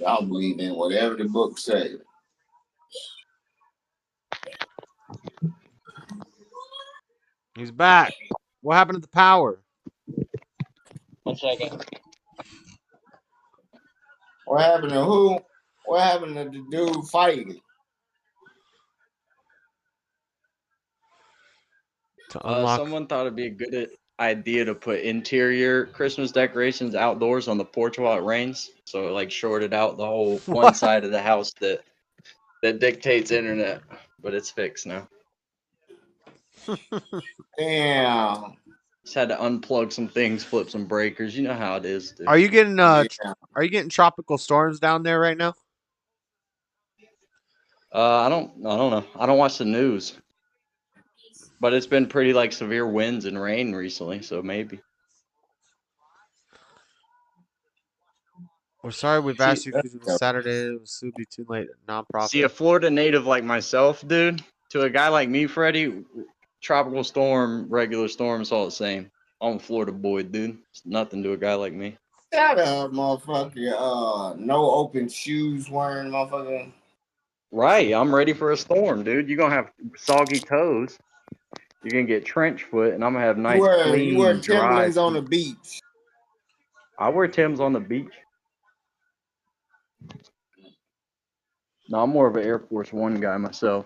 Y'all believe in whatever the book says.
He's back. What happened to the power?
1 second.
What happened to who? What happened to the dude fighting?
Someone thought it'd be a good idea to put interior Christmas decorations outdoors on the porch while it rains, so it like shorted out the whole one side of the house that dictates internet. But it's fixed now.
Damn.
Just had to unplug some things, flip some breakers. You know how it is, dude.
Are you getting tropical storms down there right now?
I don't know. I don't watch the news. But it's been pretty like severe winds and rain recently, so maybe.
We're sorry we've asked you to do this Saturday. It will soon be too late. Nonprofit.
See, a Florida native like myself, dude, to a guy like me, Freddie, tropical storm, regular storm, it's all the same. I'm a Florida boy, dude. It's nothing to a guy like me.
Shut up, motherfucker. No open shoes wearing, motherfucker.
Right, I'm ready for a storm, dude. You're gonna have soggy toes. You're gonna get trench foot, and I'm gonna have nice, clean,
You wear
dry
Timberlands on
feet.
the beach.
I wear Timbs on the beach. No, I'm more of an Air Force One guy myself.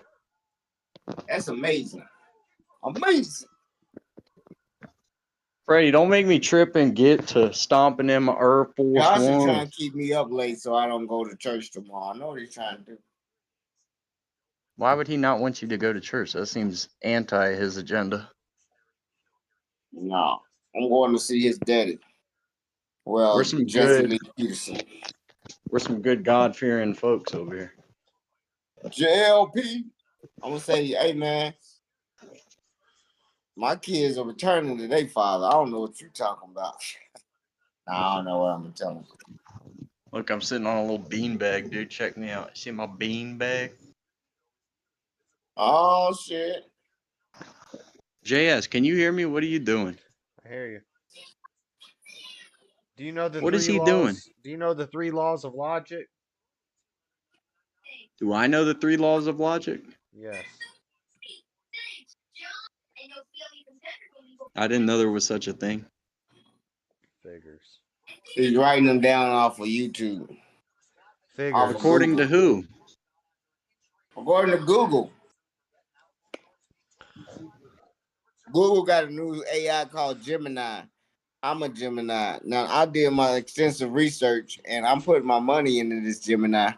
That's amazing. Amazing.
Freddie, don't make me trip and get to stomping in my Air Force
Josh is
One.
trying to keep me up late so I don't go to church tomorrow. I know what he's trying to do.
Why would he not want you to go to church? That seems anti his agenda.
No, I'm going to see his daddy. Well,
We're some
Jesse
good,
Lee Peterson.
we're some good God fearing folks over here.
JLP. I'm gonna say, hey man, my kids are returning to their father. I don't know what you're talking about. I don't know what I'm gonna tell them.
Look, I'm sitting on a little bean bag, dude. Check me out. See my bean bag?
Oh shit.
JS, can you hear me? What are you doing?
I hear you. Do you know the
What is
three
he
laws?
doing?
Do you know the 3 laws of logic?
Do I know the 3 laws of logic?
Yes.
I didn't know there was such a thing.
Figures.
He's writing them down off of YouTube.
Figures.
According to who?
According to Google. Google got a new AI called Gemini. I'm a Gemini. Now, I did my extensive research, and I'm putting my money into this Gemini.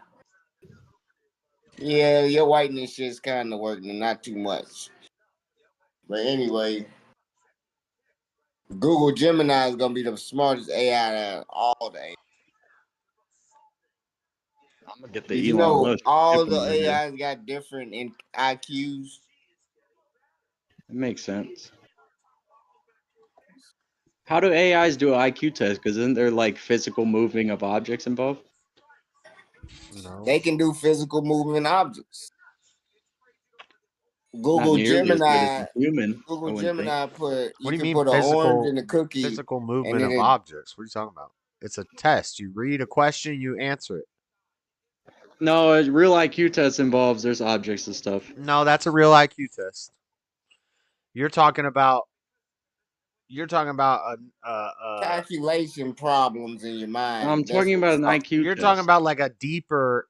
Yeah, your whitening shit's kind of working, not too much. But anyway, Google Gemini is going to be the smartest AI out of all the AI.
I'm going to get the
Did you
Elon
know
Musk.
all
chip in
the
my head.
AIs got different IQs?
It makes sense. How do AIs do an IQ test? Because isn't there like physical moving of objects involved?
No.
They can do physical movement objects.
Not
Google
nearly as good as
Gemini.
a human. I
Google
wouldn't think.
Gemini put
What do you
can
mean
put an orange in a cookie.
physical
And
movement
then
of objects? What are you talking about? It's a test. You read a question, you answer it.
No, a real IQ test involves there's objects and stuff.
No, that's a real IQ test. You're talking about
calculation problems in your mind.
I'm talking about an IQ
You're
test.
talking about like a deeper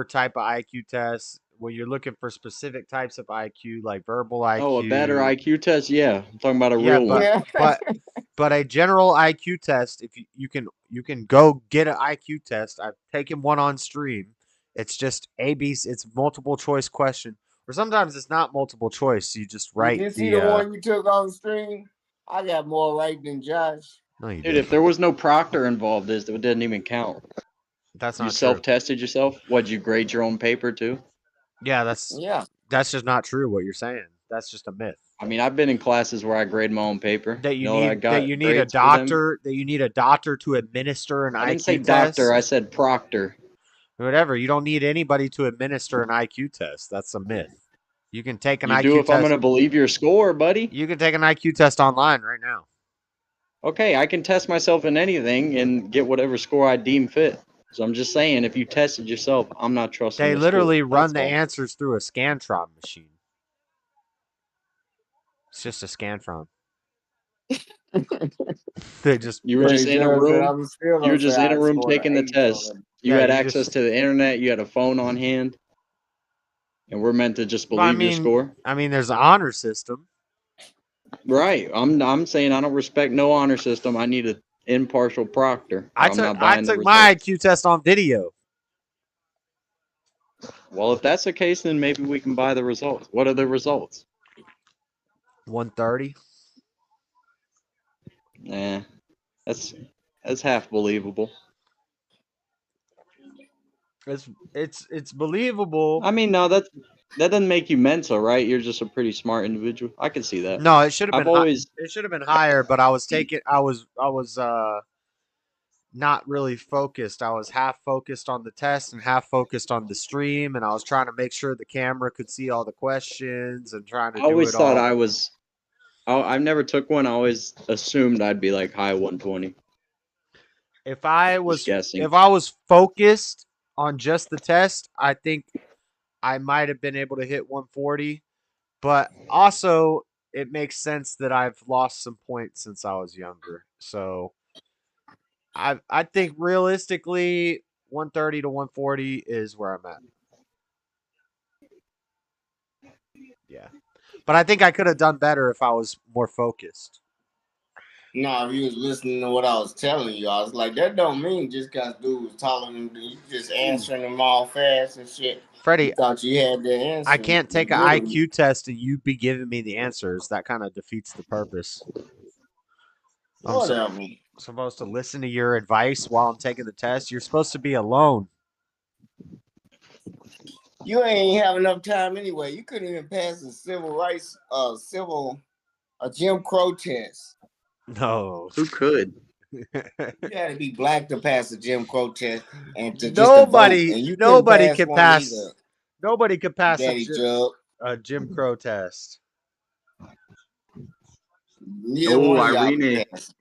type of IQ test where you're looking for specific types of IQ, like verbal IQ.
Oh, a better IQ test? Yeah, I'm talking about a real one.
But a general IQ test, if you can go get an IQ test. I've taken one on stream. It's just it's multiple choice question, or sometimes it's not multiple choice. You just write.
Did you see the one you took on stream? I got more right than Josh.
No, you
Dude,
didn't.
if there was no proctor involved, it didn't even count.
That's
You
not true.
self-tested yourself? What'd you grade your own paper too?
Yeah, that's just not true. What you're saying? That's just a myth.
I mean, I've been in classes where I grade my own paper.
That you
know what I
need
got
that you need a
grades for them?
doctor that you need a doctor to administer an IQ
I didn't say
test.
doctor. I said proctor.
Whatever. You don't need anybody to administer an IQ test. That's a myth. You can take an
You
IQ
do if
test.
I'm going to believe your score, buddy.
You can take an IQ test online right now.
Okay, I can test myself in anything and get whatever score I deem fit. So I'm just saying, if you tested yourself, I'm not trusting
They
the
literally
score.
run
That's
the
all.
answers through a Scantron machine. It's just a Scantron. They just
You were just in a room. You were just in a room
scored
taking
an
the
8
test.
on
You
Yeah,
had
you
access
just-
to the internet. You had a phone on hand, and we're meant to just believe your score.
I mean, there's an honor system.
Right. I'm saying I don't respect no honor system. I need an impartial proctor.
I took my IQ test on video.
Well, if that's the case, then maybe we can buy the results. What are the results?
130.
Nah, that's half believable.
It's believable.
I mean, no, that doesn't make you mental, right? You're just a pretty smart individual. I can see that.
No, it should have
I've
been.
always
It should have been higher, but I was not really focused. I was half focused on the test and half focused on the stream, and I was trying to make sure the camera could see all the questions and trying to
I always
do it
thought
all.
I was. I never took one. I always assumed I'd be like high 120.
If I was
guessing.
focused on just the test, I think I might have been able to hit 140. But also, it makes sense that I've lost some points since I was younger. So I think realistically, 130 to 140 is where I'm at. Yeah. But I think I could have done better if I was more focused.
No, if you was listening to what I was telling you, I was like, that don't mean just because dude was telling them, you just answering them all fast and shit.
Freddie,
You thought you had the answer.
I can't take an
Literally.
IQ test and you be giving me the answers. That kind of defeats the purpose.
Whatever.
I'm supposed to listen to your advice while I'm taking the test. You're supposed to be alone.
You ain't have enough time anyway. You couldn't even pass a civil rights, a Jim Crow test.
No.
Who could?
You had to be black to pass a Jim Crow test and to
Nobody,
just to vote. And you
nobody
pass
could
one
pass.
either.
Nobody could pass
Daddy Jug.
a Jim Crow test.
Neither one of y'all could pass.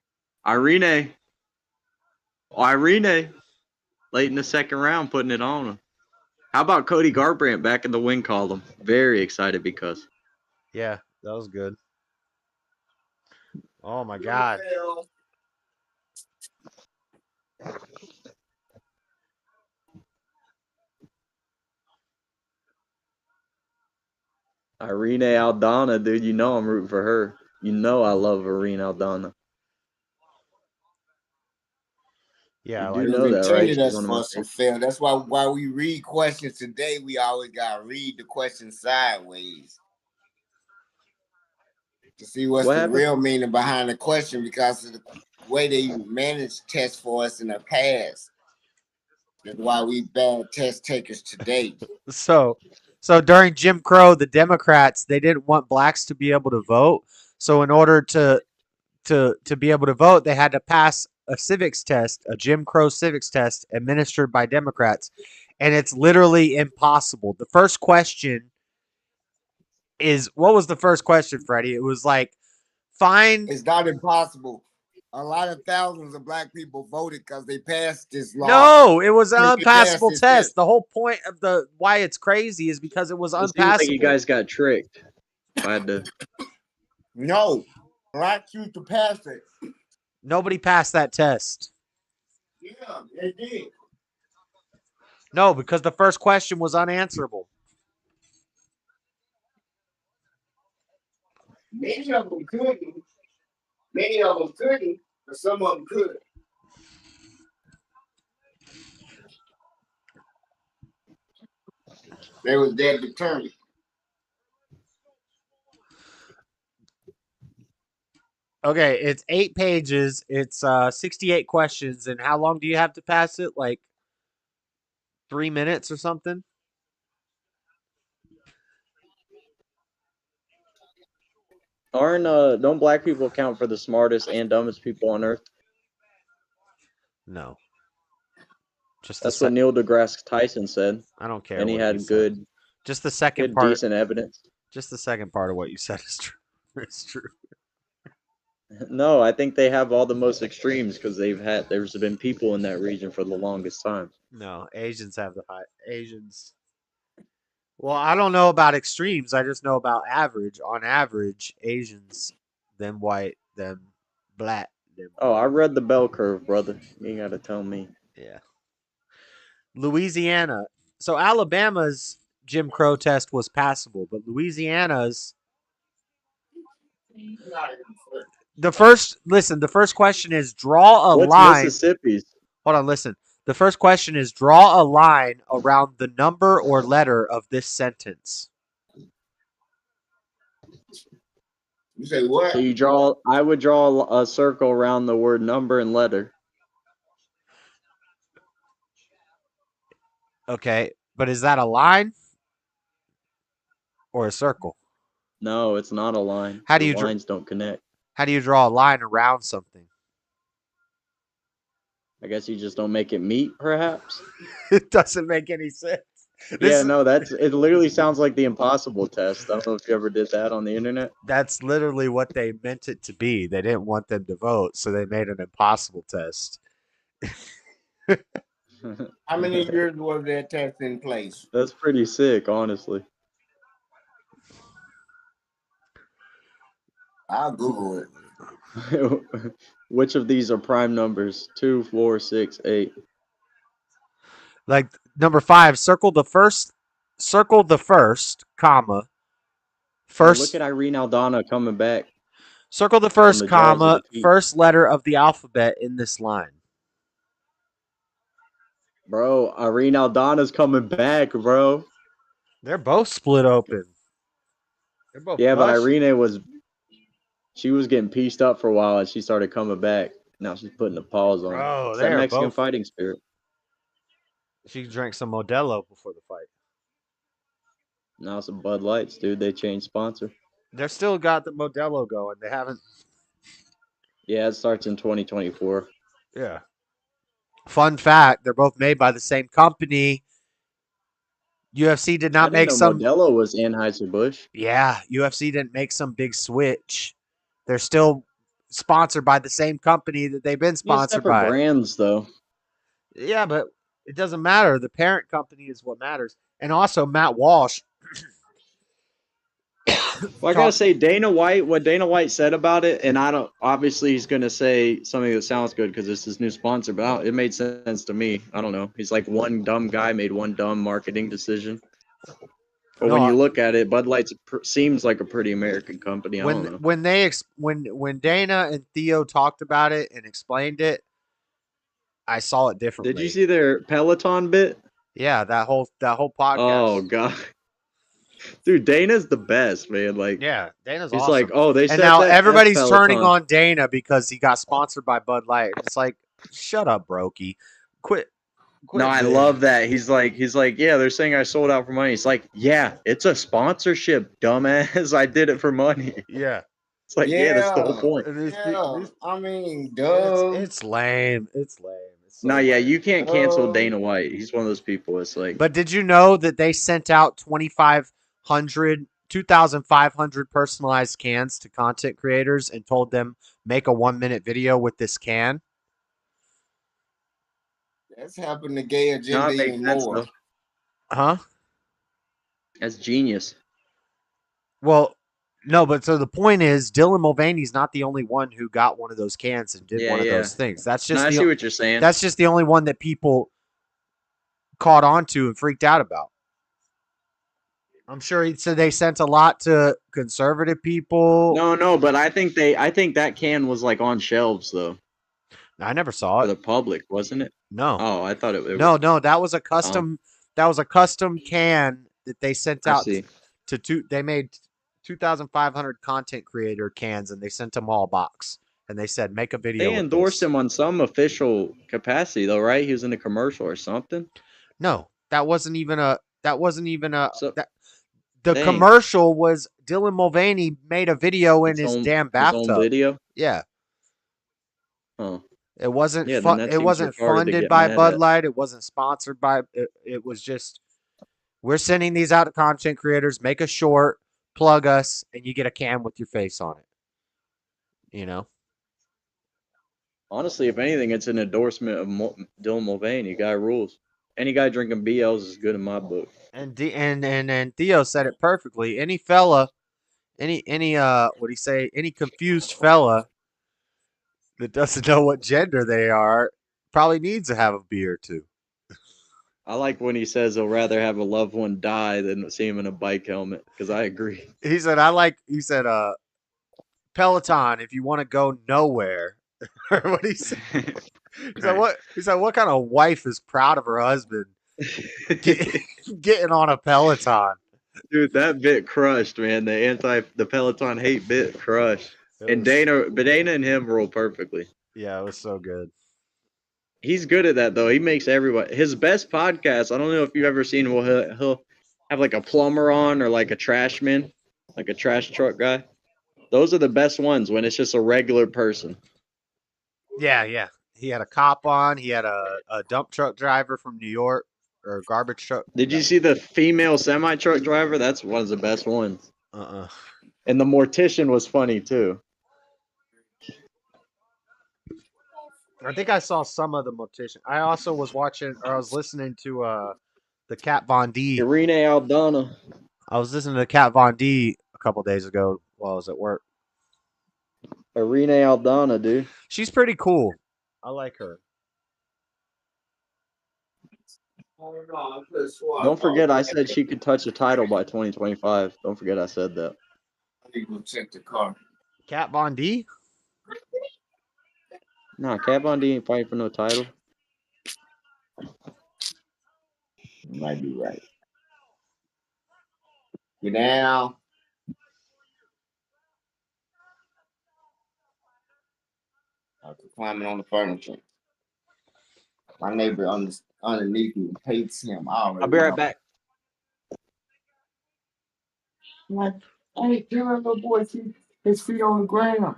Irene, late in the second round, putting it on him. How about Cody Garbrandt back in the win column? Very excited because.
Yeah, that was good. Oh my God.
Irene Aldana, dude, you know I'm rooting for her. You know I love Irene Aldana.
Yeah,
you do know that, right? She's one of my
fail. That's why we read questions today. We always gotta read the question sideways to see what's the real meaning behind the question, because of the way they managed tests for us in the past. That's why we bad test takers today.
So during Jim Crow, the Democrats, they didn't want blacks to be able to vote. So in order to be able to vote, they had to pass a civics test, a Jim Crow civics test administered by Democrats. And it's literally impossible. The first question is, what was the first question, Freddie? It was like,
It's not impossible. A lot of thousands of black people voted because they passed this law.
No, it was an unpassable test. The whole point of why it's crazy is because it was unpassable.
It seems like you guys got tricked. I had to.
No, blacks used to pass it.
Nobody passed that test.
Yeah, they did.
No, because the first question was unanswerable.
Many of them couldn't. Many of them couldn't, but some of them could. They was that determined.
Okay, it's 8 pages. It's 68 questions. And how long do you have to pass it? Like 3 minutes or something?
Don't black people count for the smartest and dumbest people on earth?
No.
That's what Neil deGrasse Tyson said.
I don't care.
And he
what
had
said.
good.
Just the second part.
Decent evidence.
Just the second part of what you said is true. It's true.
No, I think they have all the most extremes because there's been people in that region for the longest time.
No, Asians have the high Asians. Well, I don't know about extremes. I just know about average. On average, Asians, them white, them black. Them
I read the bell curve, brother. You ain't got to tell me.
Yeah. Louisiana. So Alabama's Jim Crow test was passable, but Louisiana's. The first question is draw a line.
Mississippi's?
Hold on, listen. The first question is draw a line around the number or letter of this sentence.
You say what?
So I would draw a circle around the word number and letter.
Okay, but is that a line or a circle?
No, it's not a line.
How do you
lines don't connect?
How do you draw a line around something?
I guess you just don't make it meet, perhaps.
It doesn't make any sense.
It literally sounds like the impossible test. I don't know if you ever did that on the internet.
That's literally what they meant it to be. They didn't want them to vote, so they made an impossible test.
How many years was that test in place?
That's pretty sick, honestly.
I'll Google it.
Which of these are prime numbers? 2, 4, 6, 8.
Like number 5, circle the first, comma, First,
look at Irene Aldana coming back.
circle the
from
first
the jaws of
comma,
defeat.
first letter of the alphabet in this line.
Bro, Irene Aldana's coming back, bro.
They're both split open. They're both
Yeah, but
bushy.
Irene was getting pieced up for a while and she started coming back. Now she's putting a pause on it.
Bro,
It's
they
that
are
Mexican
both.
fighting spirit.
She drank some Modelo before the fight.
Now some Bud Lights, dude. They changed sponsor.
They're still got the Modelo going. They haven't.
Yeah, it starts in 2024.
Yeah. Fun fact: they're both made by the same company. UFC did
I
not
didn't
make
know
some.
Modelo was Anheuser-Busch.
Yeah, UFC didn't make some big switch. They're still sponsored by the same company that they've been
Use
sponsored
separate
by.
brands, though.
Yeah, but it doesn't matter. The parent company is what matters. And also, Matt Walsh.
Well, I gotta say, what Dana White said about it, and I don't. Obviously, he's gonna say something that sounds good because it's his new sponsor, but it made sense to me. I don't know. He's like one dumb guy made one dumb marketing decision. But when you look at it, Bud Light seems like a pretty American company. I don't know.
When Dana and Theo talked about it and explained it, I saw it differently.
Did you see their Peloton bit?
Yeah, that whole podcast.
Oh god, dude, Dana's the best, man. Like,
yeah, Dana's
he's
awesome.
like, oh, they said
and now
that
everybody's
F
turning
Peloton.
on Dana because he got sponsored by Bud Light. It's like, shut up, Brokey. Quit.
No, I love that. He's like, yeah, they're saying I sold out for money. He's like, yeah, it's a sponsorship, dumbass. I did it for money.
Yeah.
It's like, yeah, that's the whole point.
I mean, duh.
It's lame. It's lame.
No, yeah, you can't cancel Dana White. He's one of those people. It's like,
But did you know that they sent out 2,500 personalized cans to content creators and told them make a 1-minute video with this can?
That's happened to gay agenda even more.
Huh?
That's genius.
Well, no, but so the point is, Dylan Mulvaney's not the only one who got one of those cans and did one of those things. That's just
I see what you're saying.
That's just the only one that people caught on to and freaked out about. I'm sure he said they sent a lot to conservative people.
No, but I think that can was like on shelves though.
I never saw it
for the public, wasn't it?
No.
Oh, I thought it was.
No, that was a custom. That was a custom can that they sent out to two. They made 2,500 content creator cans, and they sent them all a box. And they said, make a video.
They endorsed him on some official capacity, though, right? He was in a commercial or something.
No, that wasn't even a. The
Dang.
commercial was Dylan Mulvaney made a video in his damn bathtub.
His own video.
Yeah.
Oh.
It wasn't.
Yeah,
It wasn't funded by Bud Light. It wasn't sponsored by. It was just. We're sending these out to content creators. Make a short, plug us, and you get a can with your face on it. You know.
Honestly, if anything, it's an endorsement of Dylan Mulvaney. Guy rules. Any guy drinking BLs is good in my book.
And Theo said it perfectly. Any fella, any what do you say? Any confused fella that doesn't know what gender they are probably needs to have a beer or two.
I like when he says he'll rather have a loved one die than see him in a bike helmet, because I agree.
He said, Peloton, if you want to go nowhere. What he said? He said, what kind of wife is proud of her husband getting on a Peloton?
Dude, that bit crushed, man. The Peloton hate bit crushed. And Dana and him roll perfectly.
Yeah, it was so good.
He's good at that though. He makes everybody his best podcast. I don't know if you've ever seen. Well, he'll have like a plumber on or like a trash man, like a trash truck guy. Those are the best ones when it's just a regular person.
Yeah. He had a cop on. He had a dump truck driver from New York or a garbage truck.
Did you see the female semi truck driver? That's one of the best ones. And the mortician was funny too.
I think I saw some of the mortician. I also was listening to the Kat Von D.
Irene Aldana.
I was listening to Kat Von D a couple days ago while I was at work.
Irene Aldana, dude.
She's pretty cool. I like her.
Don't forget I said she could touch a title by 2025. Don't forget I said that.
I need to go check the car.
Cat Von D?
No, Cat Von D ain't fighting for no title.
You might be right. Get down. I was climbing on the furniture. My neighbor underneath me hates him.
I'll be right back.
Like, hey, give him little boy his feet on the ground.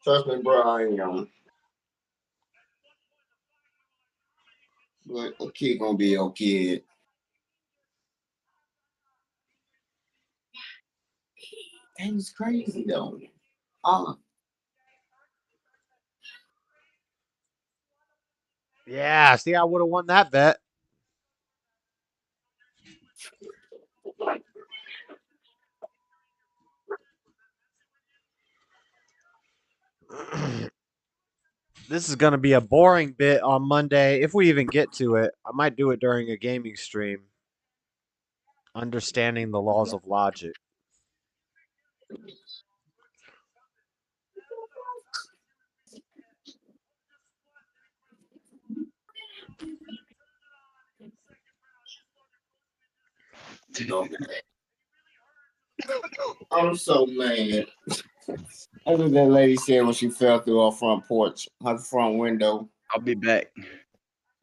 Trust me, bro, I am. But a kid gonna be a kid. That is crazy though.
Yeah, see, I would have won that bet. This is going to be a boring bit on Monday. If we even get to it, I might do it during a gaming stream. Understanding the laws of logic.
I'm so mad. That's what that lady said when she fell through her front porch, her front window.
I'll be back.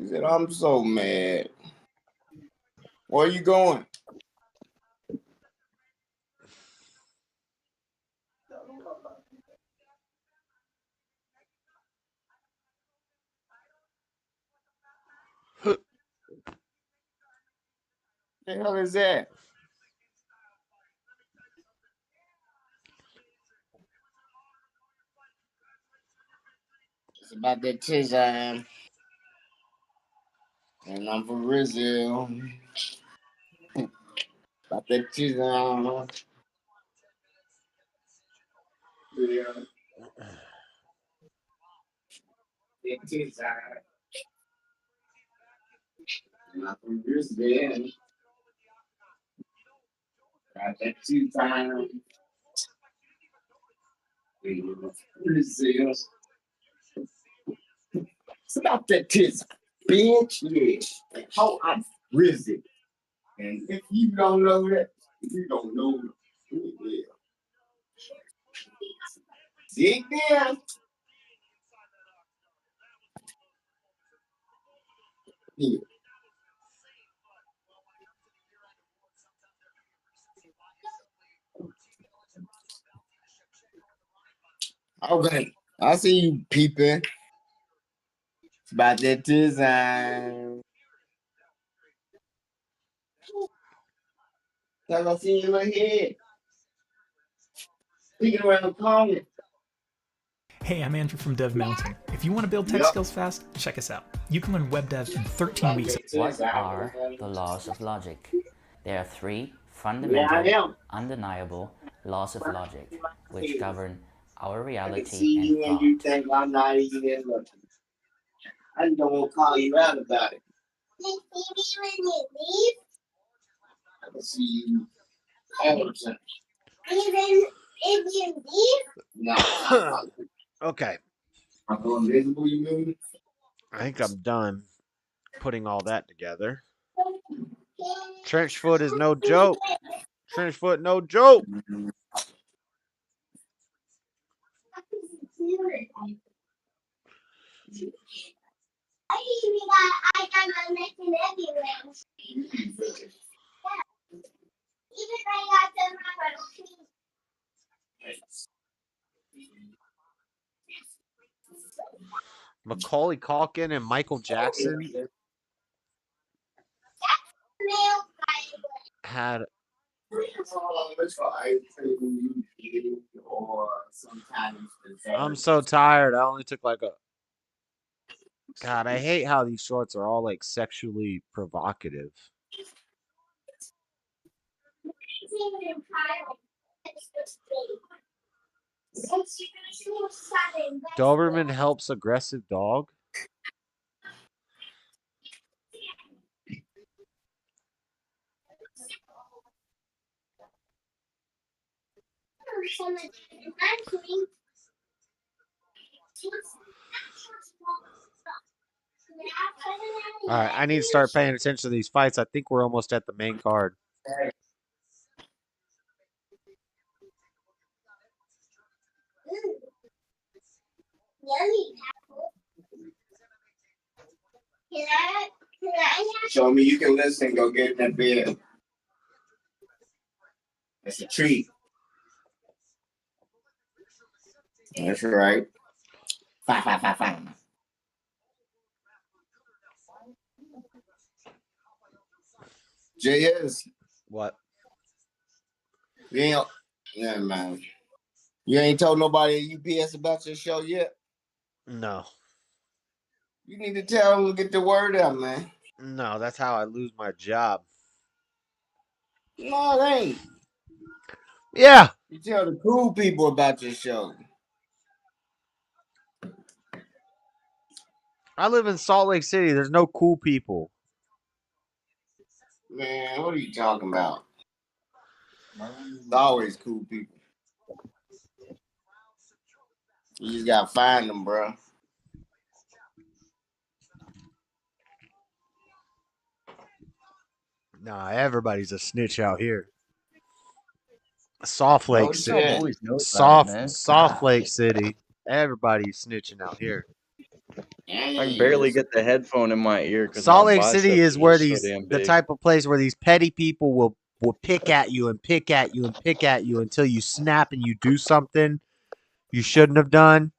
She said, I'm so mad. Where are you going? The hell is that? It's about that Tizan. And I'm from Brazil. About that Tizan. Yeah. That Tizan. And I'm from Brazil. Got that Tizan. Brazil. It's about that Tizan. Bitch, yeah. How I'm Brazil. And if you don't know that, you don't know who it is. Dig there. Here. Okay, I see you peeping. It's about that design. Cause I see your little head. Peeking around the corner.
Hey, I'm Andrew from Dev Mountain. If you want to build tech skills fast, check us out. You can learn web dev in 13 weeks.
What are the laws of logic? There are three fundamental, undeniable laws of logic, which govern our reality and thought.
You think I'm not even looking. I don't want to call you out about it.
You see me when you leave?
I can see you all the time.
Even if you leave?
No.
Okay.
I'm going invisible, you mean?
I think I'm done putting all that together. Trench foot is no joke. Trench foot, no joke.
I got my missing everywhere. Even I got them on my feet.
Macaulay Culkin and Michael Jackson had. I'm so tired. I only took like a. God, I hate how these shorts are all like sexually provocative. Doberman helps aggressive dog. All right, I need to start paying attention to these fights. I think we're almost at the main card.
Show me you can listen. Go get in that bed. That's a treat. That's right. Fine. JS.
What?
Yeah, man. You ain't told nobody at UPS about your show yet?
No.
You need to tell them to get the word out, man.
No, that's how I lose my job.
No, it ain't.
Yeah.
You tell the cool people about your show.
I live in Salt Lake City. There's no cool people.
Man, what are you talking about? There's always cool people. You just gotta find them, bro.
Nah, everybody's a snitch out here. Soft Lake City. Soft Lake City. Everybody's snitching out here.
I can barely get the headphone in my ear because
Salt Lake City is where the type of place where these petty people will pick at you and pick at you and pick at you until you snap and you do something you shouldn't have done.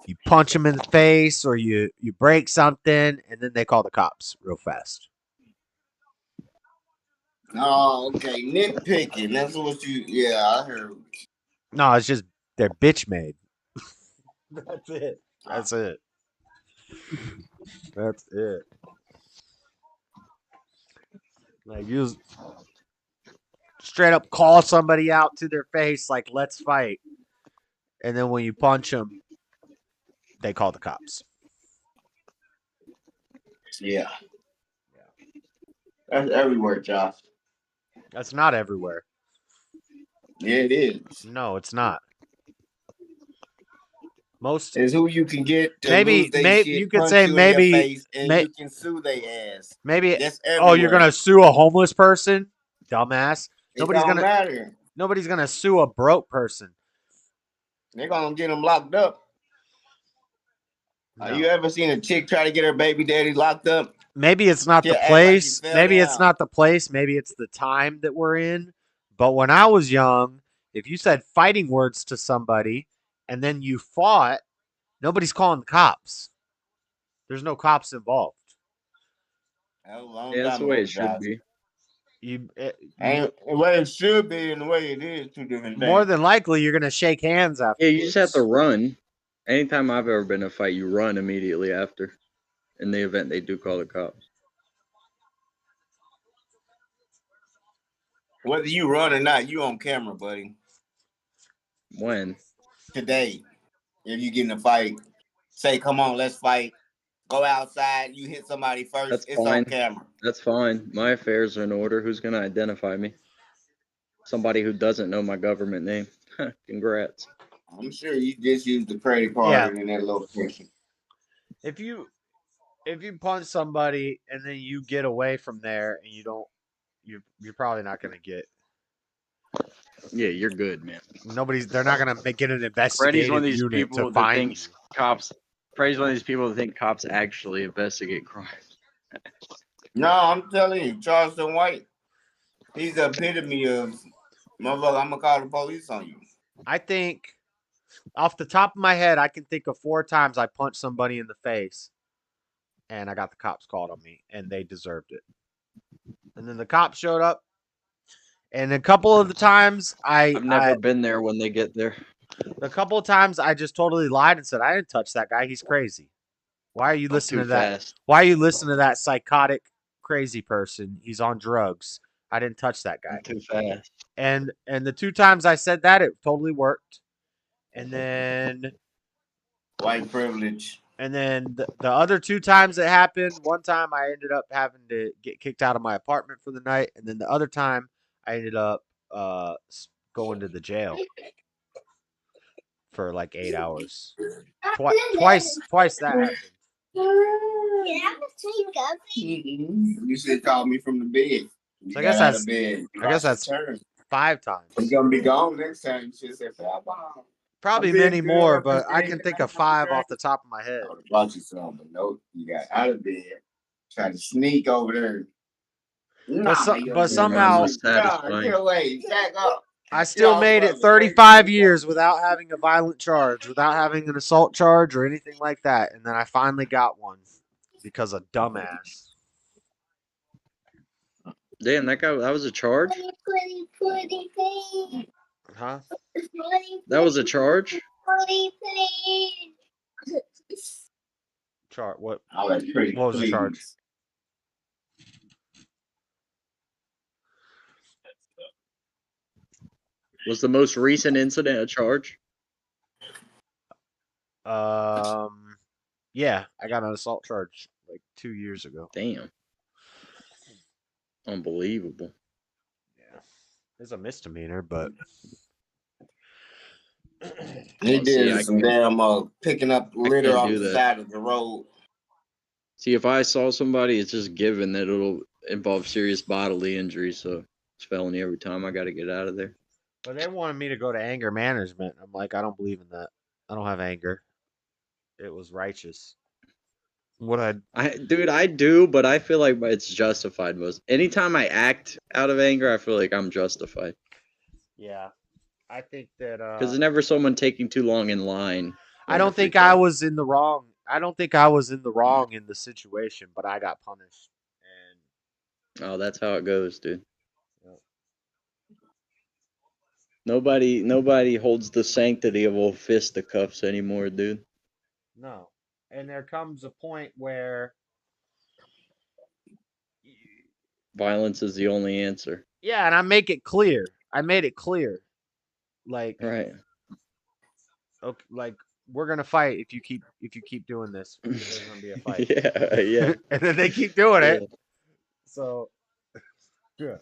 You punch them in the face or you break something, and then they call the cops real fast.
Oh, okay. Nitpicking. That's what you. Yeah, I heard.
No, it's just they're bitch made. That's it. That's it. That's it. Like you straight up call somebody out to their face, like let's fight, and then when you punch them, they call the cops.
Yeah. That's everywhere, Josh.
That's not everywhere.
Yeah, it is.
No, it's not. Most
is who you can get to
maybe
lose they
maybe
shit,
you could
punch
say
you in
maybe
your face, and
may,
you can sue their ass.
maybe
That's
oh you're
everywhere.
gonna sue a homeless person, dumbass.
It don't matter.
Nobody's gonna sue a broke person.
They're gonna get them locked up.
No.
You ever seen a chick try to get her baby daddy locked up?
Maybe it's not the place. Maybe it's not the place. Maybe it's the time that we're in. But when I was young, if you said fighting words to somebody and then you fought, nobody's calling the cops. There's no cops involved.
Yeah, that's the way it should be.
And the way it should be and the way it is, two different things.
More than likely, you're gonna shake hands after.
Yeah, you just have to run. Anytime I've ever been in a fight, you run immediately after. In the event they do call the cops.
Whether you run or not, you on camera, buddy.
When?
Today. If you get in a fight, say, come on, let's fight. Go outside, you hit somebody first,
That's
it's
fine.
on camera.
That's fine. My affairs are in order. Who's going to identify me? Somebody who doesn't know my government name. Congrats.
I'm sure you just used the credit card in that location.
If you punch somebody and then you get away from there and you don't, you're probably not gonna get.
Yeah, you're good, man.
They're not gonna get an investigative unit to find you.
Cops. Freddie's one of these people that think cops actually investigate crimes.
No, I'm telling you, Charleston White, he's the epitome of, motherfucker, I'm gonna call the police on you.
I think, off the top of my head, I can think of 4 times I punched somebody in the face, and I got the cops called on me, and they deserved it. And then the cops showed up, and a couple of the times
I've never been there when they get there.
A couple of times I just totally lied and said I didn't touch that guy. He's crazy. Why are you listening to that?
Fast.
Why are you listening to that psychotic, crazy person? He's on drugs. I didn't touch that guy.
Too fast.
And the 2 times I said that, it totally worked. And then
white privilege.
And then the other 2 times it happened, one time I ended up having to get kicked out of my apartment for the night, and then the other time I ended up going to the jail. for like 8 hours. Twice that happened.
You should call me from the bed.
So I guess that's 5 times.
He's gonna be gone next time. You should say, "Bye-bye."
Probably many more, but I can think of 5 off the top of my head.
I would have brought you some, but no, you got out of bed, tried to sneak over there.
But somehow,
get away, jack up.
I still made it 35 years without having a violent charge, without having an assault charge or anything like that. And then I finally got one because of dumbass.
Damn, that was a charge?
Huh?
That was a charge?
What?
What
was the charge?
Was the most recent incident a charge?
Yeah, I got an assault charge like 2 years ago.
Damn. Unbelievable.
Yeah. It's a misdemeanor, but
he did some damn picking up litter off the side of the road.
See, if I saw somebody, it's just given that it'll involve serious bodily injury, so it's felony every time. I got to get out of there.
But they wanted me to go to anger management. I'm like, I don't believe in that. I don't have anger. It was righteous.
Dude, I do, but I feel like it's justified. Anytime I act out of anger, I feel like I'm justified.
Yeah, I think that
because there's never someone taking too long in line.
I don't think I was in the wrong. I don't think I was in the wrong in the situation, but I got punished.
Oh, that's how it goes, dude. Nobody holds the sanctity of old fisticuffs anymore, dude.
No. And there comes a point where
violence is the only answer.
Yeah, and I make it clear. I made it clear. Like,
right.
Okay, like we're gonna fight if you keep doing this. There's gonna be a fight.
Yeah.
And then they keep doing it. So yeah.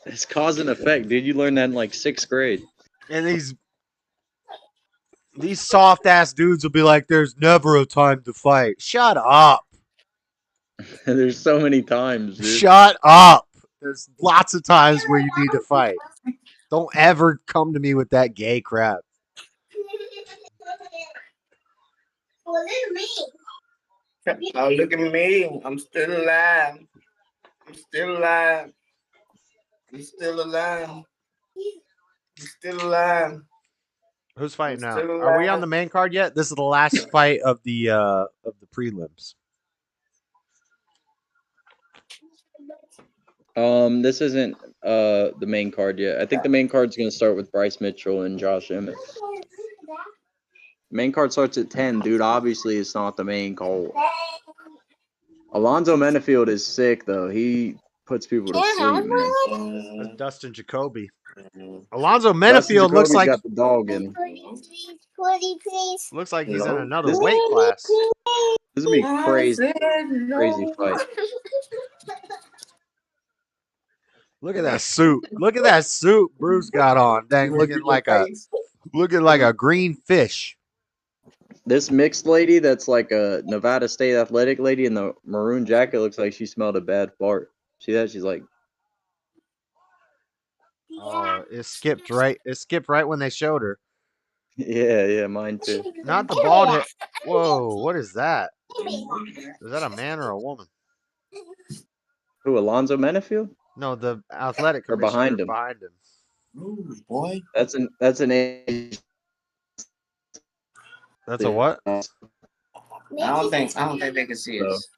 It's cause and effect, dude. You learned that in like 6th grade.
And these soft ass dudes will be like, "There's never a time to fight." Shut up.
There's so many times, dude.
Shut up. There's lots of times where you need to fight. Don't ever come to me with that gay crap.
Well, look at me. Oh, look at me. I'm still alive. I'm still alive. I'm still alive. I'm still alive.
Who's fighting now? Are we on the main card yet? This is the last fight of the prelims.
This isn't the main card yet. I think the main card's gonna start with Bryce Mitchell and Josh Emmett. Main card starts at 10, dude. Obviously, it's not the main card. Alonzo Menafield is sick though. He puts people to sleep, man.
That's Dustin Jacoby. Alonzo Menafield looks like
got the dog in.
Looks like he's in another weight class.
This would be crazy fight.
Look at that suit. Look at that suit Bruce got on. Dang, looking like a green fish.
This mixed lady that's like a Nevada State athletic lady in the maroon jacket looks like she smelled a bad fart. See that? She's like,
oh, it skipped right. It skipped right when they showed her.
Yeah, mine too.
Not the bald head. Whoa, what is that? Is that a man or a woman?
Who, Alonzo Menafield?
No, the athletic
or behind him.
Ooh, boy.
That's an Asian.
That's a what?
I don't think they can see us.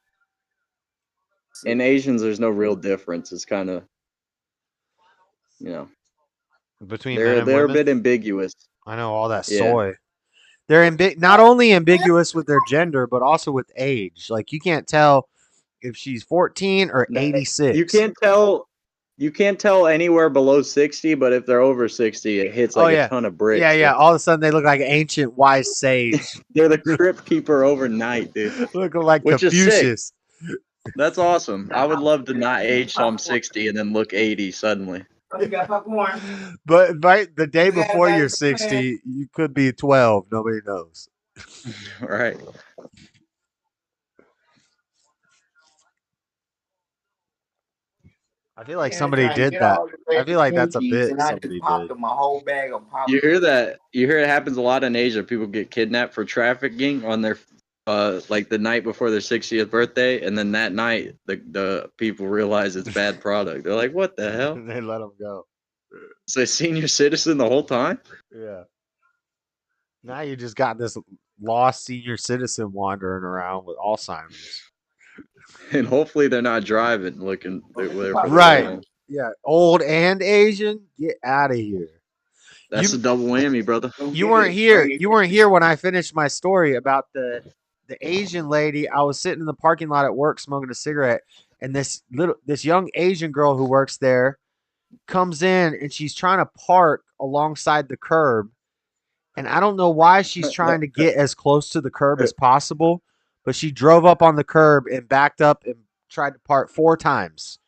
In Asians, there's no real difference. It's kind of,
between
they're a bit ambiguous.
I know all that soy. They're not only ambiguous with their gender, but also with age. Like you can't tell if she's 14 or 86.
You can't tell anywhere below 60, but if they're over 60, it hits like a ton of bricks.
Yeah. All of a sudden, they look like ancient wise sage.
They're the crypt keeper overnight, dude.
Looking like
Which
Confucius.
Is sick. That's awesome. I would love to not age till I'm 60 and then look 80 suddenly.
You got popcorn?
But right, the day before you're 60, you could be 12. Nobody knows.
Right.
I feel like
Yeah,
somebody
trying to
did
get
that.
all the
I
red
feel like that's a
cookies,
bit
and I
somebody
just popped
did.
my whole bag of popcorn.
You hear that? You hear it happens a lot in Asia. People get kidnapped for trafficking on their like the night before their 60th birthday, and then that night the people realize it's bad product. They're like, "What the hell?"
They let them go.
So senior citizen the whole time?
Yeah. Now you just got this lost senior citizen wandering around with Alzheimer's.
And hopefully they're not driving looking there for their
Right.
home.
Yeah. Old and Asian. Get out of here.
That's a double whammy, brother.
You weren't here. You weren't here when I finished my story about the Asian lady. I was sitting in the parking lot at work smoking a cigarette, and this young Asian girl who works there comes in and she's trying to park alongside the curb. And I don't know why she's trying to get as close to the curb as possible, but she drove up on the curb and backed up and tried to park 4 times.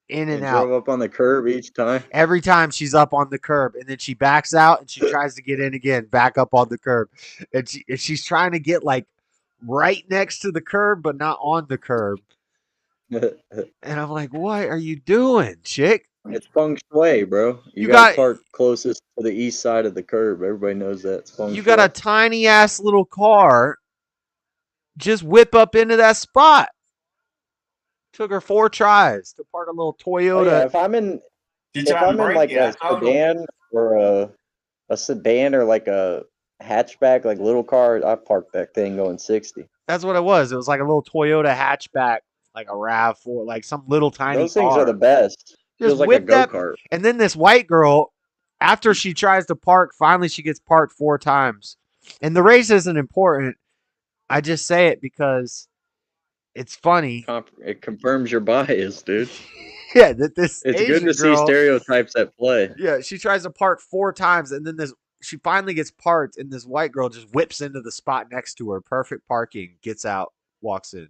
In and out.
Drove up on the curb each time.
Every time she's up on the curb, and then she backs out and she tries to get in again, back up on the curb. And she's trying to get like right next to the curb, but not on the curb. And I'm like, what are you doing, chick?
It's feng shui, bro. You
got
gotta park closest to the east side of the curb. Everybody knows that. It's feng
you
shui.
got a tiny ass little car. Just whip up into that spot. Took her 4 tries to park a little Toyota.
Oh, yeah, if I'm in like a sedan or a sedan or like a hatchback, like little car, I parked that thing going 60.
That's what it was. It was like a little Toyota hatchback, like a RAV4, like some little tiny
Those things
car.
are the best.
Just
Feels like a
whip that.
go-kart.
And then this white girl, after she tries to park, finally she gets parked 4 times. And the race isn't important. I just say it because it's funny.
It confirms your bias, dude.
Yeah, that this
It's
Asian
good to
girl,
see stereotypes at play.
Yeah, she tries to park 4 times, and then she finally gets parked, and this white girl just whips into the spot next to her. Perfect parking, gets out, walks in.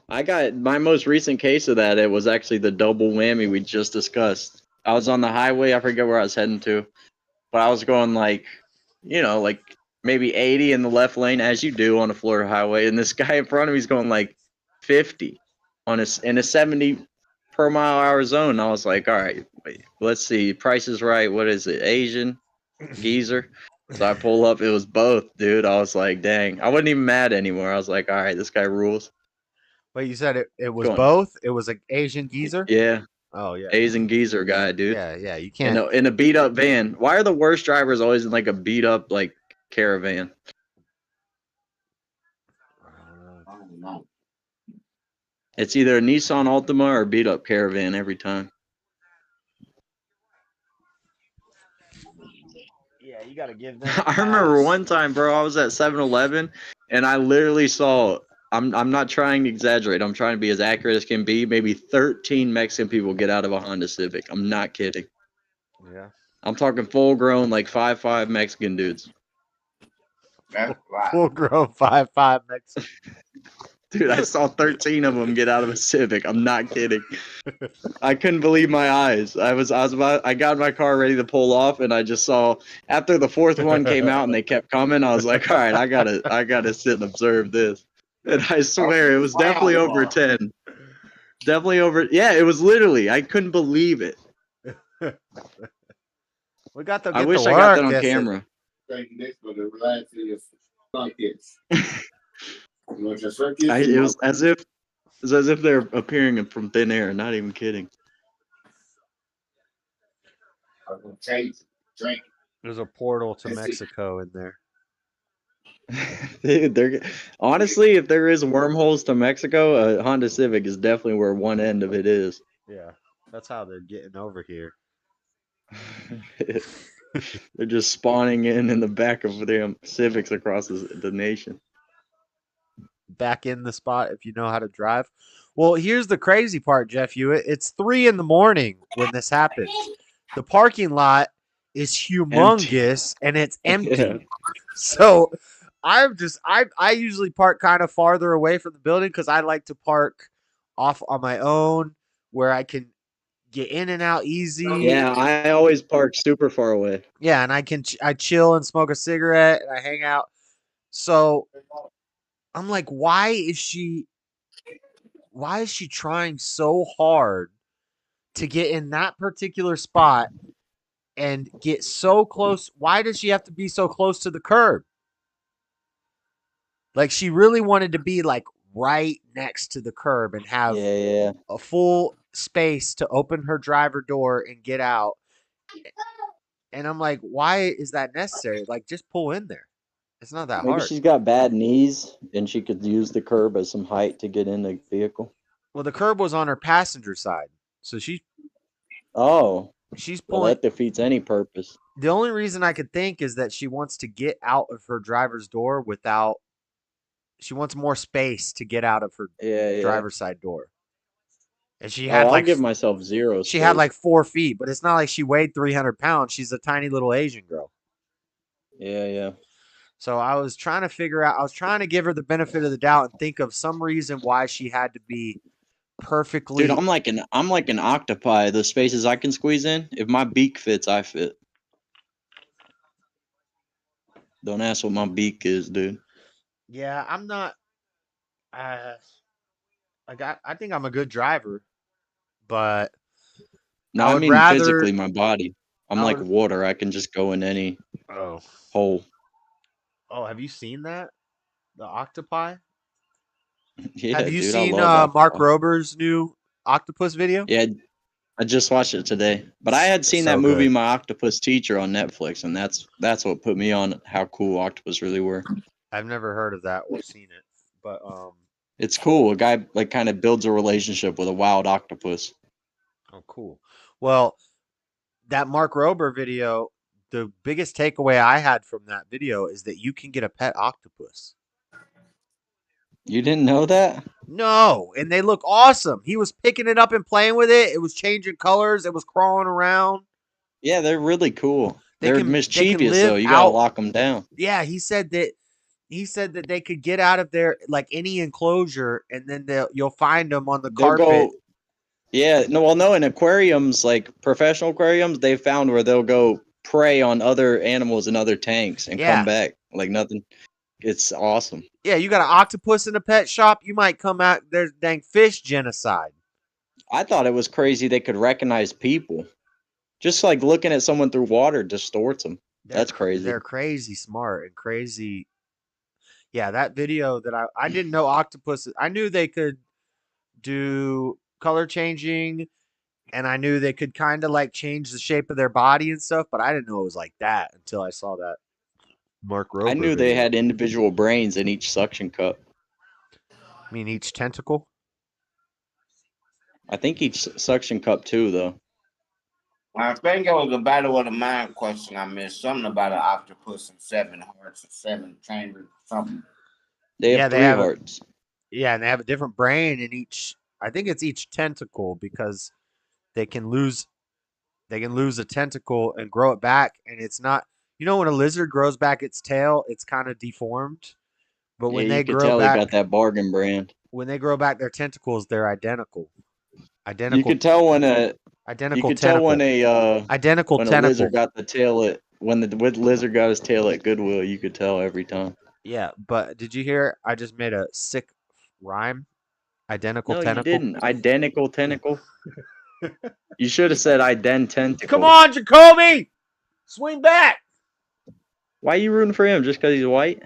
I got my most recent case of that. It was actually the double whammy we just discussed. I was on the highway. I forget where I was heading to, but I was going like maybe 80 in the left lane, as you do on a Florida highway. And this guy in front of me is going like 50 in a 70 per mile hour zone. And I was like, all right, wait, let's see. Price is Right. What is it? Asian geezer. So I pull up. It was both, dude. I was like, dang. I wasn't even mad anymore. I was like, all right, this guy rules.
Wait, you said it was
Go on.
both? It was an Asian geezer?
Yeah.
Oh, yeah.
Asian geezer guy, dude.
Yeah, you can't.
In a beat up van. Why are the worst drivers always in like a beat up like caravan?
I don't know.
It's either a Nissan Altima or a beat up caravan every time.
Yeah, you got to give them.
I remember one time, bro, I was at 7-Eleven and I literally saw, I'm not trying to exaggerate, I'm trying to be as accurate as can be, maybe 13 Mexican people get out of a Honda Civic. I'm not kidding.
Yeah.
I'm talking full grown, like 5'5" Mexican dudes.
Full grown 5'5" Mexican.
Dude, I saw 13 of them get out of a Civic. I'm not kidding. I couldn't believe my eyes. I got my car ready to pull off, and I just saw after the 4th one came out and they kept coming. I was like, all right, I gotta sit and observe this. And I swear it was definitely over 10. Definitely over. Yeah, it was literally. I couldn't believe it.
We got to get
I wish
to
I got
work,
that on
yes,
camera. It was as if they're appearing from thin air. Not even kidding.
There's a portal to Mexico in there.
Dude, honestly, if there is wormholes to Mexico, a Honda Civic is definitely where one end of it is.
Yeah, that's how they're getting over here.
They're just spawning in the back of damn Civics across the nation.
Back in the spot if you know how to drive. Well, here's the crazy part, Jeff Hewitt. It's 3 a.m. when this happens. The parking lot is humongous and it's empty.
Yeah.
So I usually park kind of farther away from the building because I like to park off on my own where I can get in and out easy.
Yeah, I always park super far away.
Yeah, and I chill and smoke a cigarette and I hang out. So I'm like, why is she trying so hard to get in that particular spot and get so close? Why does she have to be so close to the curb? Like, she really wanted to be like right next to the curb and have
Yeah.
a full space to open her driver door and get out. And I'm like, why is that necessary? Like, just pull in there. It's not that
Maybe
hard.
she's got bad knees and she could use the curb as some height to get in the vehicle.
Well, the curb was on her passenger side, so she's
Oh,
she's
well,
pulling.
that defeats any purpose.
The only reason I could think is that she wants to get out of her driver's door without. She wants more space to get out of her driver's side door. And she had
I'll give myself 0.
She had like 4 feet, but it's not like she weighed 300 pounds. She's a tiny little Asian girl.
Yeah.
So I was trying to figure out. I was trying to give her the benefit of the doubt and think of some reason why she had to be perfectly.
Dude, I'm like an octopi. The spaces I can squeeze in, if my beak fits, I fit. Don't ask what my beak is, dude.
Yeah, I'm not. I think I'm a good driver, but
No, I mean physically, my body. I'm like water. I can just go in any hole.
Oh, have you seen that? The octopi?
Yeah,
have you
dude,
seen
I love
Mark
octopi.
Rober's new octopus video?
Yeah, I just watched it today. But I had seen that movie, My Octopus Teacher, on Netflix, and that's what put me on how cool octopus really were.
I've never heard of that or seen it, but
it's cool. A guy like kind of builds a relationship with a wild octopus.
Oh, cool. Well, that Mark Rober video, the biggest takeaway I had from that video is that you can get a pet octopus.
You didn't know that?
No, and they look awesome. He was picking it up and playing with it. It was changing colors. It was crawling around.
Yeah, they're really cool. They're mischievous though. You gotta lock them down.
Yeah, he said that they could get out of there like any enclosure, and then you'll find them on the carpet.
In aquariums, like professional aquariums, they found where they'll go prey on other animals in other tanks and come back like nothing. It's awesome.
Yeah, you got an octopus in a pet shop, you might come out there's dang fish genocide.
I thought it was crazy they could recognize people. Just like looking at someone through water distorts them. That's crazy.
They're crazy smart and crazy. Yeah, that video that I didn't know octopuses. I knew they could do color changing, and I knew they could kind of like change the shape of their body and stuff, but I didn't know it was like that until I saw that Mark Rober.
I knew they had individual brains in each suction cup.
I mean, each tentacle?
I think each suction cup too, though.
I think it was a battle of the mind question I missed. Something about an octopus and 7 hearts or 7 chambers, something.
They have 3 hearts.
Yeah, and they have a different brain in each. I think it's each tentacle because they can lose a tentacle and grow it back, and it's not. You know, when a lizard grows back its tail, it's kind of deformed. But when they grow back,
they got that bargain brand.
When they grow back their tentacles, they're identical.
You could tell when a
identical
lizard got the tail when the lizard got his tail at Goodwill. You could tell every time.
Yeah, but did you hear? I just made a sick rhyme. Identical tentacle.
No, you didn't. Identical tentacle. You should have said idententacle.
Come on, Jacoby, swing back.
Why are you rooting for him? Just because he's white?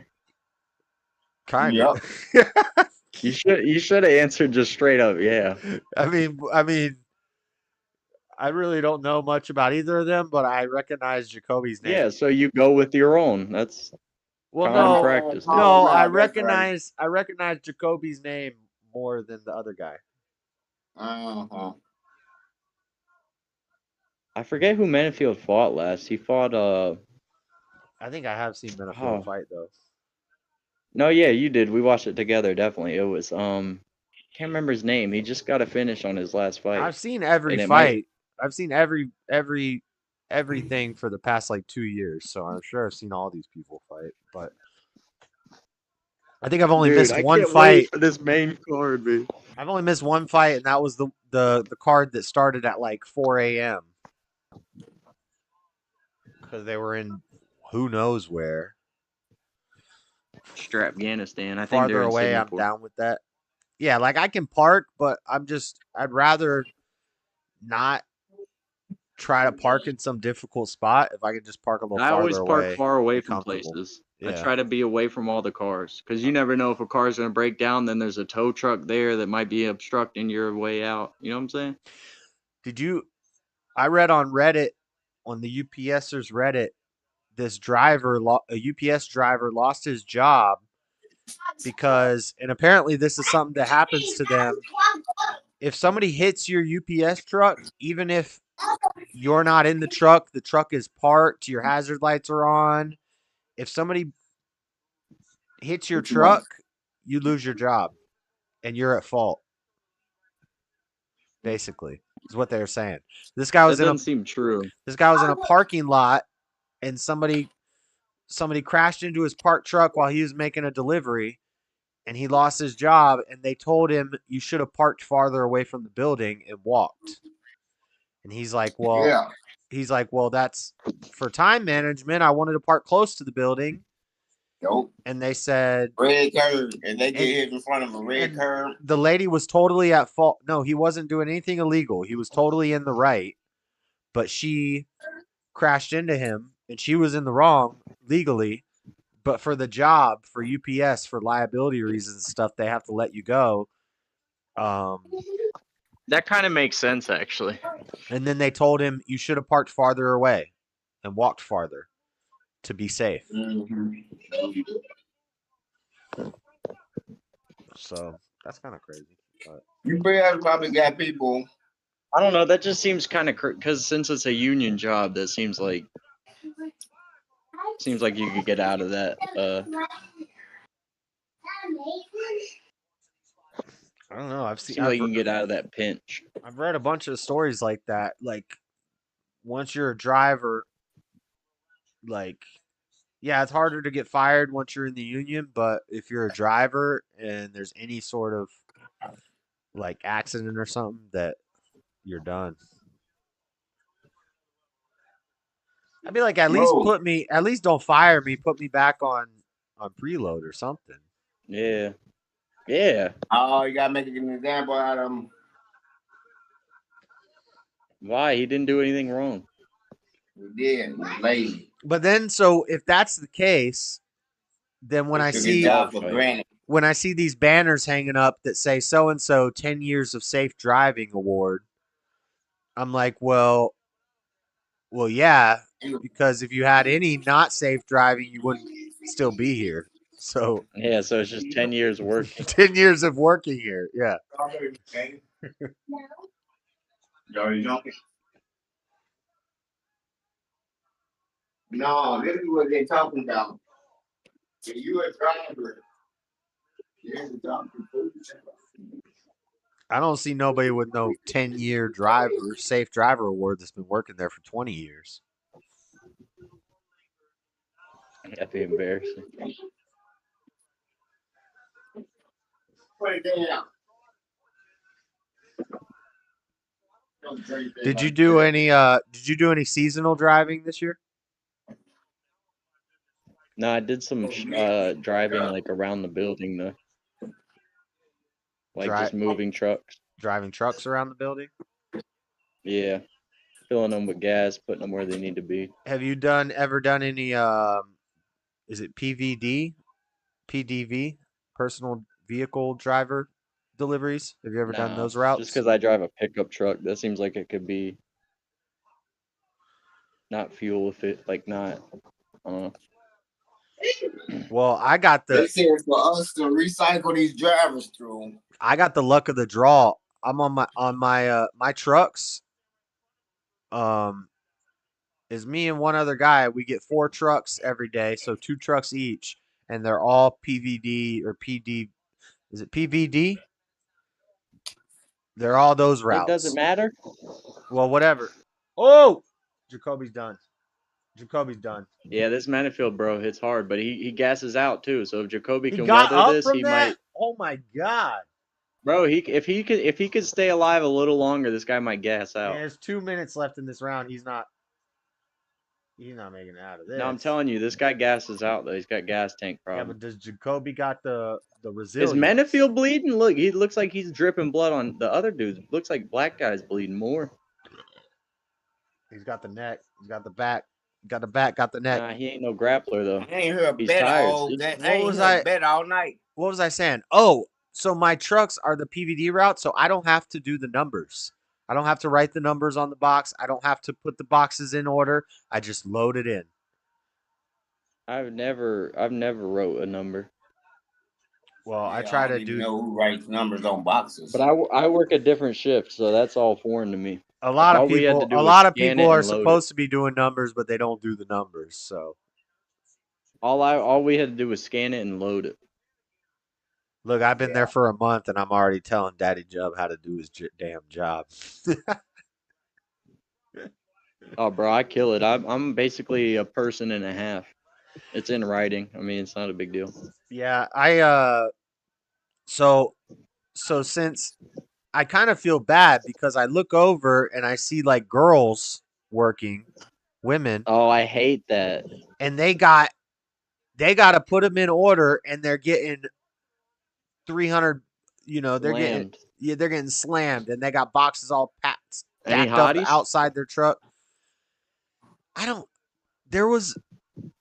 Kind of.
You should have answered just straight up. Yeah.
I mean, I really don't know much about either of them, but I recognize Jacoby's name.
Yeah, so you go with your own. That's
common
practice.
No, I recognize Jacoby's name more than the other guy.
I forget who Menifield fought last. He fought
I think I have seen Menifield fight though.
No, yeah, you did. We watched it together. Definitely, it was can't remember his name. He just got a finish on his last fight.
I've seen every fight. I've seen everything for the past like 2 years. So I'm sure I've seen all these people fight. But I think I've only
Dude,
missed
I
one
can't
fight.
wait for this main card, man.
I've only missed one fight, and that was the card that started at like 4 a.m. because they were in who knows where.
Strapganistan. I think
Farther
they're in
away, I'm
Singapore.
down with that. Yeah, like I can park, but I'd rather not try to park in some difficult spot if I could just park a little
I
farther
always
away.
park far away
be
from
comfortable.
places.
Yeah.
I try to be away from all the cars because you never know if a car's going to break down. Then there's a tow truck there that might be obstructing your way out. You know what I'm saying?
I read on Reddit, on the UPSers Reddit, this driver, a UPS driver, lost his job because, and apparently this is something that happens to them. If somebody hits your UPS truck, even if you're not in the truck is parked, your hazard lights are on. If somebody hits your truck, you lose your job and you're at fault. Basically, is what they were saying. This guy was
that doesn't seem true.
This guy was in a parking lot and somebody crashed into his parked truck while he was making a delivery and he lost his job, and they told him you should have parked farther away from the building and walked. And he's like, well, that's for time management. I wanted to park close to the building.
Nope.
And they said
red curve, and they get hit in front of a red curve.
The lady was totally at fault. No, he wasn't doing anything illegal. He was totally in the right, but she crashed into him, and she was in the wrong legally. But for the job, for UPS, for liability reasons and stuff, they have to let you go.
That kind of makes sense, actually.
And then they told him you should have parked farther away and walked farther to be safe. So that's kind of crazy. But
you probably got people.
I don't know. That just seems kind of because since it's a union job, that seems like you could get out of that.
I don't know. I've
like you can get out of that pinch.
I've read a bunch of stories like that. Like once you're a driver, like yeah, it's harder to get fired once you're in the union, but if you're a driver and there's any sort of like accident or something, that you're done. I'd be like, at least don't fire me. Put me back on preload or something.
Yeah. Yeah.
Oh, you gotta make an example out of him.
Why? He didn't do anything wrong.
He did. He's lazy.
But then, so if that's the case, then when I see these banners hanging up that say so and so 10 years of safe driving award, I'm like, well, yeah, because if you had any not safe driving, you wouldn't still be here. So
yeah, so it's just 10 years working.
10 years of working here, yeah.
No, this is what they're talking about. If you're a driver, here's the doctor.
I don't see nobody with no 10-year safe driver award that's been working there for 20 years.
That'd be embarrassing.
Put it down.
Did you do any seasonal driving this year?
No, I did some driving like around the building though. Like just moving trucks.
Driving trucks around the building?
Yeah. Filling them with gas, putting them where they need to be.
Have you ever done any is it PVD? PDV? Personal vehicle driver deliveries? Have you ever done those routes?
Just because I drive a pickup truck, that seems like it could be not fuel if it like not
Well, I got
They said for us to recycle these drivers through.
I got the luck of the draw. I'm on my trucks. Is me and one other guy. We get 4 trucks every day, so 2 trucks each, and they're all PVD or PD. Is it PVD? They're all those routes.
It doesn't matter.
Well, whatever. Oh, Jacoby's done. Jacoby's done.
Yeah, this Manifield bro hits hard, but he gasses out too. So if Jacoby
He
can
got
weather
up
this,
from
he
that?
might.
Oh my god.
Bro, if he could stay alive a little longer, this guy might gas out.
Yeah, there's 2 minutes left in this round. He's not making it out of this.
No, I'm telling you, this guy gasses out though. He's got gas tank
Yeah,
problem.
but does Jacoby got the resilience?
Is Manifield bleeding? Look, he looks like he's dripping blood on the other dudes. Looks like black guy's bleeding more.
He's got the neck. He's got the back. Got the back. Got the neck.
Nah, he ain't no grappler though.
I ain't heard
He's
bet
tired.
all
See?
that.
What
I ain't
was
heard
I-
bet all night.
What was I saying? Oh, so my trucks are the PVD route, so I don't have to do the numbers. I don't have to write the numbers on the box. I don't have to put the boxes in order. I just load it in.
I've never wrote a number.
Well, I
Yeah,
try
don't
to
even
do.
know who writes numbers on boxes.
But I work a different shift, so that's all foreign to me.
A lot
All
of
we had to
people.
do
A
was
lot of
scan
people
it
are
and load it.
supposed to be doing numbers, but they don't do the numbers. So
All we had to do was scan it and load it.
look, I've been there for a month, and I'm already telling Daddy Jub how to do his damn job.
Oh, bro, I kill it. I'm basically a person and a half. It's in writing. I mean, it's not a big deal.
Yeah, so since I kind of feel bad because I look over and I see like girls working, women,
Oh, I hate that.
and they got to put them in order, and they're getting 300.
Slammed.
They're getting slammed, and they got boxes all packed,
Any
stacked up
hotties?
outside their truck. There was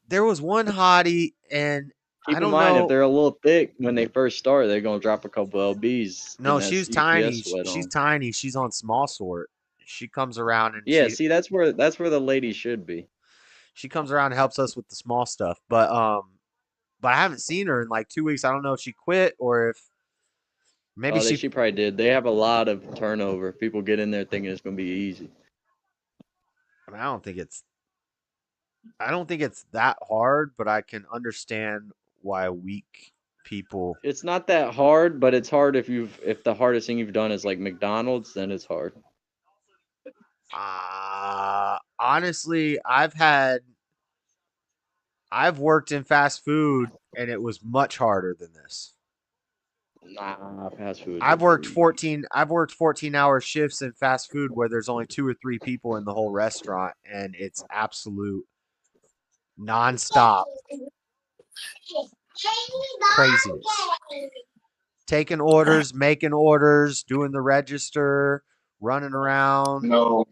one hottie, and
Keep
I
in
don't
mind,
know.
if they're a little thick when they first start, they're gonna drop a couple lbs.
No,
getting that
she's
UPS
tiny.
sweat
She's
on.
tiny. She's on small sort. She comes around and
Yeah, see, that's where the lady should be.
she comes around and helps us with the small stuff. But I haven't seen her in like 2 weeks. I don't know if she quit or if maybe
She probably did. They have a lot of turnover. People get in there thinking it's gonna be easy.
I mean, I don't think it's that hard, but I can understand why weak people.
It's not that hard, but it's hard if the hardest thing you've done is like McDonald's, then it's hard.
Honestly, I've worked in fast food, and it was much harder than this.
Nah, fast food.
I've worked 14-hour shifts in fast food where there's only 2 or 3 people in the whole restaurant, and it's absolute nonstop craziness. Taking orders, making orders, doing the register, running around.
No.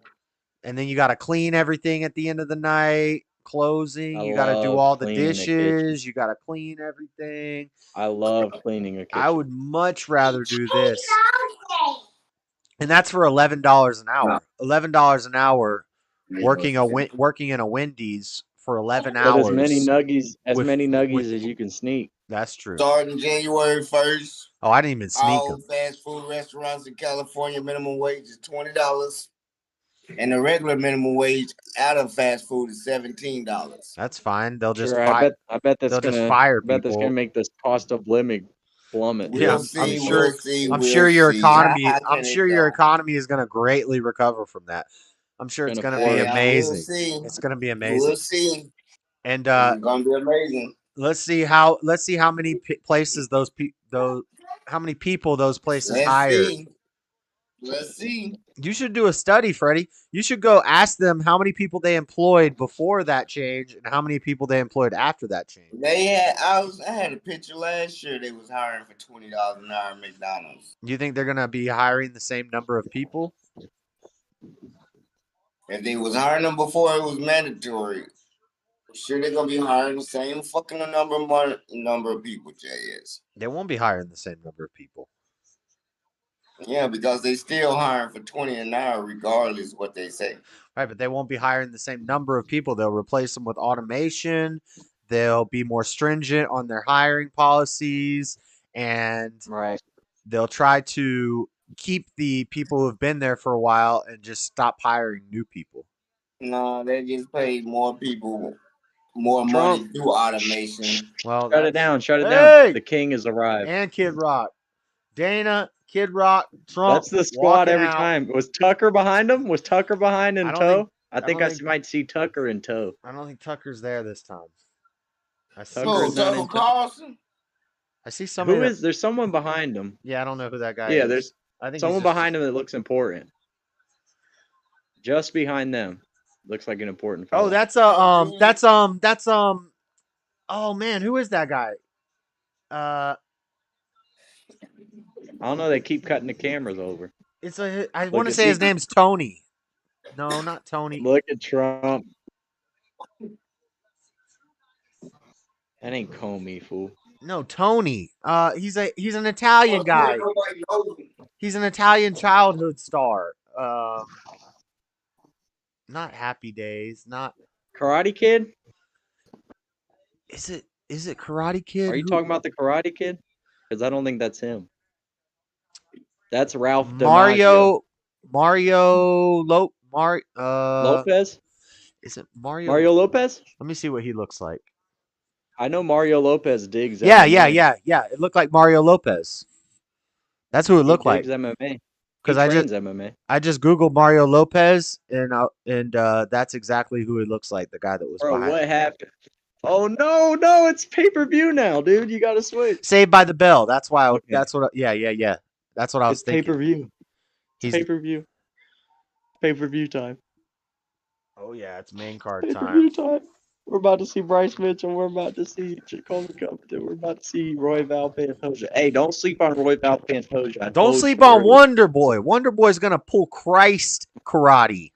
And then you got to clean everything at the end of the night, closing. You got to do
love
all the
cleaning a kitchen.
dishes. You got to clean everything.
I love cleaning a kitchen.
I would much rather do this. And that's for $11 an hour. $11 an hour working in a Wendy's for 11
But
hours.
as many nuggies
with-
as you can sneak.
That's true.
Starting January 1st,
Oh, I didn't even sneak
all
them.
fast food restaurants in California minimum wage is $20, and the regular minimum wage out of fast food is $17.
That's fine. They'll just
Sure,
fire.
I bet that's
they'll
gonna
just fire
I bet that's
people.
gonna make this cost of living plummet.
Yeah, I'm sure. I'm sure your economy. I'm sure your economy is going to greatly recover from that. I'm sure it's going to be
Hey,
amazing.
we'll see.
It's going to be amazing.
We'll see.
And
It's gonna be amazing.
let's see how many places how many people those places
Let's
hired.
see. Let's see.
You should do a study, Freddie. You should go ask them how many people they employed before that change and how many people they employed after that change.
They had I had a picture last year. They was hiring for $20 an hour at McDonald's.
You think they're going to be hiring the same number of people?
If they was hiring them before it was mandatory, sure they're gonna be hiring the same fucking number of people. JS.
They won't be hiring the same number of people.
Yeah, because they still hiring for 20 an hour regardless what they say.
Right, but they won't be hiring the same number of people. They'll replace them with automation. They'll be more stringent on their hiring policies, and they'll try to keep the people who have been there for a while and just stop hiring new people.
No, they just paid more people more money through automation.
Well,
Shut it down. Shut it
Hey!
down. The king has arrived.
And Kid Rock, Dana, Kid Rock, Trump.
That's the squad
walking
every
out.
time. Was Tucker behind him? Was Tucker behind in tow? I think might see Tucker in tow.
I don't think Tucker's there this time. I see
Tucker's not in tow.
Carlson?
I see somebody.
Who is? There's someone behind him.
Yeah, I don't know who that guy is.
Yeah, there's
I think
someone behind him that looks important. Just behind them, looks like an important.
Oh, that's oh man, who is that guy?
I don't know. They keep cutting the cameras over.
I want to say his name's Tony. No, not Tony.
Look at Trump. That ain't Comey, fool.
No, Tony. He's an Italian guy. He's an Italian childhood star. Not Happy Days. Not
Karate Kid.
Is it Karate Kid?
Are you talking about the Karate Kid? Because I don't think that's him. That's Ralph
Mario
Lopez?
Is it Mario?
Mario Lopez?
Let me see what he looks like.
I know Mario Lopez digs
Yeah.
MMA.
It looked like Mario Lopez. That's who it looked like.
MMA.
Because
MMA.
I just Googled Mario Lopez and that's exactly who he looks like. The guy that was behind.
What happened? Oh no! It's pay-per-view now, dude. You gotta switch.
Saved by the Bell. That's why. Okay. That's what. Yeah. That's what I was thinking.
Pay-per-view. Pay-per-view. Pay-per-view time.
Oh yeah, it's main card
Pay-per-view time. We're about to see Bryce Mitchell. We're about to see Covington. We're about to see Roy Val Pantoja. Hey, don't sleep on Roy Val Pantoja.
Don't sleep on Wonder Boy. Wonder Boy's gonna pull Christ karate.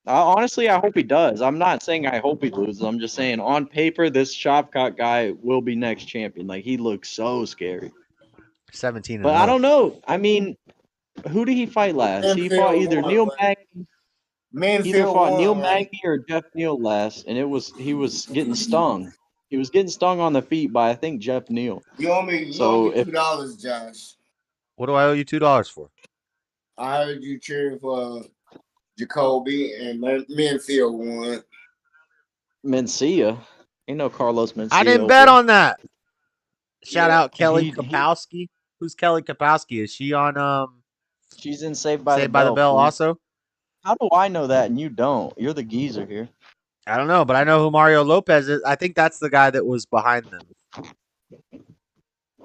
Honestly, I hope he does. I'm not saying I hope he loses. I'm just saying on paper, this Shavkat guy will be next champion. Like, he looks so scary.
17.
But I don't know. I mean, who did he fight last? He fought either Neil Magny. Either fought Neil Magny or Jeff Neal last, and he was getting stung. He was getting stung on the feet by I think Jeff Neal.
You owe me $2, Josh.
What do I owe you $2 for?
I heard you cheering for Jacoby and Mencia won.
Mencia? Ain't no Carlos Mencia.
I didn't bet on that. Shout out Kelly Kapowski. Who's Kelly Kapowski? Is she on
She's in Saved by the
Bell also?
How do I know that and you don't? You're the geezer here.
I don't know, but I know who Mario Lopez is. I think that's the guy that was behind them.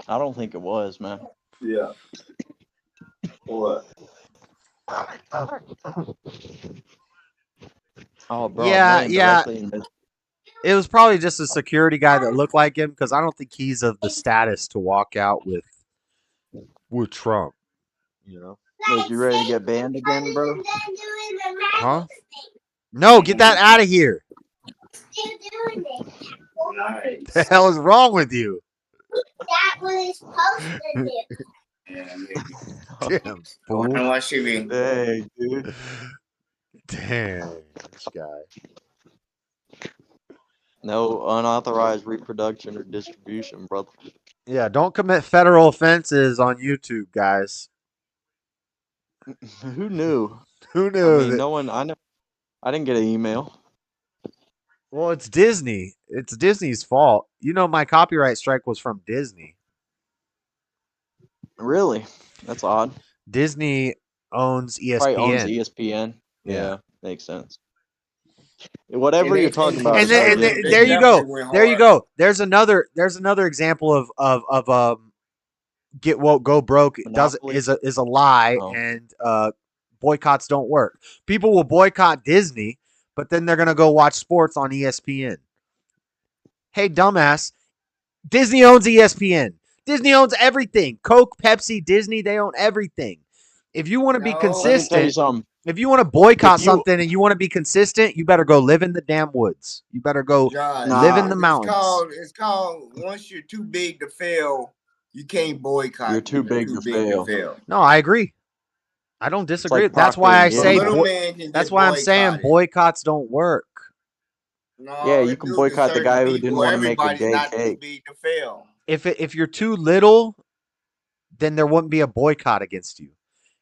I don't think it was, man.
Yeah. What?
Oh, bro.
Yeah. It was probably just a security guy that looked like him because I don't think he's of the status to walk out with Trump. You know?
Look, you ready to get banned again, bro?
Huh? No, get that out of here.
Nice.
The hell is wrong with you?
That was supposed to do.
Damn, fool.
What you mean?
Dang, dude.
Damn, this guy.
No unauthorized reproduction or distribution, brother.
Yeah, don't commit federal offenses on YouTube, guys.
Who knew?
Who knew?
I mean, no one. I know. I didn't get an email.
Well, it's Disney. It's Disney's fault. You know, my copyright strike was from Disney.
Really? That's odd.
Disney owns ESPN.
Probably owns ESPN. Yeah, makes sense. Whatever you're talking about.
And there you go. There you go. There's another example of get woke, go broke. Is a lie, and boycotts don't work. People will boycott Disney, but then they're gonna go watch sports on ESPN. Hey, dumbass! Disney owns ESPN. Disney owns everything. Coke, Pepsi, Disney, they own everything. If you want to be consistent, if you want to boycott something and you want to be consistent, you better go live in the damn woods. You better go live in the mountains.
It's called once you're too big to fail, you can't boycott.
You're too big to fail.
No, I agree. I don't disagree.
Like
that's why I say.
That's
why I'm saying boycotts don't work.
No,
yeah, you can boycott the guy who didn't want to make a gay cake.
Too big to fail.
If you're too little, then there wouldn't be a boycott against you.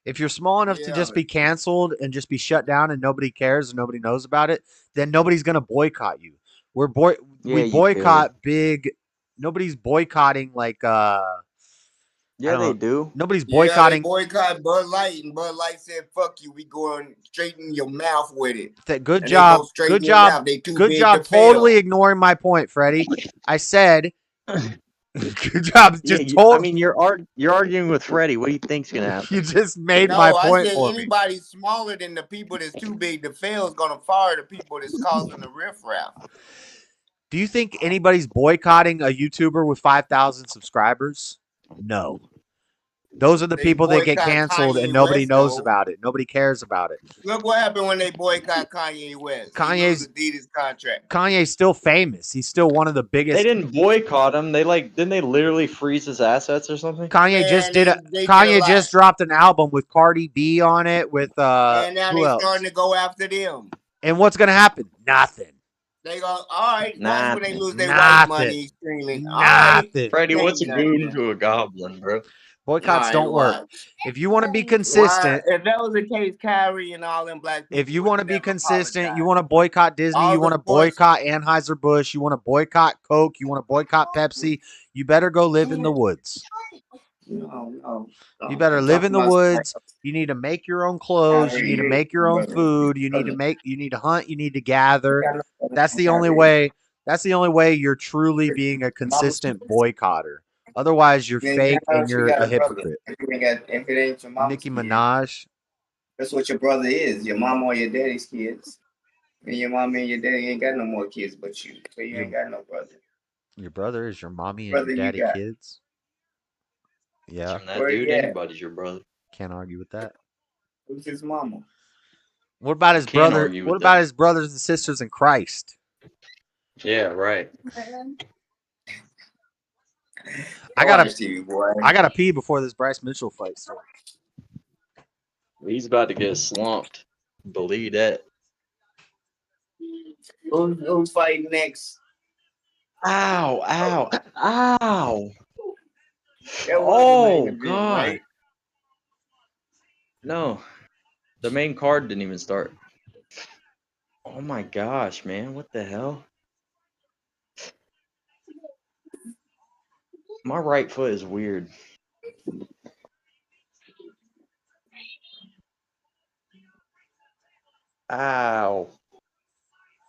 If you're small enough to just be canceled and just be shut down and nobody cares and nobody knows about it, then nobody's gonna boycott you. We boycott big. Nobody's boycotting like
Yeah, they do.
Nobody's
Yeah, they
boycotting.
boycott Bud Light, and Bud Light said, "Fuck you, we going straight in your mouth with it."
Good
And
job.
They go straight
Good
in your
job.
mouth. They too
Good
big
job.
to fail.
Totally ignoring my point, Freddie. I said. Good job. Just
I mean, you're arguing with Freddie. What do you think's gonna happen?
You just made
No,
my
I
point
said
for me.
anybody smaller than the people that's too big to fail is gonna fire the people that's causing the riffraff.
Do you think anybody's boycotting a YouTuber with 5,000 subscribers? No. Those are the people that get
boycott
canceled
Kanye
and nobody
West,
knows
though.
about it. Nobody cares about it.
Look what happened when they boycott Kanye West.
Kanye's
He lose Adidas contract.
Kanye's still famous. He's still one of the biggest.
They didn't boycott him. Didn't they literally freeze his assets or something?
Kanye just did Kanye just dropped an album with Cardi B on it with
and now
who
they
else?
starting to go after them.
And what's gonna happen? Nothing.
They go, all right, watch when they lose their white
Nothing.
money streaming.
Nothing.
Freddie, what's a goon to a goblin, bro?
Boycotts don't work.
Watch.
If you want to be consistent,
If that was the case, Kyrie and all them black people.
if you want to be consistent, you want to boycott Disney,
All
you
the
want to
sports-
boycott Anheuser-Busch, you want to boycott Coke, you want to boycott Pepsi, you better go live in the woods.
No.
You better live in the woods. You need to make your own clothes. You need to make your own food. You need to hunt. You need to gather. That's the only way. That's the only way you're truly being a consistent boycotter. Otherwise, you're fake and you're a hypocrite.
If it ain't your mama's
Nicki
kid,
Minaj.
that's what your brother is. Your mama or your daddy's kids. And your mama and your daddy ain't got no more kids but you. So you ain't got no brother.
Your brother is your mommy and
Brother
your
you
daddy
got.
kids. Yeah,
From that
Where
dude,
he at?
anybody's your brother.
can't argue with that.
Who's his mama?
What about his
Can't
brother?
argue with
What about
that.
his brothers and sisters in Christ?
Yeah, right.
I gotta
Watch TV, boy.
I gotta pee before this Bryce Mitchell fight starts.
He's about to get slumped. Believe that.
Who's fighting next?
Ow! Ow! Ow!
That was the
Oh
main event,
God!
right?
No, the main card didn't even start. Oh my gosh, man! What the hell? My right foot is weird. Ow!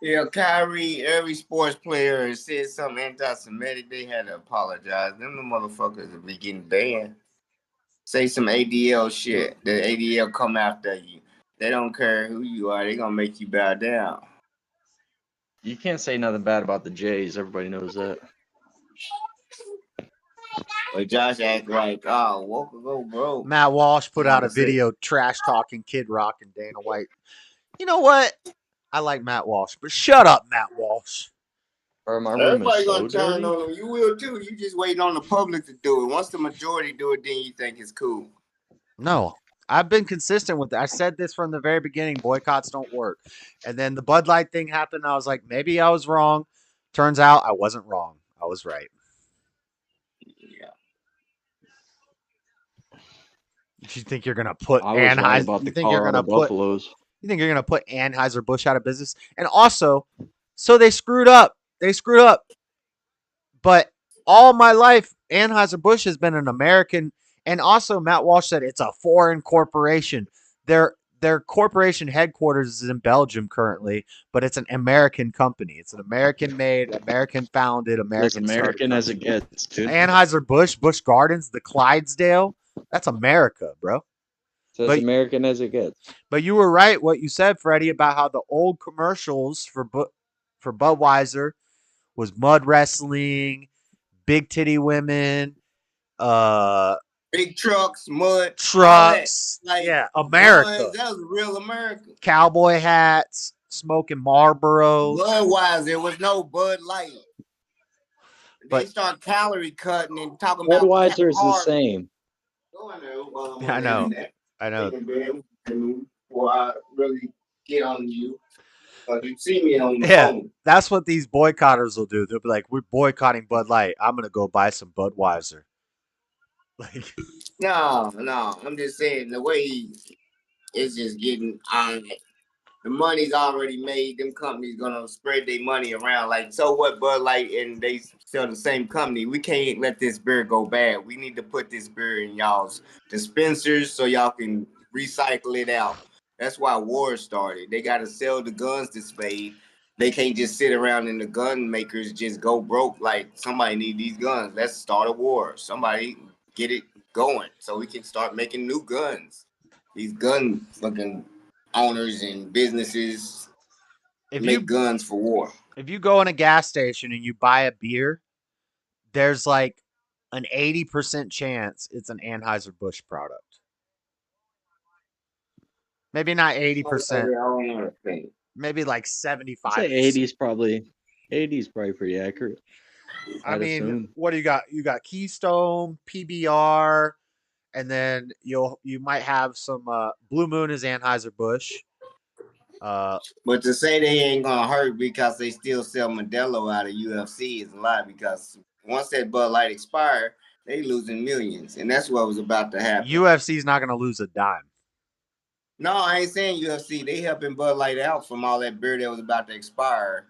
Yeah, Kyrie, every sports player has said something anti-Semitic, they had to apologize. Them the motherfuckers will be getting banned. Say some ADL shit. The ADL come after you. They don't care who you are. They gonna make you bow down.
You can't say nothing bad about the Jays. Everybody knows that.
But Josh act like, oh, Walker go bro.
Matt Walsh put out a
Honestly.
video trash talking Kid Rock and Dana White. You know what? I like Matt Walsh, but shut up, Matt Walsh.
Bro, my room
Everybody
is so
gonna turn
dirty.
on them. You will too. You just waiting on the public to do it. Once the majority do it, then you think it's cool.
No, I've been consistent with that. I said this from the very beginning. Boycotts don't work. And then the Bud Light thing happened. I was like, maybe I was wrong. Turns out I wasn't wrong. I was right.
Yeah.
You think you're gonna put
I was right
Anheuser?
about
You
the
think you're
Colorado
gonna put?
Buffaloes.
You think you're gonna put Anheuser-Busch out of business? And also, so they screwed up. They screwed up. But all my life, Anheuser-Busch has been an American. And also, Matt Walsh said it's a foreign corporation. Their corporation headquarters is in Belgium currently, but it's an American company. It's an American-made, American-founded,
As
American
American as it gets, dude.
Anheuser-Busch, Busch Gardens, the Clydesdale. That's America, bro.
It's as
But-
American as it gets.
But you were right what you said, Freddie, about how the old commercials for Budweiser was mud wrestling, big titty women,
Big trucks, mud,
trucks,
all that. Like,
yeah, America,
Guns, that was real America.
cowboy hats, smoking Marlboros.
Budweiser, there was no Bud Light. They
But-
start calorie cutting and talking about
Budweiser is the
hard-
same.
Go in there, while I'm
Yeah, I
on
know.
the internet.
I know.
Before I really get on you. You see me on the
Yeah,
phone.
that's what these boycotters will do. They'll be like, "We're boycotting Bud Light. I'm gonna go buy some Budweiser." Like,
No, I'm just saying the way it's just getting on. The money's already made. Them companies gonna spread their money around. Like, so what? Bud Light and they sell the same company. We can't let this beer go bad. We need to put this beer in y'all's dispensers so y'all can recycle it out. That's why wars started. They gotta sell the guns this way. They can't just sit around and the gun makers just go broke. Like, somebody need these guns. Let's start a war. Somebody get it going so we can start making new guns. These gun fucking owners and businesses make guns for war.
If you go in a gas station and you buy a beer, there's like an 80% chance it's an Anheuser-Busch product. Maybe not 80%. Maybe like 75%.
I'd say 80's probably pretty accurate.
I mean, what do you got? You got Keystone, PBR, and then you might have some Blue Moon is Anheuser-Busch.
But to say they ain't gonna hurt because they still sell Modelo out of UFC is a lie, because once that Bud Light expire, they losing millions, and that's what was about to happen.
UFC's not gonna lose a dime.
No, I ain't saying UFC. They helping Bud Light out from all that beer that was about to expire,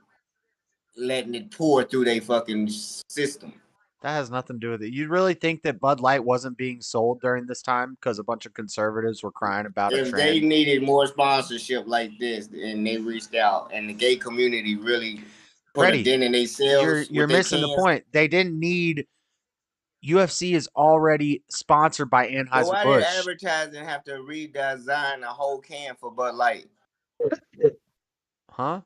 letting it pour through their fucking system.
That has nothing to do with it. You really think that Bud Light wasn't being sold during this time because a bunch of conservatives were crying about a
If
trend?
they needed more sponsorship like this, and they reached out, and the gay community really put a dent in their sales,
you're missing the point. They didn't need. UFC is already sponsored by
But why did
Anheuser-Busch.
advertising have to redesign a whole can for Bud Light?
Huh?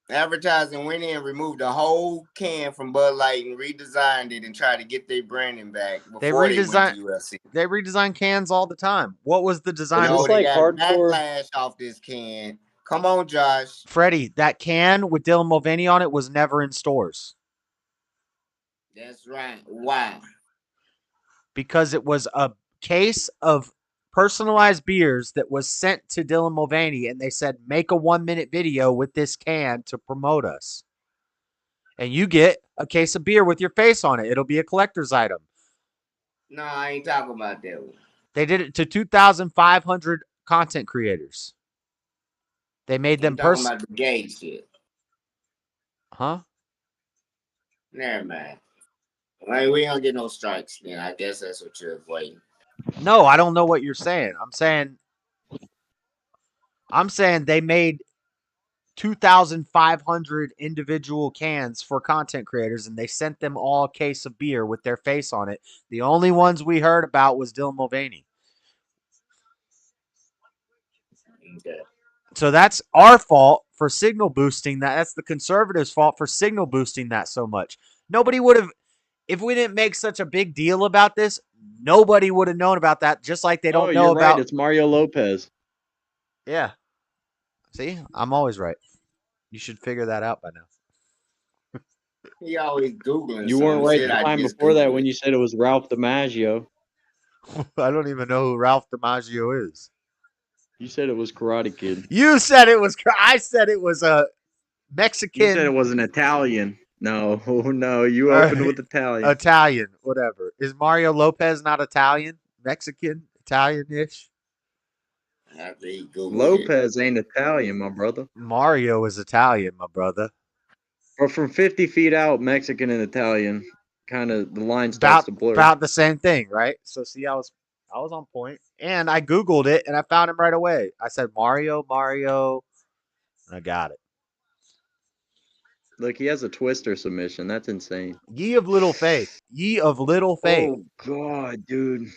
Advertising went in and removed the whole can from Bud Light and redesigned it and tried to get their branding back before they went to UFC.
They redesign cans all the time. What was the design?
No, they got backlash off this can. Come on, Josh.
Freddie, that can with Dylan Mulvaney on it was never in stores.
That's right. Why?
Because it was a case of personalized beers that was sent to Dylan Mulvaney, and they said, make a 1-minute video with this can to promote us. And you get a case of beer with your face on it. It'll be a collector's item.
No, I ain't talking about that one.
They did it to 2,500 content creators. They made them
talking about the gay shit.
Huh?
Never mind. Well, we don't get no strikes then. I guess that's what you're avoiding.
No, I don't know what you're saying. I'm saying they made 2,500 individual cans for content creators, and they sent them all a case of beer with their face on it. The only ones we heard about was Dylan Mulvaney.
Okay.
So that's our fault for signal boosting that. That's the conservatives' fault for signal boosting that so much. Nobody would have, if we didn't make such a big deal about this, nobody would have known about that, just like they don't know
you're
about.
Right. It's Mario Lopez.
Yeah. See, I'm always right. You should figure that out by now.
He always Googling.
You weren't right the time before that when you said it was Ralph DiMaggio.
I don't even know who Ralph DiMaggio is.
You said it was Karate Kid.
You said it was. I said it was a Mexican.
You said it was an Italian. No, no, you opened with Italian.
Italian, whatever. Is Mario Lopez not Italian? Mexican? Italian-ish?
Lopez ain't Italian, my brother.
Mario is Italian, my brother.
But from 50 feet out, Mexican and Italian, kind of the line starts to blur.
About the same thing, right? So see, I was on point, and I Googled it, and I found him right away. I said Mario, and I got it.
Look, he has a twister submission. That's insane.
Ye of little faith. Ye of little faith.
Oh, God, dude.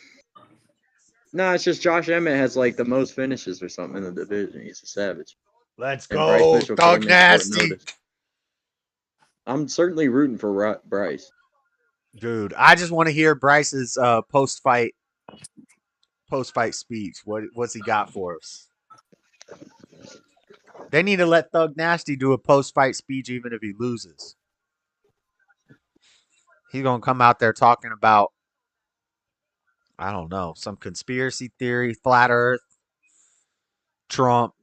No, it's just Josh Emmett has like the most finishes or something in the division. He's a savage.
Let's go, Dog Nasty.
I'm certainly rooting for Bryce.
Dude, I just want to hear Bryce's post-fight speech. What's he got for us? They need to let Thug Nasty do a post-fight speech even if he loses. He's going to come out there talking about, I don't know, some conspiracy theory, flat earth, Trump,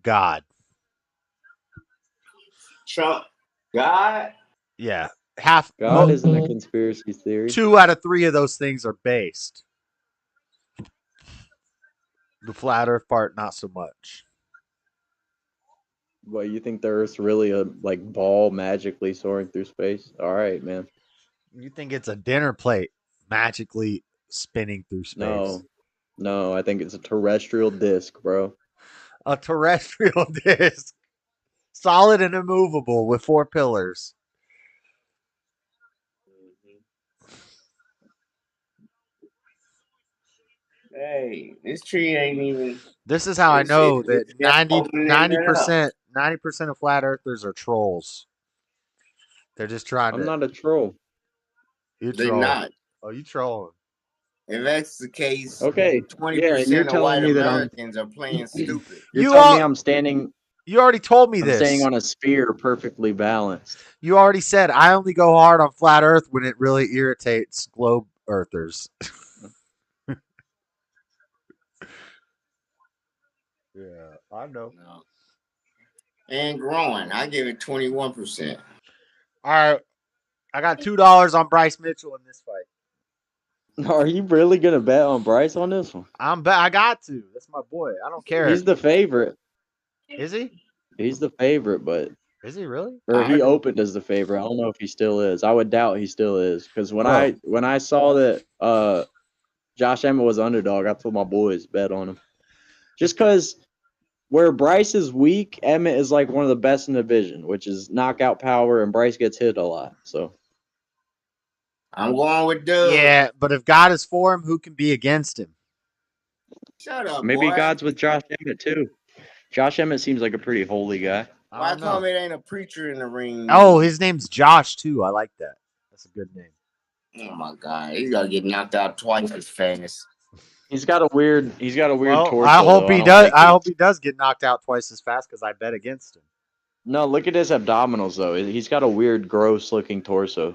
God.
Trump, God?
Yeah.
God isn't a conspiracy theory.
2 out of 3 of those things are based. The flat earth part, not so much.
What, you think the Earth's really a like ball magically soaring through space? All right, man.
You think it's a dinner plate magically spinning through space?
No, I think it's a terrestrial disc, bro.
A terrestrial disc, solid and immovable with 4 pillars.
Hey, this tree ain't even.
This is how I know that
it's just opening it up.
90% of flat earthers are trolls. They're just trying to.
I'm not a troll.
You're
They're
trolling.
not.
Oh, you trolling.
If that's the case,
Okay.
20% of
telling
white
me that
Americans are playing stupid.
You're telling me I'm standing.
You already told me
I'm
this.
standing on a sphere perfectly balanced.
You already said I only go hard on flat Earth when it really irritates globe earthers. Yeah, I know.
No. And growing. I give it 21%.
All right. I got $2 on Bryce Mitchell in this fight.
Are you really gonna bet on Bryce on this one?
I got to. That's my boy. I don't care.
He's the favorite.
Is he?
He's the favorite, but
is he really?
Or he opened as the favorite. I don't know if he still is. I would doubt he still is because when I saw that Josh Emmett was underdog, I told my boys bet on him. Just because where Bryce is weak, Emmett is like one of the best in the division, which is knockout power, and Bryce gets hit a lot. So
I'm going with Doug.
Yeah, but if God is for him, who can be against him?
Shut up,
maybe
boy.
God's with Josh Emmett too. Josh Emmett seems like a pretty holy guy.
Why come it ain't a preacher in the ring?
Oh, his name's Josh too. I like that. That's a good name.
Oh my God, he's gotta get knocked out twice as fast.
He's got a weird torso.
I hope he
don't
does.
like
I
it.
hope he does get knocked out twice as fast because I bet against him.
No, look at his abdominals though. He's got a weird, gross looking torso.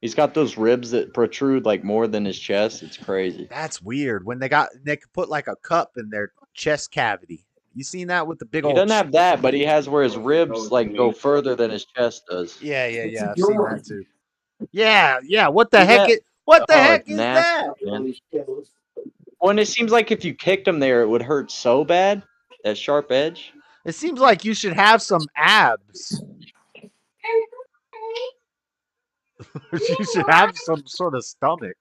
He's got those ribs that protrude like more than his chest. It's crazy.
That's weird. When they could put like a cup in their chest cavity. You seen that with the big
He
old?
doesn't have that, but he has where his ribs like go further than his chest does.
Yeah. I've seen that too. Yeah. What the heck?
that-
What the
Oh,
heck
it's
is
nasty,
that?
man. Well, and it seems like if you kicked him there, it would hurt so bad. That sharp edge.
It seems like you should have some abs. You should have some sort of stomach.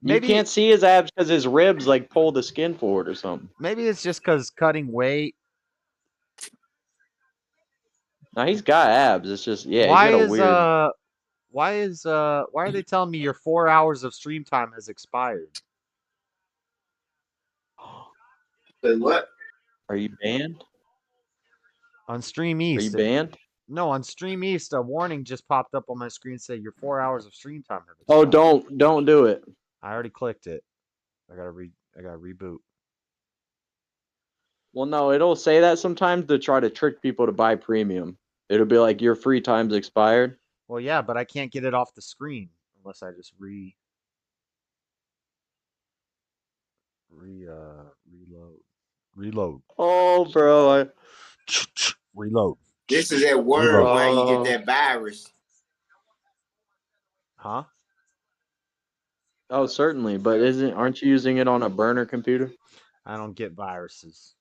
You can't see his abs because his ribs like pull the skin forward or something.
Maybe it's just because cutting weight.
No, he's got abs. It's just
Why
he's got a weird.
why are they telling me your 4 hours of stream time has expired?
What?
Are you banned?
On Stream East.
Are you banned?
No, on Stream East, a warning just popped up on my screen saying your 4 hours of stream time have
Oh,
expired.
don't do it.
I already clicked it. I gotta reboot.
Well, no, it'll say that sometimes to try to trick people to buy premium. It'll be like your free time's expired.
Well, yeah, but I can't get it off the screen unless I just reload.
Oh, bro.
Reload.
This is that word why you get that virus.
Huh?
Oh, certainly, but aren't you using it on a burner computer?
I don't get viruses.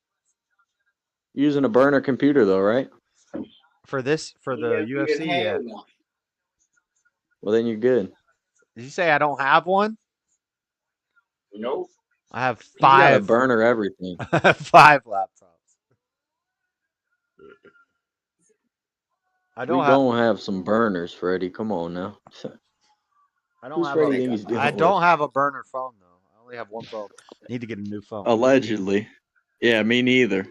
You're using a burner computer though, right?
For the UFC, yeah.
Well, then you're good.
Did you say I don't have one?
Nope.
I have
You gotta
5.
burner everything.
I have 5 laptops. I don't
have some burners, Freddie. Come on now.
I don't
Who's
have
Freddie think he's dealing
I
with?
don't have a burner phone though. I only have one phone. Need to get a new phone.
Allegedly. Yeah, me neither.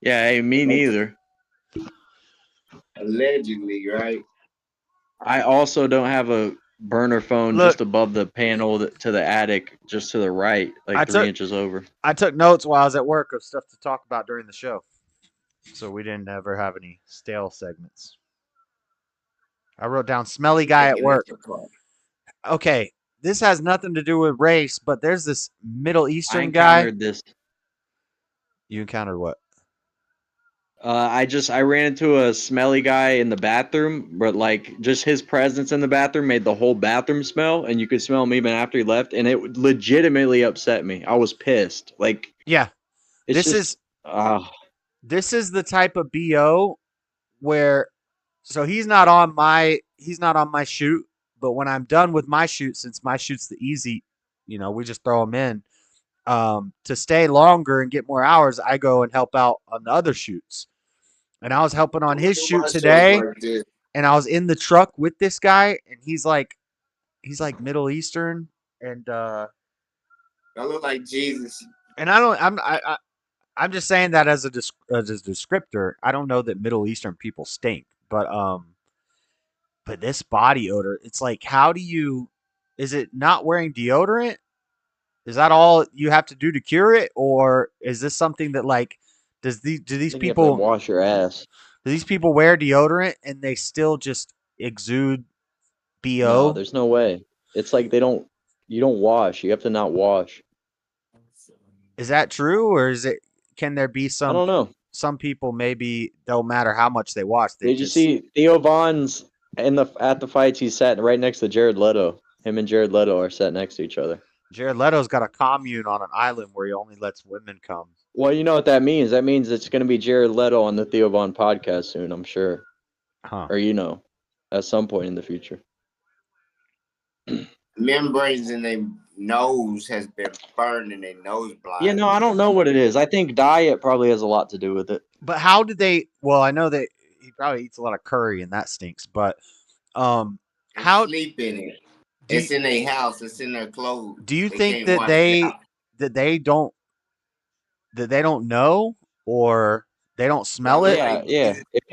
Yeah, hey, me neither.
Allegedly, right?
I also don't have a burner phone
Look.
just above the panel to the attic, just to the right, like 3 inches over.
I took notes while I was at work of stuff to talk about during the show. So we didn't ever have any stale segments. I wrote down smelly guy at work. Okay, this has nothing to do with race, but there's this Middle Eastern guy.
encountered this.
You encountered what?
I ran into a smelly guy in the bathroom, but like just his presence in the bathroom made the whole bathroom smell, and you could smell him even after he left, and it legitimately upset me. I was pissed. Like,
Yeah,
it's
this
just,
is This is the type of BO where, so he's not on my shoot, but when I'm done with my shoot, since my shoot's the easy, we just throw him in. To stay longer and get more hours, I go and help out on the other shoots. And I was helping on his shoot today, and I was in the truck with this guy, and he's like Middle Eastern, and
I look like Jesus.
And I'm just saying that as a descriptor. I don't know that Middle Eastern people stink, but this body odor, it's like, how do you? Is it not wearing deodorant? Is that all you have to do to cure it, or is this something that like do these people
wash your ass?
Do these people wear deodorant and they still just exude BO?
No, there's no way. It's like you don't wash. You have to not wash.
Is that true, or can there be some?
I don't know.
Some people, maybe don't matter how much they wash.
Did you see Theo Von's at the fights? He's sat right next to Jared Leto. Him and Jared Leto are sat next to each other.
Jared Leto's got a commune on an island where he only lets women come.
Well, you know what that means. That means it's going to be Jared Leto on the Theo Von podcast soon, I'm sure.
Huh.
Or, at some point in the future.
Membranes in their nose has been burned in their nose blind.
Yeah, no, I don't know what it is. I think diet probably has a lot to do with it.
But how did they? Well, I know that he probably eats a lot of curry and that stinks. But how
sleep in it? It's in their house. It's in their clothes.
Do you think that they don't know, or they don't smell it?
Yeah. If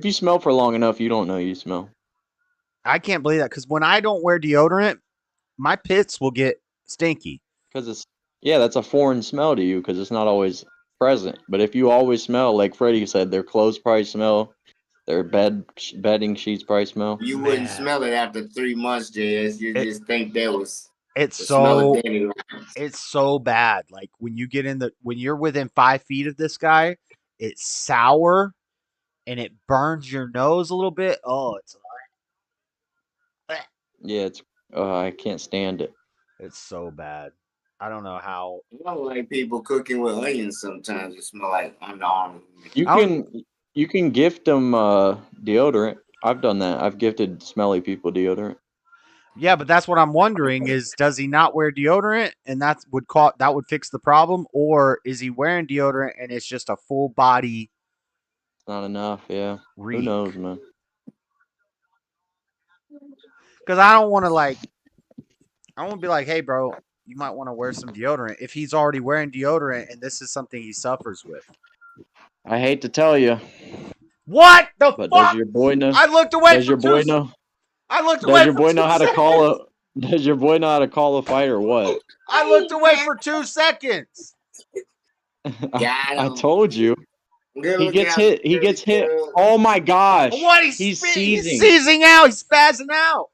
you smell for long enough, you don't know you smell.
I can't believe that, because when I don't wear deodorant, my pits will get stinky.
Because that's a foreign smell to you, because it's not always present. But if you always smell, like Freddie said, their clothes probably smell. Their bedding sheets probably smell.
You wouldn't smell it after 3 months, JS. You just think that was.
It's so bad. Like when you're within 5 feet of this guy, it's sour, and it burns your nose a little bit. Oh, it's.
Yeah, it's. I can't stand it.
It's so bad. I don't know how.
I don't like people cooking with onions. Sometimes it smell like underarm.
You can gift them deodorant. I've done that. I've gifted smelly people deodorant.
Yeah, but that's what I'm wondering is, does he not wear deodorant and that would fix the problem, or is he wearing deodorant and it's just a full body?
Not enough, yeah.
Reek.
Who knows, man?
Because I don't want to be like, hey, bro, you might want to wear some deodorant if he's already wearing deodorant and this is something he suffers with.
I hate to tell you.
What the
but
fuck?
Does your boy know?
I looked away.
Does your boy know?
I looked
away. Does your boy know how to call a? Does your boy know how to call a fight or what?
I looked away for 2 seconds.
I told you. He gets hit. He gets hit. Oh my gosh!
What?
He's seizing.
He's seizing out. He's spazzing out.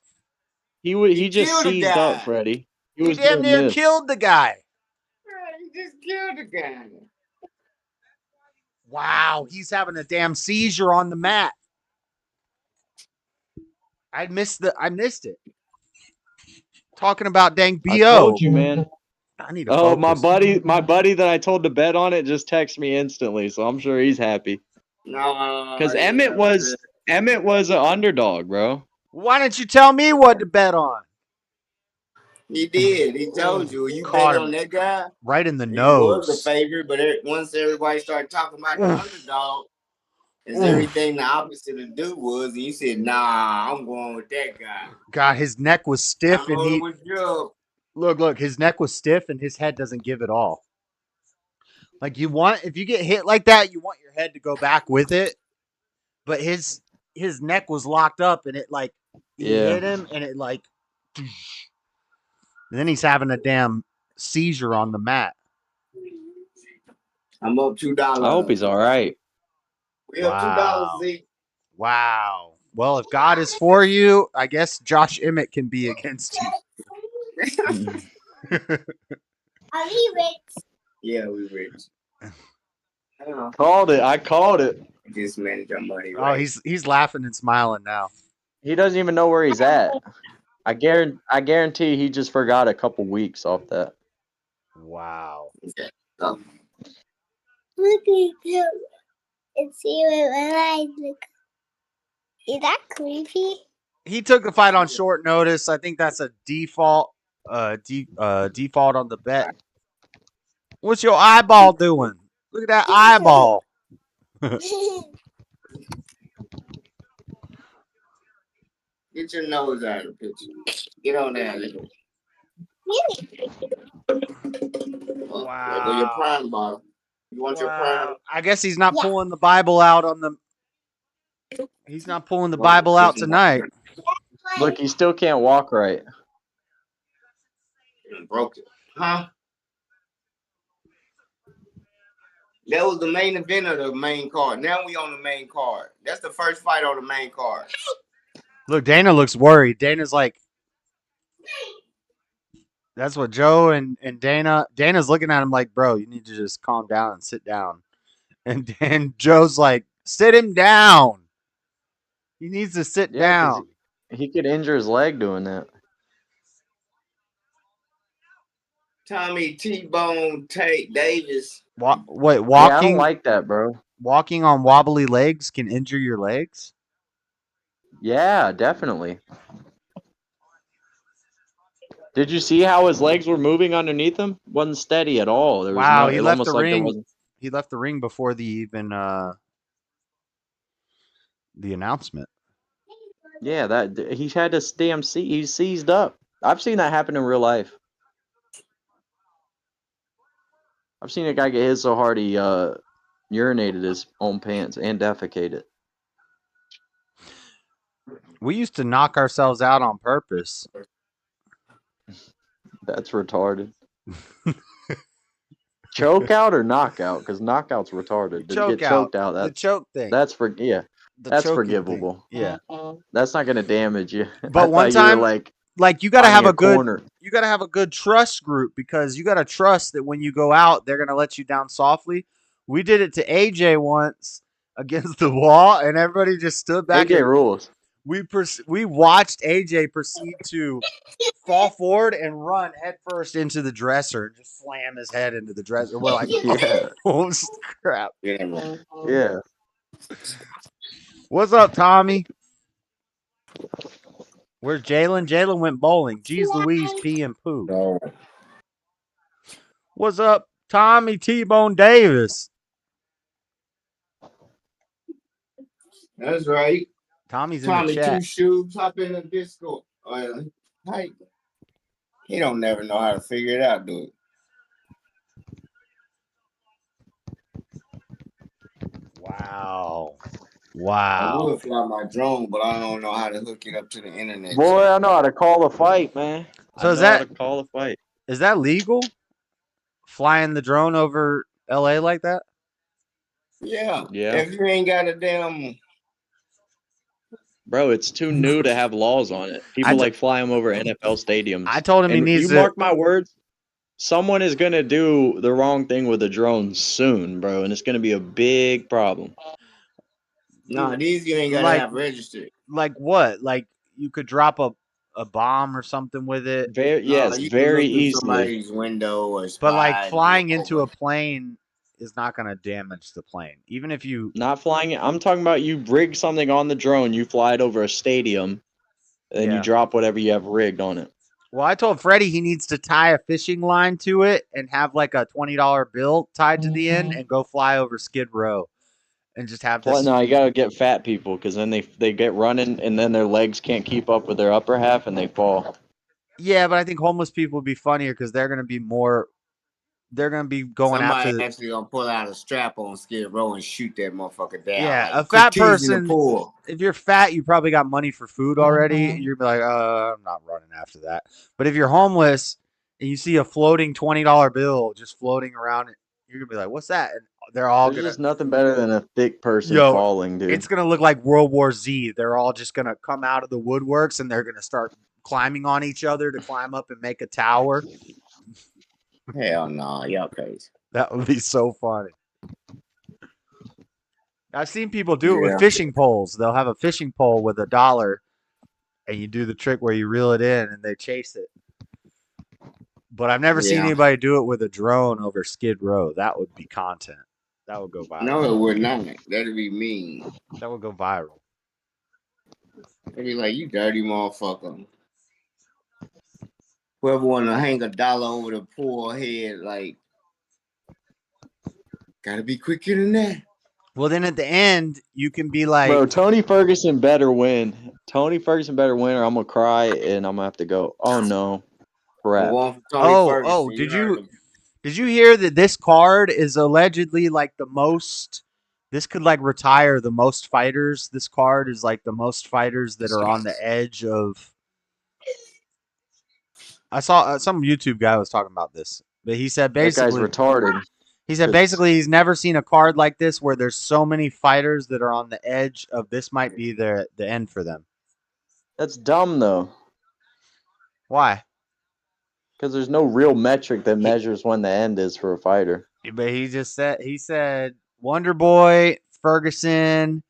He just seized up, Freddie.
He damn near killed the guy.
He just killed the guy.
Wow, he's having a damn seizure on the mat. I missed it. Talking about dang BO.
I told you, man.
I need to focus.
my buddy that I told to bet on it just texted me instantly, so I'm sure he's happy.
No,
because Emmett was an underdog, bro.
Why didn't you tell me what to bet on?
He did. He told you. You bet on that guy
right in the
he
nose.
Was the favorite, but once everybody started talking about the underdog, it's everything the opposite of dude was, and you said, "Nah, I'm going with that guy."
God, his neck was stiff, and he look. His neck was stiff, and his head doesn't give it all. Like if you get hit like that, you want your head to go back with it, but his neck was locked up, and it hit him, and it and then he's having a damn seizure on the mat.
I'm up $2.
I hope he's all right.
We up $2, Zeke.
Wow. Well, if God is for you, I guess Josh Emmett can be against you.
Are we rich?
Yeah, we rich.
I called it.
Just manage our money.
Right? Oh, he's laughing and smiling now.
He doesn't even know where he's at. I guarantee he just forgot a couple weeks off that.
Wow.
Look at you and see what my eyes look. Is that creepy?
He took the fight on short notice. I think that's a default default on the bet. What's your eyeball doing? Look at that eyeball.
Get your nose out of the picture. Get on there, little.
Wow.
There go your prime bottle. You want your prime?
I guess he's not pulling the Bible out on the. He's not pulling the Bible out tonight.
Look, he still can't walk right.
Broke it. Huh? That was the main event of the main card. Now we on the main card. That's the first fight on the main card.
Look, Dana looks worried. Dana's like, that's what Joe and Dana's looking at him like, bro, you need to just calm down and sit down. And Joe's like, sit him down. He needs to sit down.
He could injure his leg doing that.
Tommy T-Bone Tate Davis.
Wait, walking?
Yeah, I don't like that, bro.
Walking on wobbly legs can injure your legs?
Yeah, definitely. Did you see how his legs were moving underneath him? Wasn't steady at all. There was
Wow,
no,
he
it
left
almost
the
like there
ring.
wasn't.
He left the ring before the announcement.
Yeah, that he had to damn see. He seized up. I've seen that happen in real life. I've seen a guy get hit so hard he urinated his own pants and defecated.
We used to knock ourselves out on purpose.
That's retarded. Choke out or knockout? Because knockout's retarded. To
Choke
get
out.
choked out,
The
that's
choke thing.
That's
The
that's
choking
forgivable.
thing. Yeah.
That's not gonna damage you.
But one time, like you gotta have a good
corner.
you gotta have a good trust group, because you gotta trust that when you go out, they're gonna let you down softly. We did it to AJ once against the wall, and everybody just stood back.
AJ rules.
We watched AJ proceed to fall forward and run headfirst into the dresser and just slam his head into the dresser. We're like,
Yeah.
oh crap.
Yeah.
What's up, Tommy? Where's Jalen? Jalen went bowling. Jeez Louise, pee and poo. What's up, Tommy T-Bone Davis?
That's right.
Tommy's in
Tommy
the chat.
Two Shoes, hop in the disco. Hey, he don't never know how to figure it out, dude.
Wow.
I would fly my drone, but I don't know how to hook it up to the internet.
Boy, I know how to call a fight, man.
So
I know how to call a fight?
Is that legal? Flying the drone over LA like that?
Yeah.
Yeah.
If you ain't got a damn.
Bro, it's too new to have laws on it. People like fly them over NFL stadiums.
I told him he needs
you
to.
mark my words. Someone is gonna do the wrong thing with a drone soon, bro, and it's gonna be a big problem.
No, these you ain't gotta have registered.
Like what? Like you could drop a bomb or something with it.
Yes,
you
very
can look through
easily.
somebody's window or
But like
spy
flying
and
into a plane is not going to damage the plane, even if you
Not flying it. I'm talking about you rig something on the drone, you fly it over a stadium, and
Yeah.
you drop whatever you have rigged on it.
Well, I told Freddie he needs to tie a fishing line to it and have like a $20 bill tied to the end and go fly over Skid Row and just have
Well,
this.
no, you gotta get fat people because then they get running and then their legs can't keep up with their upper half and they fall.
Yeah, but I think homeless people would be funnier because they're going to be more. They're going to be going
somebody
after.
actually gonna pull out a strap on Skid Row and shoot that motherfucker down.
Yeah,
like,
a fat
quit teasing
person.
the pool.
If you're fat, you probably got money for food already. You're like, I'm not running after that. But if you're homeless and you see a floating $20 bill just floating around, you're gonna be like, "What's that?" And they're all
There's
gonna.
just nothing better than a thick person falling, dude.
It's gonna look like World War Z. They're all just gonna come out of the woodworks and they're gonna start climbing on each other to climb up and make a tower.
Hell no, y'all crazy.
That would be so funny. I've seen people do it
Yeah.
with fishing poles. They'll have a fishing pole with $1, and you do the trick where you reel it in and they chase it. But I've never seen
Yeah.
anybody do it with a drone over Skid Row. That would be content. That would go viral.
No, it would not. That'd be mean.
That would go viral.
They'd be like, you dirty motherfucker. Whoever want to hang $1 over the poor head, like, gotta be quicker than that.
Well, then at the end, you can be like,
Bro, Tony Ferguson better win. Tony Ferguson better win, or I'm gonna cry and I'm gonna have to go. Oh no, crap.
Did you hear that this card is allegedly like the most? This could like retire the most fighters. This card is like the most fighters that are on the edge of. I saw some YouTube guy was talking about this, but he said basically
that guy's retarded.
He said basically he's never seen a card like this where there's so many fighters that are on the edge of this might be the end for them.
That's dumb though.
Why?
Because there's no real metric that measures when the end is for a fighter.
But he said Wonder Boy, Ferguson,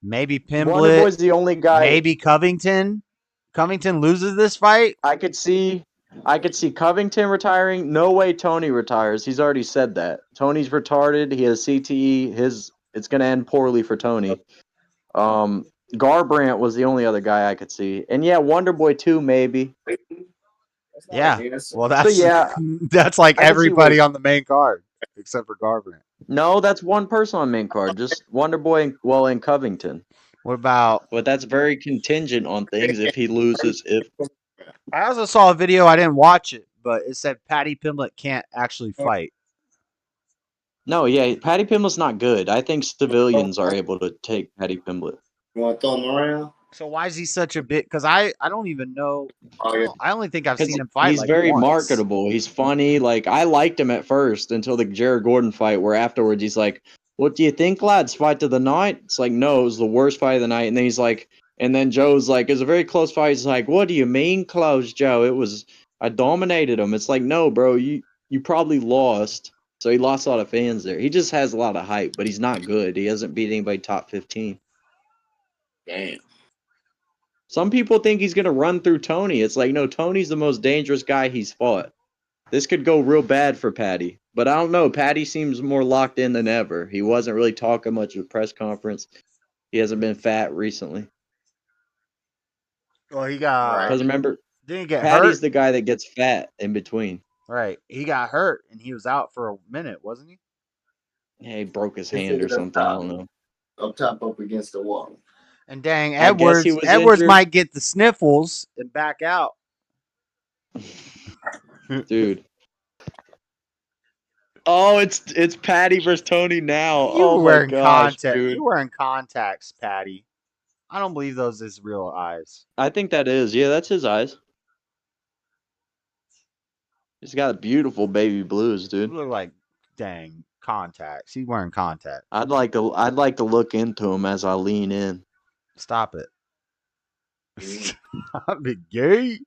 maybe Pimblett.
Wonder Boy's the only guy.
Maybe Covington. Covington loses this fight.
I could see Covington retiring. No way Tony retires. He's already said that. Tony's retarded. He has CTE. It's gonna end poorly for Tony. Garbrandt was the only other guy I could see. And yeah, Wonder Boy too, maybe.
Yeah. Well, that's like everybody on the main card except for Garbrandt.
No, that's one person on main card. Just Wonder Boy and Covington.
What about?
But that's very contingent on things. If he loses,
I also saw a video. I didn't watch it, but it said Paddy Pimblett can't actually fight.
No, yeah, Paddy Pimblett's not good. I think civilians are able to take Paddy Pimblett.
You want to throw him around?
So why is he such a bit? Because I don't even know. I only think I've seen him fight.
He's very marketable. He's funny. Like I liked him at first until the Jared Gordon fight, where afterwards he's like, "What do you think, lads? Fight of the night?" It's like, no, it was the worst fight of the night. And then he's like, and then Joe's like, "It was a very close fight." He's like, "What do you mean close, Joe? I dominated him." It's like, no, bro, you probably lost. So he lost a lot of fans there. He just has a lot of hype, but he's not good. He hasn't beat anybody top 15.
Damn.
Some people think he's going to run through Tony. It's like, no, Tony's the most dangerous guy he's fought. This could go real bad for Paddy. But I don't know. Paddy seems more locked in than ever. He wasn't really talking much at a press conference. He hasn't been fat recently.
Well, he got...
Because remember,
didn't he get
Paddy's
hurt?
the guy that gets fat in between.
Right. He got hurt, and he was out for a minute, wasn't he?
Yeah, he broke his hand or something. I don't know.
Up top, up against the wall.
And dang, Edwards might get the sniffles and back out.
Dude. Oh, it's Paddy versus Tony now.
You
oh
wearing
my gosh,
contact.
dude.
You wearing contacts, Paddy. I don't believe those is real eyes.
I think that is. Yeah, that's his eyes. He's got beautiful baby blues, dude.
You look like dang contacts. He's wearing contacts.
I'd like to look into him as I lean in.
Stop it. Stop it, gay.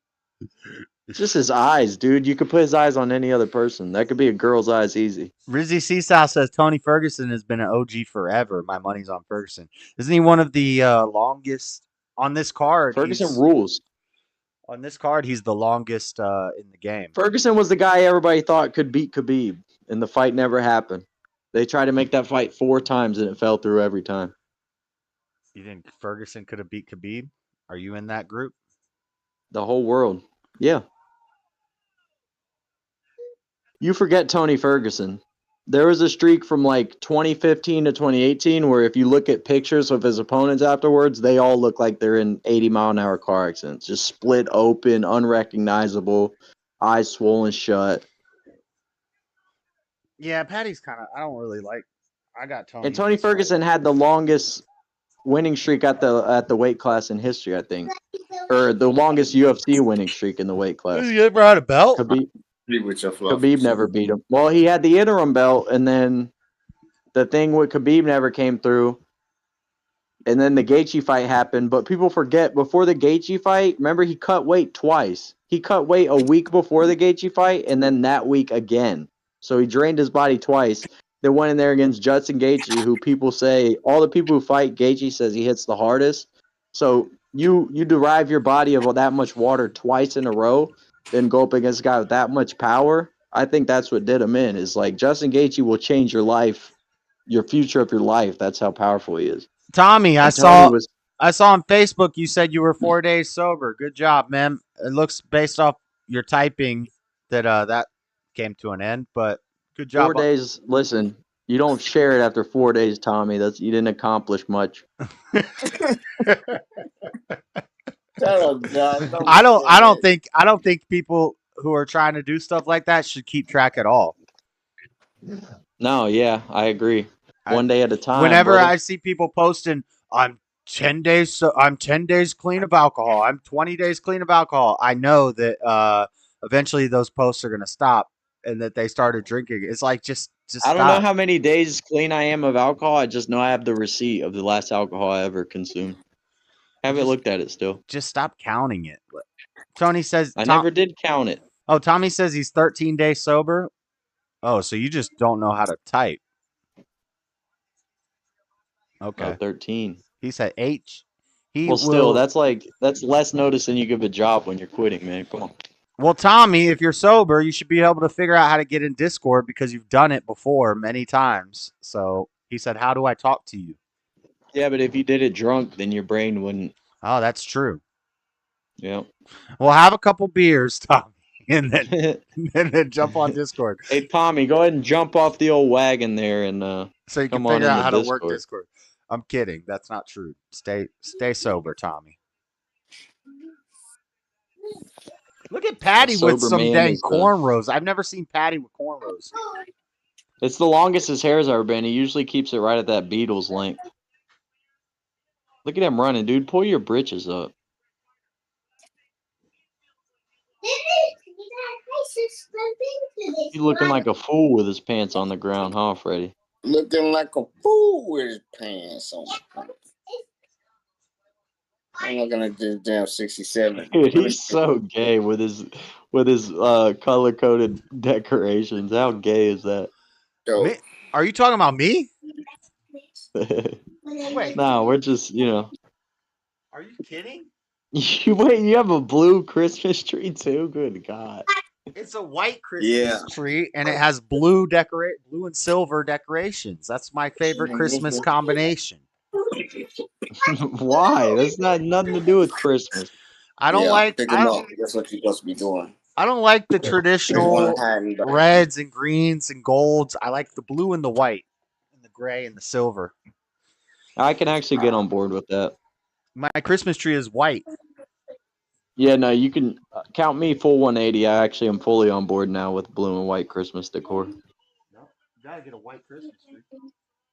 It's just his eyes, dude. You could put his eyes on any other person. That could be a girl's eyes easy.
Rizzy Seesaw says Tony Ferguson has been an OG forever. My money's on Ferguson. Isn't he one of the longest on this card?
Ferguson rules.
On this card, he's the longest in the game.
Ferguson was the guy everybody thought could beat Khabib, and the fight never happened. They tried to make that fight 4 times, and it fell through every time.
You think Ferguson could have beat Khabib? Are you in that group?
The whole world. Yeah. You forget Tony Ferguson. There was a streak from like 2015 to 2018 where if you look at pictures of his opponents afterwards, they all look like they're in 80-mile-an-hour car accidents. Just split open, unrecognizable, eyes swollen shut.
Yeah, Paddy's kind of... I don't really like... I got Tony.
And Tony Ferguson had the longest winning streak at the weight class in history, I think. Or the longest UFC winning streak in the weight class.
Has he ever had a belt?
Khabib never beat him. Well, he had the interim belt, and then the thing with Khabib never came through. And then the Gaethje fight happened. But people forget, before the Gaethje fight, remember he cut weight twice. He cut weight a week before the Gaethje fight, and then that week again. So he drained his body twice. Then went in there against Justin Gaethje, who people say, all the people who fight Gaethje says he hits the hardest. So you derive your body of that much water twice in a row, then go up against a guy with that much power. I think that's what did him in. Is like Justin Gaethje will change your life future of your life. That's how powerful he is.
Tommy, I
And Tony
saw
was
on Facebook you said you were 4 days sober. Good job, man. It looks based off your typing that that came to an end, but good job.
4 days. Listen, you don't share it after 4 days, Tommy. You didn't accomplish much.
Shut up, John.
I don't think people who are trying to do stuff like that should keep track at all.
No, yeah, I agree. One day at a time.
Whenever
brother.
I see people posting, I'm 10 days clean of alcohol. I'm 20 days clean of alcohol. I know that eventually those posts are going to stop and that they started drinking. It's like just
I don't know
stop.
how many days clean I am of alcohol. I just know I have the receipt of the last alcohol I ever consumed. Haven't looked at it still.
Just stop counting it. Tony says
I never did count it.
Oh, Tommy says he's 13 days sober. Oh, so you just don't know how to type. Okay.
Oh, 13.
He said H.
Still, that's less notice than you give a job when you're quitting, man. Come on.
Well, Tommy, if you're sober, you should be able to figure out how to get in Discord because you've done it before many times. So he said, how do I talk to you?
Yeah, but if you did it drunk, then your brain wouldn't.
Oh, that's true.
Yeah.
Well, have a couple beers, Tommy, and then jump on Discord.
Hey, Tommy, go ahead and jump off the old wagon there and
so you can
come on
figure out
into
how to
Discord.
work Discord. I'm kidding. That's not true. Stay sober, Tommy. Look at Patty with some dang cornrows. I've never seen Patty with cornrows.
It's the longest his hair's ever been. He usually keeps it right at that Beatles length. Look at him running, dude. Pull your britches up. He's looking like a fool with his pants on the ground, huh, Freddie?
Looking like a fool with his pants on the ground. I'm looking at this damn 67.
Dude, he's so gay with his color coded decorations. How gay is that?
Me? Are you talking about me? Wait.
No, we're just
Are you kidding?
You have a blue Christmas tree too? Good God.
It's a white Christmas tree, and it has blue and silver decorations. That's my favorite Christmas combination.
Why? That's nothing to do with Christmas.
I don't like.
Pick them up. That's what you're supposed to be doing.
I don't like the traditional reds and greens and golds. I like the blue and the white, and the gray and the silver.
I can actually get on board with that.
My Christmas tree is white.
Yeah, no, you can count me full 180. I actually am fully on board now with blue and white Christmas decor.
You gotta get a white Christmas tree.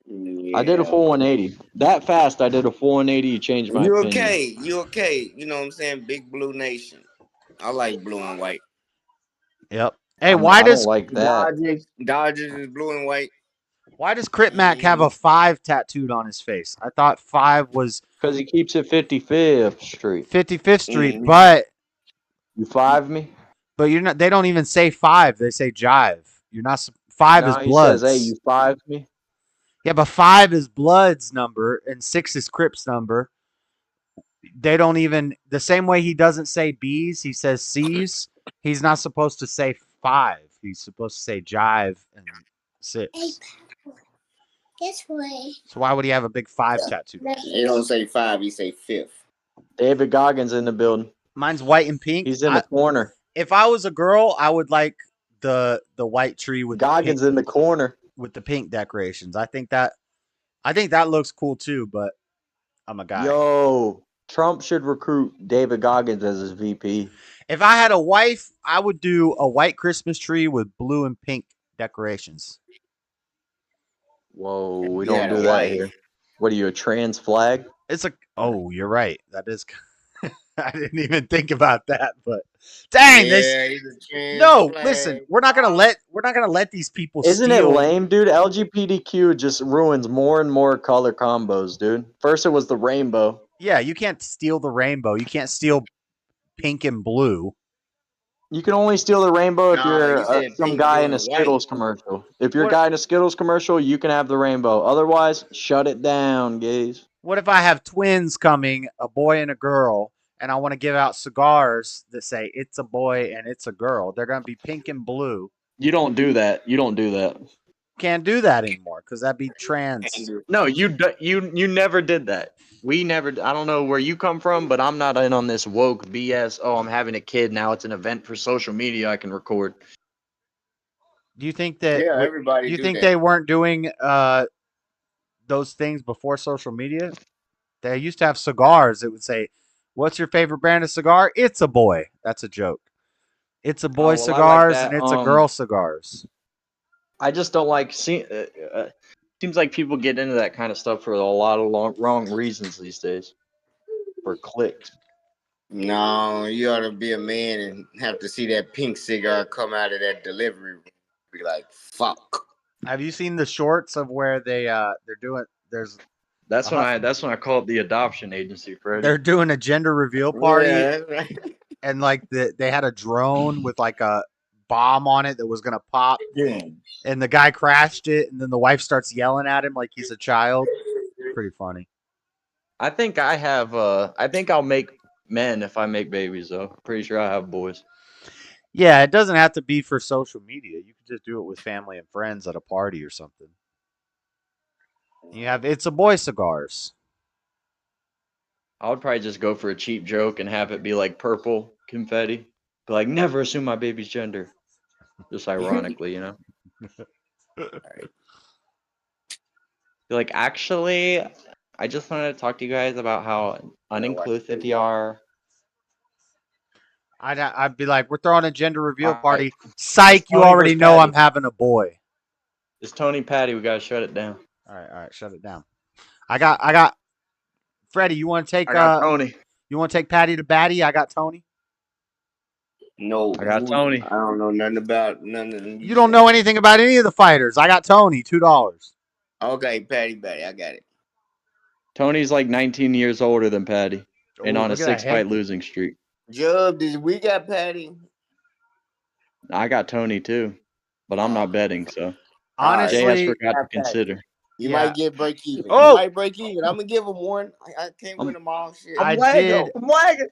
Yeah.
I did a full 180. That fast, I did a full 180. You changed my opinion.
Okay. You okay. You know what I'm saying? Big Blue Nation. I like blue and white.
Yep. Hey, why does
like that?
Dodgers is blue and white.
Why does Crit Mac have a 5 tattooed on his face? I thought 5 was
because he keeps it 55th Street.
55th Street, but
you 5 me.
But you're not. They don't even say 5. They say jive. You're not. 5 is Bloods.
He says, "Hey, you 5 me."
Yeah, but 5 is Blood's number and 6 is Crip's number. They don't even the same way he doesn't say B's. He says C's. He's not supposed to say 5. He's supposed to say jive and 6.
This way.
So why would he have a big 5 tattoo?
He don't say 5, he say 5th.
David Goggins in the building.
Mine's white and pink.
He's in the corner.
If I was a girl, I would like the white tree with
Goggins in the corner
with the pink decorations. I think that looks cool too, but I'm a guy.
Yo, Trump should recruit David Goggins as his VP.
If I had a wife, I would do a white Christmas tree with blue and pink decorations.
Whoa, we don't do that here. What are you, a trans flag?
You're right. That is. I didn't even think about that, but dang, listen, we're not gonna let these people.
Isn't it lame, dude? LGBTQ just ruins more and more color combos, dude. First it was the rainbow.
Yeah, you can't steal the rainbow. You can't steal pink and blue.
You can only steal the rainbow if you're some guy in a Skittles commercial. If you're a guy in a Skittles commercial, you can have the rainbow. Otherwise, shut it down, gays.
What if I have twins coming, a boy and a girl, and I want to give out cigars that say it's a boy and it's a girl? They're going to be pink and blue.
You don't do that.
can't do that anymore because that'd be trans.
No, you never did that. We never. I don't know where you come from, but I'm not in on this woke BS. Oh, I'm having a kid now. It's an event for social media. I can record.
Do you think that?
Yeah,
Do
everybody
you
do
think
that.
they weren't doing those things before social media? They used to have cigars. It would say, "What's your favorite brand of cigar?" It's a boy. That's a joke. It's a boy
Oh, well, I like
cigars
that.
and it's a girl cigars.
I just don't like seems like people get into that kind of stuff for a lot of wrong reasons these days. For clicks.
No, you ought to be a man and have to see that pink cigar come out of that delivery room. Be like, fuck.
Have you seen the shorts of where they're doing?
That's when I called the adoption agency, Freddie.
They're doing a gender reveal party,
Yeah, that's right.
and like they had a drone with like a bomb on it that was gonna pop, and the guy crashed it, and then the wife starts yelling at him like he's a child. Pretty funny.
I think I'll make men if I make babies though. Pretty sure I have boys.
Yeah, it doesn't have to be for social media. You can just do it with family and friends at a party or something. You have It's a Boy cigars.
I would probably just go for a cheap joke and have it be like purple confetti. Be like, never assume my baby's gender. Just ironically, you know. Be like, actually, I just wanted to talk to you guys about how uninclusive you are.
I'd be like, we're throwing a gender reveal party. Psych, you already know I'm having a boy.
It's Tony Patty. We gotta shut it down.
All right, shut it down. I got Freddie. You want to take?
I got Tony.
You want to take Patty to Batty? I got Tony.
No,
I got Tony.
I don't know nothing about none of them.
You don't know anything about any of the fighters. I got Tony. $2.
Okay, Patty, I got it.
Tony's like 19 years older than Patty, and on a 6-fight losing streak.
Jub, we got Patty?
I got Tony too, but I'm not betting. So
honestly,
JS forgot to consider.
You might get break even.
Oh!
You might break even. I'm gonna give him one. I can't win them all. Shit.
I'm
lagging.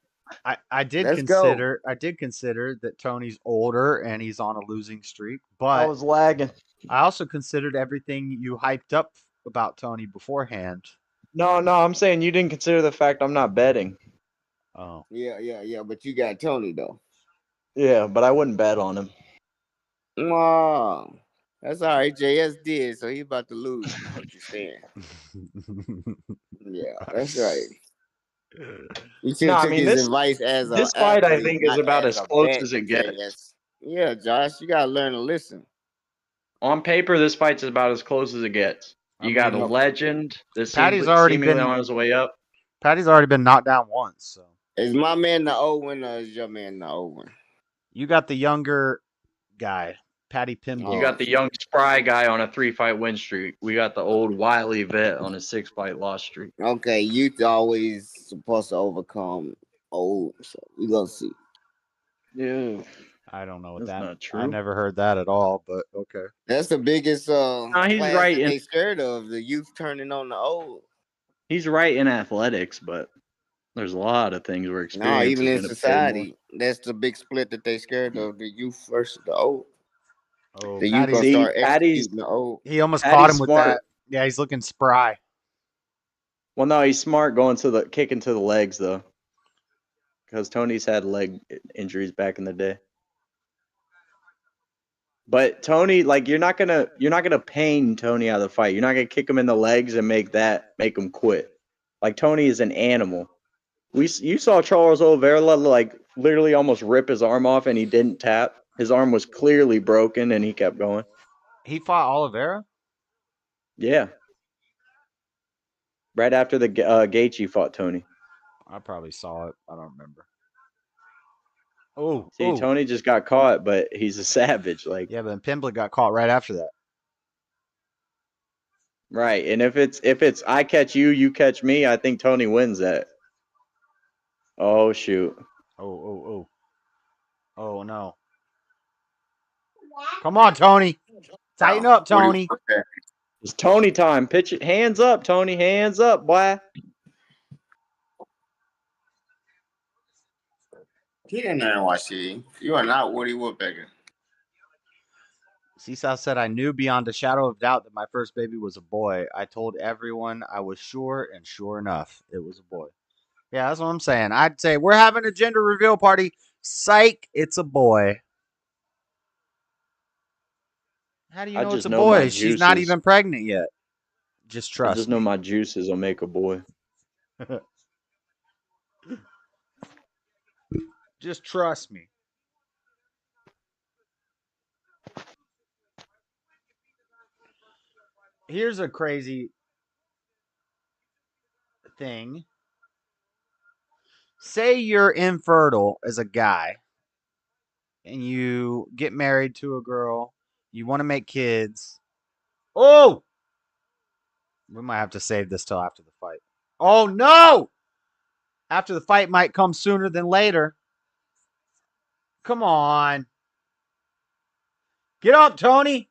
I did
Let's
consider. I did consider that Tony's older and he's on a losing streak, but
I was lagging.
I also considered everything you hyped up about Tony beforehand.
No, I'm saying you didn't consider the fact I'm not betting.
Oh.
Yeah. But you got Tony though.
Yeah, but I wouldn't bet on him.
No, that's all right. JS did, so he about to lose. What you saying? Yeah, that's right. You should have took his advice as
this fight. I think is about as close as it gets.
Yeah, Josh, you gotta learn to listen.
On paper, this fight's about as close as it gets. You got a legend. This
Patty's already
seemingly
been
on his way up.
Patty's already been knocked down once. So
is my man the old one or is your man the old one?
You got the younger guy, Patty Pimble.
You got the young spry guy on a 3-fight win streak. We got the old wily vet on a 6-fight loss streak.
Okay, youth always supposed to overcome old, so we gonna see.
Yeah.
I don't know what
That's
that.
not true.
I never heard that at all, but okay.
That's the biggest
he's
class
right
that
in-
they scared of, the youth turning on the old.
He's right in athletics, but there's a lot of things where experience.
No, even
is
in
gonna pay
society, that's the big split that they scared of, the youth versus the old.
Oh,
The youth gonna start executing the old.
He almost
Patty's
caught him with
smart.
that. Yeah, he's looking spry.
Well, no, he's smart going to the kicking to the legs though, because Tony's had leg injuries back in the day. But Tony, like you're not gonna pain Tony out of the fight. You're not gonna kick him in the legs and make him quit. Like Tony is an animal. You saw Charles Oliveira like literally almost rip his arm off and he didn't tap. His arm was clearly broken and he kept going.
He fought Oliveira?
Yeah. Right after the Gaethje fought Tony.
I probably saw it. I don't remember. Oh,
see, Tony just got caught, but he's a savage. Like
yeah, but Pimblett got caught right after that.
Right, and if it's I catch you, you catch me, I think Tony wins that. Oh shoot!
Oh no! Come on, Tony! Tighten up, Tony!
It's Tony time. Pitch it. Hands up, Tony. Hands up, boy.
He didn't know what she. You are not Woody Woodpecker.
Seesaw said, I knew beyond a shadow of doubt that my first baby was a boy. I told everyone I was sure, and sure enough, it was a boy. Yeah, that's what I'm saying. I'd say, we're having a gender reveal party. Psych, it's a boy. How do you
I
know it's
just
a
know my
boy? She's not
juices.
even pregnant yet. Just
I
trust
just know
me.
my juices will make a boy.
Just trust me. Here's a crazy thing. Say you're infertile as a guy and you get married to a girl, you want to make kids. Oh! We might have to save this till after the fight. Oh no! After the fight might come sooner than later. Come on. Get up, Tony.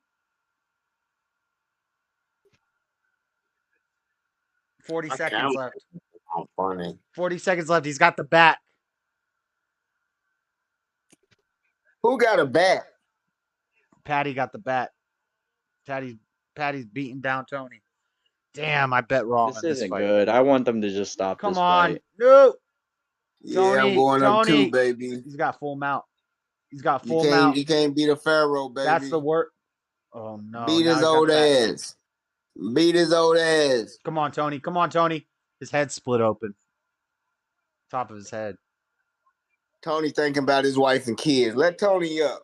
40 seconds left.
I'm funny.
40 seconds left. He's got the bat.
Who got a bat?
Patty got the bat. Patty's beating down Tony. Damn, I bet wrong
This
on this
isn't
fight.
good. I want them to just stop
Come
this
on.
fight.
No.
Yeah, I'm going up too, baby.
He's got full mount. He's got
You
full
can't
mount.
you can't beat a Pharaoh, baby.
That's the word. Oh no.
Beat
now
his
he's got
old
the bat.
ass. Beat his old ass.
Come on, Tony. Come on, Tony. His head split open. Top of his head.
Tony thinking about his wife and kids. Let Tony up.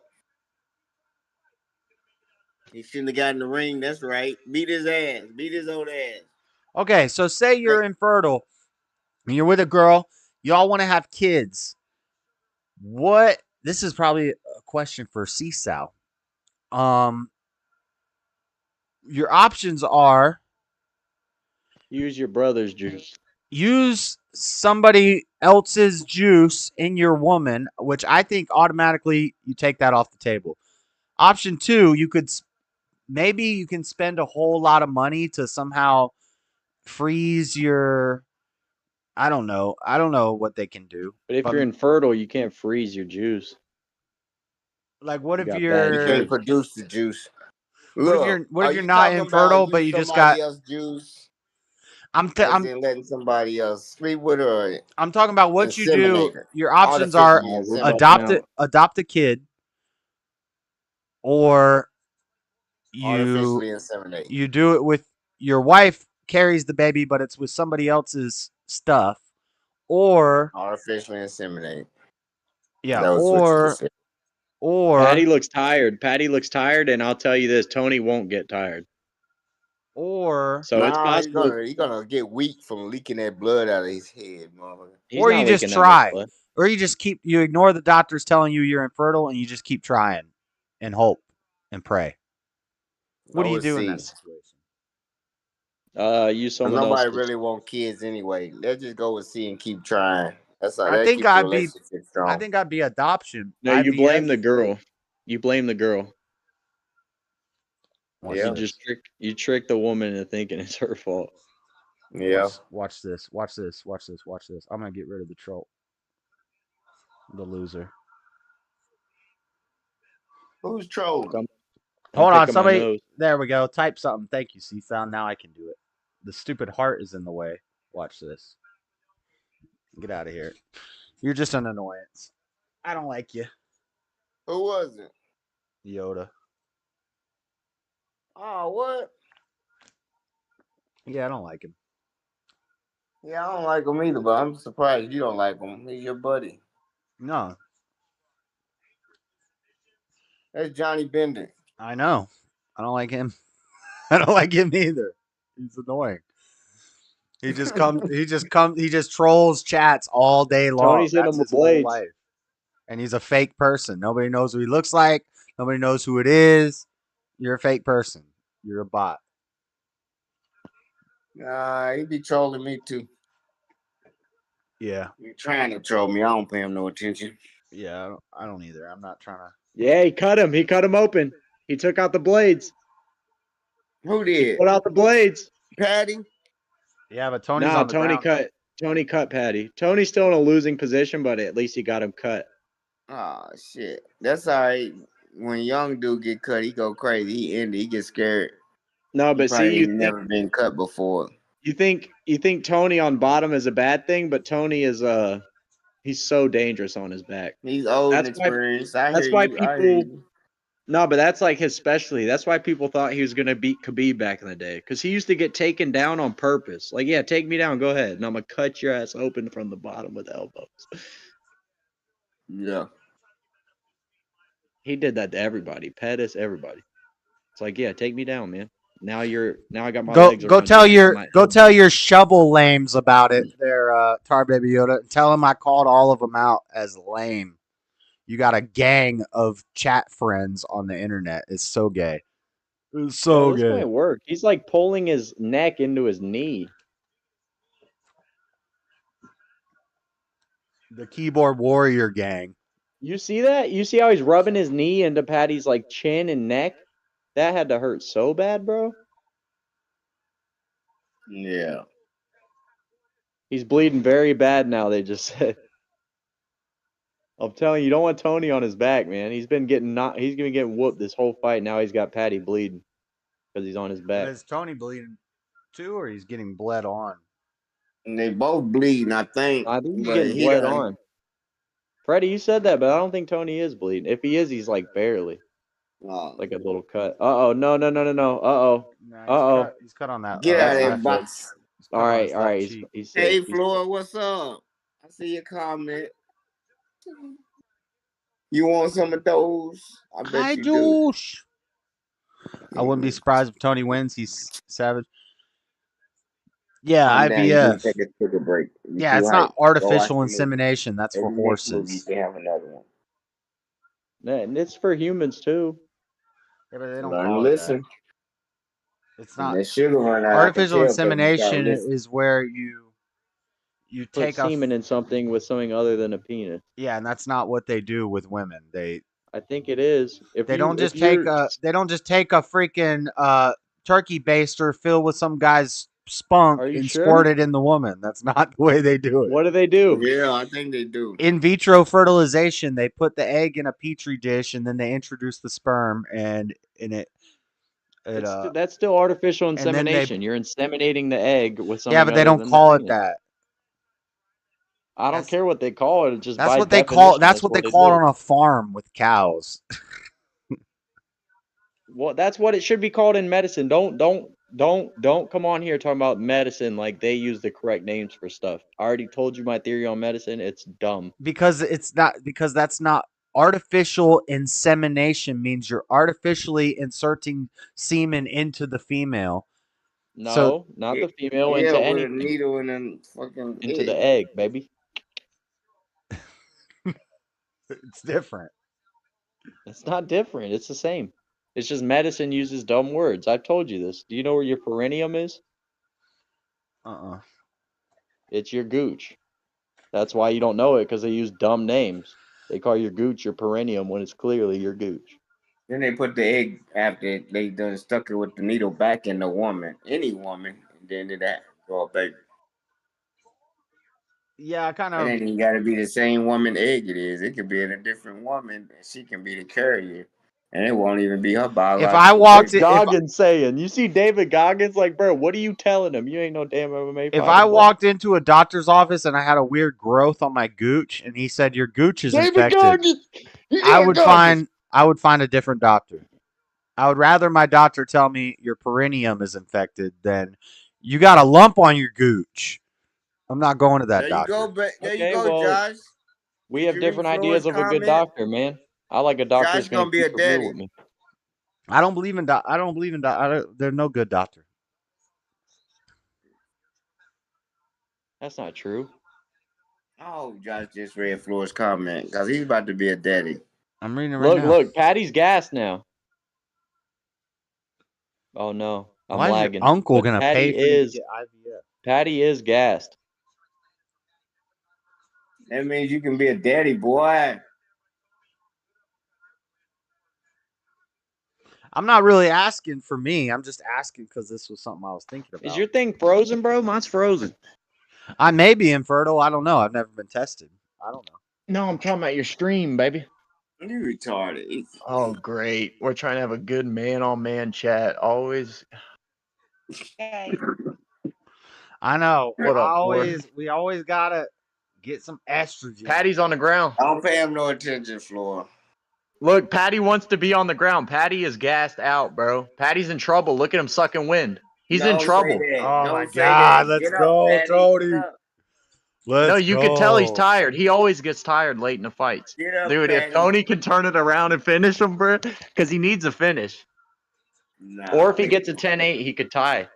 He shouldn't have gotten the ring. That's right. Beat his ass. Beat his old ass.
Okay, so say you're infertile and you're with a girl, y'all want to have kids. What? This is probably a question for Seesaw. Your options are
Use your brother's juice.
use somebody else's juice in your woman, which I think automatically you take that off the table. Option 2, you can spend a whole lot of money to somehow freeze your. I don't know what they can do.
But if you're infertile, you can't freeze your juice.
Like, what if
got
you're?
You can't produce the juice.
What if you're not infertile, but you just got
else juice?
I'm
letting somebody else sleep with her.
I'm talking about what you do.
Inseminate her.
Your options are
Artificially inseminate.
adopt a kid, or
Artificially inseminate.
you do it with your wife carries the baby, but it's with somebody else's stuff, or
Artificially inseminate.
yeah,
That was what you just said.
or
Patty looks tired. Patty looks tired, and I'll tell you this: Tony won't get tired.
Or
so it's possible.
He's gonna get weak from leaking that blood out of his head, motherfucker.
Or you just try, or you ignore the doctors telling you you're infertile, and you just keep trying, and hope and pray. What do you do in that situation?
Use someone else.
Nobody really want kids anyway. Let's just go with C and keep trying. That's how
I think I'd be adoption.
No, you blame the girl. You blame the girl.
Yeah.
You trick the woman into thinking it's her fault.
Yeah.
Watch this. I'm gonna get rid of the troll. The loser.
Who's trolling?
Hold on, somebody. There we go. Type something. Thank you, C-Sound. Now I can do it. The stupid heart is in the way. Watch this. Get out of here. You're just an annoyance. I don't like you.
Who was it?
Yoda.
Oh, what?
Yeah, I don't like him.
Yeah, I don't like him either, but I'm surprised you don't like him. He's your buddy.
No.
That's Johnny Bender.
I know. I don't like him. I don't like him either. He's annoying. He just trolls chats all day long.
Tony's hitting him with blades.
Life. And he's a fake person. Nobody knows who he looks like. Nobody knows who it is. You're a fake person. You're a bot.
He be trolling me too.
Yeah.
He trying to troll me. I don't pay him no attention.
Yeah, I don't either. I'm not trying to.
Yeah, he cut him. He cut him open. He took out the blades.
Who did?
He put out the blades.
Patty?
Yeah, but Tony's on the
Tony
ground.
Tony cut Patty. Tony's still in a losing position, but at least he got him cut.
Oh, shit. That's all right. when young dude get cut, he go crazy. He gets scared.
No,
He
but see,
probably
you
ain't
think
never been cut before.
you think Tony on bottom is a bad thing, but Tony is he's so dangerous on his back.
He's old and
That's why
experienced. I
that's
hear
why
you. I hear
people
you.
no, but that's like his specialty. That's why people thought he was gonna beat Khabib back in the day, because he used to get taken down on purpose. Like, yeah, take me down, go ahead, and I'm gonna cut your ass open from the bottom with elbows.
Yeah.
He did that to everybody, Pettis, everybody. It's like, yeah, take me down, man. Now I got my legs
Go
around
tell
you.
your shovel lames about it there, Tar Baby Yoda. Tell them I called all of them out as lame. You got a gang of chat friends on the internet. It's so gay. It's so
this
gay.
might work. He's like pulling his neck into his knee.
The keyboard warrior gang.
You see that? You see how he's rubbing his knee into Patty's like chin and neck? That had to hurt so bad, bro.
Yeah.
He's bleeding very bad now, they just said. I'm telling you, don't want Tony on his back, man. He's been getting whooped this whole fight. Now he's got Patty bleeding because he's on his back.
Is Tony bleeding too, or he's getting bled on?
And they both bleeding, I think.
I think he's
but
getting bled on. Freddie, you said that, but I don't think Tony is bleeding. If he is, he's like barely. Like a little cut. Uh-oh, no. Uh-oh. Uh-oh.
He's cut on that.
Get out of here, box.
All right. He's safe.
Hey,
He's
Floyd, what's up? I see your comment. You want some of those? I bet you do.
I wouldn't be surprised if Tony wins. He's savage. Yeah,
Calm down, you
IVF.
can take a sugar break. You
Yeah,
too
it's not
hyped. Go watch
artificial
the movie.
insemination. That's for
Maybe next movie
horses.
you can have another one.
And it's for humans too.
Yeah, but they don't
Learn to
call
listen.
it that. It's
When
not.
that sugar run out, I can
Artificial
tell 'cause you start
insemination
listening.
is where you
Put
take a
semen in something with something other than a penis.
yeah, and that's not what they do with women.
I think it is.
They don't just take a freaking turkey baster filled with some guy's spunk
Are you
and
sure?
squirt it in the woman. That's not the way they do it.
What do they do?
Yeah, I think they do.
In vitro fertilization, they put the egg in a petri dish and then they introduce the sperm and
That's still artificial
and then they-
insemination. You're inseminating the egg with something.
yeah, but they
other
don't
than
call
the
it
penis.
that.
I don't care what they call it. It's just
That's
by
what they
definition,
call. That's what they
it
call it
is.
on a farm with cows.
Well, that's what it should be called in medicine. Don't come on here talking about medicine like they use the correct names for stuff. I already told you my theory on medicine. It's dumb.
Because that's not artificial insemination means you're artificially inserting semen into the female.
No, not the female.
Yeah,
into
with
anything.
a needle and then fucking
Into the egg, baby.
It's different.
It's not different. It's the same. It's just medicine uses dumb words. I've told you this. Do you know where your perineum is? It's your gooch. That's why you don't know it, because they use dumb names. They call your gooch your perineum when it's clearly your gooch.
Then they put the egg after they done stuck it with the needle back in the woman, any woman, and then did that go baby.
Yeah, kind
It
of.
ain't even got to be the same woman egg it is. It could be in a different woman, and she can be the carrier, and it won't even be her biological.
If I walked in,
Goggins saying, you see David Goggins, like, bro, what are you telling him? You ain't no damn MMA
if
fighter,
I
bro.
walked into a doctor's office and I had a weird growth on my gooch, and he said your gooch is
David
infected,
Goggins!
I would find a different doctor. I would rather my doctor tell me your perineum is infected than you got a lump on your gooch. I'm not going to that
There
doctor.
you go, there
Okay,
you go,
well,
Josh.
We
Did
have
you
different
read
ideas
Floyd's
of a good
comment?
doctor, man. I like a doctor
Josh
that's going
gonna
to
be a
keep it real
daddy.
with me.
I don't believe in there's no good doctor.
That's not true.
Oh, Josh just read Floyd's comment because he's about to be a daddy.
I'm reading it right now.
Look, Patty's gassed now. Oh no, I'm
Why is
lagging.
your uncle
But
gonna
Patty
pay for you to
is
get IVF?
Patty is gassed.
That means you can be a daddy, boy.
I'm not really asking for me. I'm just asking because this was something I was thinking about.
Is your thing frozen, bro? Mine's frozen.
I may be infertile. I don't know. I've never been tested. I don't know.
No, I'm talking about your stream, baby.
You retarded.
Oh, great. We're trying to have a good man-on-man chat. Always.
I know.
What up, boy?
We always gotta get some estrogen.
Patty's on the ground.
Don't pay him no attention, Flora.
Look, Patty wants to be on the ground. Patty is gassed out, bro. Patty's in trouble. Look at him sucking wind. He's in trouble.
Oh my God! Let's go, Tony.
No, you can tell he's tired. He always gets tired late in the fights.
Get up,
Dude,
Patty.
if Tony can turn it around and finish him, bro, because he needs a finish.
Nah,
Or if he gets a 10-8, he could tie.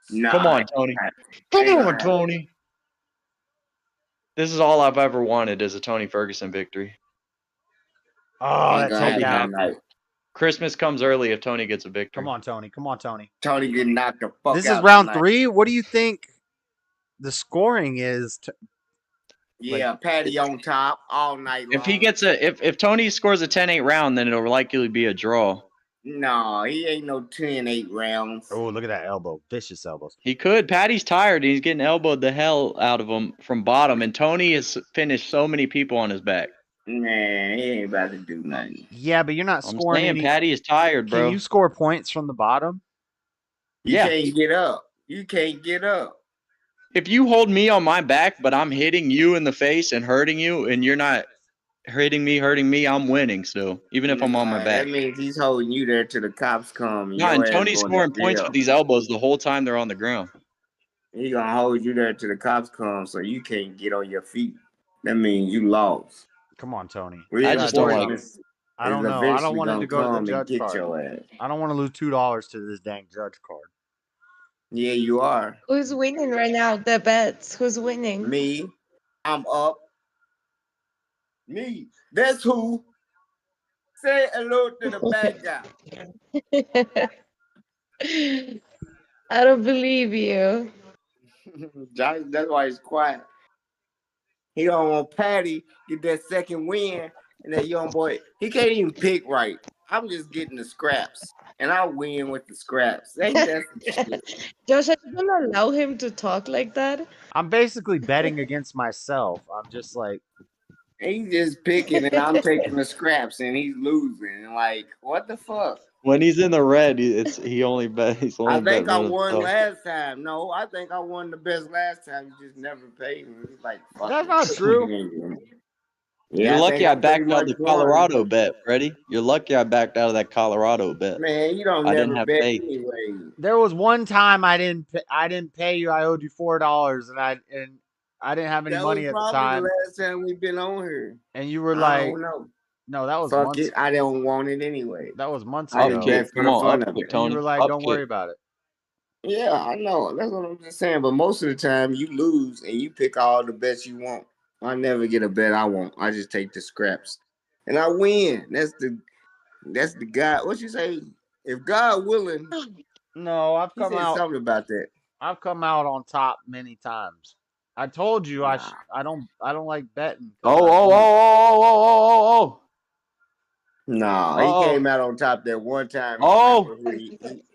Nah,
Come on, Tony. Come on, Tony. This is all I've ever wanted is a Tony Ferguson victory.
Oh,
Ain't
that's
gonna
happy.
happen tonight.
Christmas comes early if Tony gets a victory.
Come on, Tony. Come on, Tony.
Tony getting knocked the fuck
This
out.
is round
tonight.
3. What do you think the scoring is?
Yeah, Patty on top all night long.
If he gets if Tony scores a 10-8 round, then it'll likely be a draw.
No, he ain't no 10-8 rounds.
Oh, look at that elbow. Vicious elbows.
He could. Patty's tired. He's getting elbowed the hell out of him from bottom, and Tony has finished so many people on his back.
Man, he ain't about to do nothing.
Yeah, but you're not
I'm
scoring
saying
any.
Patty is tired, bro.
Can you score points from the bottom?
You
Yeah.
can't get up. You can't get up.
If you hold me on my back, but I'm hitting you in the face and hurting you, and you're not hurting me, I'm winning still, even if I'm on my back.
That means he's holding you there till the cops come.
No, and Tony's scoring points with these elbows the whole time they're on the ground.
He gonna hold you there till the cops come, so you can't get on your feet. That means you lost.
Come on, Tony.
I just don't like it.
I don't know. I don't want him to go to the judge card.
Your ass.
I don't want to lose $2 to this dang judge card.
Yeah, you are.
Who's winning right now? The bets. Who's winning?
Me. I'm up. Me. That's who. Say hello to the bad guy.
I don't believe you.
Johnny, that's why he's quiet. He don't want Patty get that second win, and that young boy, he can't even pick right. I'm just getting the scraps, and I win with the scraps. Ain't that some shit?
Josh, are you gonna allow him to talk like that?
I'm basically betting against myself. I'm just like,
He's just picking, and I'm taking the scraps, and he's losing. Like, what the fuck?
When he's in the red, he only bet. He's only
I think I
betting
won
himself.
last time. No, I think I won the best last time. You just never paid me. He's like, fuck
that's
it.
not true.
Yeah,
You're lucky
think
I backed
pretty
out
much
the
won.
Colorado bet, Freddie. You're lucky I backed out of that Colorado bet.
Man, you don't
I
never
didn't have
bet
faith.
anyway.
There was one time I didn't pay you. I owed you $4, and I didn't have any
That
money
was
at the
probably
time.
the last time we've been on here.
And you were
I
like,
don't know.
no, that was
Fuck
months.
it. I don't want it anyway.
That was months
I
ago.
just bet for
Come
the
on,
fun
up
of
kick,
it.
And you
Tony.
were like,
Up
don't
kick.
worry about it.
Yeah, I know. That's what I'm just saying. But most of the time, you lose and you pick all the bets you want. I never get a bet I want. I just take the scraps, and I win. That's the God. What you say? If God willing,
No, I've
he
come
said
out.
something about that.
I've come out on top many times. I told you I don't like betting.
Oh.
No, he came out on top that one time.
Oh.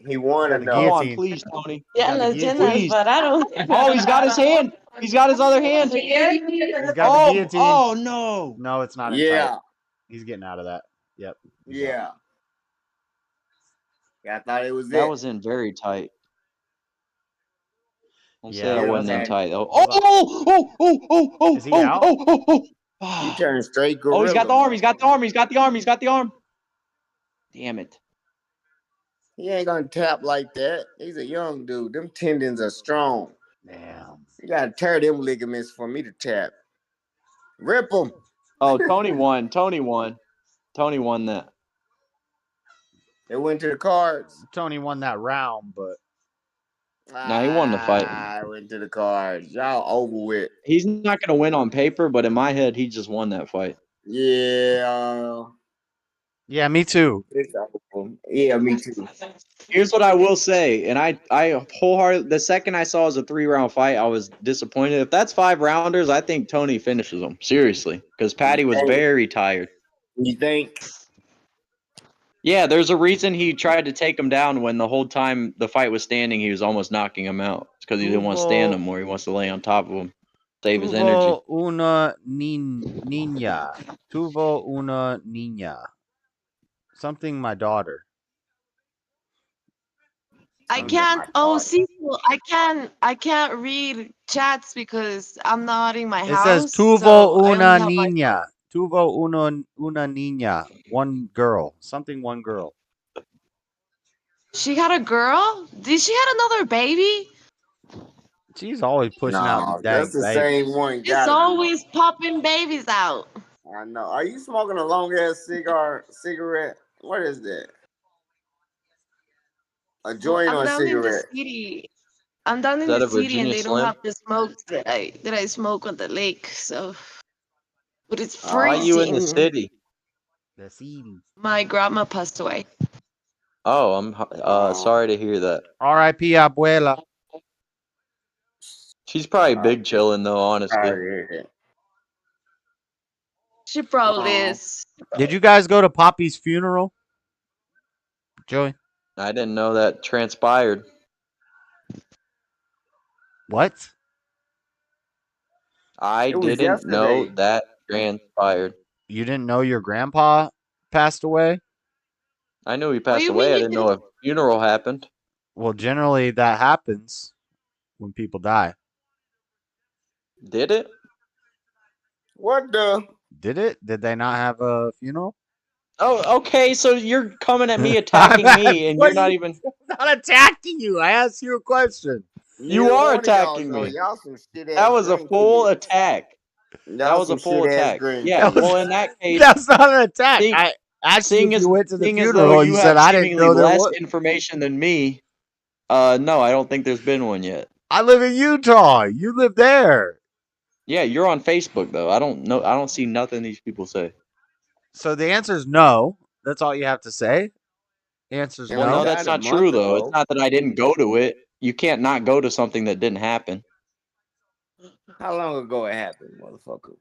He won
Got the
enough.
Come on,
guillotine.
please, Tony.
Yeah,
got the
las
guillotine.
llenas,
Please.
but I don't.
Oh, he's got his hand. He's got his other hand.
He's got the guillotine.
Oh no.
No, it's not in
Yeah,
tight. He's getting out of that. Yep. he's out.
yeah. Yeah, I thought it was
That
it.
was in very tight. Don't say
Yeah,
that
it
wasn't in
was.
tight. Oh.
Is he out?
He turned straight gorilla.
Oh, he's got the arm. He's got the arm. He's got the arm. He's got the arm. Damn it.
He ain't gonna tap like that. He's a young dude. Them tendons are strong.
Damn.
You gotta tear them ligaments for me to tap. Rip them.
Oh, Tony won. Tony won. Tony won that.
It went to the cards.
Tony won that round, but
No, he won the fight.
I went to the cards. Y'all over with.
He's not going to win on paper, but in my head, he just won that fight.
Yeah.
yeah, me too.
It's over. Yeah, me too.
Here's what I will say, and I wholeheartedly, the second I saw it was a 3-round fight, I was disappointed. If that's 5 rounders, I think Tony finishes them. Seriously, because Patty was very tired.
You think?
Yeah, there's a reason he tried to take him down when the whole time the fight was standing, he was almost knocking him out. It's because he didn't want to stand him more. He wants to lay on top of him. Save his energy.
Tuvo una niña. Tuvo una niña. Something my daughter.
I can't. Oh, see, well, I can't read chats because I'm not in my
It says
house,
tuvo
so I only
una
have my phone.
niña. Tuvo una niña. One girl. Something one girl.
She had a girl? Did she had another baby?
She's always pushing out
No,
dang
that's the
babies.
same one.
It's
Gotta
always popping babies out.
be. I know. Are you smoking a long ass cigarette? What is that? A
Well,
joint or
I'm
a
down in the
cigarette?
city. I'm down
Is
in
that
the
a
city, and
Virginia
they don't
Slim?
have the smokes that I smoke on the lake. So, but it's
Why you in the
freezing.
city?
The city.
My grandma passed away.
Oh, I'm sorry to hear that.
R.I.P. Abuela.
She's probably big chilling though, honestly.
She probably
Oh.
is.
Did you guys go to Poppy's funeral? Joey?
I didn't know that transpired.
What?
I
It was
didn't know
yesterday.
that transpired.
You didn't know your grandpa passed away?
I knew he
What do
passed
you
away.
mean
I
you
didn't know a funeral happened.
Well, generally that happens when people die.
Did it?
What the?
Did it? Did they not have a funeral?
Oh, okay. So you're coming at me attacking me, and you're not even.
I'm not attacking you. I asked you a question.
You
Neither
are
one of y'all
attacking
know.
me.
Y'all some shit ass
That was a full
grandkids.
attack. That
Y'all
was a
some
full
shit ass
attack.
grandkids.
Yeah. Well, in that case,
That's not an attack.
seeing,
I asked you
seeing
if
as
you went to the
seeing as though
funeral. You
you
said
have
I didn't
seemingly
know there
less
was.
information than me, no, I don't think there's been one yet.
I live in Utah. You live there.
Yeah, you're on Facebook though. I don't know. I don't see nothing these people say.
So the answer is no. That's all you have to say. The answer is
And
Well,
we
no,
no.
that's
died a
not true
month
though. It's
ago.
not that I didn't go to it. You can't not go to something that didn't happen.
How long ago it happened, motherfucker?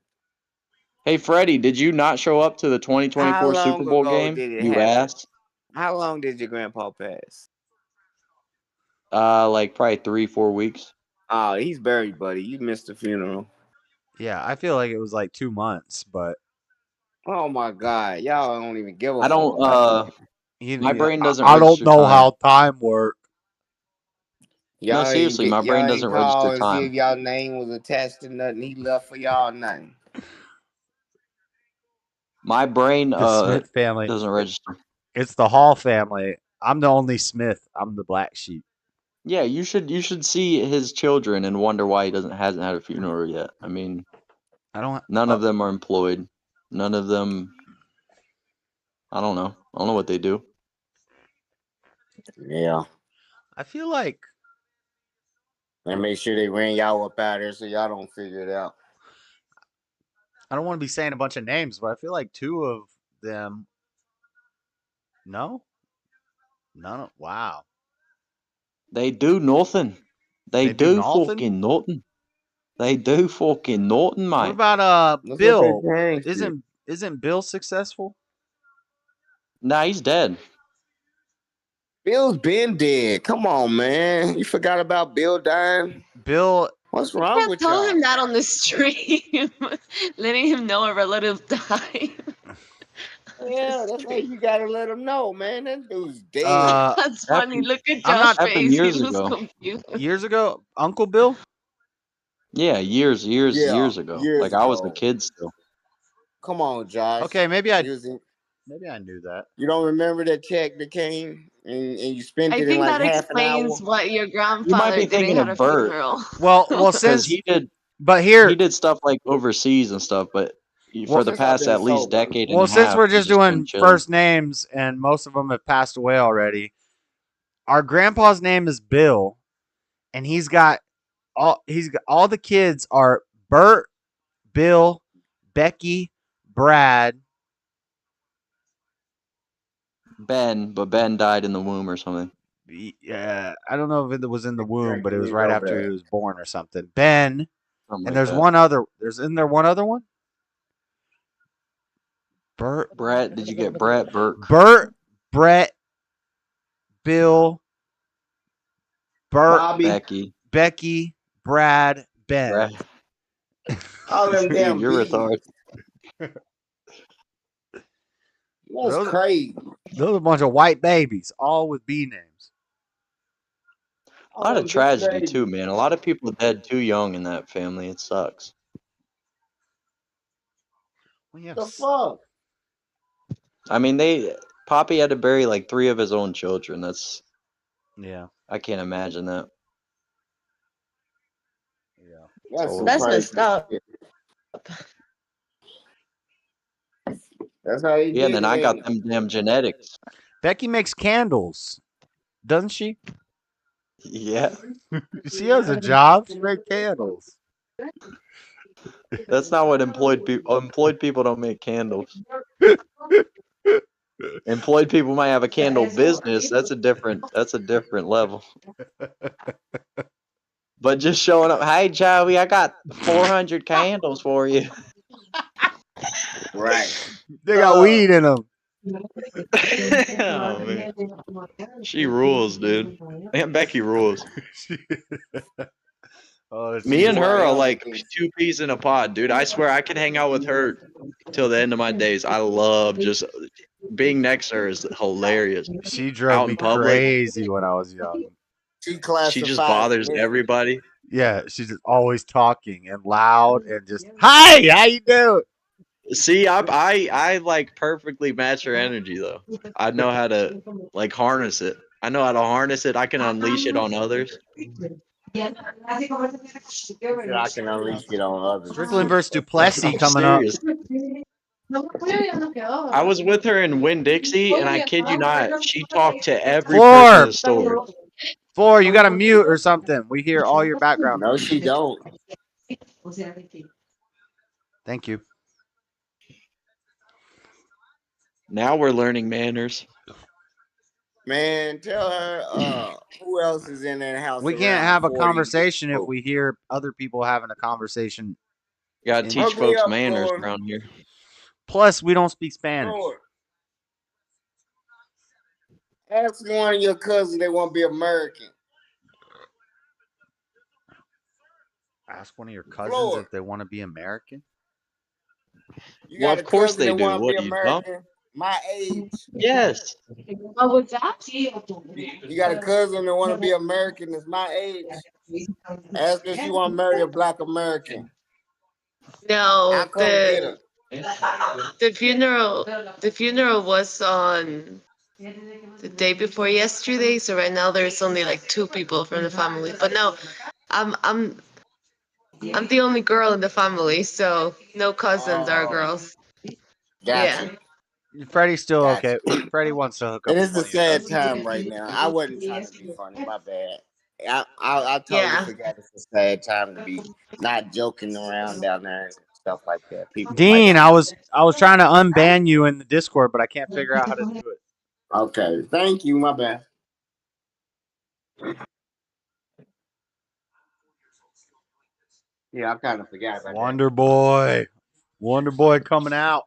Hey, Freddie, did you not show up to the
How
2024 Super
long
Bowl
ago
game?
did it
You
happen?
ass.
How long did your grandpa pass?
Like probably 3-4 weeks.
Oh, he's buried, buddy. You missed the funeral.
Yeah, I feel like it was like 2 months, but
Oh my God, y'all don't even give a
I
fuck
don't.
about
My brain doesn't
I don't
register
know
time.
how time works.
No, seriously, my brain
y'all
doesn't
ain't call
register
and see
time.
if y'all name was attached to nothing. He left for y'all nothing.
My brain
The Smith family.
doesn't register.
It's the Hall family. I'm the only Smith. I'm the black sheep.
Yeah, you should see his children and wonder why he hasn't had a funeral yet. I mean, none of them are employed. None of them. I don't know. I don't know what they do.
Yeah.
I feel like
And make sure they ran y'all up out there so y'all don't figure it out.
I don't want to be saying a bunch of names, but I feel like 2 of them. No? None. Wow.
They do nothing. They
do
do
nothing?
fucking nothing. They do fucking nothing, mate.
What about
That's
Bill?
what they changed it.
Isn't Bill successful?
Nah, he's dead.
Bill's been dead. Come on, man. You forgot about Bill dying?
Bill.
What's
You
wrong
can't
with
tell
y'all?
him that on the stream, letting him know a relative died.
Yeah, that's why you gotta let him know, man. That dude's dead.
That's funny. Look at
I'm not-
Josh's face. He
years
was
ago.
confused.
Years ago, Uncle Bill?
Yeah, years ago.
Years
Like I was a
ago.
kid still.
Come on, Josh.
Okay, maybe I
You
knew that.
don't remember that check that came and you spent
I
it in
think
like
that
half an hour?
explains why your
You might
grandfather
be
didn't
thinking
have a
of Bert.
funeral.
Well,
Because
since
he did.
But here
he did stuff like overseas and stuff, but for the
Since I've
past
been
at least
sober.
decade and
Well,
a
since
half,
we're
he's
just
just been
doing
chilling.
first names and most of them have passed away already, our grandpa's name is Bill, and he's got all the kids are Bert, Bill, Becky, Brad.
Ben, but Ben died in the womb or something.
Yeah, I don't know if it was in the womb, but it was
You
right
know
after he
that.
was born or something. Ben,
Something
and
like
there's
that.
one other. Isn't there one other one?
Brett, did you get Brett? Burke.
Bert, Brett, Bill, Bert,
Bobby.
Becky.
Becky, Brad, Ben.
Brett.
All them damn
You're
bees.
retarded.
That's crazy.
Those are a bunch of white babies, all with bee names.
A lot of tragedy too, man. A lot of people dead too young in that family. It sucks.
The fuck?
I mean, Poppy had to bury like 3 of his own children. That's
Yeah.
I can't imagine that.
Yeah.
That's messed up.
That's how he
Yeah, and
did
then I got
it.
them damn genetics.
Becky makes candles, doesn't she?
Yeah.
She has a job. She makes candles.
That's not what employed people don't make candles. Employed people might have a candle business. That's a different level. But just showing up, hey Joey, I got 400 candles for you.
Right.
They got weed in them.
Oh, man. She rules, dude. Man, Becky rules. Me and her are like 2 peas in a pod, dude. I swear I could hang out with her till the end of my days. I love just being next to her is hilarious.
She drove
out
me
in public.
crazy when I was young.
She just bothers everybody.
Yeah, she's just always talking and loud and just, hi, how you doing?
See, I like perfectly match her energy though. I know how to like harness it. I know how to harness it. I can unleash it on others.
I can unleash it on others.
Strickland versus Duplessis
I'm
coming up.
serious. I was with her in Winn-Dixie, and I kid you not, she talked to every person in the store.
Floor, you got to mute or something. We hear all your background.
No, she don't.
Thank you.
Now we're learning manners.
Man, tell her who else is in that house.
We can't
around
have a
40
conversation if
people.
we hear other people having a conversation.
You gotta teach
Hook me
folks
up,
manners
Lord.
around here.
Plus, we don't speak Spanish.
Lord. Ask one of your cousins they want to be American.
Ask one of your cousins
Lord.
if they want to be American.
You
Well,
got
of
a
course
cousin
they
that
do.
want to
What
be
are you dumb?
American? My age.
Yes.
What was that?
You got a cousin that want to be American that's my age. Ask her if she want to marry a black American.
No,
I'll come get her.
the funeral was on the day before yesterday, so right now there's only like 2 people from the family. But no, I'm the only girl in the family, so no cousins are girls.
Gotcha.
Yeah.
Freddie's still
Gotcha.
okay. Freddie wants to hook up
It
with
is
one
a
of your
sad
cousins.
time right now. I wasn't trying to be funny. My bad. I totally
Yeah.
forgot it's a sad time to be not joking around down there and stuff like that. People
Dean,
might
I was trying to unban you in the Discord, but I can't figure out how to do it.
Okay, thank you. My bad. Yeah, I kind of forgot about
Wonder Boy coming out.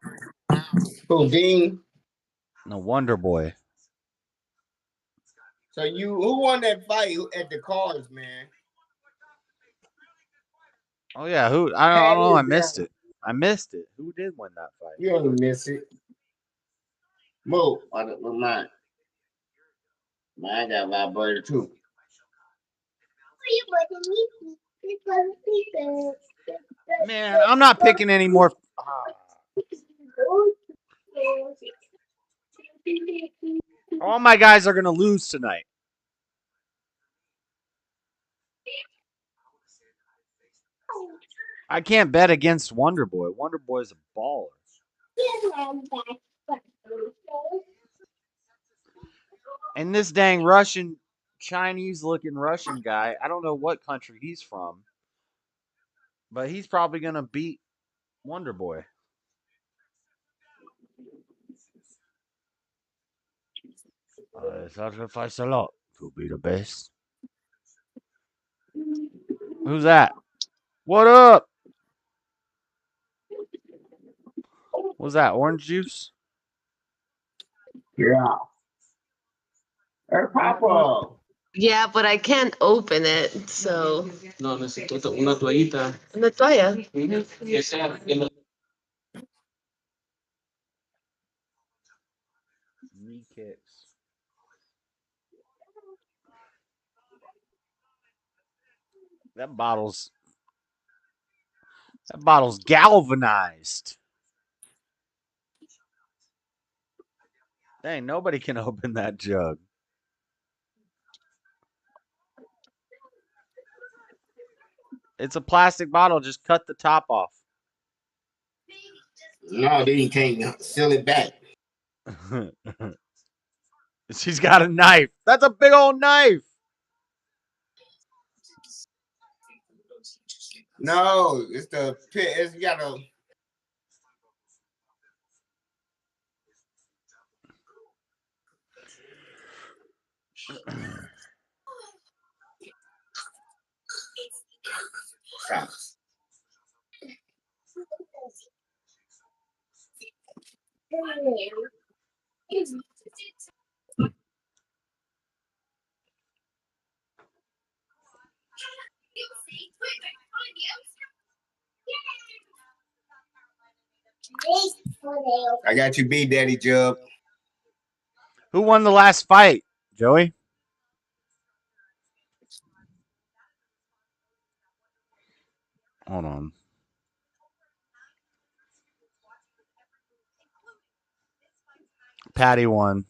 Who, Dean?
No, Wonder Boy.
So who won that fight at the cars, man?
Oh yeah, who? I don't know. I missed it. Who did win that fight?
You don't miss it. Mo, I don't know mine. Mine got vibrator too.
Man, I'm not picking any more. All my guys are gonna lose tonight. I can't bet against Wonder Boy. Wonder Boy's a baller. And this dang Chinese-looking Russian guy, I don't know what country he's from, but he's probably gonna beat Wonder Boy. I sacrifice a lot to be the best. Who's that? What up? What's that? Orange juice?
Yeah. Hey, Papa.
Yeah, but I can't open it, so.
No, necesito una toallita.
Una toalla.
Que sea que no-
Knee kicks. That bottle's galvanized. Dang, nobody can open that jug. It's a plastic bottle. Just cut the top off.
No, then you can't seal it back.
She's got a knife. That's a big old knife.
No, it's the pit. It's got a. I got you beat, Daddy Jub.
Who won the last fight, Joey? Hold on. Patty won.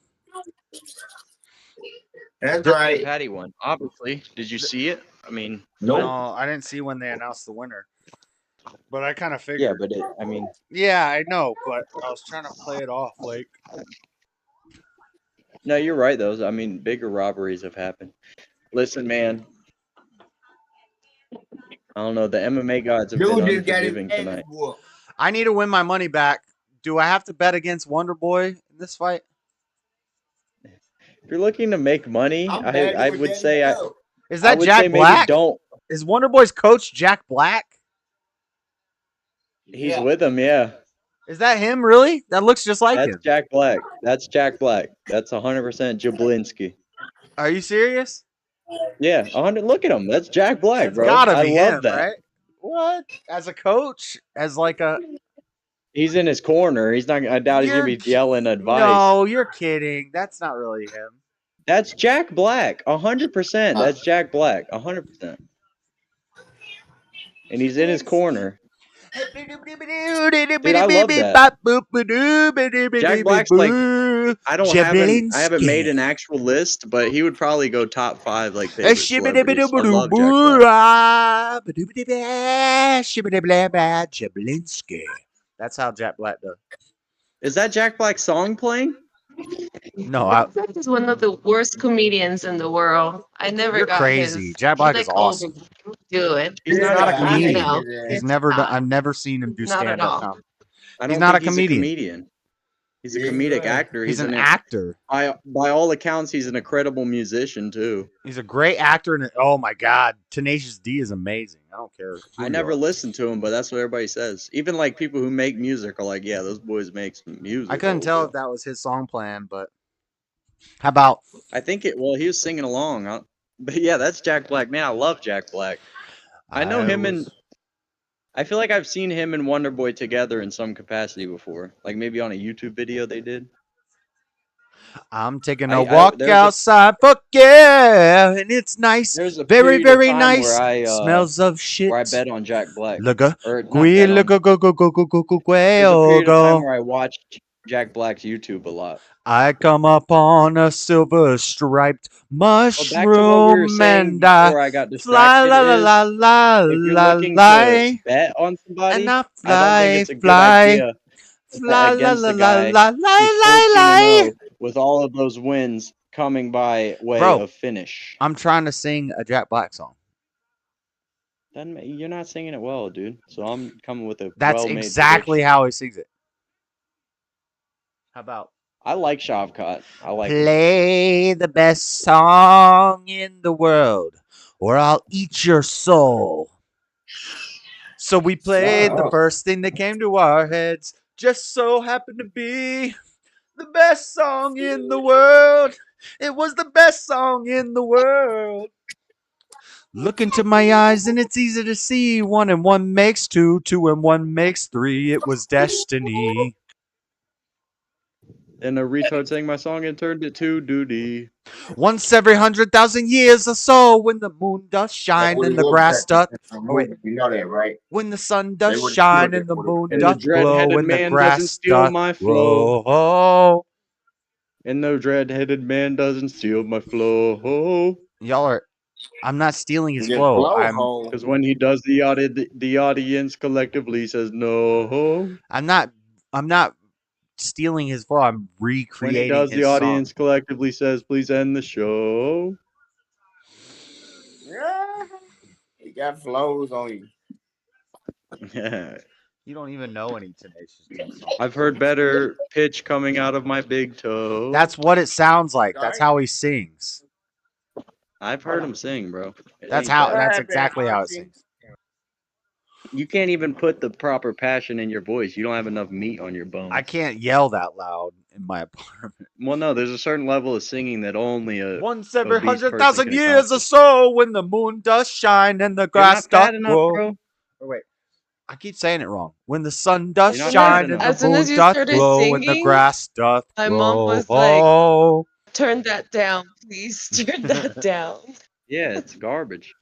That's right.
Patty won. Obviously. Did you see it? I mean,
No, I didn't see when they announced the winner. But I kind of figured.
yeah, but I mean,
yeah, I know, but I was trying to play it off like.
no, you're right though. I mean, bigger robberies have happened. Listen, man. I don't know. The MMA gods have been unforgiving tonight.
I need to win my money back. Do I have to bet against Wonder Boy in this fight?
If you're looking to make money, I would say
is that
I would
Jack
say
Black?
Maybe don't.
Is Wonder Boy's coach Jack Black?
He's with him, yeah.
Is that him? Really? That looks just like him.
That's Jack Black. That's Jack Black. That's 100% Jablinski.
Are you serious?
Yeah, 100. Look at him. That's Jack Black,
It's
bro.
gotta be
I love
him,
that.
right? What? As a coach? As like a.
He's in his corner. He's not. I doubt he's gonna be yelling advice.
No, you're kidding. That's not really him.
That's Jack Black. 100%. That's Jack Black. 100%. And he's in his corner. Dude, I love that. Jack Black's like, I haven't made an actual list, but he would probably go top 5 like favorite celebrities. I love
Jack Black. That's how Jack Black does.
Is that Jack Black's song playing?
No,
Jack Black is one of the worst comedians in the world. I never
You're
got
crazy.
his.
Jack Black is awesome.
Do it.
He's not a comedian.
No,
He's never done. I've never seen him do
Not at
stand up
all.
comedy.
I
He's
don't
not a
think
comedian.
He's a comedic actor.
He's an actor.
By all accounts, he's an incredible musician too.
He's a great actor, and oh my god, Tenacious D is amazing. I don't care.
I never listened to him, but that's what everybody says. Even like people who make music are like, yeah, those boys make some music.
I couldn't tell if that was his song plan, but how about?
I think it. Well, he was singing along. But yeah, that's Jack Black. Man, I love Jack Black. I know him and. I feel like I've seen him and Wonder Boy together in some capacity before, like maybe on a YouTube video they did.
I'm taking a walk outside, fuck yeah, and it's nice.
There's a
very,
period of
very
time
nice.
where I,
Smells of shit.
Where I bet on Jack Black.
Look,
Or not
we
bet on-
look, go, go, go, go, go, go, go,
There's a period of time
go.
where I watched Jack Black's YouTube a lot.
I come up on a silver striped
Well, back to what we were
mushroom
saying
and I
before I got
fly
distracted
la la
is,
la la
if you're
la
looking
la
to bet on somebody,
and I
I don't
fly
think it's a good
fly
idea to
fly
bet
la
against
la
a
la
guy
la la
who's 13-0 with all of those wins coming by way
Bro,
of finish.
I'm trying to sing a Jack Black song.
You're not singing it well, dude. So I'm coming with a
That's
well-made
exactly how he sings it. How about?
I like Shavkat. I like
Play the best song in the world, or I'll eat your soul. So we played the first thing that came to our heads. Just so happened to be the best song in the world. It was the best song in the world. Look into my eyes and it's easy to see. 1 and 1 makes 2, 2 and 1 makes 3. It was destiny.
And a retard sang my song and turned it to duty.
Once every 100,000 years or so, when the moon doth shine and the grass doth. Oh, wait.
You know that, right?
When the sun
They
doth
would've
shine
killed it
and the
for
moon
And the
doth glow
dread-headed
and the
man doesn't
grass
steal
doth
my flow.
grow.
And no dread-headed man doesn't steal my flow.
Y'all are. I'm not stealing his
Your
flow.
flow
I'm.
hole.
Because when he does, the audience collectively says no.
I'm not. I'm not stealing his flow. I'm
When he
recreating
does, the
his song.
audience collectively says, "Please end the show."
Yeah. You got flows on you.
You don't even know any Tenacious D songs.
I've heard better pitch coming out of my big toe.
That's what it sounds like. That's how he sings.
I've heard him sing, bro.
That's how. That's exactly how it sings.
You can't even put the proper passion in your voice. You don't have enough meat on your bones.
I can't yell that loud in my apartment.
Well, no, there's a certain level of singing that only a
Once every
obese
100,000
person can
years or
accomplish.
so, when the moon does shine and the
You're
grass
not fat
doth
enough,
grow.
bro.
Oh, wait, I keep saying it wrong. When the sun does
You're not
shine
fat
and
enough.
the
As soon
moon
as you
doth
started
glow and the
singing,
grass doth
my mom
grow.
was like, "Turn that down, please. Turn that down."
Yeah, it's garbage.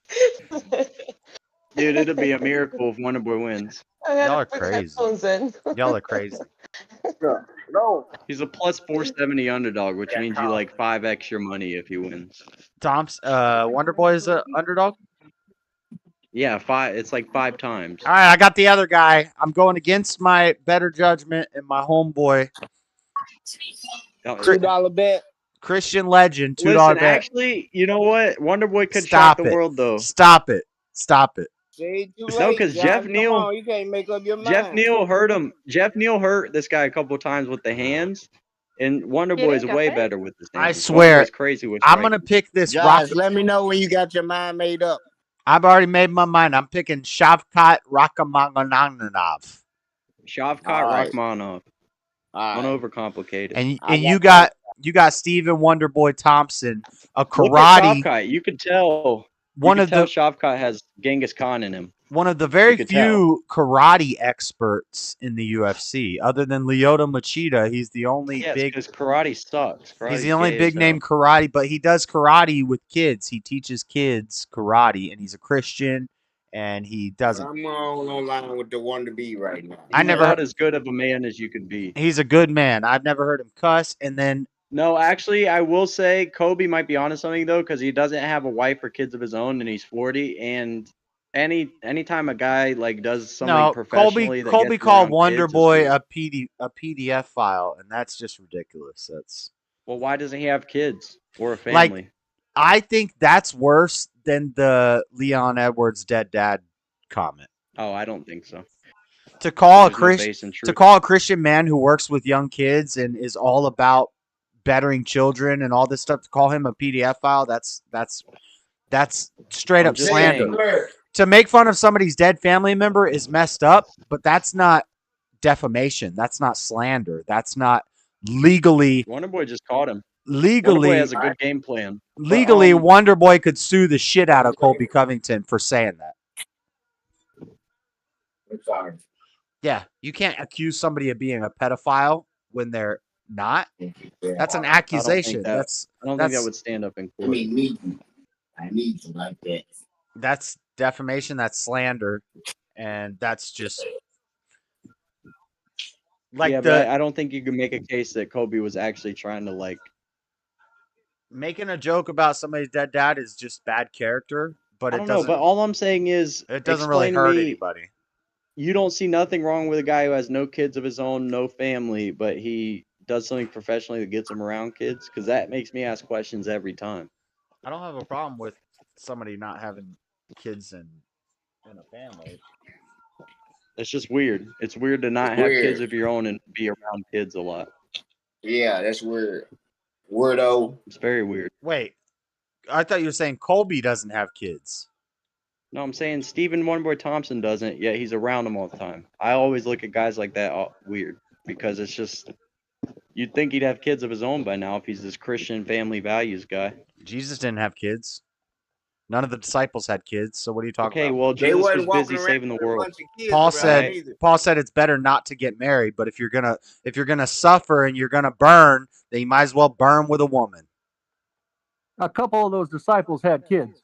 Dude, it'll be a miracle if Wonderboy wins.
I had
Y'all
to
are
put
crazy.
headphones in.
Y'all are crazy.
No.
He's a plus 470 underdog, which means you like 5x your money if he wins.
Tom's Wonder Boy is an underdog.
Yeah, it's like 5 times.
All right, I got the other guy. I'm going against my better judgment and my homeboy.
$2 bet.
Christian legend, $2
Listen,
bet.
actually, you know what? Wonderboy could
Stop
shock the
it.
world, though.
Stop it. Stop it.
See, too late,
No, because
Josh.
Jeff
Come
Neal,
on, you can't make up your mind.
Jeff Neal hurt him. Jeff Neal hurt this guy a couple of times with the hands, and Wonderboy's way better with his hands.
I swear,
Wonderboy's crazy with
I'm
striking.
gonna pick this
Josh,
rock.
let me know when you got your mind made up.
I've already made my mind. I'm picking Shavkat Rachmaninoff.
Shavkat
Alright.
Rachmaninoff.
All
Don't
right.
overcomplicate it.
And
I
you
got
got Stephen Wonderboy Thompson, a
Look at
karate.
Shavkat. You could tell.
One of the
Shavkat has Genghis Khan in him.
one of the very
could
few karate experts in the UFC, other than Lyoto Machida. He's the only
Yes,
big.
because karate sucks.
He's
Karate's
the only
gay
big
as
name
hell.
karate, but he does karate with kids. He teaches kids karate, and he's a Christian, and he doesn't.
I'm on line with the one to be right now.
I
He's
never.
about as good of a man as you could be.
He's a good man. I've never heard him cuss, and then
No, actually, I will say Kobe might be onto something though, because he doesn't have a wife or kids of his own, and he's 40. And anytime a guy like does something professionally,
Colby
that gets
called
around
Wonder
kids is
Boy
weird.
a PDF file, and that's just ridiculous. That's
Well, why doesn't he have kids or a
like,
family?
I think that's worse than the Leon Edwards dead dad comment.
Oh, I don't think so.
To call
There's no base in truth.
a Christian man who works with young kids and is all about bettering children and all this stuff, to call him a PDF file, that's straight
I'm
up
just
slander.
saying.
To make fun of somebody's dead family member is messed up, but that's not defamation. That's not slander. That's not legally.
Wonderboy just caught him.
Legally,
Wonderboy has a good game plan.
Legally, Wonder Boy could sue the shit out of Colby Covington for saying that.
I'm sorry.
Yeah, you can't accuse somebody of being a pedophile when they're not. That's an accusation.
I don't think that would stand up in court.
I need you like that.
That's defamation. That's slander, and that's just like
yeah, but I don't think you can make a case that Kobe was actually trying to like.
Making a joke about somebody's dead dad is just bad character, but
I
it
don't know.
doesn't.
But all I'm saying is,
It doesn't really
explain to
hurt
me,
anybody.
You don't see nothing wrong with a guy who has no kids of his own, no family, but he does something professionally that gets him around kids? Because that makes me ask questions every time.
I don't have a problem with somebody not having kids in a family.
It's just weird. It's weird to not have kids of your own and be around kids a lot.
Yeah, that's weird. Weirdo.
It's very weird.
Wait, I thought you were saying Colby doesn't have kids.
No, I'm saying Stephen Wonderboy Thompson doesn't, yet he's around them all the time. I always look at guys like that weird because it's just You'd think he'd have kids of his own by now if he's this Christian family values guy.
Jesus didn't have kids. None of the disciples had kids. So what are you talking
Okay,
about?
well,
They
Jesus was
wasn't walking
busy
around
saving the
with a
world.
bunch of kids
Paul
around
said
either.
it's better not to get married, but if you're gonna suffer and you're gonna burn, then you might as well burn with a woman.
A couple of those disciples had kids.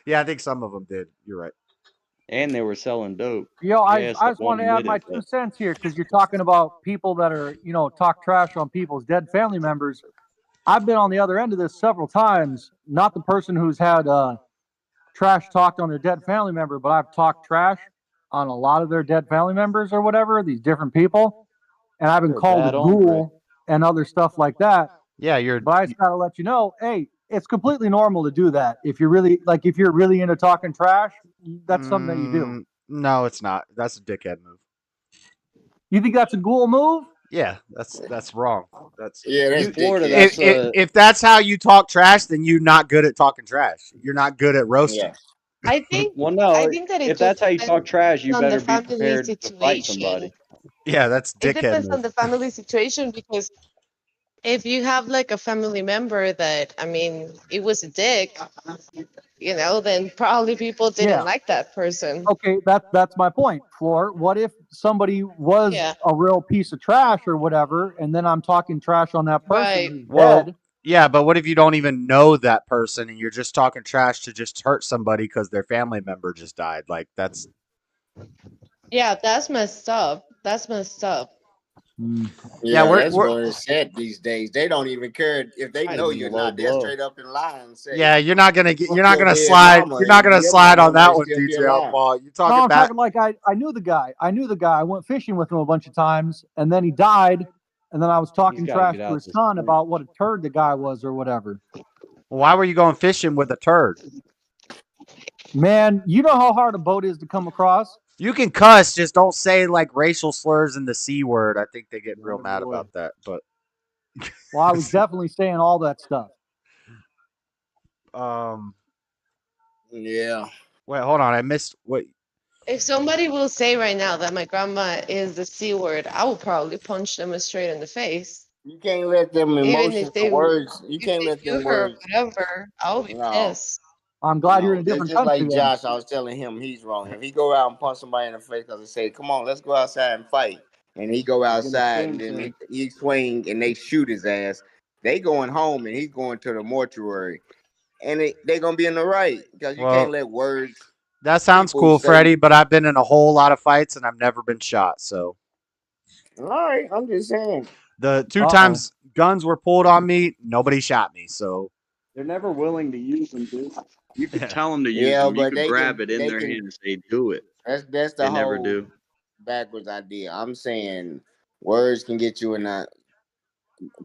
Yeah, I think some of them did. You're right.
And they were selling dope.
Yo, I
Yes,
just want to add my 2 cents here because you're talking about people that are, talk trash on people's dead family members. I've been on the other end of this several times. Not the person who's had trash talked on their dead family member, but I've talked trash on a lot of their dead family members or whatever, these different people. And I've been
You're a
called a
bad hombre.
ghoul and other stuff like that.
Yeah,
But I just gotta let you know, hey, it's completely normal to do that. If you're really into talking trash, that's something that you do.
No, it's not. That's a dickhead move.
You think that's a ghoul move?
Yeah, that's wrong. That's
Florida.
If that's how you talk trash, then you're not good at talking trash. You're not good at roasting.
I think.
Well, no.
I think that it
if that's how you
depends
talk trash, you
on the
better be
family
prepared to fight
situation.
somebody.
Yeah, that's
It
dickhead
depends
move.
on the family situation because if you have like a family member that, I mean, it was a dick, then probably people didn't like that person.
Okay, that's my point, Floor. What if somebody was
Yeah.
a real piece of trash or whatever, and then I'm talking trash on that person
Right.
who's
Well,
dead?
yeah, but what if you don't even know that person and you're just talking trash to just hurt somebody because their family member just died? Like that's
Yeah, that's messed up. That's messed up.
Yeah, we're-
that's what it's said these days. They don't even care if they
Might
know
have been
you're
a low
not. They're
blow.
straight up in line and say,
yeah, you're not gonna
"Fuck your dead
slide.
mama,"
You're not
and
gonna
your
slide on
mama
that
might
one,
still be
DJ
alive.
Outlaw. You're
No,
talking
I'm
about
talking like I knew the guy. I went fishing with him a bunch of times, and then he died, and then I was talking
gotta
trash
get
to
out
his
this
son
point.
about what a turd the guy was or whatever.
why were you going fishing with a turd?
Man, you know how hard a boat is to come across?
You can cuss, just don't say like racial slurs and the C word. I think they get real mad about that. But
Well, I was definitely saying all that stuff.
Yeah.
Wait, hold on. I missed what.
If somebody will say right now that my grandma is the C word, I will probably punch them straight in the face.
You can't let them
Even
emotions
if they
or words. You
if
can't
they
let
do
them
her or
words.
whatever, I'll be
No.
pissed.
I'm glad you're in a
That's
different
just
country.
like
then.
Josh. I was telling him he's wrong. If he go out and punch somebody in the face because they say, "Come on, let's go outside and fight," and he go outside and then he swing and they shoot his ass, they going home and he's going to the mortuary, and they gonna be in the right because you
Well,
can't let words.
That sounds
people
cool,
say-
Freddie, but I've been in a whole lot of fights and I've never been shot. So
All right, I'm just saying.
the 2 times guns were pulled on me, nobody shot me. So
They're never willing to use them, dude. You could tell them to use
Yeah,
them. You
but
could
they
grab
can-
it in
they
their
can-
hand and say, "Do it."
That's the
They
whole
never do.
backwards idea. I'm saying words can get you in a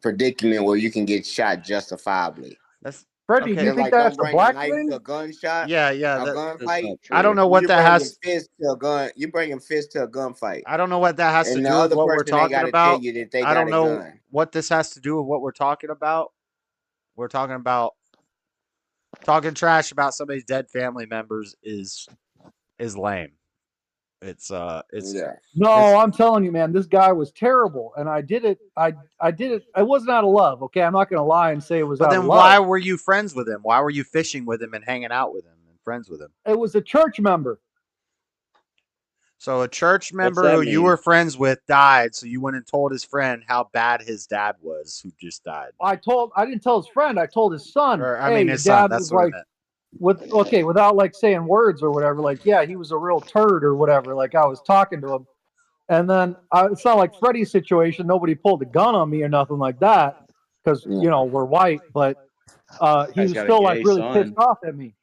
predicament where you can get shot justifiably.
That's
Freddie, do you
Just
think
like
that's
don't
the
bring a
black
knife
thing?
to a gunshot.
Yeah,
a
that's
gunfight.
not
I don't
true.
know what
You
that
bringing
has.
fist to a gun. You bringing fist to a gunfight.
I don't know what that has to
And the
do with
other
what we're
person ain't
talking
got to tell
about.
you that they
I
got
don't
a
know
gun.
what this has to do with what we're talking about. We're talking about talking trash about somebody's dead family members is lame. It's
Yeah.
No, I'm telling you, man, this guy was terrible, and I did it. I did it. It wasn't out of love. Okay, I'm not going to lie and say it was
But
out
then
of love.
why were you friends with him? Why were you fishing with him and hanging out with him and friends with him?
It was a church member.
So a church member
that
who you
mean?
were friends with died, so you went and told his friend how bad his dad was who just died.
I didn't tell his friend. I told his son.
Or, I
hey,
mean
your
his son,
dad
that's
was
what I
like,
meant.
without like saying words or whatever. Like, yeah, he was a real turd or whatever. Like I was talking to him, and then it's not like Freddie's situation. Nobody pulled a gun on me or nothing like that because we're white. But he
Guy's
was
got a
still like
gay
really
son.
pissed off at me.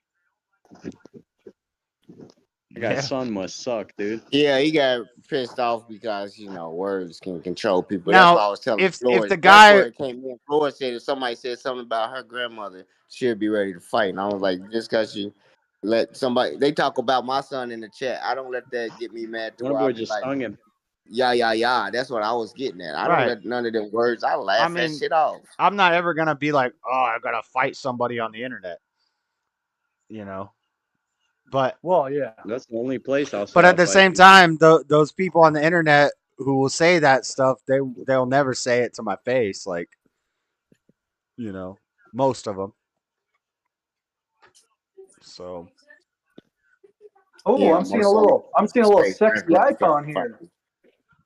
That guy's son must suck, dude.
Yeah, he got pissed off because words can control people.
Now,
That's why I was telling
if
Floyd.
the
That's
guy-
where it came in. Floyd said if somebody said something about her grandmother, she'll be ready to fight. And I was like, just because you let somebody, they talk about my son in the chat. I don't let that get me mad to
One
where I
boy
be
just
like,
stung him.
yeah. That's what I was getting at. I don't
Right.
let none of them words. I laugh that shit off.
I'm not ever gonna be like, oh, I gotta fight somebody on the internet. But
well, yeah.
That's the only place I'll.
But at the same time, those people on the internet who will say that stuff, they'll never say it to my face. Like, most of them. So.
Oh,
Yeah,
I'm seeing
most of them
I'm seeing a little
straight
sexy icon here.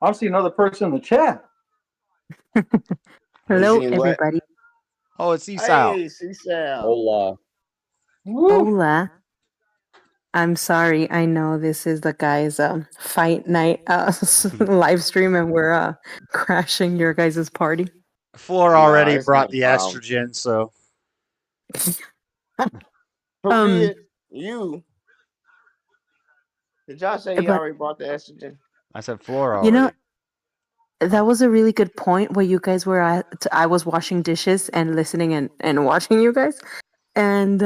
I'm seeing another person in the chat.
Hello,
seeing what?
everybody.
Oh, it's Esau.
Hey, Seasal.
Hola.
Hola. I'm sorry. I know this is the guys' fight night live stream, and we're crashing your guys' party.
Floor
Nah,
already
it's
brought
no
the
problem.
estrogen, so.
Who did? You. Did y'all say you
But
already bought the estrogen?
I said Floor already.
you know, that was a really good point where you guys were at. I was washing dishes and listening and watching you guys, and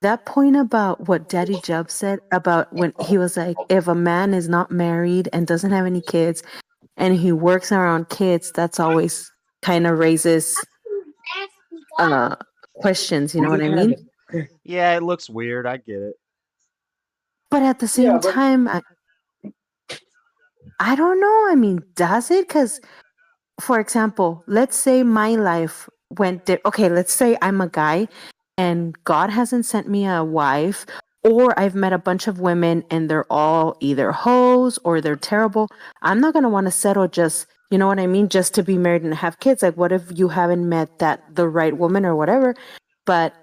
that point about what Daddy Jub said about when he was like, if a man is not married and doesn't have any kids, and he works around kids, that's always kind of raises questions. You know what I mean?
Yeah, it looks weird. I get it.
But at the same time, I don't know. I mean, does it? Because, for example, let's say my life went okay, let's say I'm a guy and God hasn't sent me a wife, or I've met a bunch of women and they're all either hoes or they're terrible. I'm not going to want to settle just, you know what I mean, just to be married and have kids. Like, what if you haven't met the right woman or whatever? But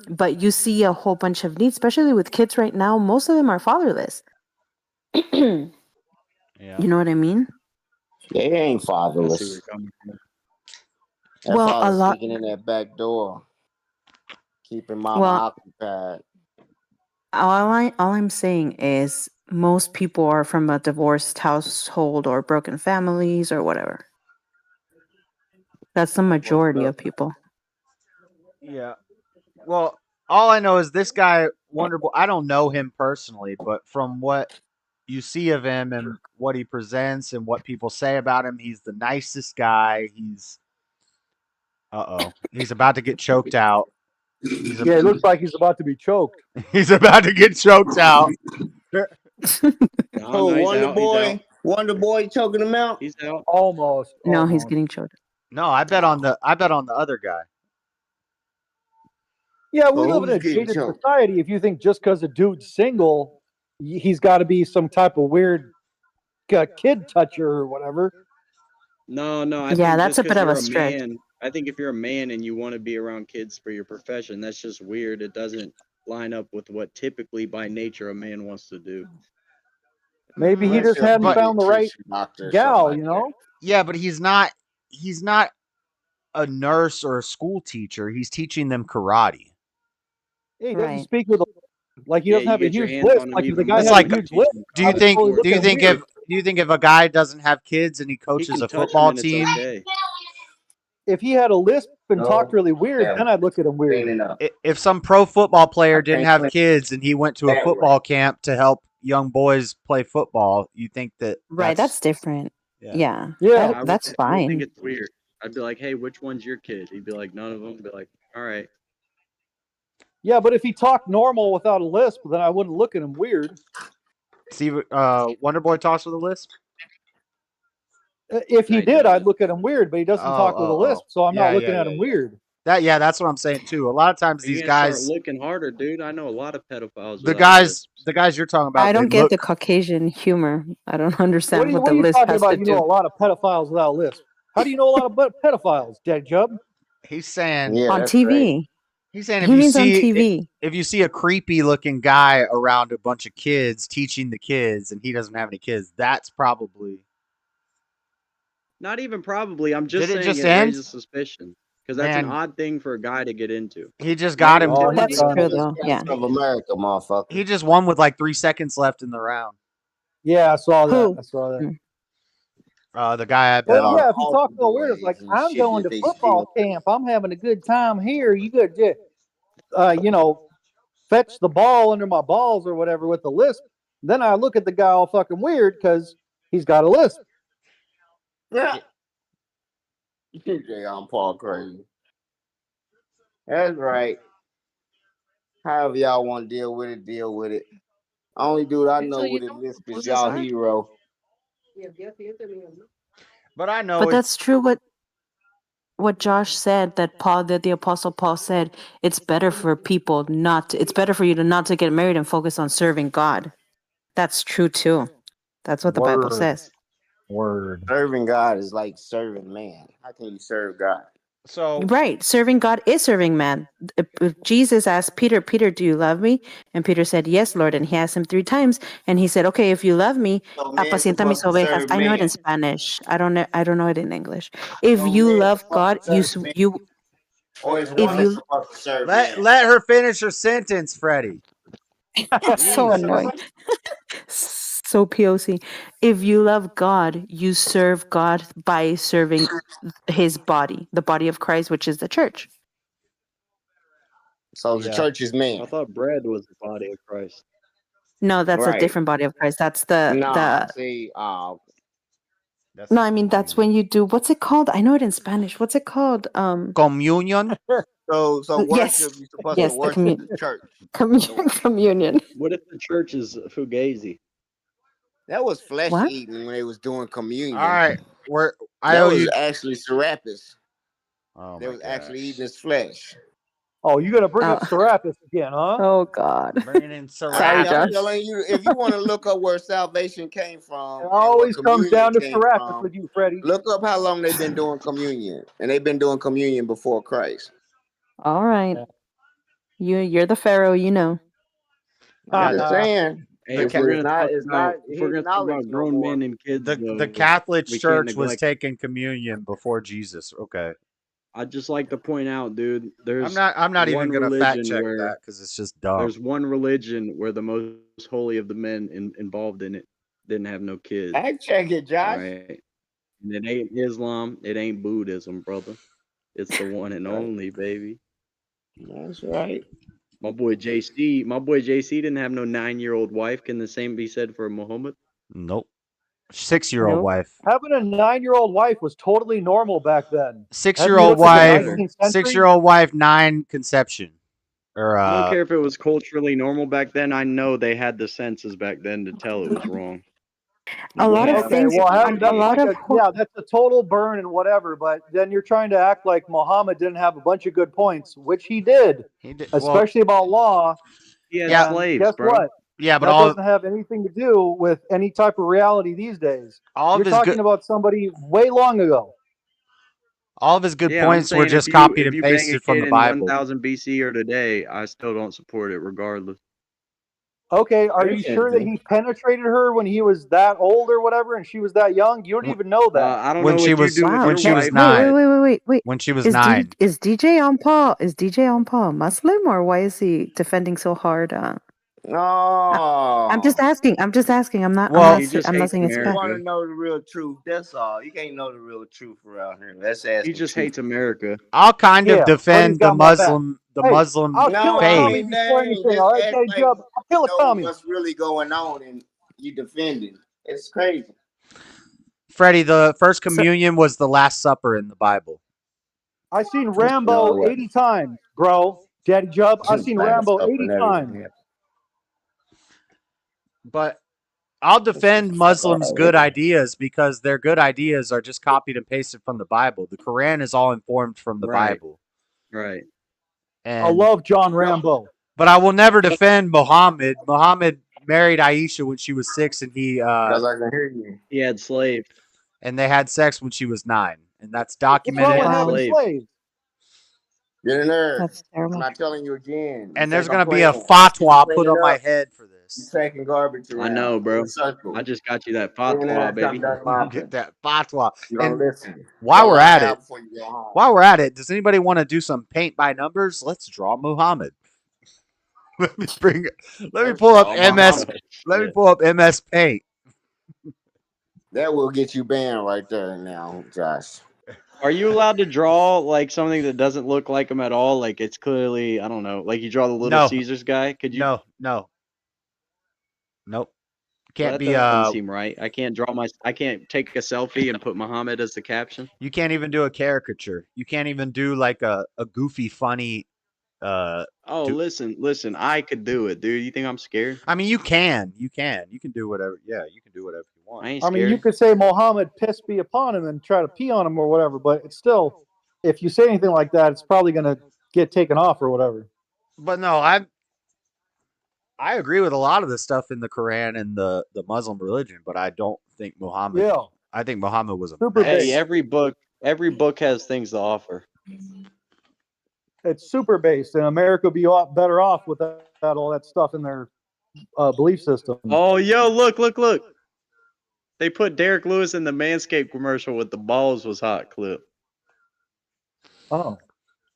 but you see a whole bunch of needs, especially with kids right now. Most of them are fatherless. You know what I mean?
They ain't
I see
fatherless.
where you're coming from.
That
Well, a
father's
lot.
sneaking in that back door, keeping mama
Well,
occupied.
all I'm saying is most people are from a divorced household or broken families or whatever. That's the majority of people.
Yeah. Well, all I know is this guy, Wonderboy. I don't know him personally, but from what you see of him and what he presents and what people say about him, he's the nicest guy. He's he's about to get choked out.
Yeah, it looks like he's about to be choked.
He's about to get choked out.
Oh, Wonder Boy, Wonder Boy choking him out.
He's out.
Almost.
No, he's getting choked.
No, I bet on the other guy.
Yeah, we
Well,
live in
who's
a
getting
jaded
choked?
society. If you think just because a dude's single, he's got to be some type of weird kid toucher or whatever.
No, I
Yeah,
think
that's
just
a bit
because
of
you're
a
a
stretch.
man, I think if you're a man and you want to be around kids for your profession, that's just weird. It doesn't line up with what typically by nature a man wants to do.
Maybe he
Unless
just
you're a
hadn't found the right
pediatrician, doctor, or something
gal,
like
you know?
Yeah, but he's not a nurse or a school teacher. He's teaching them karate.
Yeah, he doesn't
Right.
speak with like he
Yeah,
doesn't
you
have a
get your
huge
hands
list.
on him
Like if the
even
guy
It's
had
more
a
like,
when you
huge
teach
list,
him
do you
I'd
think
probably look at him weird.
do you think if a guy doesn't have kids and he
He
coaches
can
a
touch him
football
and it's
team,
okay.
If he had a lisp and talked really weird, then I'd look at him weird.
if some pro football player didn't have kids and he went to a football camp to help young boys play football, you think that
Right, that's different.
Yeah.
Yeah,
Yeah.
that's
I would think
fine.
it's weird. I'd be like, hey, which one's your kid? He'd be like, none of them. I'd be like, all right.
Yeah, but if he talked normal without a lisp, then I wouldn't look at him weird.
see Wonderboy talks with a lisp?
If he
I
did,
don't.
I'd look at him weird, but he doesn't talk with a lisp, so I'm not looking at him weird.
That's what I'm saying too. A lot of times
You
these
gotta start
guys,
looking harder, dude. I know a lot of pedophiles.
the
without lists.
guys you're talking about,
I
they
don't get
look
the Caucasian humor. I don't
What
understand
are
what the
you
list
talking
has to
about? You know
do.
a lot of pedophiles without lisp. How do you know a lot of pedophiles, Dead Jub?
he's saying
Yeah,
On
that's right.
TV.
he's saying
He means on TV.
if you see a creepy looking guy around a bunch of kids teaching the kids and he doesn't have any kids, that's probably
Not even probably. I'm just
Did it
saying
just
it
end?
raises suspicion because that's an
Man,
odd thing for a guy to get into.
he just got him.
Negativity
That's
is
true,
just
though. Yeah.
Of America, motherfucker.
He just won with like 3 seconds left in the round.
Yeah, I saw that.
Who?
I saw that.
The guy I bet
Well,
on.
yeah, if you talk so weird, it's like I'm going to football camp. I'm having a good time here. You could just, fetch the ball under my balls or whatever with the lisp. Then I look at the guy all fucking weird because he's got a lisp.
Yeah. I'm Paul crazy. That's right. However y'all want to deal with it, deal with it. Only dude I know with it lisp is y'all hero.
But I know
But
it's
that's true. What Josh said, that the Apostle Paul said, it's better for people not to, it's better for you to not to get married and focus on serving God. That's true too. That's what the Bible
Word.
says.
Word.
Serving God is like serving man. How can you serve God?
so.
Right. Serving God is serving man. If Jesus asked Peter, Peter, do you love me? And Peter said, yes, Lord. And he asked him 3 times. And he said, okay, if you love me,
So men
apacienta mis
supposed to
ovejas.
serve
I know it in
man.
Spanish. I don't know it in English. If
So
you
men
love
supposed
God,
to serve men. Or is
if
woman
you,
supposed to serve
Let
man?
let her finish her sentence, Freddie.
so annoying. So POC. If you love God, you serve God by serving his body, the body of Christ, which is the church.
So the church is man.
I thought bread was the body of Christ.
No, that's a
Right.
different body of Christ. That's the
Nah, see,
No, I mean that's when you do, what's it called? I know it in Spanish. What's it called?
Communion.
so
Yes.
worship, you're supposed to
Yes, the
worship the church.
communion.
What if the church is fugazi?
That was flesh
What?
eating when they was doing communion.
All right, I
That
owe
was
you.
actually Serapis.
Oh
They
my
was actually
gosh.
eating his flesh.
Oh, you gonna bring up Serapis again, huh?
Oh God.
Bringing in
Sorry,
I'm
Josh.
telling you, if you want to look up where salvation came from
It
and where
always comes
communion
down to
came
Serapis
from,
with you, Freddie.
look up how long they've been doing communion, and they've been doing communion before Christ.
All right. You're the Pharaoh, you know.
I'm just saying.
Hey, if
It's
we're gonna
not.
talk
It's
about
not
if we're
hidden
gonna talk
knowledge
about
no
grown
more.
men and kids,
The
though,
Catholic
we can't
Church was
neglect.
taking communion before Jesus. Okay.
I'd just like to point out, dude, there's
I'm not even
one
gonna fact
religion
check
where
that because it's just dumb.
there's one religion where the most holy of the men involved in it didn't have no kids.
Fact check it, Josh.
Right? And it ain't Islam, it ain't Buddhism, brother. It's the one and only, baby.
That's right.
My boy JC didn't have no 9-year-old wife. Can the same be said for Muhammad?
Nope. 6-year-old wife.
Having a 9-year-old wife was totally normal back then.
6-year-old
That's like
wife.
the 19th century.
6-year-old wife. 9 conception. Or
I don't care if it was culturally normal back then. I know they had the senses back then to tell it was wrong.
A lot of
Okay,
things.
well,
A
that's
lot
like
of
that's a total burn and whatever. But then you're trying to act like Muhammad didn't have a bunch of good points, which he did, especially about law.
He had
Yeah.
slaves,
Guess
bro.
what?
Yeah, but
that
all
doesn't have anything to do with any type of reality these days.
All of
You're
his
talking
good-
about somebody way long ago.
all of his good
Yeah, I'm
points were
saying
just copied
if
and
you bang a
pasted from
kid
the
in
Bible.
1000 BC or today, I still don't support it regardless.
Okay, are you sure that he penetrated her when he was that old or whatever, and she was that young? You don't even know that.
I don't
When
know
she
what you
was
do with
Wow.
your
when she was
wife.
9.
Wait.
When she was
Is
9.
is DJ on Paul Muslim, or why is he defending so hard? I'm just asking. I'm not.
Well,
I'm not saying it's
You
bad.
want to know the real truth. That's all. You can't know the real truth around here. Let's ask.
He just hates America.
I'll kind of
Yeah,
defend the
got my back.
Muslim
I'll kill a
faith.
commie before anything. All right, K Jub, I'll kill a commie.
What's really going on, and you defending? It's crazy.
Freddie, the first communion was the Last Supper in the Bible.
I seen Rambo 80 times, bro. Daddy Jub, I seen Rambo 80 times.
But I'll defend Muslims' good ideas because their good ideas are just copied and pasted from the Bible. The Quran is all informed from the Bible.
Right.
And
I love John Rambo.
But I will never defend Muhammad. Muhammad married Aisha when she was 6, and
Because I can hear you.
He had slaves.
And they had sex when she was 9, and that's
What's wrong
documented.
with having slaves?
Get in there.
That's terrible.
I'm not telling you again.
And there's gonna be a fatwa put on my head for this.
You're taking garbage around.
I know, bro.
Circle.
I just got you that
Get in there
fatwa,
and
baby.
Get that fatwa.
You gonna
And
listen.
while we're at it,
Before you go home.
does anybody want to do some paint by numbers? Let's draw Muhammad. Let me pull up MS. Let me pull up MS Paint.
That will get you banned right there now, Josh.
Are you allowed to draw like something that doesn't look like him at all? Like it's clearly, I don't know, like you draw the Little
No.
Caesars guy? Could you?
No. Nope. Can't
That
be
doesn't seem right. I can't take a selfie and put Muhammad as the caption.
You can't even do a caricature. You can't even do like a goofy, funny.
Listen. I could do it, dude. You think I'm scared?
I mean, you can do whatever. Yeah, you can do whatever you
I ain't
I mean, you
scared.
could say Muhammad piss be upon him and try to pee on him or whatever, but it's still, if you say anything like that, it's probably going to get taken off or whatever.
But no, I agree with a lot of the stuff in the Quran and the Muslim religion, but I don't think Muhammad.
Yeah.
I think Muhammad was a
Super
mess.
base.
Every book has things to offer.
It's super based, and America would be a lot better off without all that stuff in their belief system.
Oh, yo, look. They put Derek Lewis in the Manscaped commercial with the balls was hot clip.
Oh.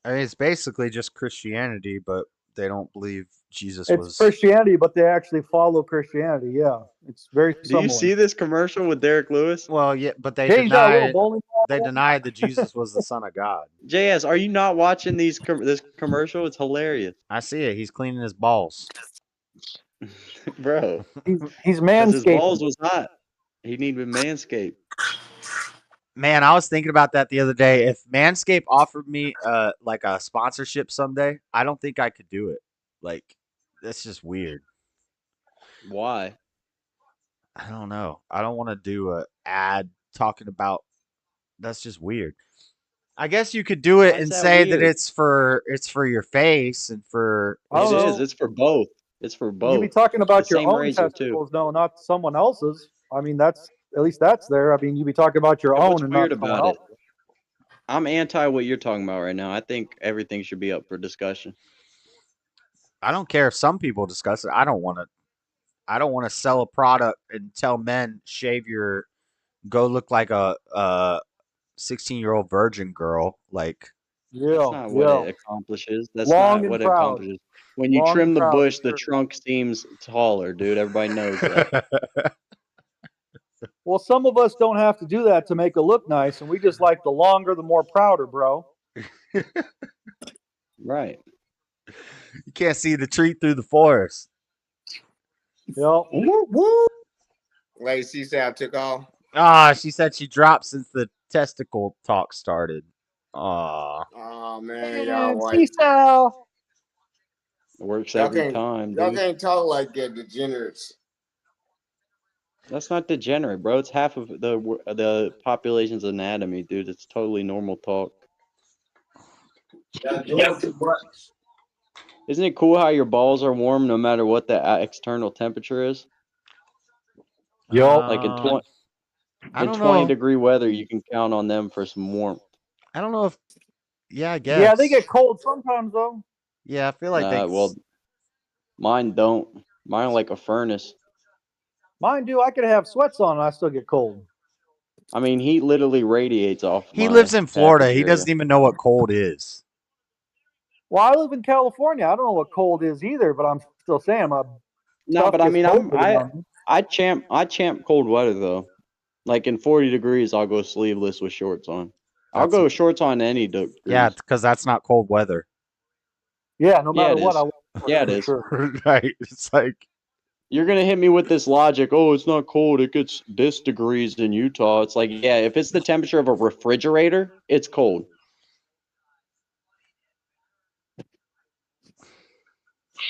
I mean, it's basically just Christianity, but they don't believe Jesus
It's
was.
Christianity, but they actually follow Christianity. Yeah, it's very
Do
similar.
you see this commercial with Derek Lewis?
Well, yeah, but they
Hey, he's got a little
denied.
bowling ball.
They denied that Jesus was the Son of God.
JS, are you not watching this commercial? It's hilarious.
I see it. He's cleaning his balls.
Bro.
He's
Because
manscaped.
his balls was hot. He needed Manscaped.
Man, I was thinking about that the other day. If Manscaped offered me like a sponsorship someday, I don't think I could do it. Like, that's just weird.
Why?
I don't know. I don't want to do a ad talking about. That's just weird. I guess you could do it
Why is
and
that
say that
weird?
it's for your face and for.
I don't know.
It is. It's for both. It's for both.
You be talking about
The
your
same
own
razor, too.
testicles, no, not someone else's. I mean, that's at least that's there. I mean, you be talking about your
And
own
what's
and
weird
not someone
about it?
else's.
I'm anti what you're talking about right now. I think everything should be up for discussion.
I don't care if some people discuss it. I don't want to. I don't want to sell a product and tell men shave your, go look like a 16-year-old virgin girl. Like,
Yeah,
That's not what it accomplishes. That's
Long
not
and
what it
proud.
accomplishes. When you
Long
trim
and
the
proud,
bush, the
sure.
trunk seems taller, dude. Everybody knows that.
Well, some of us don't have to do that to make it look nice, and we just like the longer, the more prouder, bro.
Right.
you can't see the tree through the forest.
Yeah.
Woo, woo. Like she said, I took off.
Ah, she said she dropped since the testicle talk started. Ah.
Oh man, y'all white.
Seesaw.
It works
Y'all
every
can't,
time,
y'all
dude.
can't talk like that, degenerates.
That's not degenerate, bro. It's half of the population's anatomy, dude. It's totally normal talk.
Y'all doing too much.
Isn't it cool how your balls are warm no matter what the external temperature is?
Yup.
Like in
I don't
20-degree weather, you can count on them for some warmth.
I don't know if. Yeah, I guess.
Yeah, they get cold sometimes though.
Yeah, I feel like they.
Well, mine don't. Mine are like a furnace.
Mine do. I could have sweats on and I still get cold.
I mean, heat literally radiates off.
He
my
lives in Florida. He
cafeteria.
doesn't even know what cold is.
Well, I live in California. I don't know what cold is either, but I'm still saying my
No,
stuff
but I
gets
mean,
cold pretty much.
I champ cold weather though. Like in 40 degrees, I'll go sleeveless with shorts on. I'll go with shorts on any degrees.
Yeah, because that's not cold weather.
Yeah, no
Yeah,
matter
it
what,
is.
I will.
Yeah, it
for
is.
sure.
Right. It's like
You're gonna hit me with this logic. Oh, it's not cold. It gets this degrees in Utah. It's like, yeah, if it's the temperature of a refrigerator, it's cold.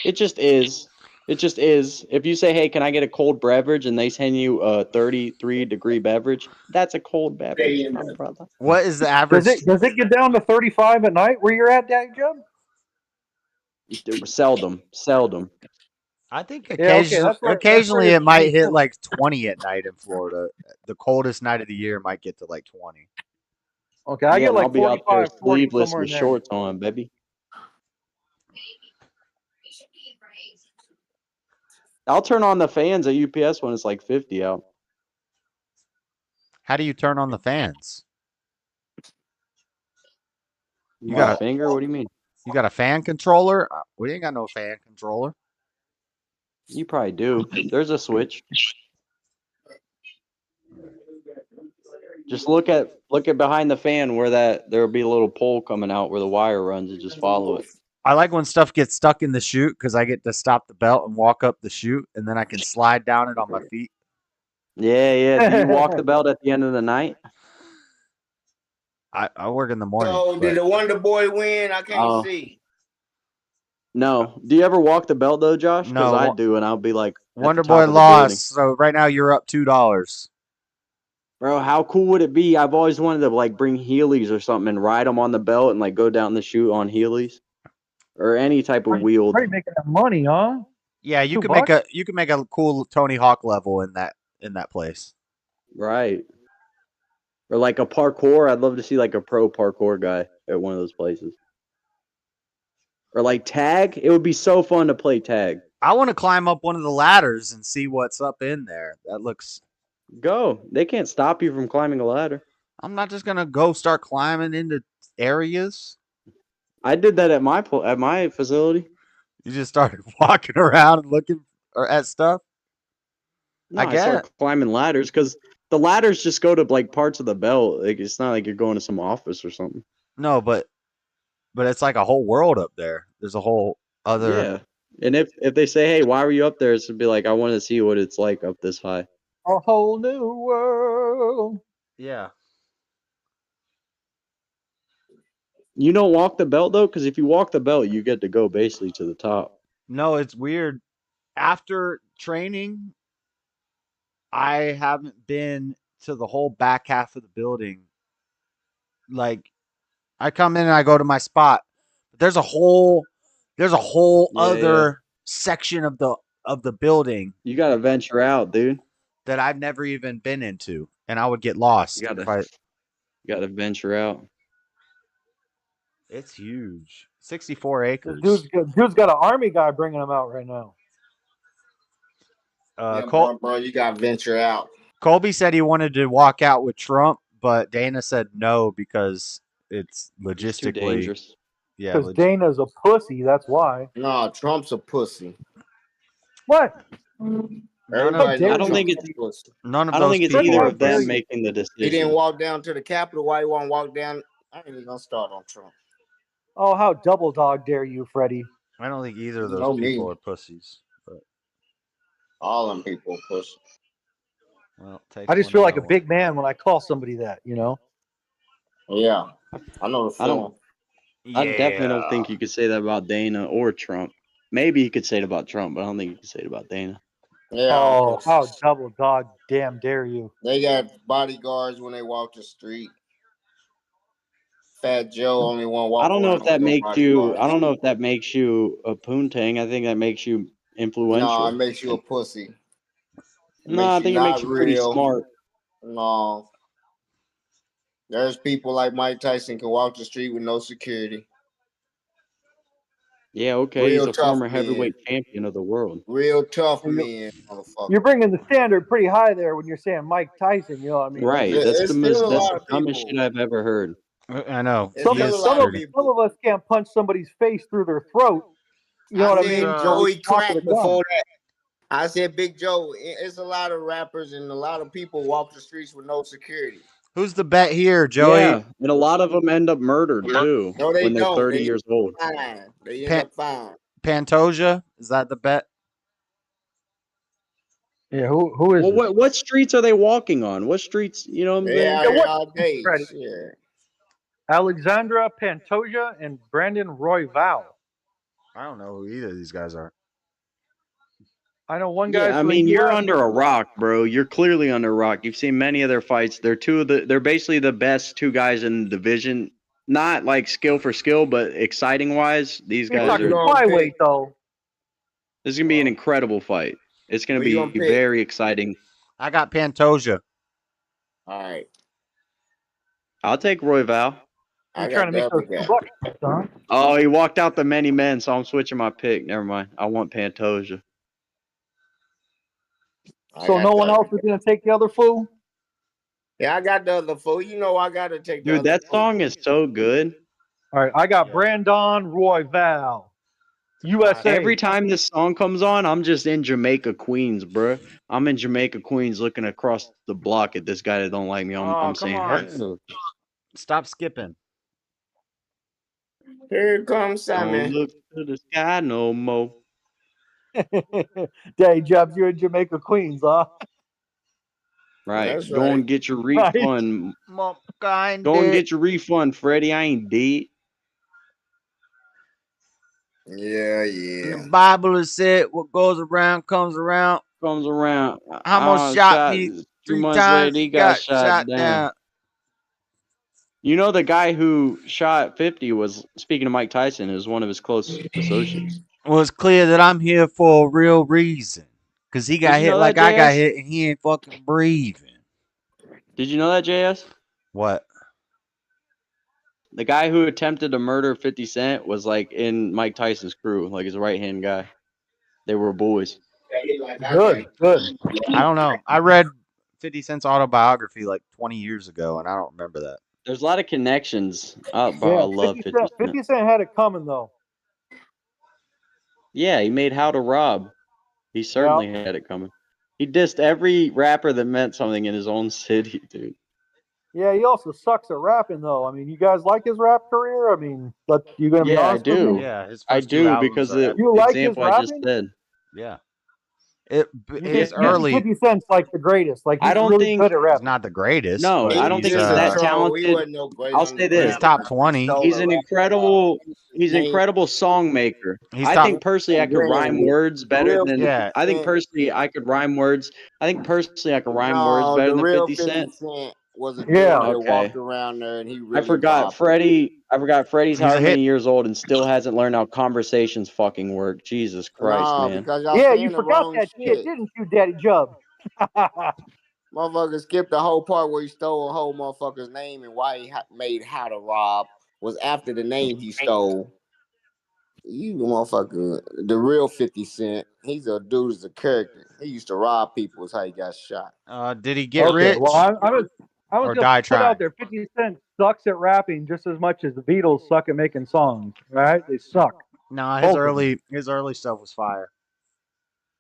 It just is. It just is. If you say, "Hey, can I get a cold beverage?" and they send you a 33-degree beverage, that's a cold beverage, my brother.
what is the average?
Does it get down to 35 at night where you're at, Daddy Joe?
Seldom.
I think
Yeah, okay, that's where
occasionally
it's
it might hit
22.
like 20 at night in Florida. The coldest night of the year might get to like 20.
Okay, I
Yeah,
get
and
like
I'll be out there
45, 40
sleeveless
somewhere in
with
there.
shorts on, baby. I'll turn on the fans at UPS when it's like 50 out.
How do you turn on the fans? You
My
got a
finger? What do you mean?
You got a fan controller? We ain't got no fan controller.
You probably do. There's a switch. Just look at behind the fan where there'll be a little pole coming out where the wire runs, and just follow it.
I like when stuff gets stuck in the chute because I get to stop the belt and walk up the chute, and then I can slide down it on my feet.
Yeah. Do you walk the belt at the end of the night?
I work in the morning.
So did the Wonder Boy win? I can't see.
No. Do you ever walk the belt though, Josh? Because
No.
I do, and I'll be like, at
Wonder
the top
Boy
of the building.
lost, so right now you're up $2.
Bro, how cool would it be? I've always wanted to like bring Heelys or something and ride them on the belt and like go down the chute on Heelys or any type of wheeled.
Pretty making that money, huh?
Yeah, you
$2
could make a cool Tony Hawk level in that place.
Right. Or like a parkour. I'd love to see like a pro parkour guy at one of those places. Or like tag. It would be so fun to play tag.
I want to climb up one of the ladders and see what's up in there. That looks.
Go. They can't stop you from climbing a ladder.
I'm not just gonna go start climbing into areas.
I did that at my facility.
You just started walking around and looking at stuff.
No, I started climbing ladders because the ladders just go to like parts of the belt. Like it's not like you're going to some office or something.
No, but it's like a whole world up there. There's a whole other.
Yeah, and if they say, "Hey, why were you up there?" It's to be like, "I want to see what it's like up this high."
A whole new world.
Yeah.
You don't walk the belt though, because if you walk the belt, you get to go basically to the top.
No, it's weird. After training, I haven't been to the whole back half of the building. Like, I come in and I go to my spot. There's a whole other section of the building.
You gotta venture out, dude.
That I've never even been into, and I would get lost.
You gotta venture out.
It's huge. 64 acres.
Dude's got an army guy bringing him out right now.
Bro, you got to venture out.
Colby said he wanted to walk out with Trump, but Dana said no because it's logistically
too dangerous.
Yeah,
because Dana's a pussy. That's why.
No, Trump's a pussy.
What?
I
don't think it's either of them making the decision.
He didn't walk down to the Capitol. Why he won't walk down? I ain't even gonna start on Trump.
Oh, how double dog dare you, Freddie?
I don't think either of those people are pussies. But
all them people are pussies.
Well,
I just feel like a big man when I call somebody that, you know?
Yeah, I know the feeling.
I definitely don't think you could say that about Dana or Trump. Maybe you could say it about Trump, but I don't think you could say it about Dana.
Yeah.
Oh, how double dog damn dare you?
They got bodyguards when they walk the street. Fat Joe only one walk.
I don't know if that makes you. I don't know if that makes you a poontang. I think that makes you influential.
No, it makes you a pussy.
No, I think it makes you pretty smart.
No. There's people like Mike Tyson can walk the street with no security.
Yeah, okay. He's a former heavyweight champion of the world.
Real tough man, motherfucker.
You're bringing the standard pretty high there when you're saying Mike Tyson. You know what I mean?
Right. That's the dumbest shit I've ever heard.
I know.
Some of us can't punch somebody's face through their throat. You know what I mean?
Joey Crack before that. I said Big Joe. It's a lot of rappers and a lot of people walk the streets with no security.
Who's the bet here, Joey?
Yeah, and a lot of them end up murdered too when they're 30 years old.
They end up fine.
Pantoja, is that the bet?
Yeah, who is?
Well, what streets are they walking on? What streets? You know what I'm saying?
Yeah.
Alexandra Pantoja and Brandon Royval.
I don't know who either of these guys are.
I know one guy.
Yeah, I mean, you're under a rock, bro. You're clearly under a rock. You've seen many of their fights. They're basically the best two guys in the division. Not like skill for skill, but exciting wise, these guys are.
Flyweight though.
This is gonna be an incredible fight. It's gonna be very exciting.
I got Pantoja.
All right.
I'll take Royval.
I'm trying to make those $2, huh?
Oh, he walked out the many men, so I'm switching my pick. Never mind. I want Pantoja.
So no one else is gonna take the other fool?
Yeah, I got the other fool. You know I gotta take the
Dude,
other
that
fool.
song is so good.
All right, I got Brandon Royval, USA.
Every time this song comes on, I'm just in Jamaica, Queens, bro. I'm in Jamaica, Queens, looking across the block at this guy that don't like me. I'm saying,
on. Stop skipping.
Here comes Simon.
Don't look to the sky no more.
Day jobs, you're in Jamaica, Queens, huh?
Right.
That's
Go and get your refund. Go and get your refund, Freddie. I ain't dead.
Yeah, yeah.
The Bible has said what goes around comes around.
Comes around.
How much shot me? 3
months
times
later,
he got shot down.
You know, the guy who shot 50 was, speaking of Mike Tyson, is one of his close associates.
Well, it's clear that I'm here for a real reason. Because he got
Did you
hit
know
like
that,
I got
JS?
hit, and he ain't fucking breathing.
Did you know that, JS?
What?
The guy who attempted to murder 50 Cent was like in Mike Tyson's crew, like his right-hand guy. They were boys.
Good.
I don't know. I read 50 Cent's autobiography like 20 years ago, and I don't remember that.
There's a lot of connections. I
Yeah,
love 50 Cent.
50 Cent had it coming, though.
Yeah, he made How to Rob. He certainly had it coming. He dissed every rapper that meant something in his own city, dude.
Yeah, he also sucks at rapping, though. I mean, you guys like his rap career? I mean, you gonna be
Yeah, I
honest with
do.
me?
Yeah, his
I
first two
do,
albums
because
are
the
epic.
You like his
example I just
rapping?
said.
Yeah.
You
His
think
early.
50 Cent's like the greatest? Like
I
he's
don't
really
think
good at
He's
rapping.
not the greatest.
No,
but
I don't
he's,
think he's that talented.
He wasn't no great
I'll
on
say
the
this.
He's top 20.
He's an incredible
Name-
incredible song maker.
He's
I
top.
think personally I could rhyme words better
real
than
50
Yeah.
I think
Cent.
personally I could rhyme words. I think personally I could rhyme words
No,
better
the
than
real
50
50
Cent.
Cent was a dude
Yeah.
that
Okay.
walked around there and he really
I forgot
bopped.
Freddie's
He's a
however many
hit.
years old and still hasn't learned how conversations fucking work. Jesus Christ,
No,
man.
because y'all
Yeah,
saying
you
the
forgot
wrong
that shit,
shit.
didn't you, Daddy Jub?
Motherfucker skipped the whole part where he stole a whole motherfucker's name, and why he made How to Rob was after the name he stole. You motherfucker, the real 50 Cent, he's a dude, is a character. He used to rob people, is how he got shot.
Did he get
Okay,
rich
well, I was
or
gonna
die
put
trying?
out there 50 Cent sucks at rapping just as much as the Beatles suck at making songs. Right? They suck.
No,
Both of them.
his early stuff was fire.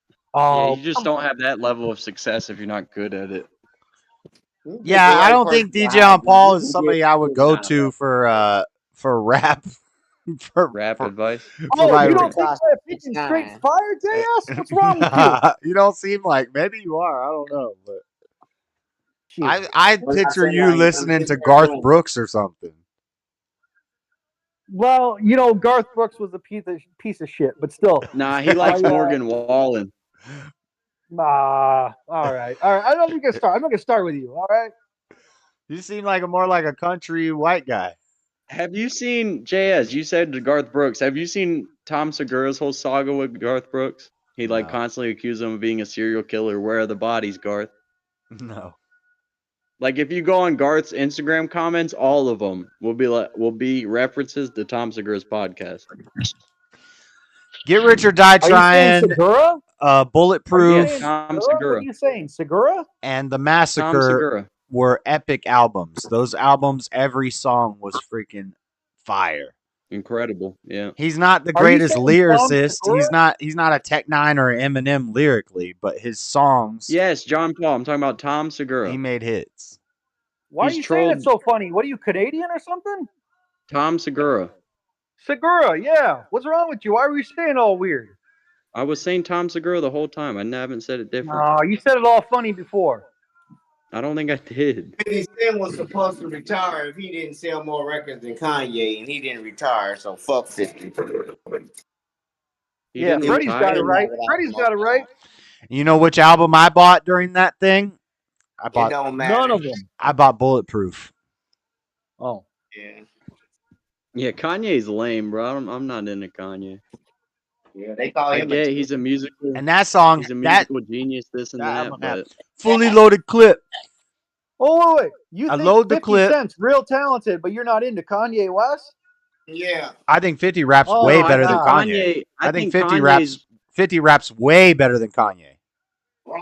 Yeah,
Oh,
you just don't have that level of success if you're not good at it.
Yeah, I don't think DJ on Paul is somebody I would go
Nah.
to for rap. for
Rap advice.
for my.
you don't think that picking straight fire, JS? What's wrong with you?
You don't seem like, maybe you are. I don't know, but I picture you listening to Garth Brooks or something.
Well, Garth Brooks was a piece of shit, but still.
Nah, he likes Morgan Wallen.
All right. I'm not gonna start. I'm not gonna start with you. All right.
You seem like more like a country white guy.
Have you seen JS? You said to Garth Brooks. Have you seen Tom Segura's whole saga with Garth Brooks? He like constantly accused him of being a serial killer. Where are the bodies, Garth?
No.
Like if you go on Garth's Instagram comments, all of them will be references to Tom Segura's podcast.
Get Rich or Die Trying.
Segura?
Bulletproof.
Yeah, Tom
Segura?
Segura.
What are you saying, Segura?
And The
Tom
Massacre
Segura.
were epic albums. Those albums, every song was freaking fire.
Incredible. Yeah.
He's not the
Are you
greatest
saying
lyricist.
Tom Segura?
He's not a Tech Nine or Eminem lyrically, but his songs.
Yes, John Paul. I'm talking about Tom Segura.
He made hits.
Why
He's
are you saying
trolled-
it so funny? What are you, Canadian or something?
Tom Segura.
Segura, yeah. What's wrong with you? Why were you saying all weird?
I was saying Tom Segura the whole time. I haven't said it different.
No, you said it all funny before.
I don't think I did.
50 Cent was supposed to retire if he didn't sell more records than Kanye, and he didn't retire, so fuck 50.
He
Yeah,
didn't
Freddie's
retire.
got it right. Freddie's got it right.
You know which album I bought during that thing? I
It
bought
don't matter.
None of them.
I bought Bulletproof.
Oh.
Yeah.
Yeah, Kanye's lame, bro. I'm not into Kanye.
Yeah, they call
I
him
get he's a musical.
And that song,
He's a
that
musical genius, this and
that
that,
album had
but
fully loaded clip.
Oh, wait. You
I
think
load the
50
clip.
Cent's real talented, but you're not into Kanye West?
Yeah.
I think 50 raps
Oh,
way
no,
better
I
than
think
Kanye. I think 50
Kanye's-
50 raps way better than Kanye.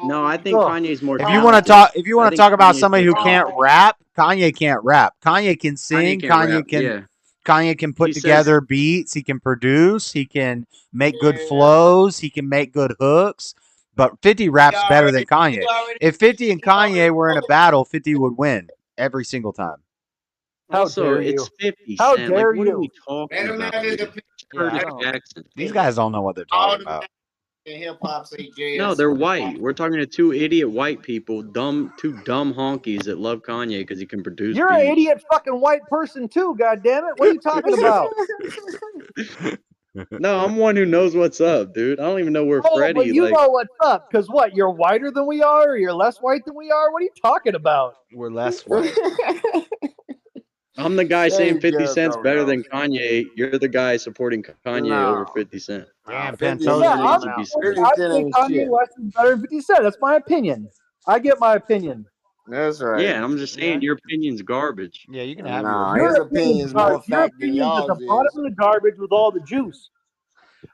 No, I think
Ugh.
Kanye's more.
If you want to
talented.
talk about
Kanye's
somebody who
more
can't
talented.
rap, Kanye can't rap. Kanye can sing. Kanye
rap,
can
yeah.
Kanye can put
He says-
together beats. He can produce. He can make good flows. He can make good hooks. But 50 raps better than Kanye. If 50 and Kanye were in a battle, 50 would win every single time.
How
Also,
dare
it's
you?
50
How
Cent.
dare
Like, what are we
you?
talking about?
Man,
Dude?
Yeah, I
Curtis
don't-
Jackson.
These guys don't know what they're
All
talking
the
about.
in hip hop say jazz.
No, they're white. We're talking to two idiot white people, two dumb honkies that love Kanye because he can produce.
You're an
beats.
idiot fucking white person too, goddammit. What are you talking about?
No, I'm one who knows what's up, dude. I don't even know where
Oh,
Freddie
but you
like.
know what's up? Because what? You're whiter than we are, or you're less white than we are? What are you talking about?
We're less white.
I'm the guy saying
They
50
just
Cent's
don't
better
know.
than Kanye. You're the guy supporting Kanye over 50 Cent.
Damn,
50
Pento's
Yeah,
Cent
coming
ain't-
out.
50
I
Cent
think
ain't
Kanye
shit.
West is better than 50 Cent. That's my opinion. I get my opinion.
That's right.
Yeah, I'm just saying your opinion's garbage.
Yeah, you can have
Nah,
your
his
opinion.
opinion's more
Your
fact than
opinion's at the
y'all's
bottom
is.
of the garbage with all the juice.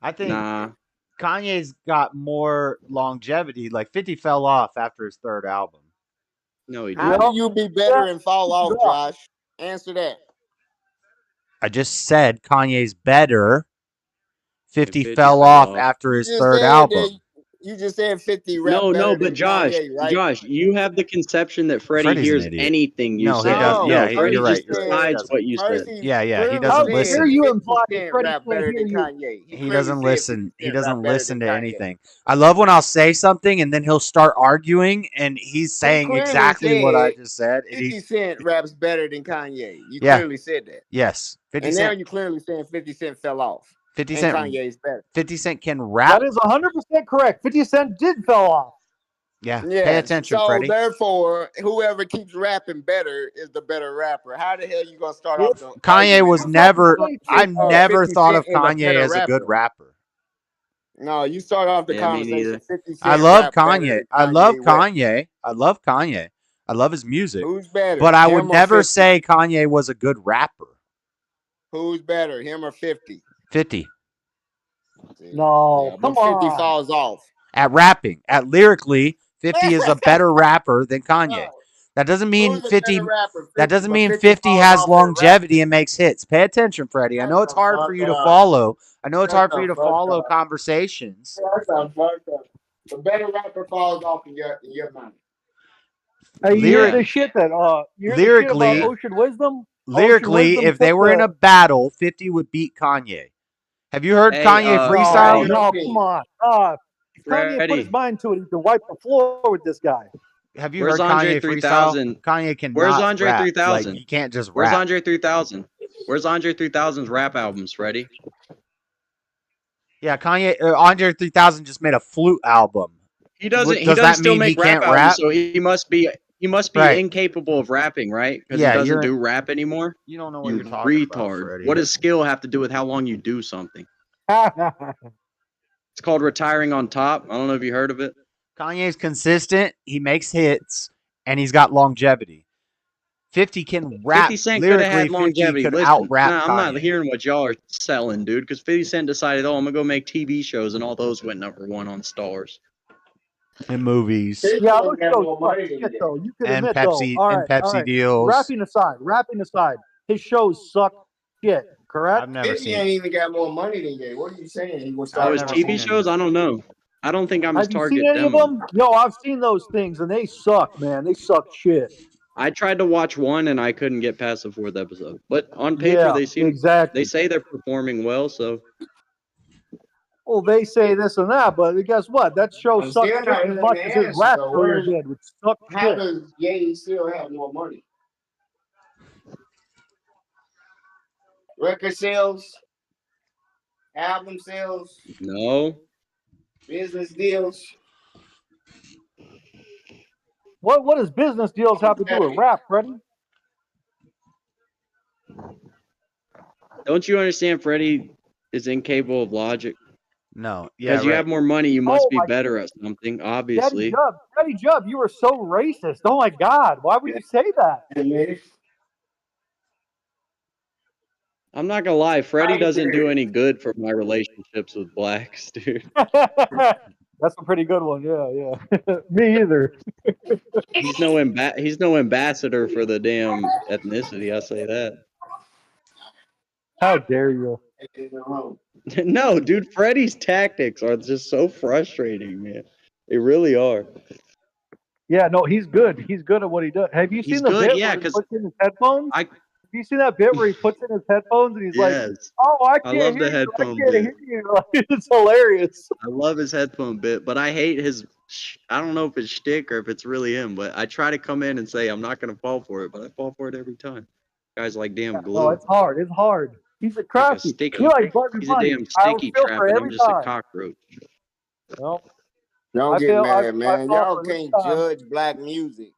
I think
Nah.
Kanye's got more longevity. Like 50 fell off after his third album.
No, he
How
didn't.
do you be better and fall off, Josh? Answer that.
I just said Kanye's better. 50
50
fell
fell
off
off.
after
You
his
just
third
said
album.
that. You just said 50 rap
No,
better
but
than
Josh,
Kanye, right?
Josh, you have the conception that Freddie
Freddie's an
hears
idiot.
anything you
No,
say.
he doesn't.
No,
Yeah,
No, Freddie
you're right.
just
You're right. He
decides
doesn't.
what you
First,
said.
he
Yeah, he
clearly
doesn't
said
listen.
How dare you
50
imply that
Cent
Freddie
rap
can't
better
hear
than
you?
Kanye. He
He
clearly
doesn't
said
listen.
50
He
Cent
doesn't
rap better
listen
than
to
Kanye.
anything. I love when I'll say something and then he'll start arguing and he's
He
saying
clearly
exactly what I
said
just said. And
50 Cent raps better than Kanye. You
yeah,
clearly said that.
yes. 50
And now
Cent.
you clearly saying 50 Cent fell off.
50
And
Cent.
Kanye's better.
50 Cent can rap.
That is 100% correct. 50 Cent did fell off.
Yeah. Pay
Yes.
attention,
So
Freddie.
therefore, whoever keeps rapping better is the better rapper. How the hell you gonna start off the
Kanye
argument
was
saying,
never. I never
50
thought
Cent
of
is a
Kanye
better
as a good rapper.
No, you start off the
Yeah, me
conversation.
neither.
50 Cent
I love
rap better
Kanye.
than
I love
Kanye West.
Kanye. I love Kanye. I love his music.
Who's better?
But I would
him or
never
50?
say Kanye was a good rapper.
Who's better, him or 50?
50.
No,
Yeah,
come
but 50
on.
falls off.
At rapping, at lyrically, 50 is a better rapper than Kanye. That doesn't mean
Who's a
50.
better rapper? 50,
That doesn't
but
mean
50
50
falls
has
off at rap.
longevity and makes hits. Pay attention, Freddie. I know it's hard for you to follow. I know it's hard for you to follow conversations.
That's a fucked up. The better rapper falls off in your mind.
Hey, you
Lyric-
hear the shit that you hear the shit
lyrically-
about Ocean Wisdom?
Lyrically,
Ocean
if they
took
were in
the-
a battle, 50 would beat Kanye. Have you heard
Hey,
Kanye freestyle?
No, come on. If Kanye put his
Freddie.
mind to it, he can wipe the floor with this guy.
Have you
Where's
heard
Andre
Kanye
3000?
freestyle? Kanye cannot
Where's Andre
rap.
3000?
Like, he can't just
Where's
rap.
Andre 3000? Where's Andre 3000's rap albums, Freddie?
Yeah, Kanye. Andre 3000 just made a flute album.
He doesn't. He
Does
doesn't
that
still
mean he
make rap
can't
albums,
rap?
so he must be
Right.
incapable of rapping, right? Because
Yeah,
he doesn't
you're-
do rap anymore.
You don't know what
You
you're talking about,
retard.
Freddie.
What does skill have to do with how long you do something? It's called retiring on top. I don't know if you heard of it.
Kanye's consistent. He makes hits, and he's got longevity. 50 can rap
50 Cent could have
lyrically.
had
50
longevity.
could
Listen,
out-rap
nah, I'm not
Kanye.
hearing what y'all are selling, dude. Because 50 Cent decided, oh, I'm gonna go make TV shows, and all those went #1 on Stars.
In movies.
Yeah, those shows suck shit, though. You could
And
admit,
Pepsi-
though. All
and
right,
Pepsi
all right.
deals.
Rapping aside, his shows suck shit. Correct?
I've never
50
seen.
ain't even got more money than Ye. What are you saying? He was
Oh, his
never
TV
seen
shows? I don't know. I don't think I'm his
Have you
target
seen any of
demo.
them? Yo, I've seen those things, and they suck, man. They suck shit.
I tried to watch one and I couldn't get past the 4th episode. But on paper,
Yeah,
they seem
exactly.
They say they're performing well, so
Well, they say this and that, but guess what? That show
I'm
sucked
still
just
not
as
letting
much
me
as his
answer,
rap
though.
career
Where's-
did, which sucked
How
shit.
does Ye still have more money? Record sales, album sales,
no.
business deals.
What does business deals have to do with rap, Freddie?
Don't you understand Freddie is incapable of logic?
No. Yeah,
Because you
right.
have more money, you must
Oh,
be
my
better at something,
Daddy
obviously.
Jub, you were so racist. Oh my God, why would you say that?
I'm not gonna lie, Freddie doesn't do any good for my relationships with blacks, dude.
That's a pretty good one. Yeah. Me either.
He's no ambassador for the damn ethnicity, I'll say that.
How dare you?
No, dude, Freddie's tactics are just so frustrating, man. They really are.
Yeah, no, he's good. He's good at what he does. Have you
He's
seen the
good,
bit
yeah,
where he
'cause
puts in his headphones? Have you seen that bit where he puts in his headphones and he's like,
Yes.
"Oh, I
I
can't
love
hear
the
you. I
headphone
can't
bit.
hear you." It's hilarious.
I love his headphone bit, but I hate his. I don't know if it's shtick or if it's really him, but I try to come in and say I'm not gonna fall for it, but I fall for it every time. Guy's like damn glue.
No, it's hard. It's hard. He's a
Like a
crafty.
sticky.
He like Bugs
He's a
Bunny.
damn
I will
sticky
feel
trap,
for
and I'm
every
just a
time.
cockroach.
Well,
Don't
I
get
feel
mad, man.
fall
Y'all
for every
can't
time.
judge black music.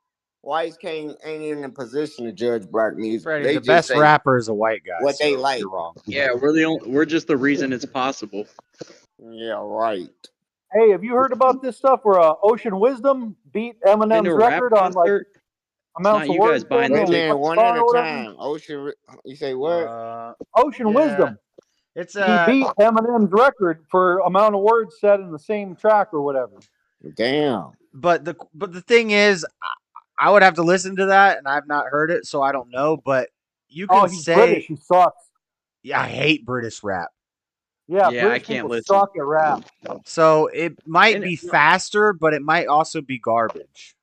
Whites ain't in a position to judge black music.
Freddie,
They
the
just
best
say
rapper is a white guy.
what they
So
like.
you're wrong.
Yeah, we're just the reason it's possible.
Yeah, right.
Hey, have you heard about this stuff where Ocean Wisdom beat
Been to
Eminem's
a rap
record on like
concert?
amounts
Not
of
you guys
words
buying
said
Wait
the
a
on
minute,
tickets.
one
one
song
at a
or whatever?
time. Ocean, you say what?
Ocean
yeah.
Wisdom.
It's
He beat Eminem's record for amount of words said in the same track or whatever.
Damn.
but the thing is, I would have to listen to that, and I've not heard it, so I don't know. But you can
He's
say,
British. He sucks.
yeah, I hate British rap.
Yeah,
Yeah, I
British
can't
people
listen.
suck at rap.
So it might
And
be faster, but it might also be garbage.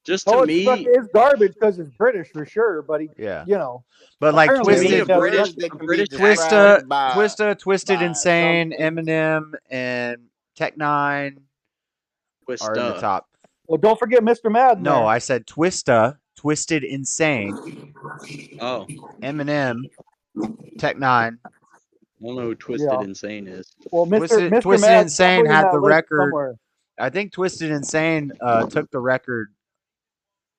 just to me,
It's garbage because it's British for sure. But he,
Yeah.
you know,
But like
apparently
to me,
they
a
Twisted,
just
British,
have
a British
Twisted
by
Insane,
some things.
Eminem, and Tech Nine are in the
Twista.
top.
Well, don't forget Mr. Madden.
No,
there.
I said Twisted Insane,
Oh,
Eminem, Tech Nine.
I don't know who Twisted Insane is.
Well, Mr.
Twisted
Madden's
Insane
definitely in
had
that
the
list
record.
somewhere.
I think Twisted Insane took the record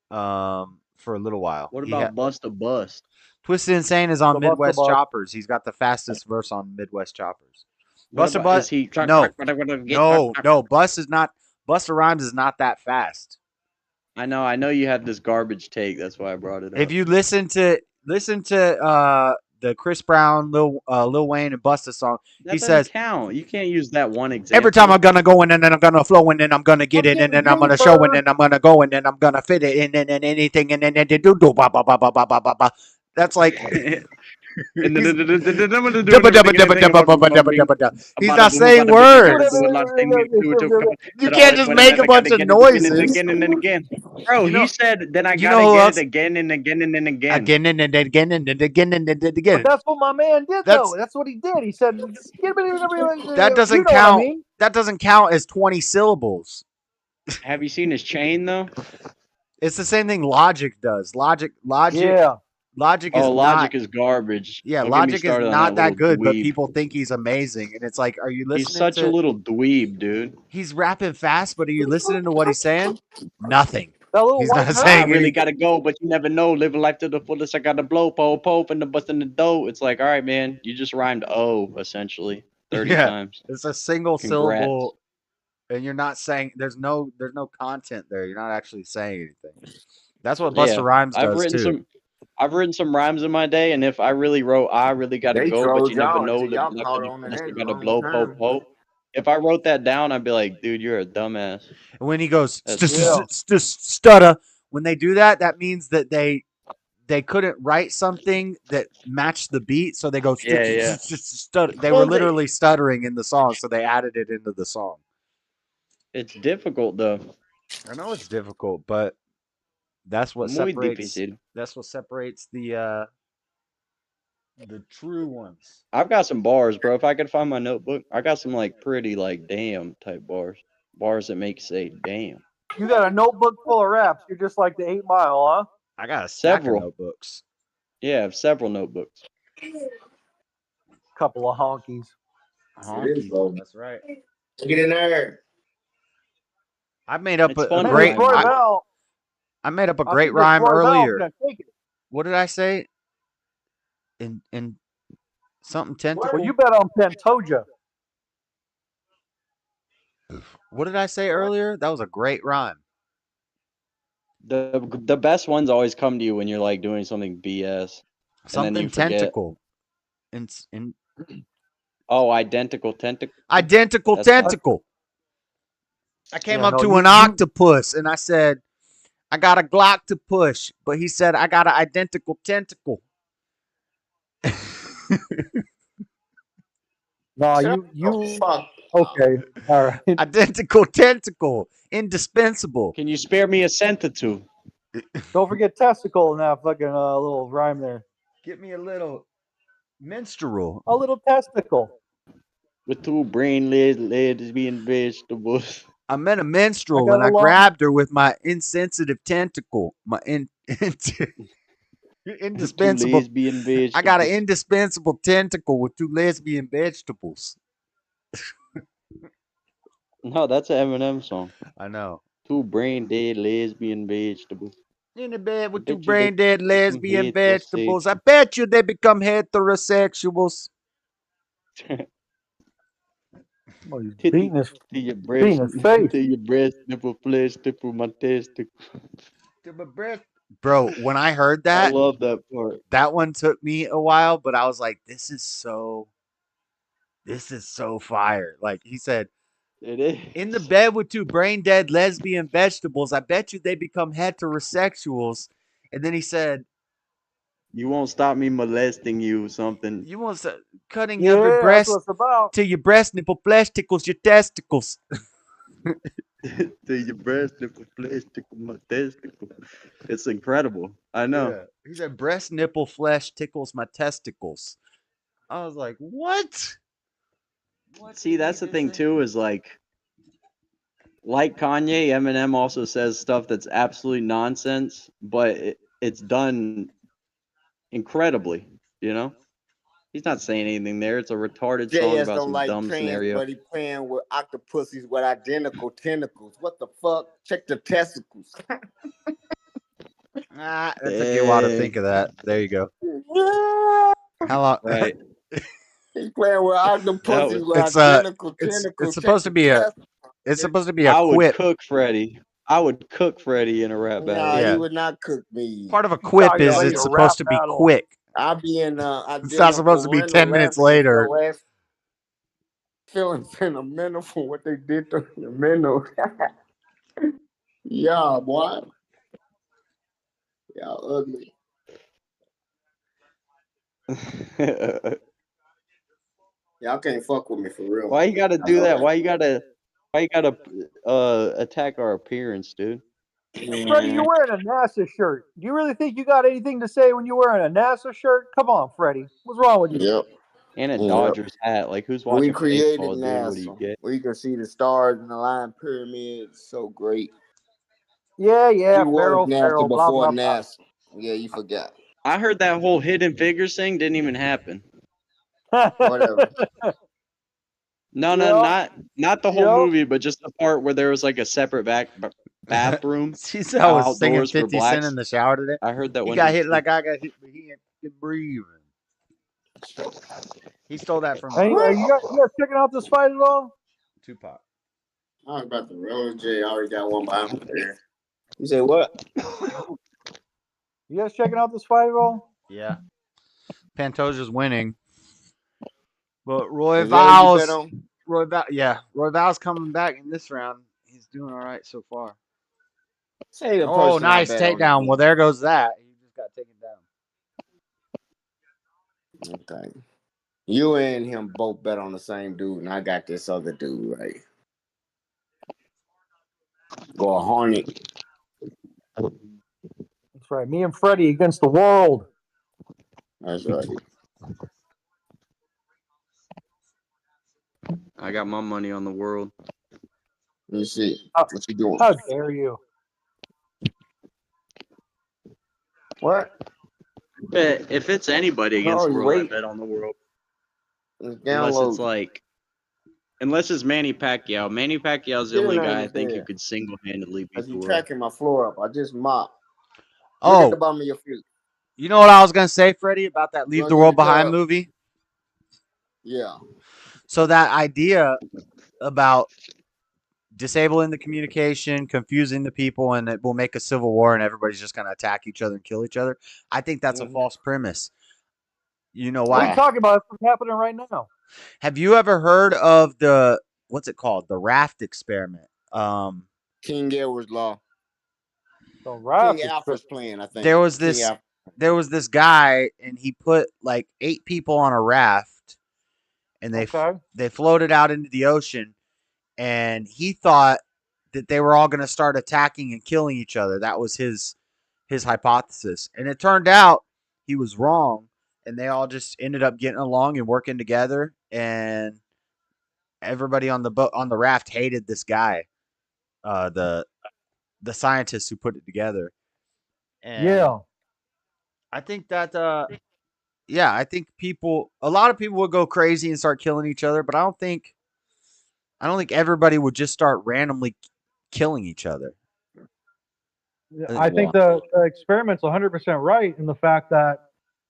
for a little while.
What about Bust a Bust?
Twisted Insane is on
The Busta
Midwest
Bust.
Choppers. He's got the fastest verse on Midwest Choppers.
What
Busta
about,
Bust?
is he
No. Busta Rhymes is not that fast.
I know you have this garbage take. That's why I brought it up.
If you listen to the Chris Brown, Lil Wayne, and Busta song,
That
he
doesn't
says,
count. You can't use that one example.
every time I'm gonna go in and then I'm gonna flow and then I'm gonna get it and then I'm gonna show and then I'm gonna go and then I'm gonna fit it and then anything and then do ba ba ba ba ba ba ba ba. That's like he's not saying words. You can't just make a bunch of noises.
Bro,
You know-
he said, then I
you
gotta
know who
get
else-
it again and again and then again.
Again and then again and then again and then again.
But that's what my man did,
That's-
though. That's what he did. He said,
That doesn't
you know
count.
What I mean?
That doesn't count as 20 syllables.
Have you seen his chain though?
It's the same thing Logic does. Logic.
Yeah.
Logic is
Logic
not.
is garbage.
Yeah,
Don't get me
Logic is
started on
not that
little
good, but
dweeb.
people think he's amazing, and it's like, are you listening?
He's such
to,
a little dweeb, dude.
He's rapping fast, but are you listening to what he's saying? Nothing.
That little
He's
white
not
girl.
I
saying
really
anything.
gotta go, but you never know. Living life to the fullest. I gotta blow, pope, and the bust in the dough. It's like, all right, man, you just rhymed "oh" essentially 30
Yeah.
times.
It's a single
Congrats.
syllable, and you're not saying. There's no content there. You're not actually saying anything. That's what Busta Rhymes does too.
I've written some rhymes in my day, and if I really wrote "I really gotta
They
go," but
trolled
you never
y'all
know.
until y'all
Living life
caught
to the
on to
fullest.
that
I
a
gotta
long
blow,
time.
po. If I wrote that down, I'd be like, dude, you're a dumbass.
And when he goes
That's-
stutter, when they do that, that means that they couldn't write something that matched the beat, so they go
Yeah.
stutter. They
Well,
were literally stuttering in the song, so they added it into the song.
It's difficult though.
I know it's difficult, but that's what
Muy
separates.
difícil.
That's what separates the true ones.
I've got some bars, bro. If I could find my notebook, I got some like pretty like damn type bars. Bars that make you say damn.
You got a notebook full of raps. You're just like the 8 Mile, huh?
I got a stack
Several
of notebooks.
Yeah, I have several notebooks.
Couple of honkies.
Honky. That's right.
Get in there.
I made up
It's
a
fun to
great.
rhyme.
I made up a
I
great
think
rhyme
Troy Bell
earlier.
gonna take it.
What did I say? In something tentacle.
Well, you bet on Pantoja.
What did I say earlier? That was a great rhyme.
The best ones always come to you when you're like doing something BS. And then
Something
you forget.
tentacle.
Oh, identical tentacle.
Identical
That's-
tentacle. I came up to an octopus and I said, I got a Glock to push. But he said, I got an identical tentacle.
No, you. Okay, all right.
Identical tentacle. Indispensable.
Can you spare me a cent or two?
Don't forget testicle in that fucking little rhyme there.
Get me a little minstrel.
A little testicle.
With two brainless lesbian vegetables.
I met a minstrel
I got
and I
a long-
grabbed her with my insensitive tentacle. My Indispensable.
lesbian vegetables.
I got an indispensable tentacle with 2 lesbian vegetables.
No, that's an Eminem song.
I know.
2 brain dead lesbian vegetables.
In the bed with 2
bet you
brain dead
become
lesbian vegetables. I
heterosexual.
bet you they become heterosexuals.
Oh, he's
To
beating his
your
beating
breast,
his face.
to your breast, nipple, flesh, nipple, my testicle.
To my breast. Bro, when I heard
I
that,
love that part.
that one took me a while, but I was like, this is so fire. Like he said,
It is.
in the bed with 2 brain dead lesbian vegetables, I bet you they become heterosexuals. And then he said,
You won't stop me molesting you, something.
you want to cutting
Yeah,
every
that's
breast
what it's about.
till your breast nipple flesh tickles your testicles.
To your breast, nipple, flesh, tickle, my testicle. It's incredible. I know.
Yeah. He said, breast nipple flesh tickles my testicles. I was like, what?
See, that's the thing too. Is like Kanye, Eminem also says stuff that's absolute nonsense, but it's done incredibly. You know, he's not saying anything there. It's a retarded song
JS
about
don't
some
like
dumb
trans,
scenario.
but he playing with octopuses with identical tentacles. What the fuck? Check the testicles.
That took you a while to think of that. There you go. How long?
Right.
He's playing with octopuses with
It's
identical tentacles.
it's supposed to be it's supposed to be a
I would
quip.
cook Freddie. I would cook Freddie in a rap battle.
Nah,
Yeah.
you would not cook me.
Part of a quip
talking
is
about
it's
a
supposed
rap
to be
battle?
quick.
I'll be in
It's not supposed to be 10 minutes later.
Feeling sentimental for what they did to the mental. Yeah, boy. Y'all ugly. Y'all can't fuck with me for real.
Why you gotta
I
do
know
that? Why you gotta attack our appearance, dude?
Freddie, you're wearing a NASA shirt. Do you really think you got anything to say when you're wearing a NASA shirt? Come on, Freddie. What's wrong with you?
Yep.
And a
Yep.
Dodgers hat. Like, who's
We
watching
created
baseball, dude? What do you
NASA.
get?
We can see the stars and the line pyramids. So great.
Yeah,
We was
Pharaoh,
NASA
blah,
before
blah, blah.
NASA. Yeah, you forgot.
I heard that whole Hidden Figures thing didn't even happen.
Whatever.
No,
Yep.
not the whole
Yep.
movie, but just the part where there was like a separate bathroom
She said I was singing
outdoors for
50 Cent
blacks.
in the shower today.
I heard that
He
one.
got hit like I got hit, but he ain't breathing. He stole that from
Hey, you guys checking out this fight at all?
Tupac.
I was about to roll J. I already got one behind me there. You say what?
You guys checking out this fight at all?
Yeah. Pantoja's winning. But Roy
Is that who you bet
Val's
on?
Roy Val's coming back in this round. He's doing all right so far.
Say the
Oh,
person I
nice
bet on
takedown.
again.
Well, there goes that. He just got taken down.
Okay. You and him both bet on the same dude, and I got this other dude right. Go a Hornet.
That's right. Me and Freddie against the world.
That's right.
I got my money on the world.
Let me see. What you doing?
How dare you?
What?
If it's anybody against the
you
world, I
wait.
bet on the world. Unless
Download.
it's like, unless it's Manny Pacquiao. Manny Pacquiao's the
Your
only
name
guy I
is
think who
there.
could single-handedly beat
As
the
you
world.
tracking my floor up, I just mopped. Look at the
Oh,
bottom of your feet.
you know what I was going to say, Freddie, about that Leave
Run
the
to
World
the
Behind
tub.
movie?
Yeah.
So that idea about disabling the communication, confusing the people, and it will make a civil war and everybody's just going to attack each other and kill each other. I think that's a false premise. You know
What are
why?
you talking about? It's happening right now.
Have you ever heard of the, what's it called? The raft experiment.
King Edward's Law.
The raft
King Alfred's playing, I think.
There was
King
this
Alfred.
guy, and he put like 8 people on a raft, and they floated out into the ocean, and he thought that they were all going to start attacking and killing each other. That was his hypothesis, and it turned out he was wrong, and they all just ended up getting along and working together, and everybody on the boat on the raft hated this guy, the scientist who put it together. And
Yeah.
I think that yeah, I think a lot of people would go crazy and start killing each other, but I don't think everybody would just start randomly killing each other.
I think the experiment's 100% right in the fact that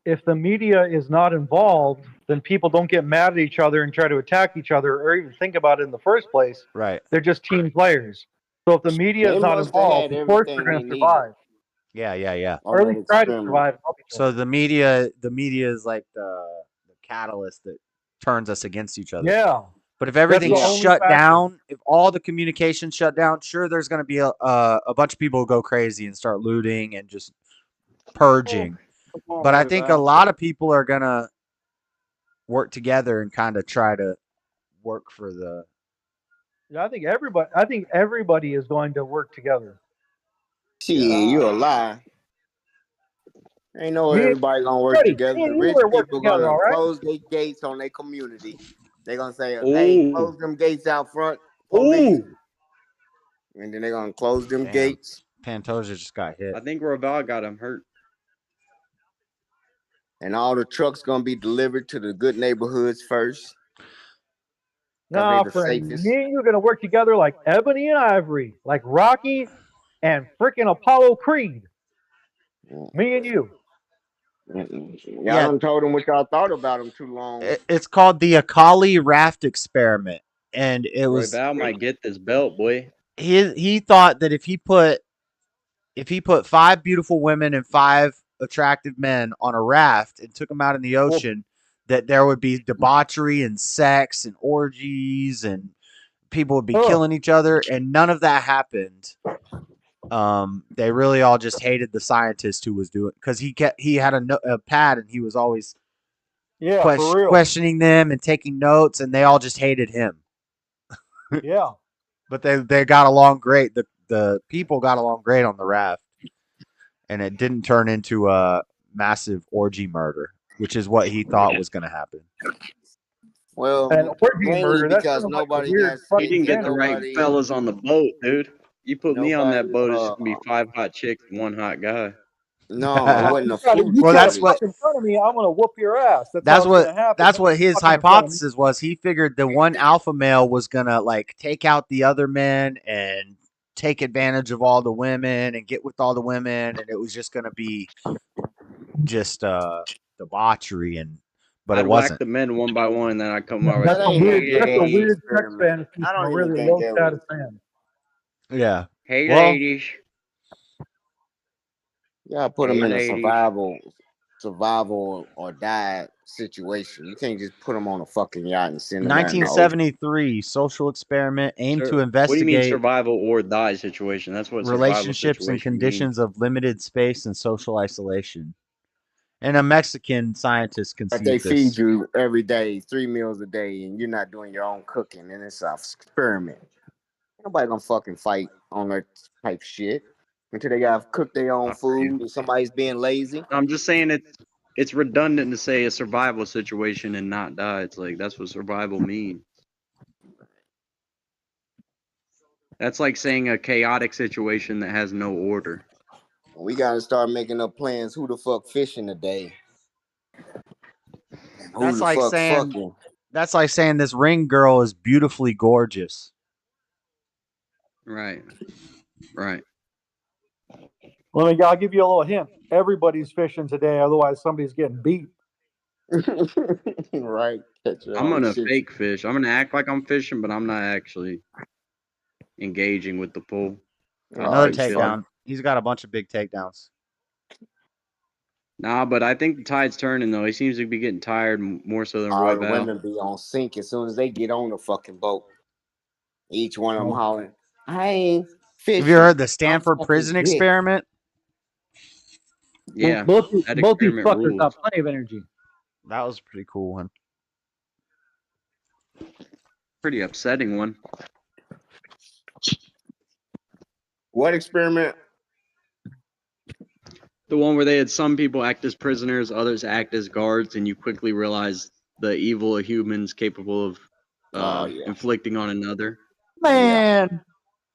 if the media is not involved, then people don't get mad at each other and try to attack each other or even think about it in the first place.
Right.
They're just team players. So if the media is not involved, of course they're going to survive.
Yeah.
Or at least try to survive.
So the media is like the catalyst that turns us against each other.
Yeah.
But if everything's shut down, if all the communication shut down, sure, there's going to be a bunch of people who go crazy and start looting and just purging. But I think a lot of people are going to work together and kind of try to work for the.
Yeah, I think everybody is going to work together.
Shit, you a lie. Ain't no way everybody gonna work together. The rich people gonna close their gates on their community. They gonna say, "Hey, close them gates out front, police." And then they gonna close them gates.
Pantoja just got hit.
I think Raval got him hurt.
And all the trucks gonna be delivered to the good neighborhoods first.
No, friend, me and you are gonna work together like Ebony and Ivory, like Rocky and freaking Apollo Creed. Me and you.
Y'all done told him what y'all thought about him too long.
It's called the Akali Raft Experiment, and it was.
Raval might get this belt, boy.
He thought that if he put 5 beautiful women and 5 attractive men on a raft and took them out in the ocean, that there would be debauchery and sex and orgies and people would be killing each other, and none of that happened. They really all just hated the scientist who was doing, because he had a pad and he was always questioning them and taking notes, and they all just hated him.
Yeah.
But they got along great. The people got along great on the raft, and it didn't turn into a massive orgy murder, which is what he thought was going to happen.
Well, mainly because nobody has.
He didn't get the right fellas on the boat, dude. You put me on that boat, it's gonna be 5 hot chicks and 1 hot guy.
No, it wasn't a food.
Well, that's what in front of me. I'm gonna whoop your ass.
That's what his hypothesis was. He figured the one alpha male was gonna like take out the other men and take advantage of all the women and get with all the women, and it was just gonna be just debauchery but
I'd
it wasn't.
whack the men one by one, and then I'd come over.
That's a weird sex fantasy.
I don't
really
even
low
think
status fan.
Yeah.
Hey, ladies.
Yeah, put them in a survival or die situation. You can't just put them on a fucking yacht and send them.
1973 social experiment aimed to investigate.
What do you mean survival or die situation? That's what
relationships and conditions of limited space and social isolation. And a Mexican scientist conceived
they
this.
feed you every day, 3 meals a day, and you're not doing your own cooking, and it's an experiment. Nobody gonna fucking fight on that type shit until they gotta cook their own food and somebody's being lazy.
I'm just saying it's redundant to say a survival situation and not die. It's like that's what survival means. That's like saying a chaotic situation that has no order.
We gotta start making up plans. Who the fuck fishing today?
That's like saying this ring girl is beautifully gorgeous.
Right.
Well, I'll give you a little hint. Everybody's fishing today, otherwise somebody's getting beat.
Right.
I'm gonna fake fish. I'm gonna act like I'm fishing, but I'm not actually engaging with the pool.
Another takedown. He's got a bunch of big takedowns.
Nah, but I think the tide's turning though. He seems to be getting tired more so than
All the
Roybal.
women be on sync as soon as they get on the fucking boat. Each one of them hollering, "I ain't fishing."
Have you heard the Stanford prison experiment?
Yeah,
both these fuckers got plenty of energy.
That was a pretty cool one.
Pretty upsetting one.
What experiment?
The one where they had some people act as prisoners, others act as guards, and you quickly realize the evil of humans capable of inflicting on another.
Man,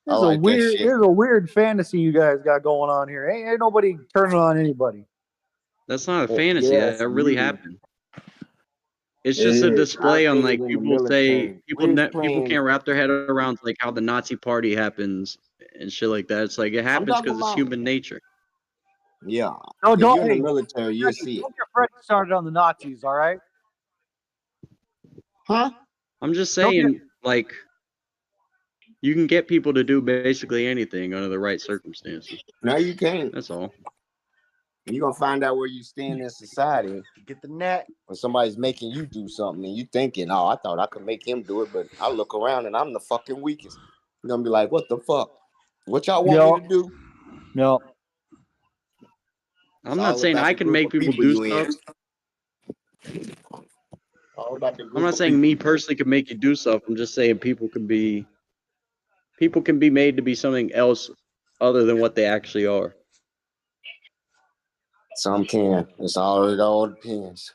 this is a weird fantasy you guys got going on here. Ain't nobody turning on anybody.
That's not a fantasy.
Yes,
That really
you.
happened. It's
It
just a
is. I
display on
seen
like
it in the
people say
military. We was
people
playing.
can't wrap their head around like how the Nazi Party happens and shit like that. It's like it
I'm
happens
talking
because it's
about.
human nature.
Yeah.
No,
If
don't.
you're in the
Hey,
military, you'll see it.
don't get Freddy started on the Nazis. All right.
Huh?
I'm just
Don't get.
saying, like, you can get people to do basically anything under the right circumstances.
No, you can't.
That's all.
You're gonna find out where you stand in society.
Get the net.
When somebody's making you do something and you thinking, oh, I thought I could make him do it, but I look around and I'm the fucking weakest. You're gonna be like, what the fuck? What y'all want me to do?
No.
I'm not saying I can make people do stuff. I'm not saying me personally can make you do stuff. I'm just saying people can be made to be something else other than what they actually are.
Some can. It all depends.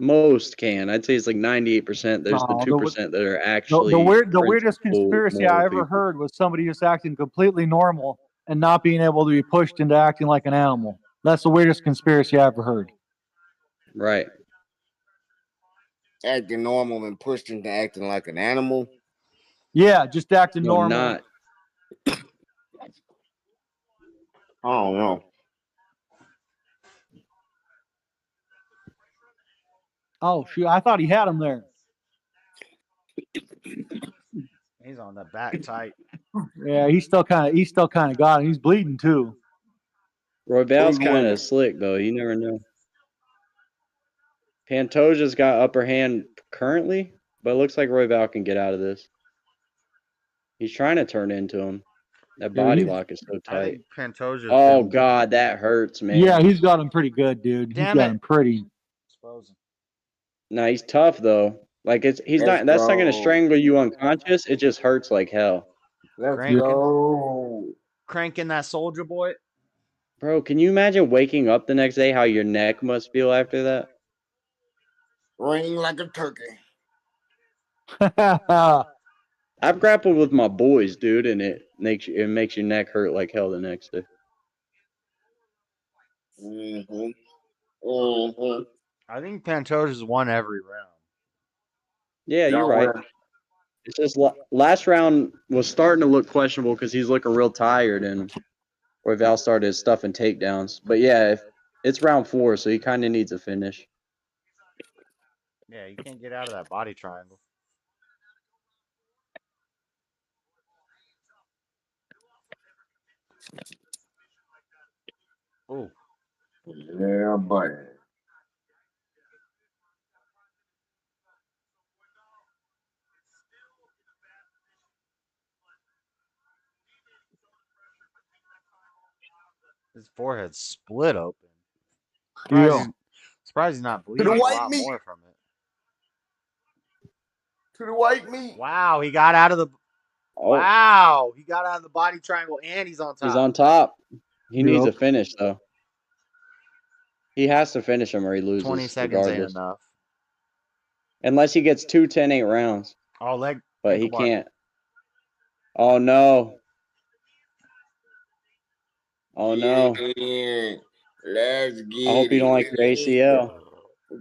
Most can. I'd say it's like 98%. There's the
No,
2% that are actually
the weirdest
principled,
conspiracy
moral
I ever
people.
heard was somebody just acting completely normal and not being able to be pushed into acting like an animal. That's the weirdest conspiracy I ever heard.
Right.
Acting normal and pushed into acting like an animal.
Yeah, just acting
No,
normal.
not.
I don't know.
Oh shoot! I thought he had him there.
He's on the back tight.
Yeah, he's still kind of got him. He's bleeding too.
Royval's kind of slick though. You never know. Pantoja's got upper hand currently, but it looks like Royval can get out of this. He's trying to turn into him. That body lock is so
I
tight.
think Pantoja's
Oh
been-
God, that hurts, man.
Yeah, he's got him pretty good, dude.
Damn
he's got
it.
him pretty.
No, he's tough though. Like that's not gonna strangle you unconscious. It just hurts like hell.
Let's
Cranking.
go.
Cranking that soldier boy.
Bro, can you imagine waking up the next day how your neck must feel after that?
Ring like a turkey.
I've grappled with my boys, dude, and it makes your neck hurt like hell the next day.
Mm-hmm. Mm-hmm.
I think Pantoja's won every round.
Yeah, you're right. It's just last round was starting to look questionable because he's looking real tired, and Royval started stuffing takedowns. But yeah, it's round 4, so he kind of needs a finish.
Yeah, you can't get out of that body triangle. Oh.
Yeah, buddy.
His forehead's split open. Surprised he's not bleeding a
white
lot
meat.
more from it.
To the white meat.
Wow, he got out of the.
Oh.
Wow, he got out of the body triangle and he's on top.
He's on top. He needs a finish though. He has to finish him or he loses.
20 seconds
regardless.
ain't enough.
Unless he gets 2 10-8 rounds.
Oh, leg.
But he can't. Oh no. Oh no.
Yeah. Let's get
I hope you don't like your ACL.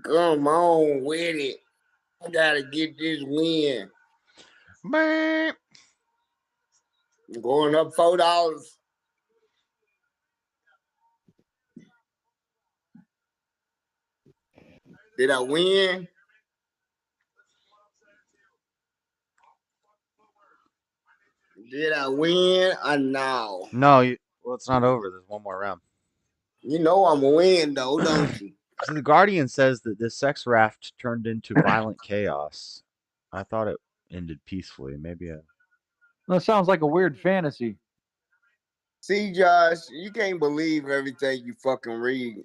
Come on with it. I gotta get this win.
Man.
Going up $4. Did I win? Did I win or no?
No, well, it's not over. There's one more round.
You know I'm a win though, don't you?
So the Guardian says that this sex raft turned into violent chaos. I thought it ended peacefully. Maybe
That sounds like a weird fantasy.
See, Josh, you can't believe everything you fucking read.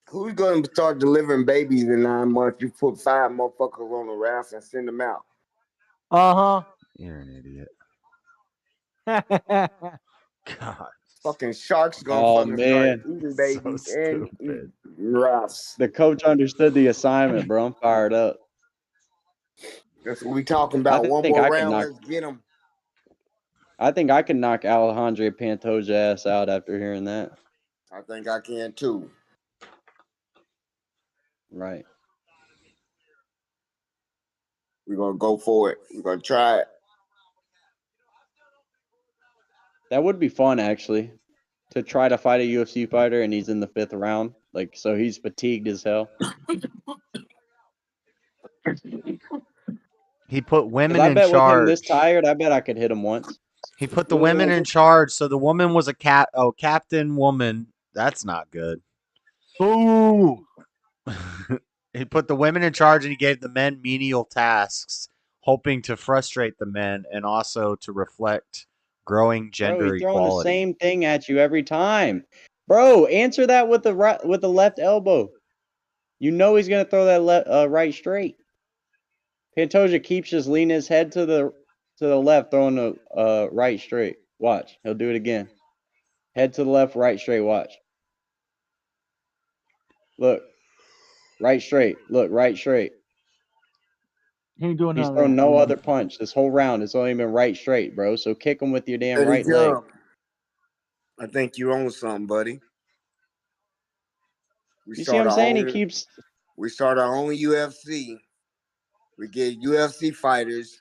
Who's gonna start delivering babies in 9 months? You put 5 motherfuckers on the raft and send them out.
You're an idiot.
Uh-huh.
God.
Fucking sharks gonna fucking
man.
start eating babies and eating rafts.
The coach understood the assignment, bro. I'm fired up.
That's what we talking about. One
think
more
I could
round.
knock-
Let's get them.
I think I could knock Alejandro Pantoja's ass out after hearing that.
I think I can too.
Right.
We're gonna go for it. We're gonna try it.
That would be fun, actually, to try to fight a UFC fighter and he's in the 5th round. Like, so he's fatigued as hell.
He put women
I
in
bet with him this
charge.
tired, I bet I could hit him once.
He put the women in charge, so the woman was a captain woman. That's not good.
Ooh.
He put the women in charge and he gave the men menial tasks, hoping to frustrate the men and also to reflect growing gender
Bro, he's throwing the
equality.
same thing at you every time. Bro, answer that with the left elbow. You know he's gonna throw that right straight. Pantoja keeps just leaning his head to the left, throwing the right straight. Watch, he'll do it again. Head to the left, right straight. Watch. Look, right straight. Look, right straight.
He ain't doing
He's
none of
thrown
that.
no other punch this whole round. It's only been right straight, bro. So kick him with your damn
There you
right leg.
go. I think you own something, buddy.
You see what I'm saying?
We start our own UFC. We get UFC fighters,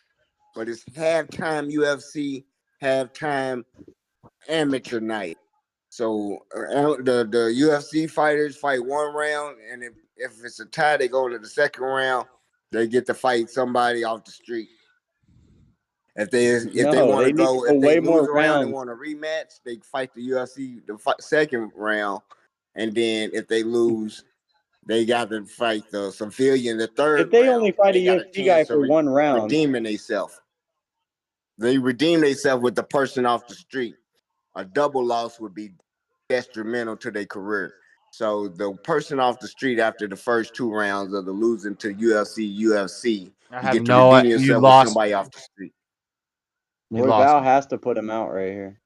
but it's halftime UFC, halftime amateur night. So the UFC fighters fight one round, and if it's a tie, they go to the second round. They get to fight somebody off the street. If they want to go, if they lose a round and want a rematch, they fight the UFC second round, and then if they lose, they got to fight the civilian the third round.
If they only fight a UFC guy for one round,
redeeming themselves. They redeem themselves with the person off the street. A double loss would be detrimental to their career. So the person off the street after the first 2 rounds of the losing to UFC, you get to redeem yourself with somebody off the street.
Royval has to put him out right here.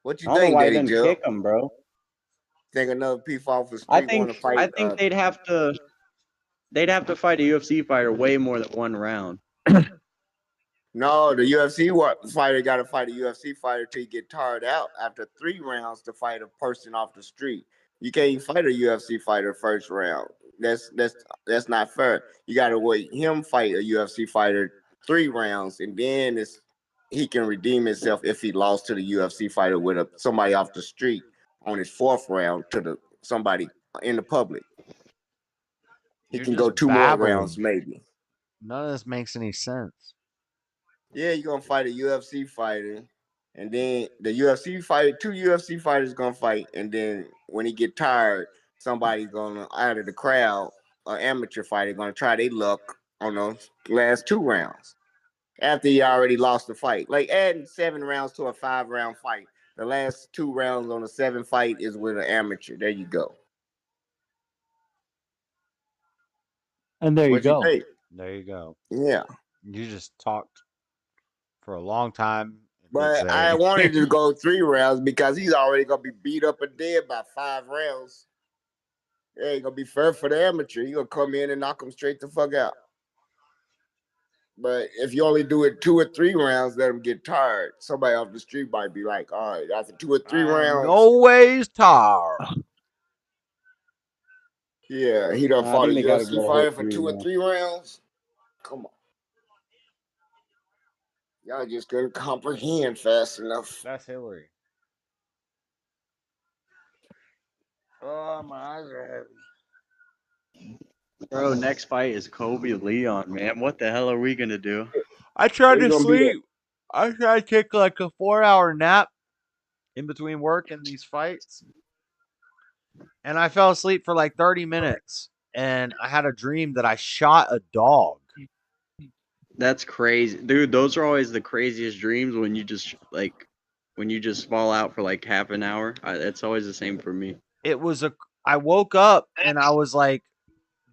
What you
I don't
think,
know why
Daddy
he didn't
Joe?
kick him, bro.
Think another people off the street want to fight?
I think they'd have to fight a UFC fighter way more than one round.
No, the UFC fighter got to fight a UFC fighter till you get tired out after 3 rounds to fight a person off the street. You can't fight a UFC fighter first round. That's not fair. You got to wait him fight a UFC fighter 3 rounds, and then he can redeem himself if he lost to the UFC fighter with somebody off the street on his 4th round to somebody in the public. He can go 2 more rounds maybe.
None of this makes any sense.
Yeah, you're gonna fight a UFC fighter, and then the UFC fighter, 2 UFC fighters gonna fight, and then when he get tired, somebody's gonna out of the crowd, an amateur fighter gonna try their luck on those last 2 rounds after he already lost the fight. Like adding 7 rounds to a 5-round fight. The last 2 rounds on a 7 fight is with an amateur. There you go.
And there you go.
There you go.
Yeah.
You just talked for a long time.
But I wanted to go 3 rounds because he's already gonna be beat up and dead by 5 rounds. It ain't gonna be fair for the amateur. He gonna come in and knock him straight the fuck out. But if you only do it 2 or 3 rounds, let him get tired. Somebody off the street might be like, all right, after 2 or 3 rounds.
No ways tired.
Yeah, he done fought a UFC fighter for 2 or 3 rounds. Come on. Y'all just couldn't comprehend fast enough.
That's Hillary. Oh, my eyes are heavy.
Bro, next fight is Kobe Leon, man. What the hell are we gonna do?
I tried to sleep. I tried to take like a 4-hour nap in between work and these fights. And I fell asleep for like 30 minutes. And I had a dream that I shot a dog.
That's crazy. Dude, those are always the craziest dreams when you just fall out for like half an hour. That's always the same for me.
I woke up and I was like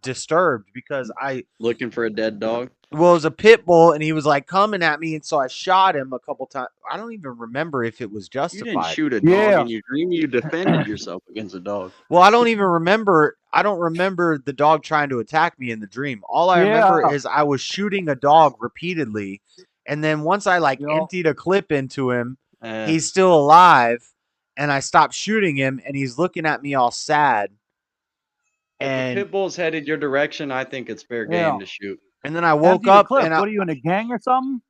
disturbed because
looking for a dead dog.
Well, it was a pit bull and he was like coming at me, and so I shot him a couple times. I don't even remember if it was justified.
You didn't shoot a dog in your dream. You defended yourself against a dog.
Well, I don't even remember. I don't remember the dog trying to attack me in the dream. All I remember is I was shooting a dog repeatedly, And then once I like
You know?
emptied a clip into him, he's still alive, and I stopped shooting him, and he's looking at me all sad.
If a pit bull's headed your direction, I think it's fair
Yeah.
game to shoot.
And then I woke
Empty the
up
clip.
and
What are you in a gang or something?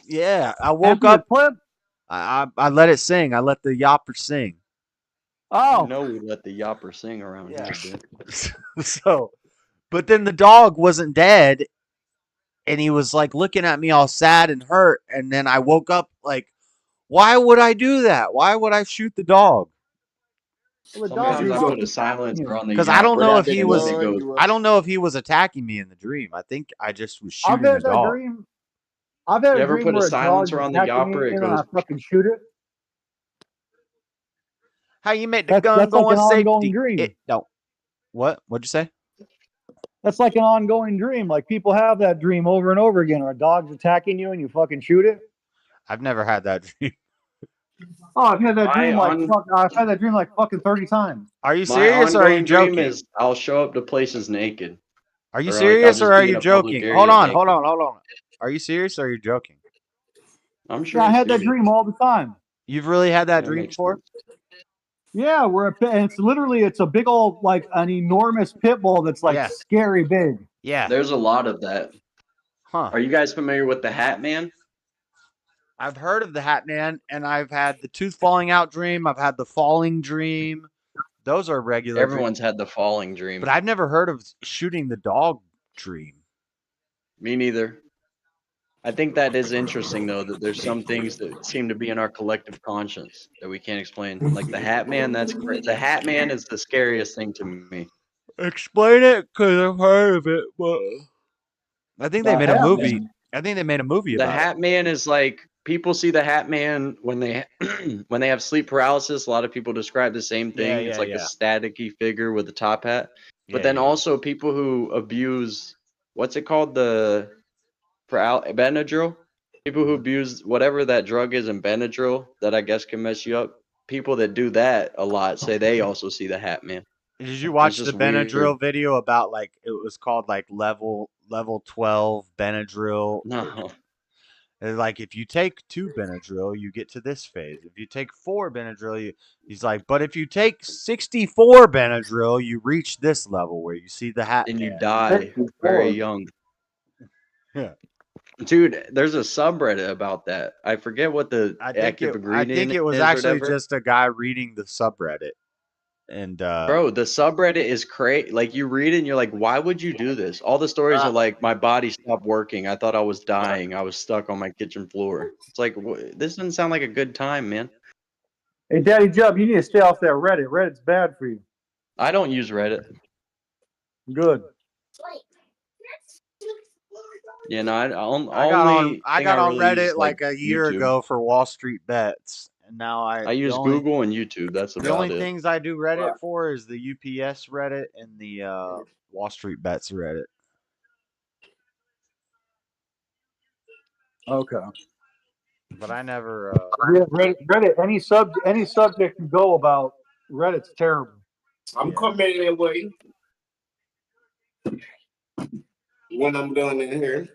yeah, I woke
Empty
up.
the clip.
I let it sing. I let the yopper sing.
Oh,
You know we let the yopper sing around here, dude.
So, but then the dog wasn't dead, and he was like looking at me all sad and hurt. And then I woke up like, why would I do that? Why would I shoot the dog?
well, the
Sometimes
dog
I
is
put a silencer on the
Because I don't
yopper,
know if
and
he
then
was.
it goes,
I don't know if he was attacking me in the dream. I think I just was
I've
shooting the
had that
dog.
dream. I've had
You
a
ever
dream
put a
where a dog's
silencer on the
attacking me
yopper? It
and then
goes.
I fucking shoot it.
How you make the gun
That's
go
like an
on
ongoing
safety?
dream.
It don't. What? What'd you say?
That's like an ongoing dream. Like people have that dream over and over again, or a dog's attacking you and you fucking shoot it.
I've never had that dream.
Oh, I've had that dream I've had that dream like fucking 30 times.
Are you
My
serious or are you
ongoing dream
joking?
is I'll show up to places naked.
Are you
Or, like, I'll
serious
just
or are
be in
you
a public
joking?
area
Hold on.
naked.
Are you serious or are you joking?
I'm sure.
Yeah, I
he's
had that
serious.
dream all the time.
You've really had that
That
dream
makes
before?
Yeah, and it's a big old, like an enormous pit bull that's like
Yeah.
scary big.
Yeah.
There's a lot of that.
Huh.
Are you guys familiar with the Hat Man?
I've heard of the Hat Man, and I've had the tooth falling out dream. I've had the falling dream. Those are regular.
Everyone's had the falling dream.
But I've never heard of shooting the dog dream.
Me neither. I think that is interesting, though, that there's some things that seem to be in our collective conscience that we can't explain. Like the Hat Man, the Hat Man is the scariest thing to me.
Explain it, because I've heard of it, but I think they made a movie. I think they made a movie
The
about it.
Hat Man is like people see the Hat Man when they when they have sleep paralysis. A lot of people describe the same thing.
Yeah,
It's like
yeah.
a staticky figure with a top hat. But
Yeah,
then
yeah.
also people who abuse what's it called Benadryl. People who abuse whatever that drug is in Benadryl that I guess can mess you up. People that do that a lot say they also see the Hat Man.
Did you watch the
just
Benadryl
weird.
video about like it was called like level 12 Benadryl?
No.
It's like if you take 2 Benadryl, you get to this phase. If you take 4 Benadryl, he's like, but if you take 64 Benadryl, you reach this level where you see the Hat
And you
Man.
die very young.
Yeah.
Dude, there's a subreddit about that. I forget what the
I
active
think
ingredient
it was
is or
actually
whatever.
just a guy reading the subreddit. And
Bro, the subreddit is crazy. Like you read it and you're like, why would you do this? All the stories are like, my body stopped working. I thought I was dying. I was stuck on my kitchen floor. It's like, this doesn't sound like a good time, man.
Hey, Daddy Jub, you need to stay off that Reddit. Reddit's bad for you.
I don't use Reddit.
Good.
Yeah, no,
I got on Reddit like a year ago for Wall Street bets, and now
I use Google and YouTube. That's
the
about
only
it.
things I do Reddit for is the UPS Reddit and the Wall Street bets Reddit.
Okay.
But I never.
Yeah, Reddit. Any subject you go about, Reddit's terrible.
I'm coming in way. When I'm done in here.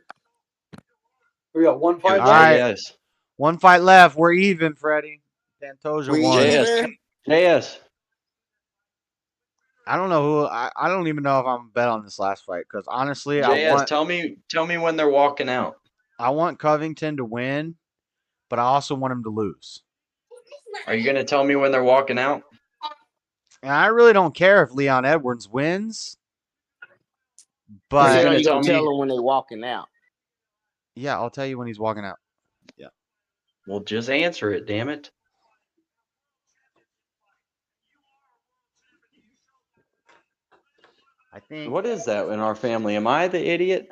We got one fight
All
left.
right. One fight left. We're even, Freddie. Pantoja won.
JS.
I don't know who. I don't even know if I'm gonna bet on this last fight because honestly,
JS, tell me when they're walking out.
I want Covington to win, but I also want him to lose.
Are you gonna tell me when they're walking out?
And I really don't care if Leon Edwards wins. But
you're gonna tell them when they're walking out.
Yeah, I'll tell you when he's walking out. Yeah.
Well, just answer it, damn it.
I think.
What is that in our family? Am I the idiot,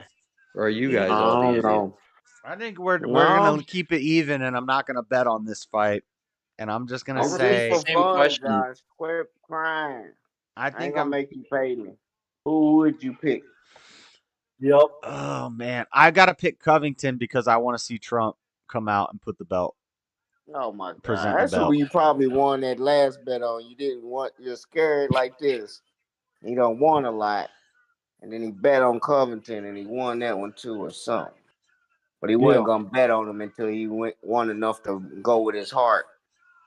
or are you guys all the idiot?
I think we're gonna keep it even, and I'm not gonna bet on this fight, and I'm just gonna say.
For fun, Josh. Quit crying.
I think
I'm gonna make you pay me. Who would you pick?
Yep.
Oh man, I gotta pick Covington because I want to see Trump come out and put the belt.
Oh my God,
Present
that's
the belt.
who you probably won that last bet on. You didn't want. You're scared like this. He don't want a lot, and then he bet on Covington and he won that one too or something. but he wasn't gonna bet on him until he won enough to go with his heart.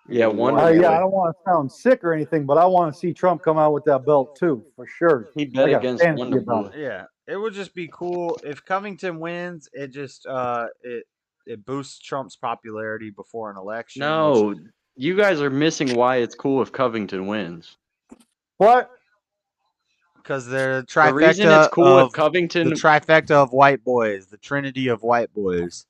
Yeah, one.
I don't want to sound sick or anything, but I want to see Trump come out with that belt too, for sure.
He bet against Wonder Boy.
Yeah, it would just be cool if Covington wins. It just it boosts Trump's popularity before an election.
No, you guys are missing why it's cool if Covington wins.
What?
Because they're the
The reason
trifecta
it's cool
of
if Covington.
the trifecta of white boys, the trinity of white boys.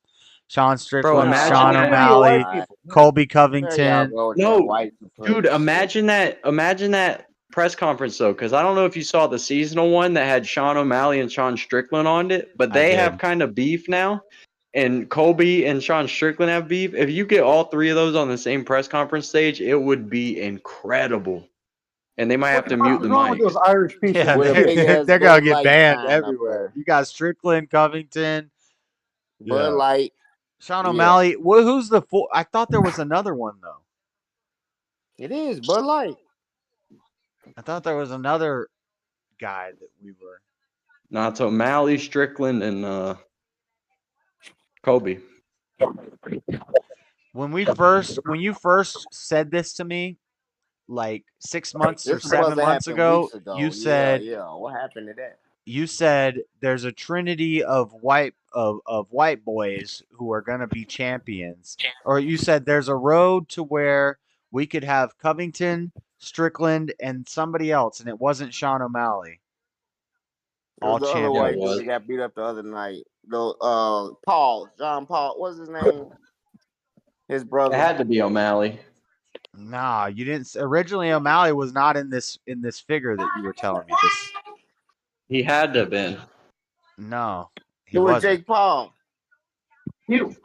Sean Strickland,
imagine
Sean
that.
O'Malley, Colby
There y'all
Covington.
go with that
No,
white
dude,
supremacy.
imagine that press conference though, because I don't know if you saw the seasonal one that had Sean O'Malley and Sean Strickland on it, but they have kind of beef now, and Colby and Sean Strickland have beef. If you get all three of those on the same press conference stage, it would be incredible. And they might have to mute the
What's wrong with
mic.
those Irish pieces?
Yeah,
With a big ass
they're gonna
Bud
get
Light
banned
sign up
everywhere.
there.
You got Strickland, Covington,
Bud Light.
Sean
Yeah.
O'Malley. Who's the four? I thought there was another one though.
It is Bud Light.
I thought there was another guy that we were.
No, it's O'Malley, Strickland, and Colby.
When you first said this to me, like 6 months or
This was supposed
7
to
months
happen
ago,
weeks ago.
you said
yeah. What happened to that?
you said there's a trinity of white boys who are going to be champions, or you said there's a road to where we could have Covington, Strickland, and somebody else, and it wasn't Sean O'Malley.
It was
All
the other
champions.
white dude that got beat up the other night. John Paul, what's his name? His brother.
It had to be O'Malley.
Nah, you didn't. Originally, O'Malley was not in this figure that you were telling me. This.
He had to have been.
No, he
It was
wasn't.
Jake Paul. I don't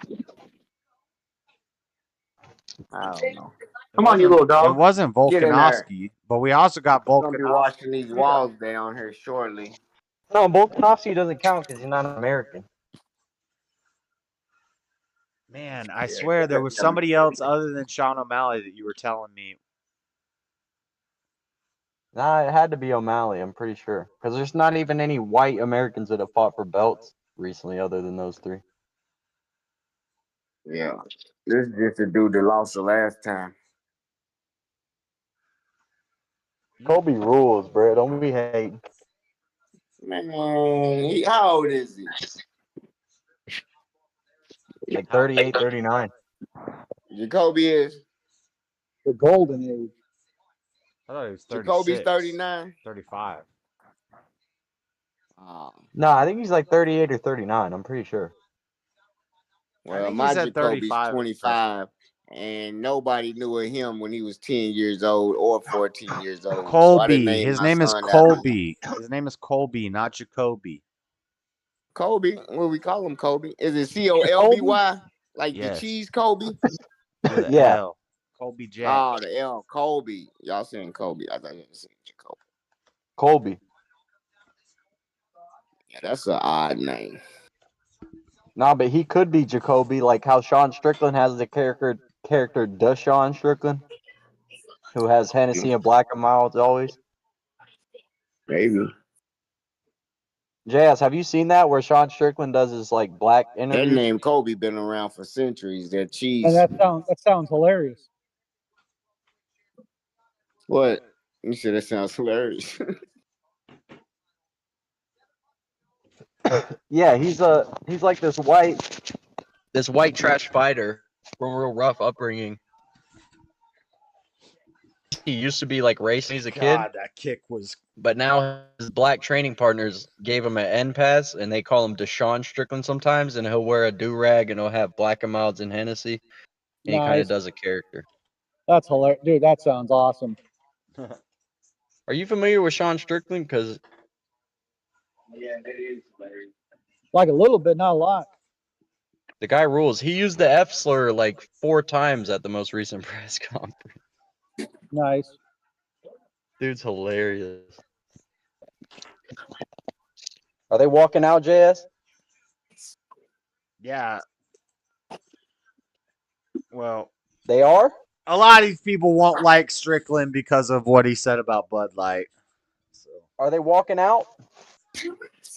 know.
Come on, you little dog.
It wasn't
Get in there.
Volkanovski, but we also got
I'm gonna be
Volkanovski.
washing these walls down here shortly.
No, Volkanovski doesn't count because he's not an American.
Man, I swear there was somebody else other than Sean O'Malley that you were telling me.
Nah, it had to be O'Malley, I'm pretty sure. Because there's not even any white Americans that have fought for belts recently other than those three.
Yeah. This is just a dude that lost the last time.
Kobe rules, bro. Don't be hating.
Man, how old is he?
Like 38, 39.
Jacoby is?
The golden age.
I thought he was 36.
Jacoby's 39?
35.
No, I think he's like 38 or 39. I'm pretty sure.
Well, my Jacoby's 25, and nobody knew of him when he was 10 years old or 14 years old.
Colby.
So
His name is Colby. His name is Colby, not Jacoby.
Colby? What we call him, Colby? Is it Colby? Like
Yes.
the cheese Colby?
Yeah.
L. Colby Jack.
Oh, the L. Colby. Y'all saying Colby. I thought you were saying Jacoby.
Colby.
Yeah, that's an odd name.
Nah, but he could be Jacoby, like how Sean Strickland has the character Deshaun Strickland, who has Hennessy and Black and Mild always.
Maybe.
JS, have you seen that where Sean Strickland does his like black interview?
That name Colby been around for centuries. That cheese.
And that sounds hilarious.
What? You said that sounds hilarious.
Yeah, he's like this white trash fighter from a real rough upbringing. He used to be like racing as a kid,
God, that kick was.
but now his black training partners gave him an N pass, and they call him Deshaun Strickland sometimes, and he'll wear a do-rag and he'll have Black and Milds and Hennessy, and he kind
Nice.
of does a character.
That's hilarious. Dude, that sounds awesome.
Are you familiar with Sean Strickland? Because
Yeah, that is hilarious.
Like a little bit, not a lot.
the guy rules. He used the F slur like 4 times at the most recent press conference.
Nice.
Dude's hilarious. Are they walking out, JS?
Yeah. Well,
They are?
a lot of these people won't like Strickland because of what he said about Bud Light. So
Are they walking out?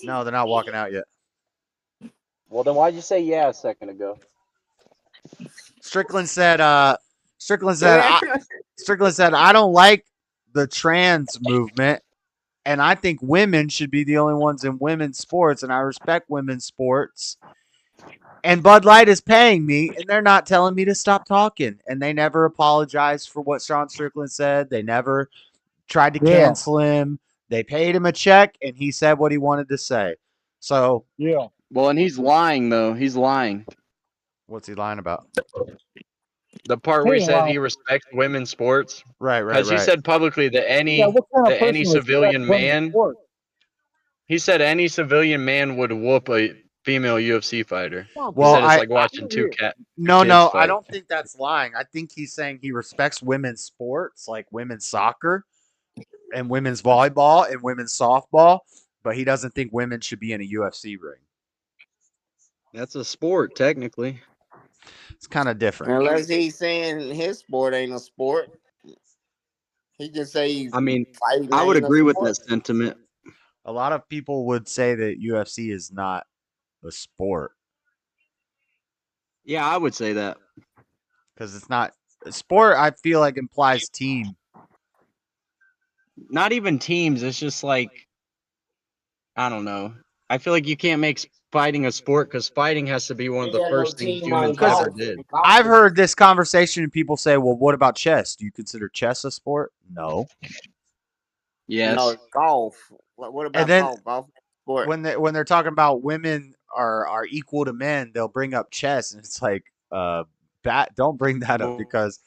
no, they're not walking out yet.
Well, then why'd you say yeah a second ago?
Strickland said, I don't like the trans movement, and I think women should be the only ones in women's sports, and I respect women's sports. And Bud Light is paying me, and they're not telling me to stop talking. And they never apologized for what Sean Strickland said. They never tried to cancel him. They paid him a check, and he said what he wanted to say. So,
yeah.
Well, and he's lying though. He's lying.
What's he lying about?
The part where he said he respects women's sports.
Right.
Because he said publicly that any civilian man. He said any civilian man would whoop a female UFC fighter.
Well,
he said it's like watching two kids
No,
fight.
I don't think that's lying. I think he's saying he respects women's sports, like women's soccer and women's volleyball and women's softball, but he doesn't think women should be in a UFC ring.
That's a sport, technically.
It's kind of different.
Unless he's saying his sport ain't a sport. He can say fighting
I would
ain't a
agree with
sport.
that sentiment.
A lot of people would say that UFC is not a sport.
Yeah, I would say that.
Because it's not a sport, I feel like implies team.
Not even teams. It's just like, I don't know. I feel like you can't make fighting a sport because fighting has to be one of the first things humans ever did.
I've heard this conversation and people say, well, what about chess? Do you consider chess a sport? No.
Yes.
No, golf. What about
And then
golf? Golf is a sport.
when they're talking about women are equal to men, they'll bring up chess, and it's like, don't bring that up because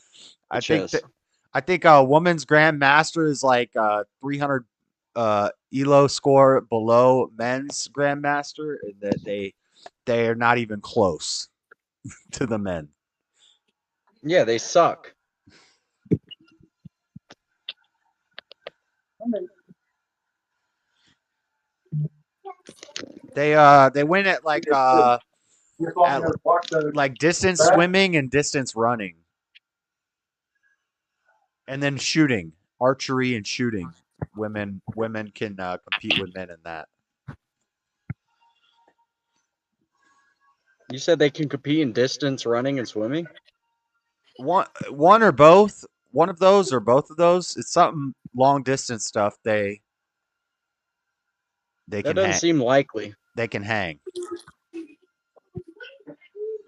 I think a woman's grandmaster is like 300 elo score below men's grandmaster, and that they are not even close to the men.
Yeah, they suck.
They win at like distance swimming and distance running, and then shooting, archery and shooting. Women can compete with men in that.
You said they can compete in distance running and swimming?
One or both. One of those or both of those. It's something long distance stuff. They
That
can
doesn't
hang.
seem likely.
They can hang.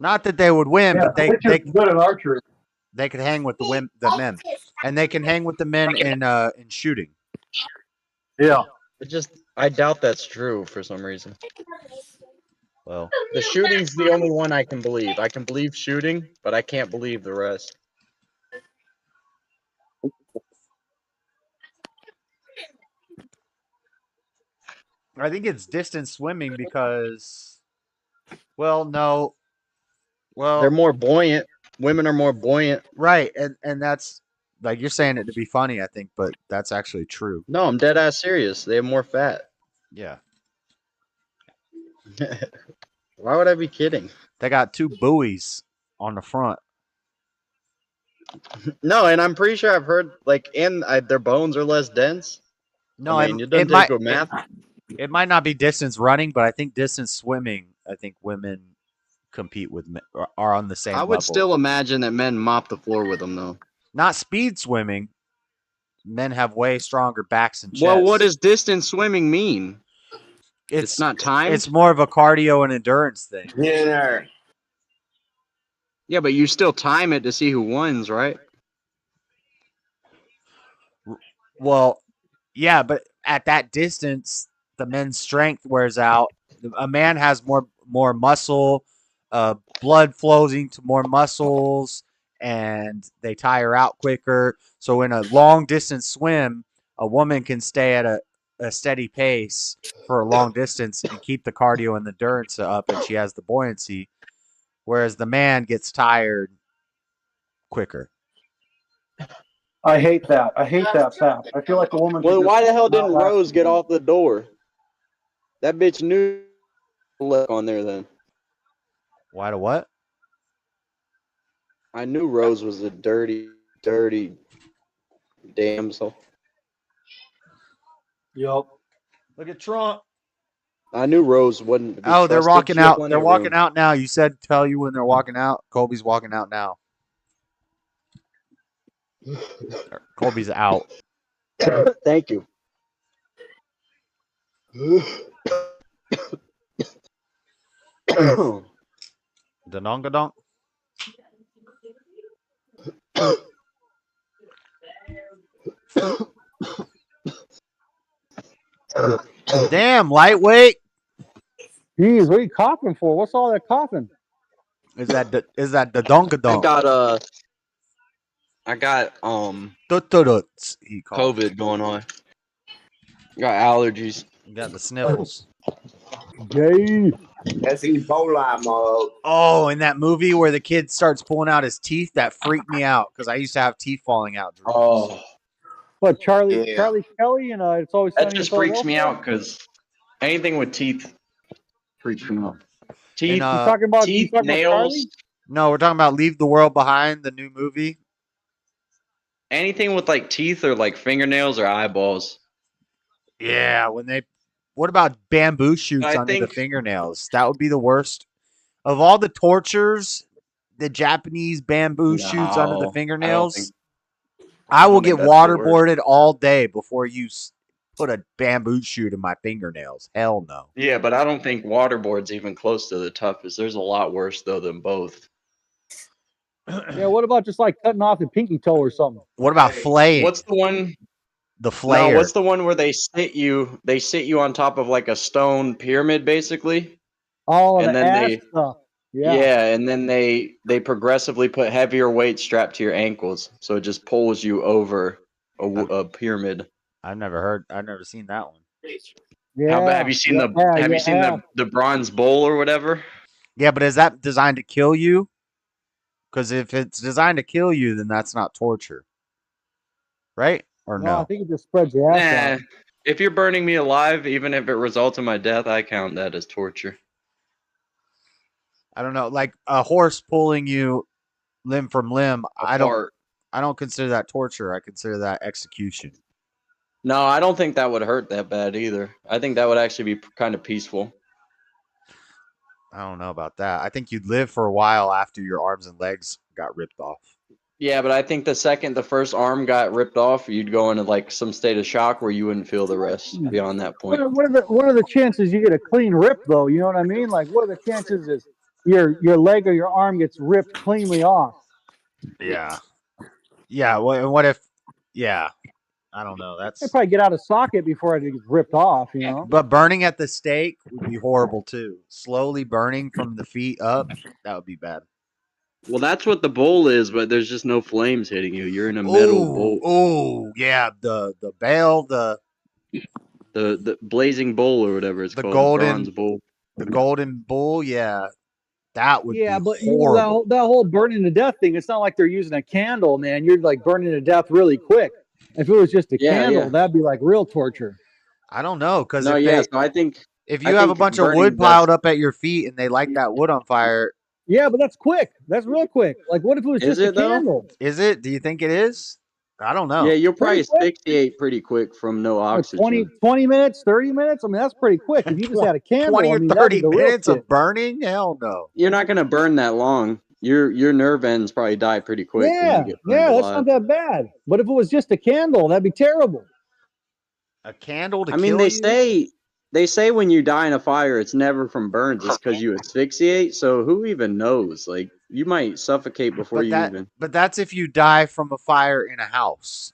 Not that they would win, but they
good at archery.
They could hang with the men, and they can hang with the men in shooting.
Yeah.
I doubt that's true for some reason.
Well,
the shooting's the only one I can believe. I can believe shooting, but I can't believe the rest.
I think it's distance swimming because, well, no. Well,
they're more buoyant. Women are more buoyant.
Right, and that's like you're saying it to be funny, I think, but that's actually true.
No, I'm dead ass serious. They have more fat.
Yeah.
Why would I be kidding?
They got 2 buoys on the front.
No, and I'm pretty sure I've heard their bones are less dense.
No,
I mean, it doesn't take good math.
It might not be distance running, but I think distance swimming. I think women compete with men, are on the same level.
I would still imagine that men mop the floor with them, though.
Not speed swimming. Men have way stronger backs and chests.
Well, what does distance swimming mean? It's not time.
It's more of a cardio and endurance thing.
Yeah, but you still time it to see who wins, right?
Well, yeah, but at that distance, the men's strength wears out. A man has more muscle, blood flows into more muscles, and they tire out quicker. So in a long distance swim, a woman can stay at a steady pace for a long distance and keep the cardio and the endurance up, and she has the buoyancy, whereas the man gets tired quicker.
I hate that. I hate that fact. I feel like a woman.
Well, why the hell didn't Rose get off the door? That bitch knew look on there then.
Why to what?
I knew Rose was a dirty damsel.
Yup.
Look at Trump.
I knew Rose wouldn't be
Oh, they're
trusted.
walking
She had
out.
plenty
They're
of
walking
room.
out now. You said tell you when they're walking out. Colby's walking out now. Colby's out.
Thank you.
Donongadonk. Damn, lightweight.
Jeez, what are you coughing for? What's all that coughing?
Is that the dongadonk?
I got
He called.
COVID going on. Got allergies.
You got the sniffles.
Gay.
That's Ebola mode.
Oh, in that movie where the kid starts pulling out his teeth, that freaked me out because I used to have teeth falling out.
Oh,
What, Charlie
Yeah.
Kelly and It's Always
that
Sunny in
just freaks me
Philadelphia?
out because anything with teeth freaks me out. Teeth,
And,
You talking about
teeth,
Charlie?
nails,
No, we're talking about Leave the World Behind, the new movie.
anything with like teeth or like fingernails or eyeballs.
Yeah, what about bamboo shoots
I
under the
think-
fingernails? That would be the worst. Of all the tortures, the Japanese bamboo shoots under the
No,
fingernails.
I
I will
don't
get
think that's the worst.
waterboarded all day before you put a bamboo shoot in my fingernails. Hell no.
Yeah, but I don't think waterboard's even close to the toughest. There's a lot worse though than both.
Yeah, what about just like cutting off the pinky toe or something?
What about flaying?
What's the one?
The flayer.
No, what's the one where they sit you on top of like a stone pyramid, basically?
Oh,
And
the
then
ass
they-
stuff.
Yeah.
Yeah.
And then they progressively put heavier weights strapped to your ankles, so it just pulls you over a pyramid.
I've never seen that one.
Yeah.
How about have you seen the bronze bowl or whatever?
Yeah, but is that designed to kill you? Because if it's designed to kill you, then that's not torture. Right? Or
No, I
no?
think it just spreads your ass
Nah. If you're burning me alive, even if it results in my death, I count that as torture.
I don't know. Like a horse pulling you limb from limb. I don't consider that torture. I consider that execution.
No, I don't think that would hurt that bad either. I think that would actually be kind of peaceful.
I don't know about that. I think you'd live for a while after your arms and legs got ripped off.
Yeah, but I think the second the first arm got ripped off, you'd go into like some state of shock where you wouldn't feel the rest beyond that point.
What are the chances you get a clean rip though? You know what I mean? Like, what are the chances is your leg or your arm gets ripped cleanly off?
Yeah. Yeah. What if? Yeah. I don't know.
I'd
That's.
probably get out of socket before it gets ripped off. You know.
But burning at the stake would be horrible too. Slowly burning from the feet up, that would be bad.
Well, that's what the bowl is, but there's just no flames hitting you. You're in a metal bowl.
Oh, yeah. The bale, the
blazing bowl or whatever it's called.
golden
bronze bowl.
The golden bull, yeah. That would
Yeah,
be
but you
horrible.
know, that whole burning to death thing, it's not like they're using a candle, man. You're like burning to death really quick. If it was just a candle, that'd be like real torture.
I don't know, because
No, yeah, so I think
if you have a bunch of wood piled up at your feet and they light that wood on fire.
Yeah, but that's quick. That's real quick. Like, what if it was just a candle?
Is it? Do you think it is? I don't know.
Yeah, you'll probably
Pretty quick.
asphyxiate pretty quick from no
Like
oxygen.
20 minutes, 30 minutes? I mean, that's pretty quick. If you just had a candle,
20
I
or
mean, that'd be
30
the real
minutes
shit.
of burning? Hell no.
You're not gonna burn that long. Your nerve ends probably die pretty quick. when
Yeah,
you get burned
yeah, that's
alive.
not that bad. But if it was just a candle, that'd be terrible.
A candle to
I mean,
kill
they say when you die in a fire, it's never from burns. It's because you asphyxiate. So who even knows? Like you might suffocate before you even.
But that's if you die from a fire in a house.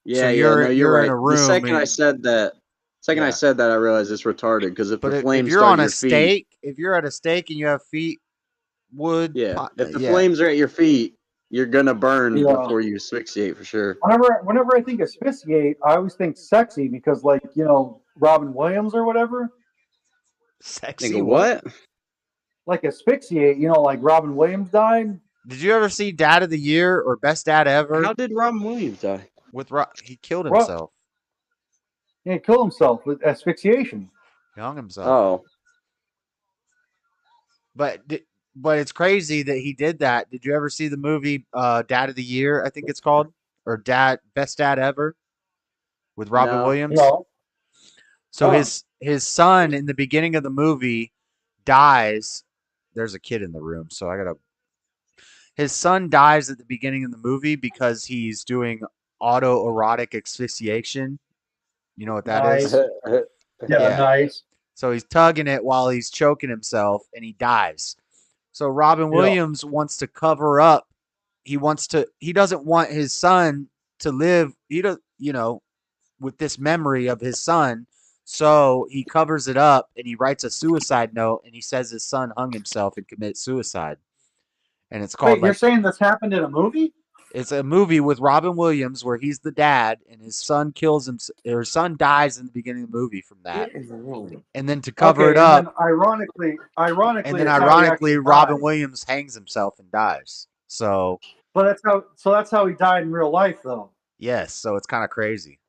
Yeah,
So
you're
you're
right.
in a room.
The second I
and-
said that, I realized it's retarded because if
But
the
if
flames
you're
start
on
at
a
your feet,
stake, if you're at a stake and you have feet, wood.
yeah, if the
yeah.
flames are at your feet, you're gonna burn
Yeah.
before you asphyxiate for sure.
Whenever I think asphyxiate, I always think sexy because, like, you know, Robin Williams or whatever.
Sexy
Think of what?
Like asphyxiate, you know, like Robin Williams died.
Did you ever see Dad of the Year or Best Dad Ever?
How did Robin Williams die?
He killed
Ro-
himself.
Yeah, he killed himself with asphyxiation.
He hung himself.
Oh,
But it's crazy that he did that. Did you ever see the movie Dad of the Year, I think it's called? Or Best Dad Ever? With Robin
No.
Williams?
No.
So
Oh.
his son in the beginning of the movie dies. There's a kid in the room, so I gotta. His son dies at the beginning of the movie because he's doing autoerotic asphyxiation. You know what that is?
Nice. Yeah, nice.
So he's tugging it while he's choking himself, and he dies. So Robin Williams wants to cover up. He doesn't want his son to live. With this memory of his son. So he covers it up and he writes a suicide note and he says his son hung himself and committed suicide. And it's called.
Wait, you're saying this happened in a movie?
It's a movie with Robin Williams where he's the dad and his son kills him. Or his son dies in the beginning of the movie from that. And then to cover it up,
and then ironically,
and then ironically, Robin Williams hangs himself and dies. So,
but that's how he died in real life, though.
Yes, so it's kind of crazy.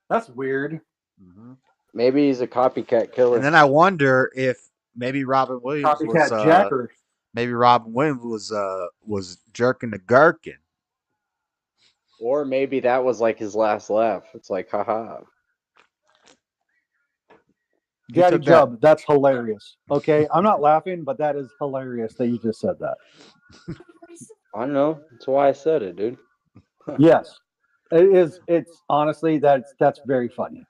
That's weird.
Mm-hmm.
Maybe he's a copycat killer.
And then I wonder if maybe Robin Williams was jerking the gherkin.
Or maybe that was like his last laugh. It's like, haha.
Daddy Jub, that's hilarious. Okay, I'm not laughing, but that is hilarious that you just said that.
I know. That's why I said it, dude.
Yes, it is. It's honestly that's very funny.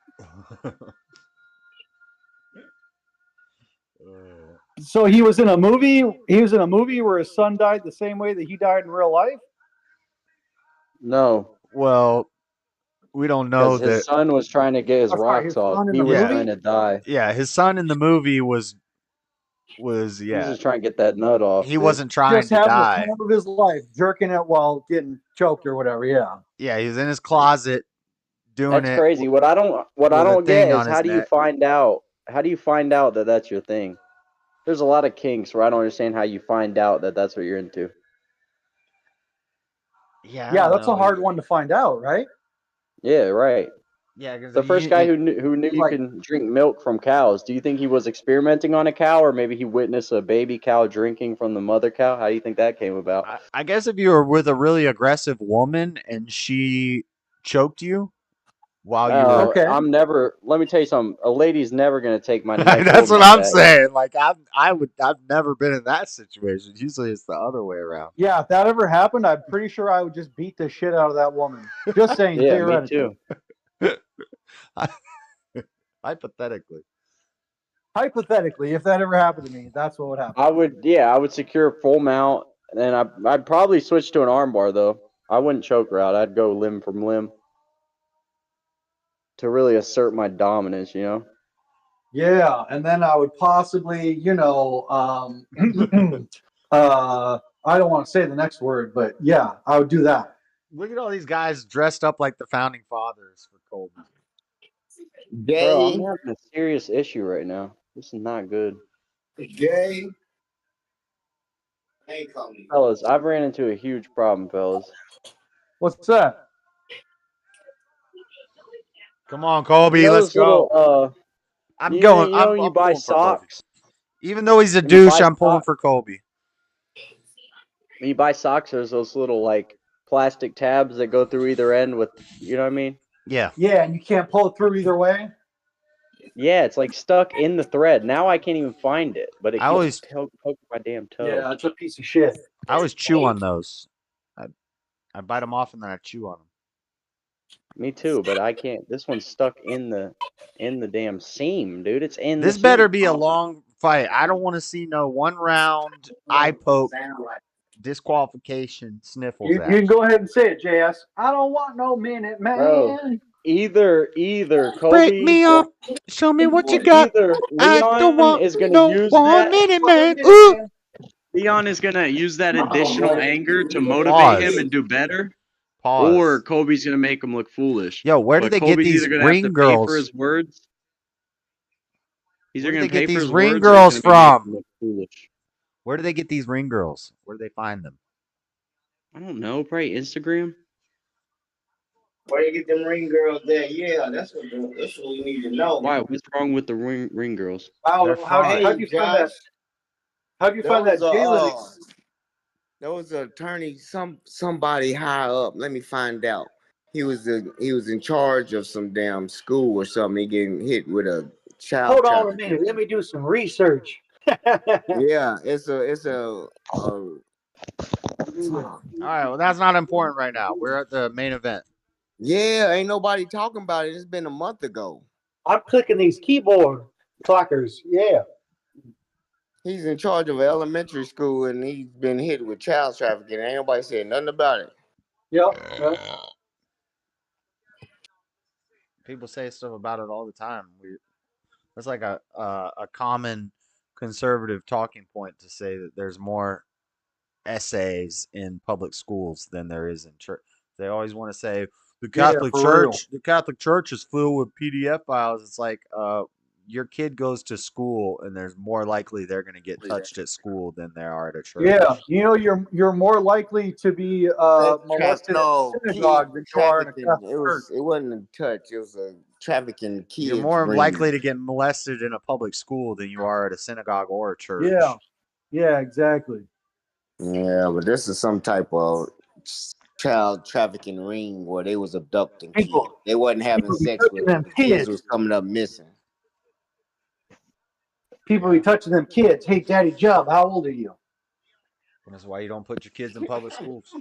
So he was in a movie. He was in a movie where his son died the same way that he died in real life.
No.
Well, we don't know that
his son was trying to get his rocks off. He was trying to die.
Yeah, his son in the movie was
He was just trying to get that nut off.
He wasn't trying
Just
to
having
die.
the time of his life, jerking it while getting choked or whatever. Yeah.
Yeah, he was in his closet doing
That's
it.
crazy. What I don't
with a
get
thing
is
on
how
his
do you
neck.
find out? How do you find out that that's your thing? There's a lot of kinks where I don't understand how you find out that that's what you're into.
Yeah,
that's a hard one to find out, right?
Yeah, right.
Yeah, because
The first guy who knew you can drink milk from cows. Do you think he was experimenting on a cow, or maybe he witnessed a baby cow drinking from the mother cow? How do you think that came about?
I guess if you were with a really aggressive woman and she choked you while you were,
I'm never. Let me tell you something. A lady's never gonna take my neck.
that's
hold
what
my
I'm
back.
saying. Like I've never been in that situation. Usually it's the other way around.
Yeah, if that ever happened, I'm pretty sure I would just beat the shit out of that woman. Just saying,
Yeah, me
theoretically.
too.
Hypothetically, if that ever happened to me, that's what would happen.
I would secure a full mount, and then I'd probably switch to an armbar though. I wouldn't choke her out. I'd go limb from limb to really assert my dominance.
Yeah, and then I would possibly, I don't want to say the next word, but yeah, I would do that.
Look at all these guys dressed up like the founding fathers for Colby.
Bro, I'm having a serious issue right now. This is not good.
Gay. Ain't coming.
Fellas, I've ran into a huge problem, fellas.
What's that?
Come on, Colby, let's go. I'm going. I'm
you
pulling
buy
for Colby.
socks.
Even though he's a
When you
douche,
buy
I'm pulling
socks-
for Colby.
When you buy socks, there's those little like plastic tabs that go through either end with, you know what I mean?
Yeah.
Yeah, and you can't pull it through either way.
Yeah, it's like stuck in the thread. Now I can't even find it, but it
I always-
keeps poking my damn toe.
Yeah, it's a piece of shit.
I always chew on those. I bite them off and then I chew on them.
Me too, but I can't. This one's stuck in the damn seam, dude. It's in.
This
the
better
seam.
be a long fight. I don't want to see no 1 round eye poke disqualification sniffles.
You can go ahead and say it, JS. I don't want no minute, man.
Bro, either Kobe.
Break me up. Show me what you got.
Either
I
Leon
don't want
is gonna
no
use
1
that.
minute, man. Ooh.
Leon is gonna use that additional anger to motivate
Pause.
him and do better.
Pause.
Or Kobe's gonna make him look foolish.
Yo, where do
But
they get
Kobe's
these
either gonna have
ring
to pay
girls?
for his words. He's
Where
either
do
gonna
they
pay
get
for
these
his
ring
words or
girls
he's gonna make him
from?
look foolish.
Where do they get these ring girls? Where do they find them?
I don't know. Probably Instagram.
Where you get them ring girls there? Yeah, that's what we need to know.
Why? What's wrong with the ring girls?
How'd
They're
you
fine.
find that? How'd you find that Jalen?
There was an attorney, somebody high up. Let me find out. He was in charge of some damn school or something. He getting hit with a child
Hold on a
trafficking.
minute. Let me do some research.
Yeah, it's a
All right, well, that's not important right now. We're at the main event.
yeah. Ain't nobody talking about it. It's been a month ago.
I'm clicking these keyboard clockers. Yeah.
He's in charge of an elementary school, and he's been hit with child trafficking. Ain't nobody said nothing about it.
Yep.
People say stuff about it all the time. It's like a common conservative talking point to say that there's more essays in public schools than there is in church. They always want to say the Catholic Church is filled with PDF files. It's like your kid goes to school and there's more likely they're going to get touched at school than they are at a church.
Yeah, you're more likely to be molested at a synagogue than you are in a Catholic church.
It wasn't a touch. It was a trafficking kids.
You're more likely to get molested in a public school than you are at a synagogue or a church.
Yeah, exactly.
Yeah, but this is some type of child trafficking ring where they was abducting kids. They wasn't having sex with them. Kids was coming up missing.
People be touching them kids. Hey, Daddy Jub, how old are you?
That's why you don't put your kids in public schools.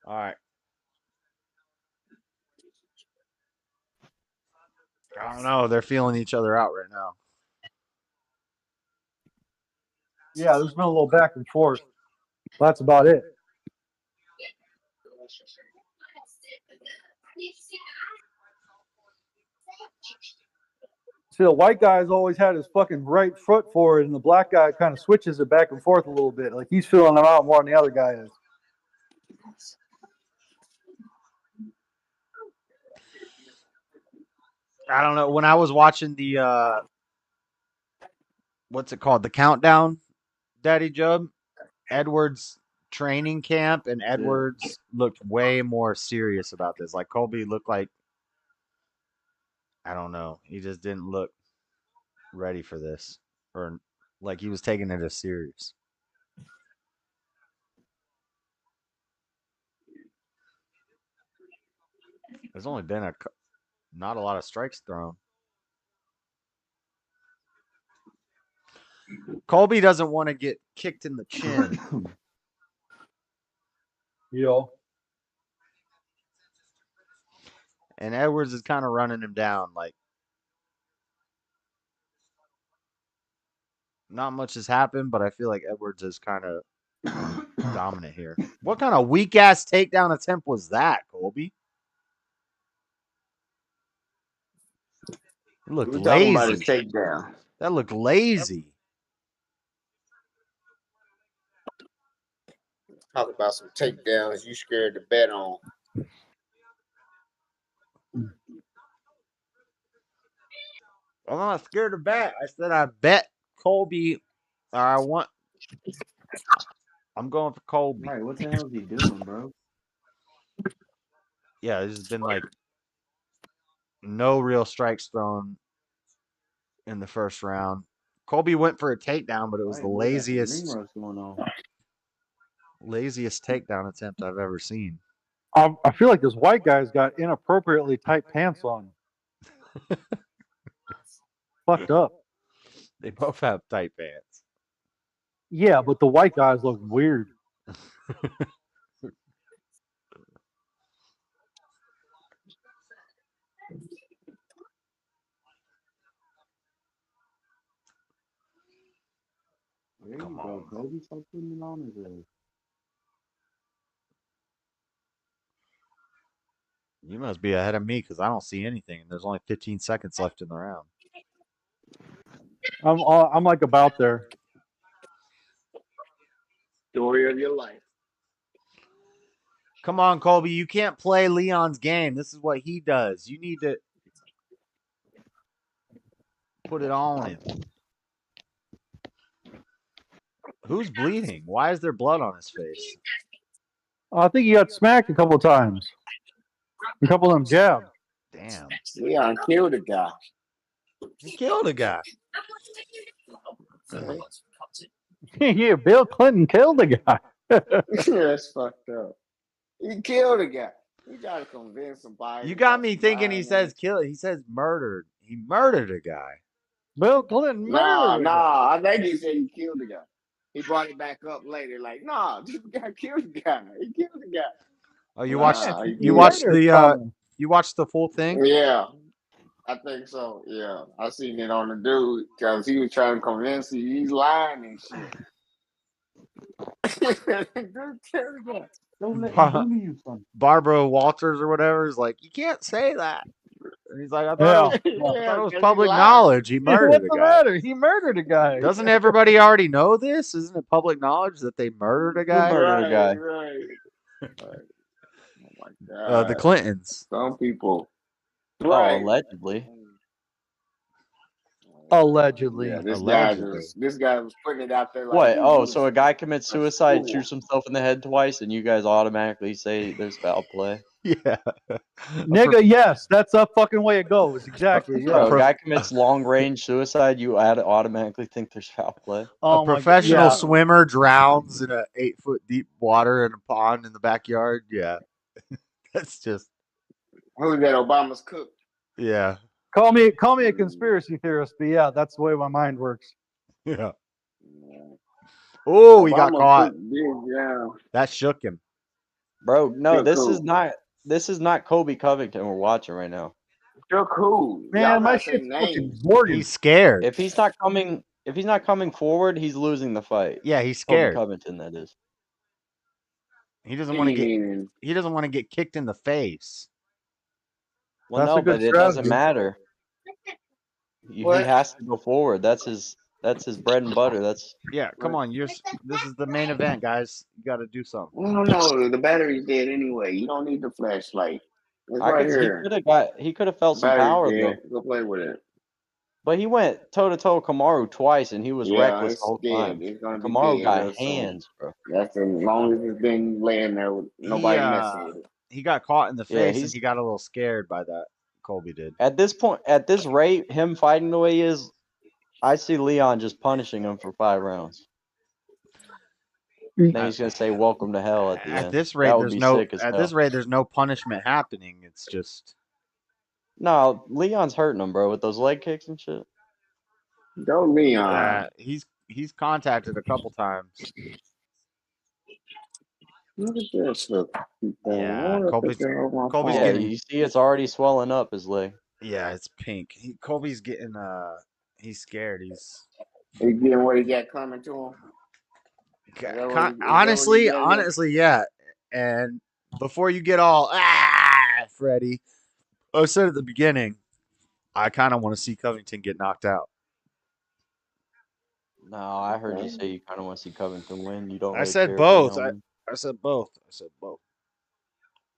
All right. I don't know. They're feeling each other out right now.
Yeah, there's been a little back and forth. That's about it. See, the white guy's always had his fucking right foot forward, and the black guy kind of switches it back and forth a little bit. Like he's feeling them out more than the other guy is.
I don't know. When I was watching the what's it called? The countdown, Daddy Jub, Edwards training camp, and Edwards looked way more serious about this. Like Colby looked like, I don't know, he just didn't look ready for this, or like he was taking it as serious. There's only been not a lot of strikes thrown. Colby doesn't want to get kicked in the chin. And Edwards is kind of running him down. Like, not much has happened, but I feel like Edwards is kind of dominant here. What kind of weak ass takedown attempt was that, Colby? It looked lazy.
About a takedown.
That looked lazy.
Talk about some takedowns you scared to bet on.
I'm not scared to bet. I said I bet Colby. I'm going for Colby.
Right, what the hell is he doing, bro?
Yeah, there's been like no real strikes thrown in the first round. Colby went for a takedown, but it was the laziest takedown attempt I've ever seen.
I feel like this white guy's got inappropriately tight pants on. Fucked up.
They both have tight pants.
Yeah, but the white guys look weird.
There you go, Kobe. Stop putting it on his head.
You must be ahead of me because I don't see anything. There's only 15 seconds left in the round.
I'm like about there.
Story of your life.
Come on, Colby. You can't play Leon's game. This is what he does. You need to put it on him. Who's bleeding? Why is there blood on his face?
I think he got smacked a couple of times. A couple of them jabbed.
Damn.
Leon killed a guy.
He killed a guy.
Yeah, Bill Clinton killed a guy.
That's fucked up. He killed a guy. He tried to convince somebody.
You got me thinking he says kill. He says murdered. He murdered a guy.
Bill Clinton murdered.
Nah. I think he said he killed the guy. He brought it back up later, like, nah, this guy killed the guy. He killed the guy.
Oh, you
Nah,
watched
he
you
did.
watched the you watched the full thing?
Yeah, I think so. Yeah, I seen it on the dude because he was trying to convince you he's lying and shit.
Don't let him bully you, son.
Barbara Walters or whatever is like, you can't say that. And he's like, I thought it was public knowledge. He murdered
What's
a
the
guy.
matter? He murdered a guy.
Doesn't everybody already know this? Isn't it public knowledge that they murdered a guy?
Right. Oh my God.
The Clintons.
Some people.
Oh, allegedly.
Allegedly.
Yeah, this guy was putting it out there like
What?
he
Oh,
was
so a guy commits suicide,
fool.
shoots himself in the head twice, and you guys automatically say there's foul play?
Yeah.
Nigga, yes, that's the fucking way it goes. Exactly. Yeah.
Bro, a guy commits long range suicide, you automatically think there's foul play.
A professional swimmer drowns in a 8-foot deep water in a pond in the backyard. Yeah. That's just.
Who's that? Obama's cook.
Yeah.
Call me a conspiracy theorist, but yeah, that's the way my mind works.
Yeah. Oh, he got
Obama
caught.
cook did, yeah.
That shook him.
Bro, no,
You're
this
cool.
is not Kobe Covington we're watching right now.
You're cool.
Man,
Y'all
my
not saying
shit's
names.
fucking Morgan.
He's scared.
If he's not coming forward, he's losing the fight.
Yeah, he's
Kobe
scared.
Covington, that is.
He doesn't want to get. He doesn't want to get kicked in the face.
Well,
That's
no,
a good
but it doesn't
strategy.
matter. He has to go forward. That's his bread and butter. That's
Yeah, come on. This is the main event, guys. You got to do something.
Well, no, the battery's dead anyway. You don't need the flashlight. It's
I
right
could,
here.
he could have felt some
Battery's
power
dead.
though.
Go play with it.
But he went toe to toe Kamaru twice, and he was
Yeah,
reckless
it's
the whole
dead.
time.
It's gonna be
Kamaru
dead
got
real soon.
hands, bro.
That's as long as it's been laying there with nobody messing with it.
He got caught in the
Yeah,
face and
he's-
he got a little scared by that. Colby did.
At this point, at this rate, him fighting the way he is, I see Leon just punishing him for 5 rounds. Then he's gonna say "Welcome to hell" at the end.
At this rate,
That would
there's
be
no.
sick as
At
hell.
this rate, there's no punishment happening. It's just.
No, Leon's hurting him, bro, with those leg kicks and shit.
Go Leon.
He's contacted a couple times.
Look at this. Look.
Yeah, Colby's
Yeah,
getting.
you see, it's already swelling up his leg.
Yeah, it's pink. Colby's getting. He's scared. He's
getting what he got coming to him.
honestly, yeah. And before you get all Freddie, I said at the beginning, I kind of want to see Covington get knocked out.
No, I heard you say you kind of want to see Covington win. You don't.
I
Really
said
care if
both.
Leon wins.
I said both.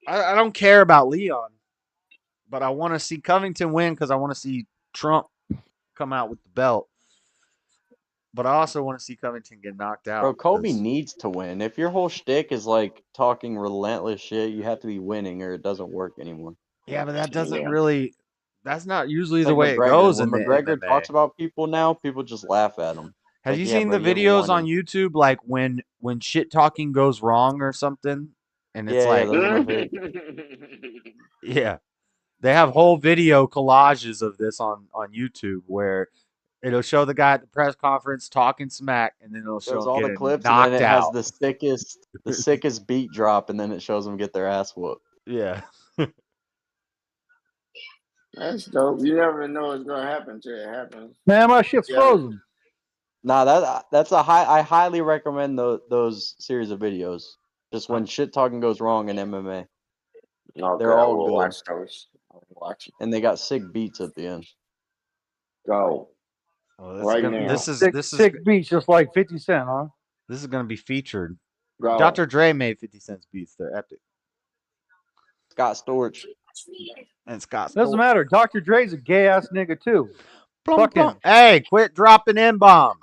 I don't care about Leon, but I want to see Covington win because I want to see Trump come out with the belt. But I also want to see Covington get knocked out.
Bro, Kobe needs to win. If your whole shtick is like talking relentless shit, you have to be winning or it doesn't work anymore.
Yeah, but that doesn't really. That's not usually
It's
the
like
way
McGregor.
it goes
When
in the
McGregor
MMA.
talks about people now, people just laugh at him.
Have
Like,
you
yeah,
seen
bro,
the
you haven't
videos
won
on
it.
YouTube, like when shit talking goes wrong or something, and it's
Yeah,
like,
those are my favorite.
yeah, they have whole video collages of this on YouTube where it'll show the guy at the press conference talking smack, and then it'll show
Shows
him
all the
getting
clips, and
knocked
then it has
out.
the sickest beat drop, and then it shows them get their ass whooped.
Yeah.
That's dope. You never know what's gonna happen till it happens.
Man, my shit's frozen.
Nah, that's a high. I highly recommend those series of videos. Just when shit talking goes wrong in MMA,
Okay,
they're
I
all
will
good,
watch those. I'll watch it.
and they got sick beats at the end.
Go.
Oh,
Right now.
This is
Sick beats, just like 50 Cent, huh?
this is gonna be featured.
Go.
Dr. Dre made 50 Cent's beats. They're epic.
Scott Storch.
And Scott.
Doesn't matter. Dr. Dre's a gay ass nigga too. Fuck him.
Hey, quit dropping in bombs.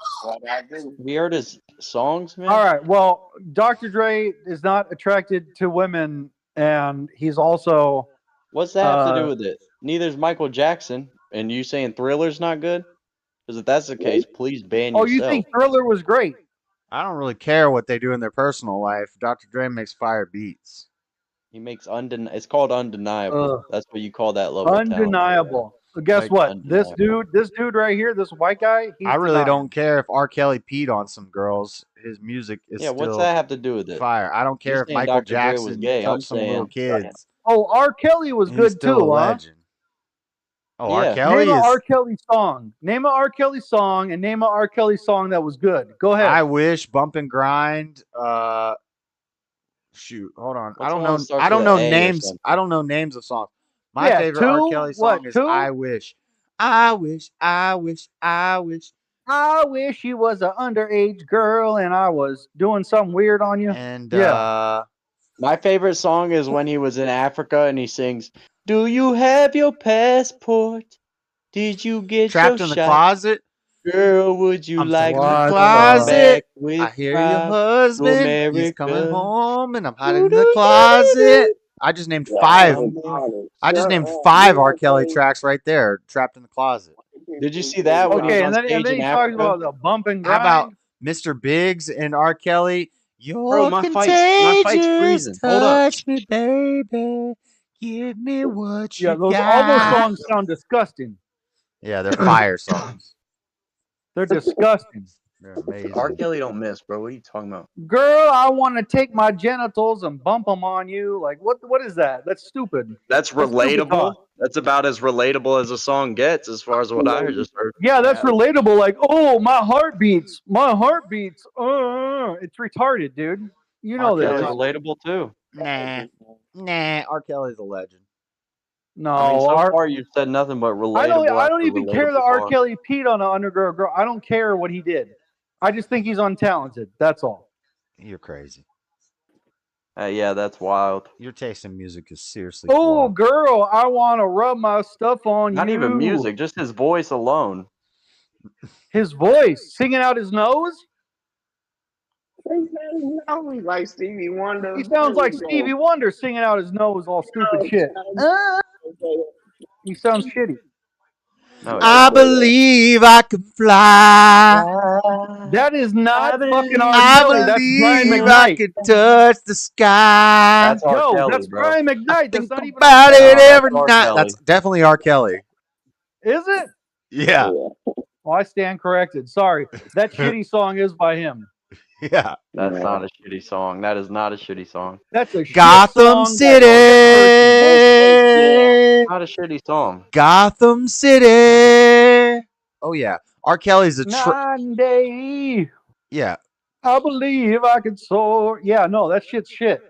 We heard his songs, man.
All right. Well, Dr. Dre is not attracted to women, and he's also.
What's that have to do with it? Neither's Michael Jackson. And you saying Thriller's not good? Because if that's the case, please ban
Oh,
yourself.
you think Thriller was great?
I don't really care what they do in their personal life. Dr. Dre makes fire beats.
He makes it's called undeniable. That's what you call that level of talent.
Undeniable. But guess
Like,
what?
undeniable.
This dude right here, this white guy, he's
I really
deniable.
don't care if R. Kelly peed on some girls. His music is
Yeah, what's
still
that have to do with it?
fire. I don't
You're
care if
saying
Michael
Dr. Dre was
Jackson
gay. I'm
touched some little
saying
kids.
Oh, R. Kelly was
He's
good
still
too,
a
huh?
legend. Oh, R.
Yeah.
Kelly
Name an
is.
R. Kelly song. Name an R. Kelly song and name an R. Kelly song that was good. Go ahead.
I wish Bump and Grind. Shoot, hold on.
What's the one that starts with
know
an A or
names.
something?
I don't know names of songs. My
Yeah,
favorite R.
two?
Kelly
What,
song is
two?
I Wish. I wish, I wish, I wish.
I wish you was an underage girl and I was doing something weird on you.
And
Yeah.
My favorite song is when he was in Africa and he sings, "Do you have your passport? Did you get
Trapped
your
in the
shot?
Closet.
Girl, would you
I'm
like
trapped in
to
the
come
closet.
back with
I hear your
pride to
husband. He's coming
America?"
home, and I'm hiding in the closet. I just named five. I just named 5 R. Kelly tracks right there. Trapped in the Closet.
Did you see that when he was
Okay,
on
and
stage
then
in
he talks
Africa?
about the bump and
How
grind.
about Mr. Biggs and R. Kelly?
Bro,
You're
my fight's
contagious.
freezing. Hold up.
Touch me, baby. Give me what
Yeah,
you
all those
got.
songs sound disgusting.
Yeah, they're fire songs.
They're disgusting.
They're amazing.
R. Kelly don't miss, bro. What are you talking about?
Girl, I want to take my genitals and bump them on you. Like, what is that? That's stupid.
That's
stupid
relatable.
talk.
That's about as relatable as a song gets, as far as what I just heard.
Yeah, that's relatable. Like, oh, my heart beats. My heart beats. It's retarded, dude. You know
That's
this.
relatable too.
Nah. R. Kelly's a legend.
No,
I mean, so far you've said nothing but relatable.
I don't
after
even care that
relatable
R.
bar.
Kelly peed on an undergirl girl. I don't care what he did. I just think he's untalented. That's all.
You're crazy.
Yeah, that's wild.
Your taste in music is seriously
Oh,
flawed.
girl, I want to rub my stuff on
Not
you.
even music, just his voice alone.
His voice, singing out his nose.
Like Stevie Wonder.
He sounds like Stevie Wonder singing out his nose, all stupid shit. He sounds shitty.
No,
I believe I can fly.
That is not fucking R.
I
Kelly. That's Brian
believe I
McKnight.
can touch the sky.
That's R.
Yo,
Kelly,
that's
bro.
Brian McKnight. That's not even
About
R.
it
Kelly.
every
R.
night.
Kelly.
That's definitely R. Kelly.
Is it?
Yeah.
Well, I stand corrected. Sorry. That shitty song is by him.
Yeah.
That's not a shitty song. That is not a shitty song.
That's a shit
Gotham
song.
City.
Not a shitty song.
Gotham City. Oh yeah. R. Kelly's a
Night and day.
yeah.
I believe I can soar. Yeah, no, that shit's shit.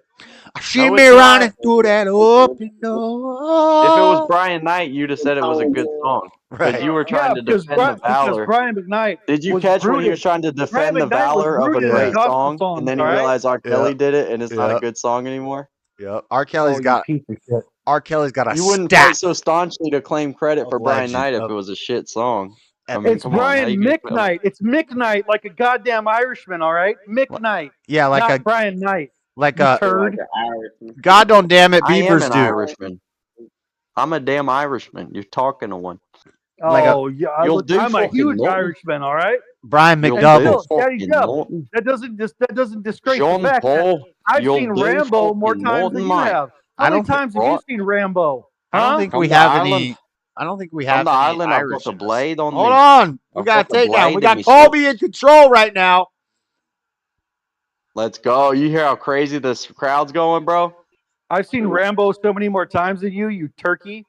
She
No,
me
it's not.
running through that open door.
If it was Brian Knight, you'd have said it was a good song.
Right.
But you were trying to
because
defend the valor.
Brian McKnight.
Did you
was
catch when he
rooted-
was trying to defend
Brian
the
McKnight was
valor of a
rooted in
great
gospel
song,
songs,
and then he
all right?
realized R. Kelly
Yeah.
did it, and it's not
Yeah.
a good song anymore?
Yep. R. Kelly's got
piece of shit.
R. Kelly's got a
You wouldn't
stack.
fight so staunchly to claim credit for Brian
legend
Knight if
of-
it was a shit song. I mean,
It's
come on. How
Brian
you gonna tell me?
McKnight. It's McKnight, like a goddamn Irishman, all right? McKnight.
Yeah, like
not
a
Brian Knight.
like
You
a
turd.
God don't damn it,
I am
Beavers
an
do.
Irishman. I'm a damn Irishman. You're talking to one.
Like a-
Oh, yeah.
You'll do
I'm a
fucking
huge
nothing.
Irishman, all right?
Brian
You'll
McDouble.
do
Daddy
fucking
Jeff.
nothing.
That doesn't disgrace
Sean
the fact that
Paul,
I've
you'll
seen
do
Rambo more
fucking
times
more
than
than
you
mine.
have.
I
How many
don't think-
times have you seen Rambo?
I don't
Huh?
think
From
we
the
have
island-
any. I don't think we
From
have
the
any
island, I've
Irish
got the
in us.
blade on
Hold
me.
on, we
I've
got
got
a
the
takedown.
blade
We
in
got
me,
Colby in control right now.
Let's go. You hear how crazy this crowd's going, bro?
I've seen Rambo so many more times than you turkey.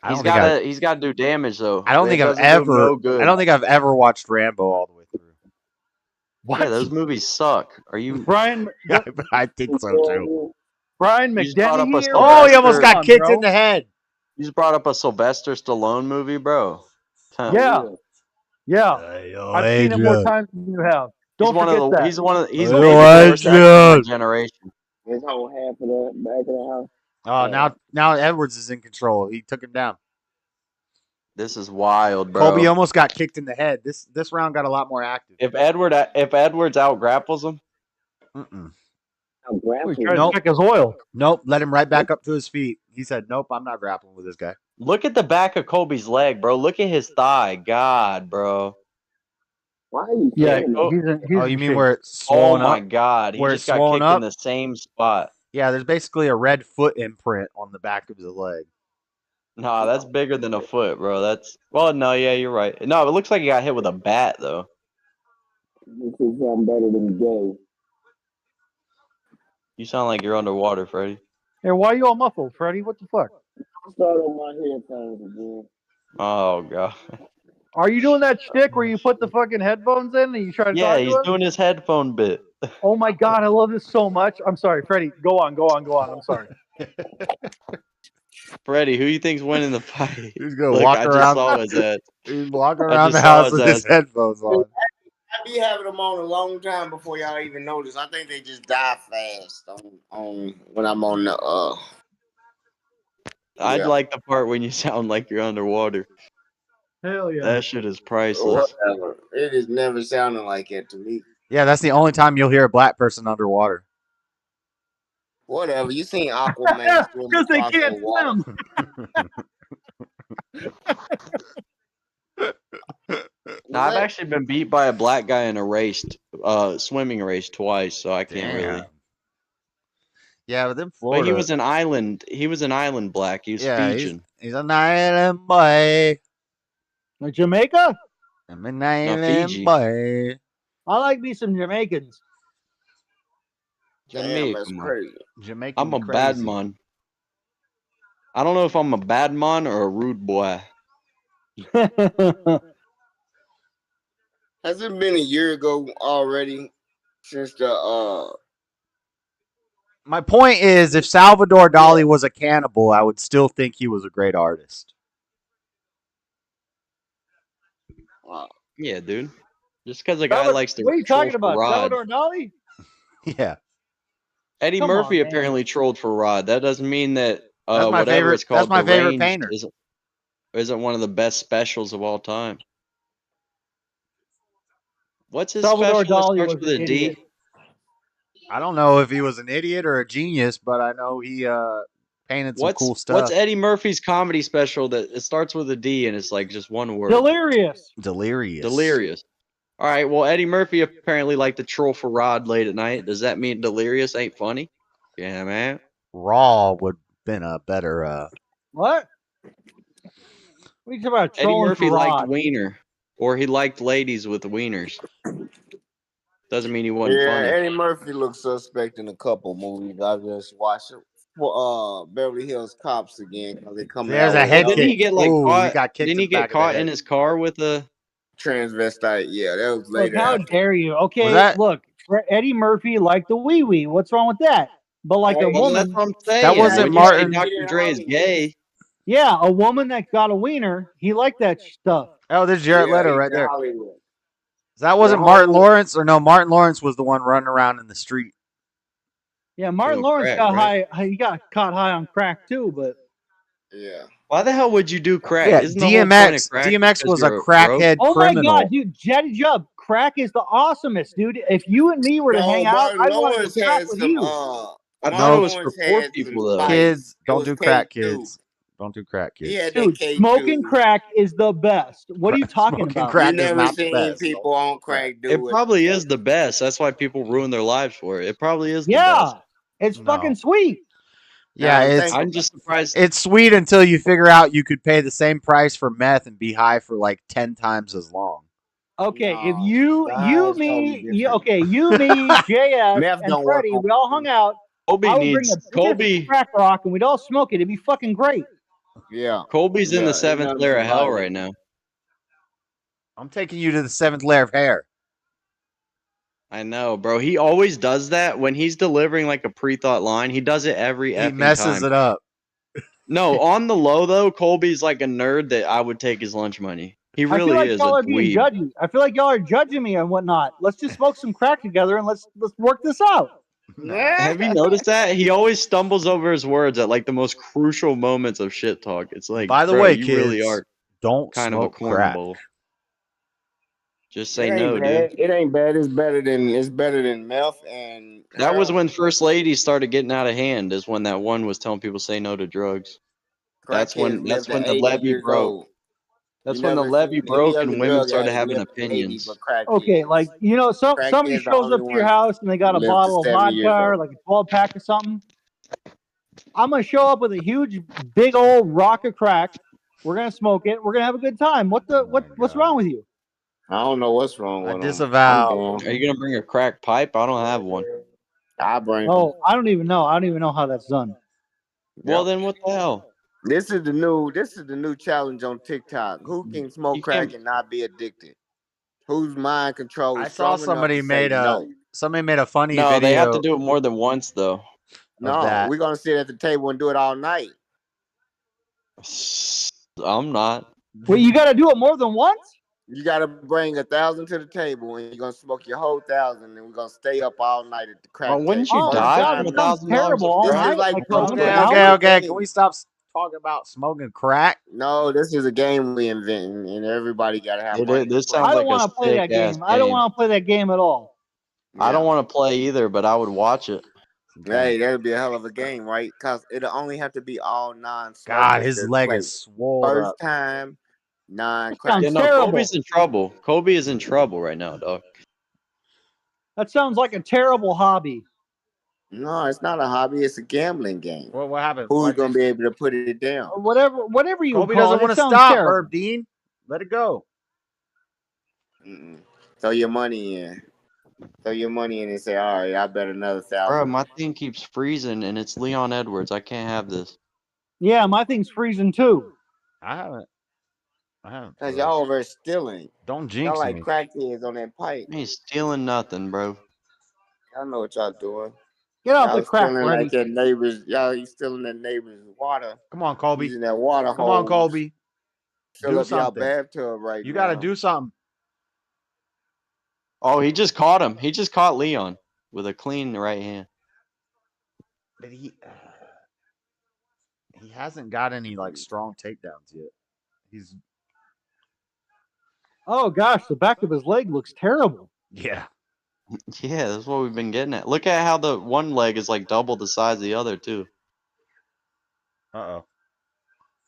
I
He's
don't think I-
he's got to do damage though.
I don't
It
think I've
doesn't do him
ever.
no good.
I don't think I've ever watched Rambo all the way through.
Yeah, those movies suck. Are you?
Brian
I think so too.
Brian
You just brought up a
McDenney here?
Oh, he almost
Sylvester-
got kicked
bro.
in the head.
You just brought up a Sylvester Stallone movie, bro. Huh.
Yeah. I've seen it more
Adrian.
times than you have. Don't
He's one
forget
of the
that.
he's one of he's
Yo,
maybe the worst actor of my
Adrian.
generation.
His whole half of the back of the house.
Oh, now Edwards is in control. He took him down.
This is wild, bro.
Colby almost got kicked in the head. This round got a lot more active.
If Edwards out grapples him,
He's trying
Nope.
to check his oil.
Nope. Let him right back up to his feet. He said, "Nope, I'm not grappling with this guy."
look at the back of Colby's leg, bro. Look at his thigh. God, bro.
Why are you
Yeah,
kidding me?
Oh, you mean
shit.
where it's
Oh
swollen
my
up?
God. He
Where
just
it's
got
swollen
kicked
up?
in the same spot.
Yeah, there's basically a red foot imprint on the back of the leg.
Nah, that's bigger than a foot, bro. That's no, yeah, you're right. No, it looks like he got hit with a bat though.
This is something better than gay.
You sound like you're underwater, Freddy.
Hey, why are you all muffled, Freddy? What the fuck?
Start on my headphones again.
Oh god.
Are you doing that shtick where you put the fucking headphones in and you try to
Yeah,
talk
he's
to us?
doing his headphone bit.
Oh my god, I love this so much. I'm sorry, Freddy. Go on. I'm sorry.
Freddy, who you think's winning the fight?
He's gonna
Look,
walk
I
around.
just saw his head.
He's walking
I
around
just
the
saw
house
his
with his
ass.
headphones on.
I be having them on a long time before y'all even notice. I think they just die fast on when I'm on the
I'd
yeah.
like the part when you sound like you're underwater.
Hell yeah.
That shit is priceless.
Whatever. It is never sounding like it to me.
Yeah, that's the only time you'll hear a black person underwater.
Whatever. You seen Aquaman swim
Because they
across
can't
the water.
Now, I've actually been beat by a black guy in a race, swimming race twice, so I can't really.
Yeah, but then
But
Florida.
he was an island. He was an island black. He was Fijian.
He's an island boy.
Like Jamaica?
I'm an island
Fiji.
boy.
I like me some Jamaicans.
Damn, that's crazy.
Jamaican
I'm a
crazy.
bad man. I don't know if I'm a bad man or a rude boy.
Has it been a year ago already since the
My point is, if Salvador Dali was a cannibal, I would still think he was a great artist.
Yeah, dude. Just because a guy likes to
What are you
troll
talking
for
about?
Rod.
Salvador Dali?
Yeah.
Eddie
Come
Murphy
on, man.
apparently trolled for Rod. That doesn't mean that
That's my
whatever
favorite-
it's called,
that's my favorite
Deranged
painter.
isn't one of the best specials of all time. What's his
Salvador
special that
Dali
starts
was
with
an
a D?
idiot.
I don't know if he was an idiot or a genius, but I know he painted some cool stuff.
What's Eddie Murphy's comedy special that it starts with a D and it's like just one word?
Delirious.
Delirious. All right. Well, Eddie Murphy apparently liked to troll for Rod late at night. Does that mean Delirious ain't funny? Yeah, man.
Raw would have been a better.
What? What are you talking about?
Eddie
Trolling
Murphy
for
liked
Rod?
wiener, or he liked ladies with wieners. Doesn't mean he wasn't
yeah,
funny.
Eddie Murphy looks suspect in a couple movies. I just watched it for Beverly Hills Cops again because they coming
There's
out
a
with
head
Didn't he
kick.
get like
Ooh,
caught?
he got kicked
Didn't he
in the back
get
of the
caught
head.
in his car with a?
transvestite. Yeah, that was
Look,
later.
how
after.
dare you? Okay,
Was that-
look, Eddie Murphy liked the wee wee. What's wrong with that? But like a
Well, that's
woman,
what I'm saying.
That wasn't
When you say
Martin-
Dr. Dre is gay.
yeah, a woman that got a wiener, he liked that stuff.
Oh, there's Jared
Yeah,
Leto
he's
right
in
there.
Hollywood.
That wasn't
The
Martin
whole-
Lawrence, or no? Martin Lawrence was the one running around in the street.
Yeah, Martin
Doing
Lawrence
crack,
got
right?
high. He got caught high on crack too, but
Yeah.
Why the hell would you do crack?
Yeah,
Isn't the whole point of
DMX.
crack
DMX
because
was a
you're
crackhead
oh
criminal.
my god, dude, Jetty Jub, crack is the awesomest, dude. If you and me were to
No,
hang out,
Martin
I want
Lawrence
to crack
had
with
some.
you.
I
Martin
thought it was for
Lawrence
poor
had
people
some
though.
Kids,
It
don't
was
do crack,
K2.
kids. Don't do crack,
He
kids.
had that
Dude,
K2.
smoking crack is the best. What are you talking
Smoking
about?
crack
You
is
never
not the
seen
best.
people on crack do
It
it.
probably is the best. That's why people ruin their lives for it. It probably is the
Yeah,
best.
it's
No.
fucking sweet.
Yeah,
Now,
it's
I'm just surprised.
it's sweet until you figure out you could pay the same price for meth and be high for like 10 times as long.
Okay, if
No,
you,
the high
you,
is totally
me, you,
different.
okay, you, me, JS,
Meth
and
don't work
Freddie,
on
we all hung out.
Colby
I would bring
needs
a big crack rock and we'd all smoke it. It'd be fucking great.
Yeah.
Colby's in
Yeah,
the
it's
seventh
not
layer of hell
survival.
right now.
I'm taking you to the 7th layer of hair.
I know, bro. He always does that when he's delivering like a pre-thought line. He does it every
He
effing
messes
time.
it up.
No, on the low though, Colby's like a nerd that I would take his lunch money. He
I feel
really
like
is
y'all
a
are being
dweeb.
judgy. I feel like y'all are judging me and whatnot. Let's just smoke some crack together and let's work this out.
Have you noticed that? He always stumbles over his words at like the most crucial moments of shit talk. It's like,
By the
bro,
way,
you
kids,
really are
don't
kind of a
smoke crack.
cornball. Just
It
say
ain't
no,
bad.
dude.
It ain't bad. It's better than meth and
That was
heroin.
when First Lady started getting out of hand. Is when that one was telling people say no to drugs. That's when
Crackheads live to
the
80
levee
years
broke.
old.
That's
You
when the
never
levee
seen any
broke
other
and women
drug
started
addict
having
live to 80,
opinions.
but crackheads.
Okay, like somebody
Crackheads the
shows
only
up to your
ones
house and they got a
live to
bottle of
70 years
vodka or
old.
like a 12 pack or something. I'm gonna show up with a huge, big old rock of crack. We're gonna smoke it. We're gonna have a good time. What's wrong with you?
I don't know what's wrong
I
with them.
disavow.
Are you gonna bring a crack pipe? I don't have one.
I bring.
Oh, I don't even know. I don't even know how that's done.
Well, then what the hell?
This is the new challenge on TikTok. Who can smoke crack and not be addicted? Whose mind control is
I saw
strong enough
somebody
to say no?
somebody made a funny
No,
video.
they have to do it more than once though.
No,
that.
we're gonna sit at the table and do it all night.
I'm not.
Wait, you got to do it more than once?
You gotta bring 1,000 to the table, and you're gonna smoke your whole 1,000, and we're gonna stay up all night at the crack
Well,
table.
wouldn't you
Oh,
die
God,
from
that sounds
$1,000
terrible.
of
All
This
crack?
is
night,
like
like for
Okay,
an hour?
okay. Can we stop talking about smoking crack?
No, this is a game we inventing, and everybody gotta have money.
This
to play.
sounds
I don't
like a
want to play that
sick-ass
game. I don't want to play that game at all.
I don't want to play either, but I would watch it.
Hey, that'd be a hell of a game, right? Cause it'll only have to be all non-smokers.
God, his
to
leg
play.
is swole
First
up.
time, non-crack.
Sounds
Yeah, no,
terrible.
Kobe's in trouble. Kobe is in trouble right now, dog.
That sounds like a terrible hobby.
No, it's not a hobby. It's a gambling game.
What happened?
Who's gonna be able to put it down?
Whatever you
Kobe
call
doesn't
it,
want
it
to
sounds
stop,
terrible.
Herb Dean. Let it go.
Throw your money in. Throw your money in and say, all right, I bet another 1,000.
Bro, my thing keeps freezing, and it's Leon Edwards. I can't have this.
Yeah, my thing's freezing too.
I haven't.
Cause y'all over stealing.
Don't
Y'all
jinx
like
me.
crackheads on that pipe.
I ain't stealing nothing, bro.
I know what y'all doing.
Get off
Y'all
the crack,
stealing
Freddy.
like that neighbors. Y'all stealing that neighbor's water.
Come on, Kobe.
Using that water
Come on,
hose.
Kobe.
Fill
Do
up y'all
something.
bathtub right
You
now.
got to do something.
Oh, he just caught him. He just caught Leon with a clean right hand.
But he hasn't got any like strong takedowns yet. He's
Oh gosh, the back of his leg looks terrible.
yeah.
Yeah, that's what we've been getting at. Look at how the one leg is like double the size of the other too.
Uh-oh.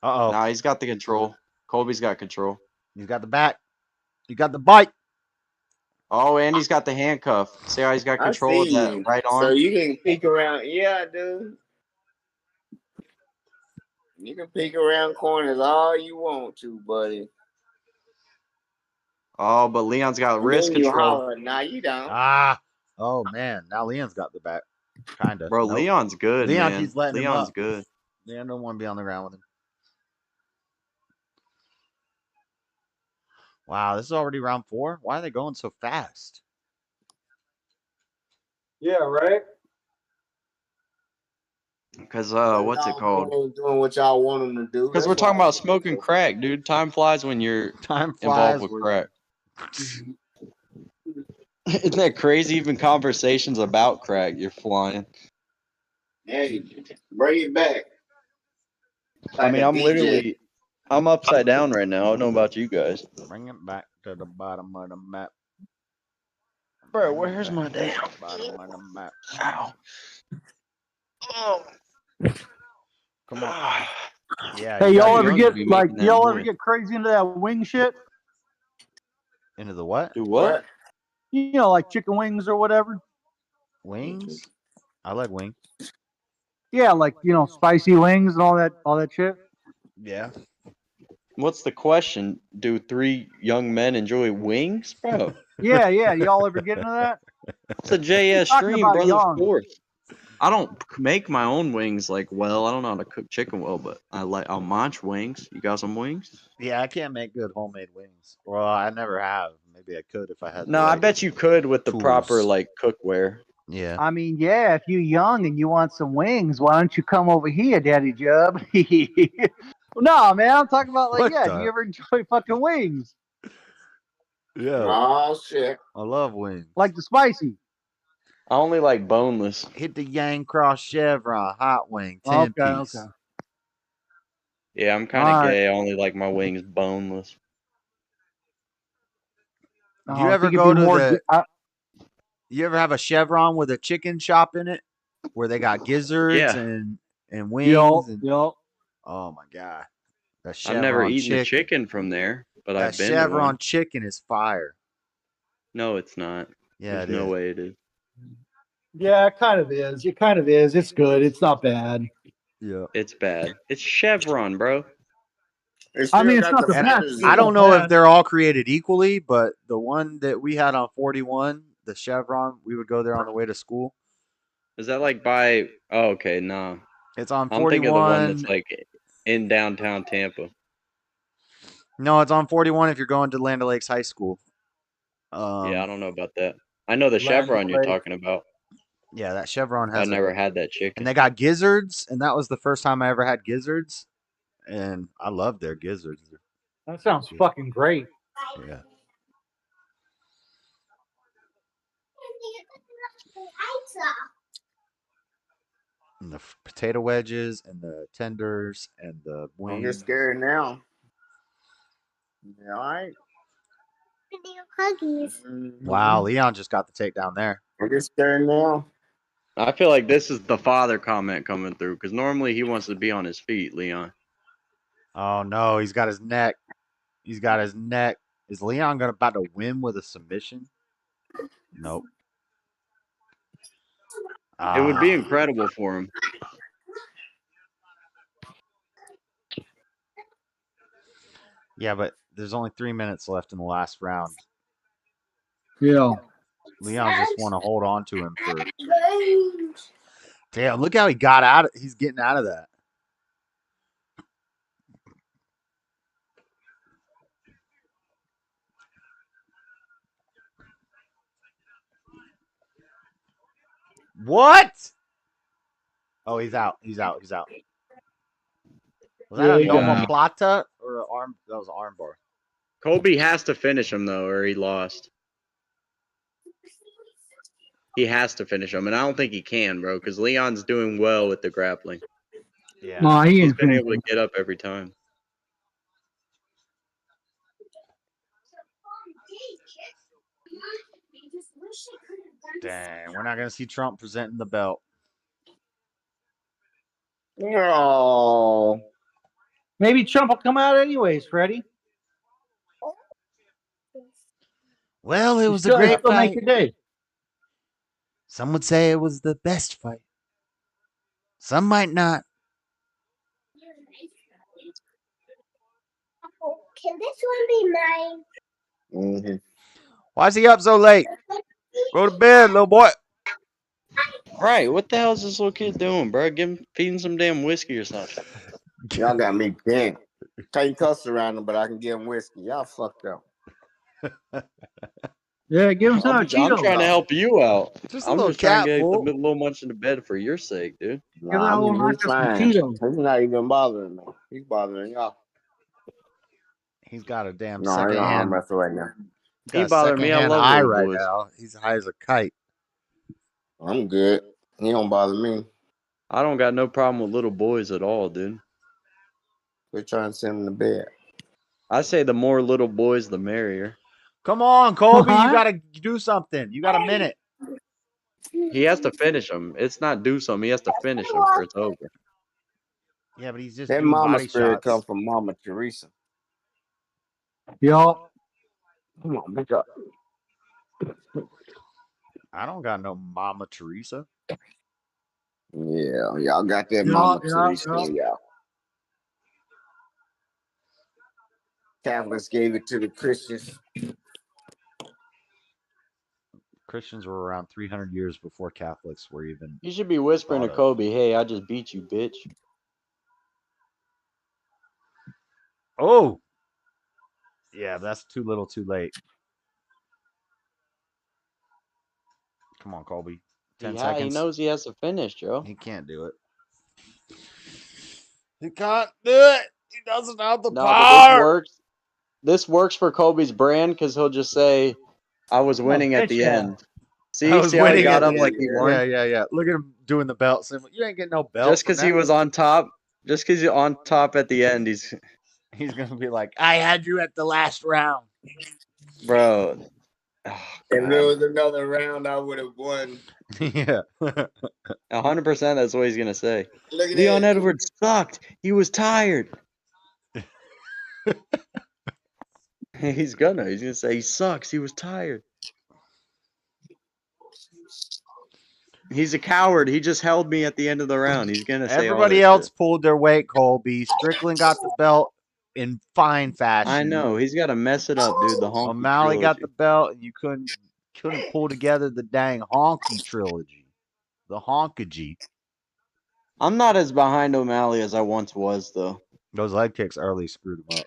Nah, he's got the control. Kobe's got control.
He's got the back. He got the bite.
Oh, and he's got the handcuff. See how he's got
I
control of
see
that
you.
right
So
arm?
you can peek around. Yeah, dude. You can peek around corners all you want to, buddy.
Oh, but Leon's got
And
wrist
then you
control.
holler. Nah, you don't.
Oh man. Now Leon's got the back. Kinda.
Bro,
Nope.
Leon's good,
Leon
man.
keeps letting him
Leon's
up.
good.
Leon don't want to be on the ground with him. Wow, this is already round 4. Why are they going so fast?
Yeah, right.
Because what's it called?
Doing what y'all want them to do.
Because we're talking about smoking crack, dude. Time flies when you're involved with crack. Isn't that crazy? Even conversations about crack, you're flying.
Hey, bring it back.
I mean, I'm upside down right now. I don't know about you guys.
Bring it back to the bottom of the map.
Bro, where's my damn
bottom of the map?
Ow.
Oh. Come on. Yeah.
Hey,
you
y'all
gotta
ever
be
get
making
like
that
y'all ever
noise.
get crazy into that wing shit?
Into the what?
Do what?
You know, like chicken wings or whatever.
Wings? I like wings.
Yeah, like spicy wings and all that shit.
Yeah.
What's the question? Do 3 young men enjoy wings, bro?
Yeah. Y'all ever get into that?
It's a JS
Talking
stream,
about
brother.
young.
Fourth. I don't make my own wings like well. I don't know how to cook chicken well, but I'll munch wings. You got some wings?
Yeah, I can't make good homemade wings. Well, I never have. Maybe I could if I had.
No, I bet you could with the
tools.
Proper like cookware.
Yeah.
I mean, yeah, if you're young and you want some wings, why don't you come over here, Daddy Jub? No, man, I'm talking about
What
do you ever enjoy fucking wings?
Yeah.
Oh shit.
I love wings.
Like the spicy.
I only like boneless.
Hit the Yang Cross Chevron hot wing 10 piece.
Okay.
Yeah, I'm kind of
Alright.
gay. I only like my wings boneless.
Do you ever go to the? You ever have a Chevron with a chicken shop in it, where they got gizzards
Yeah.
and wings?
Yup.
Oh my god, that
I've never
Chevron
eaten the chicken from there, but
That
I've been to
Chevron
one.
chicken is fire.
No, it's not.
Yeah,
There's
it
no
is.
way it is.
Yeah, it kind of is. It kind of is. It's good. It's not bad.
Yeah.
It's bad. It's Chevron, bro.
I mean, it's not the
And
best.
I don't know if they're all created equally, but the one that we had on 41, the Chevron, we would go there on the way to school.
Is that like by? Oh, okay, nah.
It's on
I'm thinking of the one that's
41.
like in downtown Tampa.
No, it's on 41 if you're going to Land O'Lakes High School.
Yeah, I don't know about that. I know the
Land
Chevron you're
O'Lakes.
talking about.
Yeah, that Chevron
I
has
never had that chicken.
And they got gizzards, and that was the first time I ever had gizzards. And I love their gizzards.
That sounds fucking great.
Yeah. And the potato wedges and the tenders and the
Don't get
wings.
scared now. Yeah, all right.
Huggies.
Wow, Leon just got the takedown there.
Don't get scared now.
I feel like this is the father comment coming through because normally he wants to be on his feet, Leon.
Oh no, he's got his neck. He's got his neck. Is Leon about to win with a submission? Nope.
It would be incredible for him.
Yeah, but there's only 3 minutes left in the last round.
Yeah.
Leon just want to hold on to him for. Damn, look how he got out. He's getting out of that. What? Oh, he's out. He's out. He's out. Was that a omoplata or an arm? That was an arm bar.
Colby has to finish him though, or he lost. He has to finish him, and I don't think he can, bro, because Leon's doing well with the grappling.
Yeah,
no,
he's been able to get up every time.
Dang, we're not gonna see Trump presenting the belt.
No.
Maybe Trump will come out anyways, Freddie.
Well, it
You
was
still-
a great
still make
fight.
your day.
Some would say it was the best fight. Some might not.
Can this one be mine?
Mm-hmm.
Why is he up so late? Go to bed, little boy.
Right, what the hell is this little kid doing, bro? Feed him some damn whiskey or something.
Y'all got me bent. Can't cuss around him, but I can give him whiskey. Y'all fucked up.
Yeah, give him some
I'm
Cheetos.
trying to help you out.
Just a
I'm
little
just trying
cat
to get
fool.
the little munch in the bed for your sake, dude.
Nah, he's fine. He's not even bothering me. He's bothering y'all.
He's got a damn
No, I
second
ain't
hand.
messing right now.
He bothered me. I love
eye
little
right
boys.
now. He's high as a kite.
I'm good. He don't bother me.
I don't got no problem with little boys at all, dude.
We're trying to send him to bed.
I say the more little boys, the merrier.
Come on, Colby. You got to do something. You got a minute.
He has to finish them. It's not do something. He has to finish them or it's over.
Yeah, but he's just
That
doing
mama
body
spirit
shots.
come from Mama Teresa.
Yo.
Come on, big up.
I don't got no Mama Teresa.
Yeah, y'all got that
Yeah,
Mama
yeah,
Teresa
yeah.
in y'all. Catholics gave it to the Christians.
Christians were around 300 years before Catholics were even.
You should be whispering to
thought of.
Kobe, hey, I just beat you, bitch.
Oh. Yeah, that's too little too late. Come on, Colby. 10
He
seconds.
knows he has to finish, Joe.
He can't do it. He can't do it. He doesn't have the
No, but
power.
this works. This works for Kobe's brand because he'll just say, I was winning at
bitch
the
yeah.
end. See
I was
how he
winning
got
at
up
the
like
end.
he won?
Yeah. Look at him doing the belt symbol. You ain't getting no belt.
Just because he was on top. Just because he's on top at the end, he's
gonna be like, I had you at the last round.
bro. Oh,
If there was another round, I would have won.
Yeah.
100%. That's what he's gonna say.
Look at
Leon
that.
Edwards sucked. He was tired. He's gonna say he sucks. He was tired. He's a coward. He just held me at the end of the round. He's gonna say all
Everybody
that
else
shit.
pulled their weight, Colby. Strickland got the belt in fine fashion.
I know. He's got to mess it up, dude. The honky
O'Malley got
trilogy.
the belt, and you couldn't pull together the dang honky trilogy. The honkagy.
I'm not as behind O'Malley as I once was, though.
Those leg kicks early screwed him up.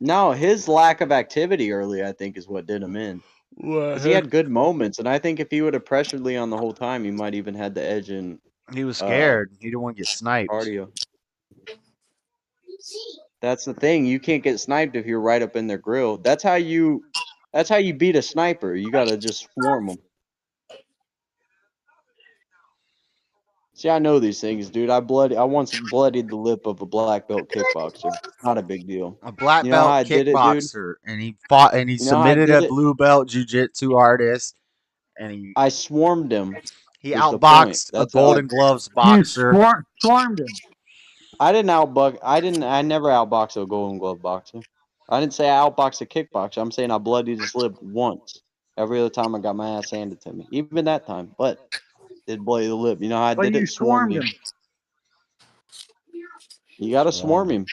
No, his lack of activity early, I think, is what did him in. Because he had good moments, and I think if he would have pressured Leon the whole time, he might even had the edge in.
He was scared. He didn't want to get sniped.
Cardio. That's the thing. You can't get sniped if you're right up in their grill. That's how you beat a sniper. You gotta just swarm them. See, I know these things, dude. I once bloodied the lip of a black belt kickboxer. Not a big deal.
A black
You know how I
belt
did it, dude?
kickboxer, and he fought, and he
You know how I
submitted
did
a
it?
blue belt jiu-jitsu artist, and
I swarmed him.
he
is the point.
outboxed a
That's how I-
Golden Gloves boxer.
You swarmed him.
I never outboxed a Golden Glove boxer. I didn't say I outboxed a kickboxer. I'm saying I bloodied his lip once. Every other time I got my ass handed to me. Even that time. But did bloody the lip. You know how I
But
did
you
it? Swarmed him. You gotta swarm him.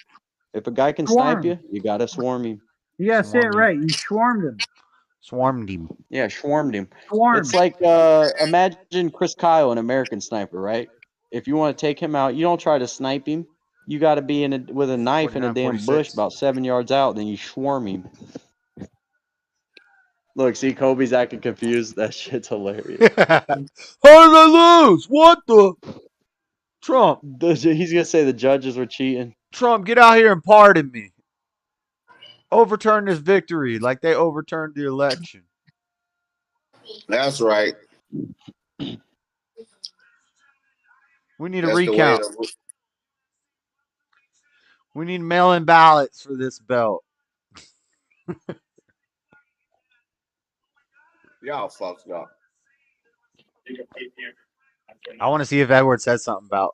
If a guy can snipe you, you gotta swarm him.
You gotta say it right. You swarmed him.
Swarmed him.
Yeah, swarmed him.
Swarmed.
It's like imagine Chris Kyle, an American sniper, right? If you want to take him out, you don't try to snipe him. You got to be with a knife in a damn
49,
bush
46.
about 7 yards out, then you swarm him. Look, see, Kobe's acting confused. That shit's hilarious.
How did I lose? What the? Trump.
He's gonna say the judges were cheating.
Trump, get out here and pardon me. Overturn this victory like they overturned the election.
That's right.
We need a
That's the way
recount. We need mail-in ballots for this belt.
Y'all fucked up.
I want to see if Edward says something about.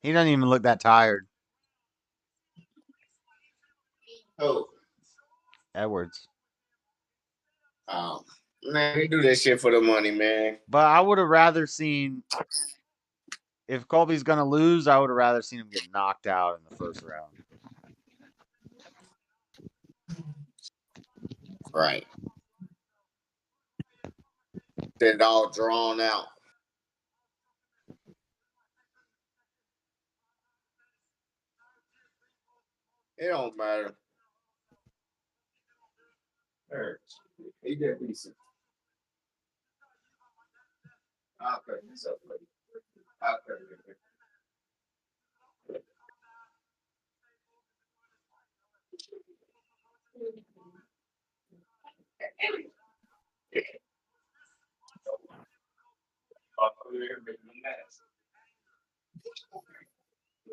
He doesn't even look that tired.
Oh.
Edwards.
Man, they do that shit for the money, man.
But I would have rather seen, if Colby's going to lose, I would have rather seen him get knocked out in the first round.
Right. It all drawn out. It don't matter. Hurts. He get decent. I'll cut this up later. I'll cut it later.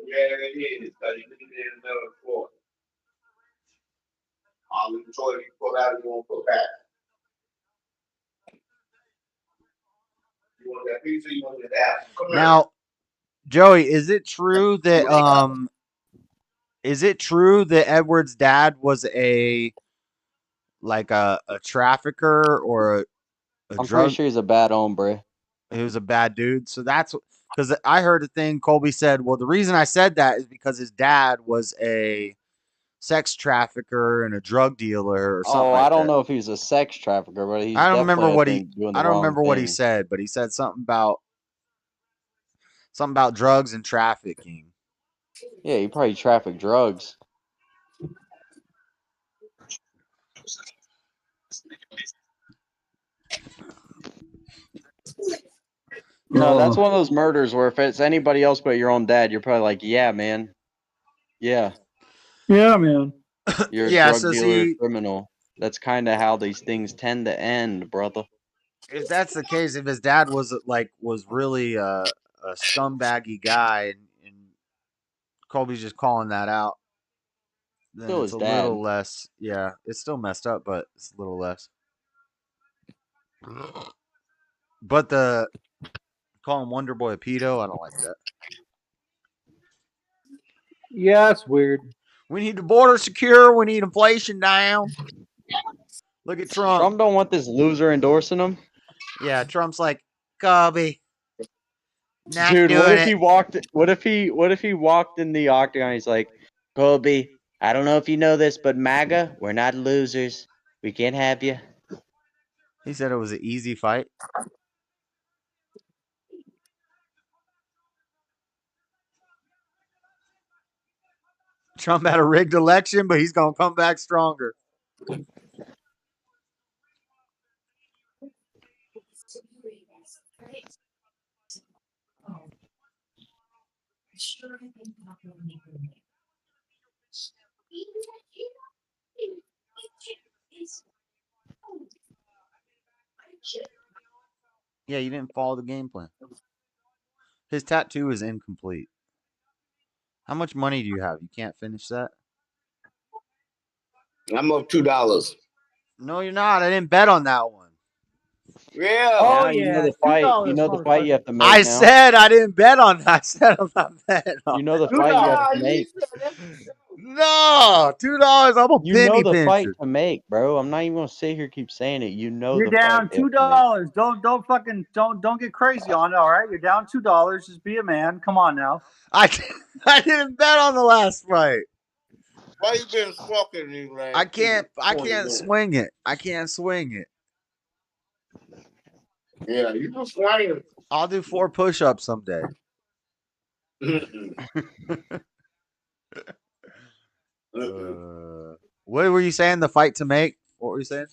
Yeah, it is. Because you did it another floor. All the toilet you pull out, you won't put back. You want that pizza? You want that? Come here.
Now, Joey, is it true that Edward's dad was a trafficker or a
I'm
drug?
pretty sure he's a bad hombre.
He was a bad dude. So that's because I heard a thing Colby said. Well, the reason I said that is because his dad was a sex trafficker and a drug dealer or something.
Oh,
like
I don't
that.
know if he's a sex trafficker, but he's
I don't remember
definitely,
what
I
he.
think, doing the
I don't
wrong
remember what he
thing.
said, but he said something about drugs and trafficking.
Yeah, he probably trafficked drugs. No, that's one of those murders where if it's anybody else but your own dad, you're probably like, yeah, man. Yeah.
Yeah, man.
You're a
Yeah,
drug
so
dealer,
see-
criminal. That's kind of how these things tend to end, brother.
If that's the case, if his dad was really a scumbaggy guy and Colby's just calling that out, then
Still
it's
his
a little
dad.
less. Yeah, it's still messed up, but it's a little less. But the call him Wonder Boy a pedo, I don't like that.
Yeah, it's weird.
We need the border secure. We need inflation down. Look at Trump.
Trump don't want this loser endorsing him.
Yeah, Trump's like, Colby. Not
Dude,
doing
what if
it.
he walked? What if he walked in the octagon? He's like, Colby, I don't know if you know this, but MAGA, we're not losers. We can't have you.
He said it was an easy fight. Trump had a rigged election, but he's gonna come back stronger. Yeah, you didn't follow the game plan. His tattoo is incomplete. How much money do you have? You can't finish that?
I'm up $2.
No, you're not. I didn't bet on that one.
Yeah.
Oh,
Now you know
yeah,
the fight.
$2,
You know the fight you have to make.
I
now.
said I didn't bet on that. I said I'm not betting on
You know the fight you have to make.
No, $2. I'm a
You know
penny
the fight
pincher.
to make, bro. I'm not even gonna sit here keep saying it. You know
You're
the
down
fight you have to make.
$2. Don't get crazy on it. All right, you're down $2. Just be a man. Come on now.
I didn't bet on the last fight.
Why you been fucking these last
I can't
20 minutes?
swing it. I can't swing it.
Yeah, you can swing it.
I'll do 4 push-ups someday. What were you saying? The fight to make? What were you saying?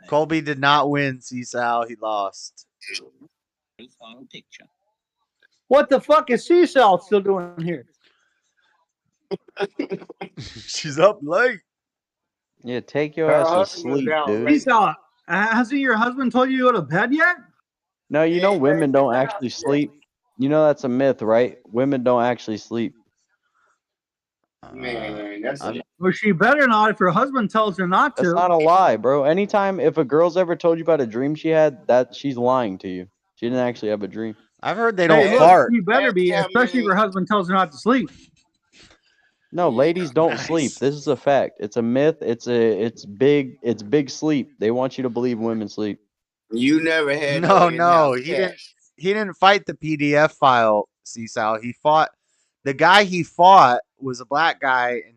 Colby did not win, Seasal. He lost.
What the fuck is Seasal still doing here?
She's up late.
Yeah, take your ass to sleep, dude.
Seasal, hasn't your husband told you to go to bed yet?
No, you know women don't actually sleep. You know that's a myth, right? Women don't actually sleep.
Man, that's
Well, she better not if her husband tells her not to.
That's not a lie, bro. Anytime if a girl's ever told you about a dream she had, that she's lying to you. She didn't actually have a dream.
I've heard they don't
Hey, look,
fart.
she better be, especially if her husband tells her not to sleep.
No, ladies don't
Nice.
sleep. This is a fact. It's a myth. It's big sleep. They want you to believe women sleep.
You never had
No,
in-house
he
cash.
didn't fight the PDF file, Seasal. He fought the guy he fought was a black guy, and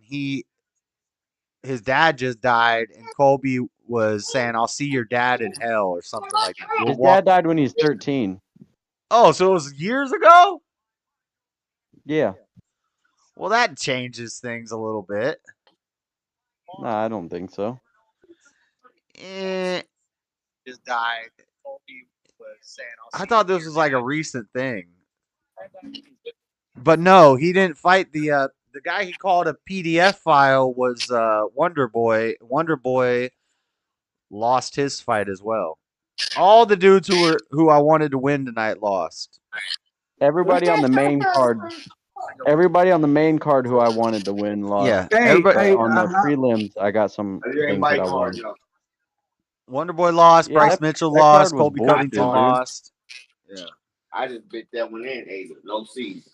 his dad just died, and Colby was saying, "I'll see your dad in hell" or something like that.
His dad died when he was 13.
Oh, so it was years ago?
Yeah.
Well, that changes things a little bit.
Nah, I don't think so.
Just died. Colby was saying, I thought this was like a recent thing. But no, he didn't fight the guy he called a PDF file was Wonder Boy. Wonder Boy lost his fight as well. All the dudes who I wanted to win tonight lost.
Everybody on the main card. Everybody on the main card who I wanted to win lost.
Yeah,
everybody on the prelims. I got some things that I wanted.
Wonder Boy lost.
Yeah,
Bryce
that-
Mitchell
that
lost.
card was
Colby
bullshit,
Covington
dude.
lost.
Yeah. I just bit that one in, Aiden. No season.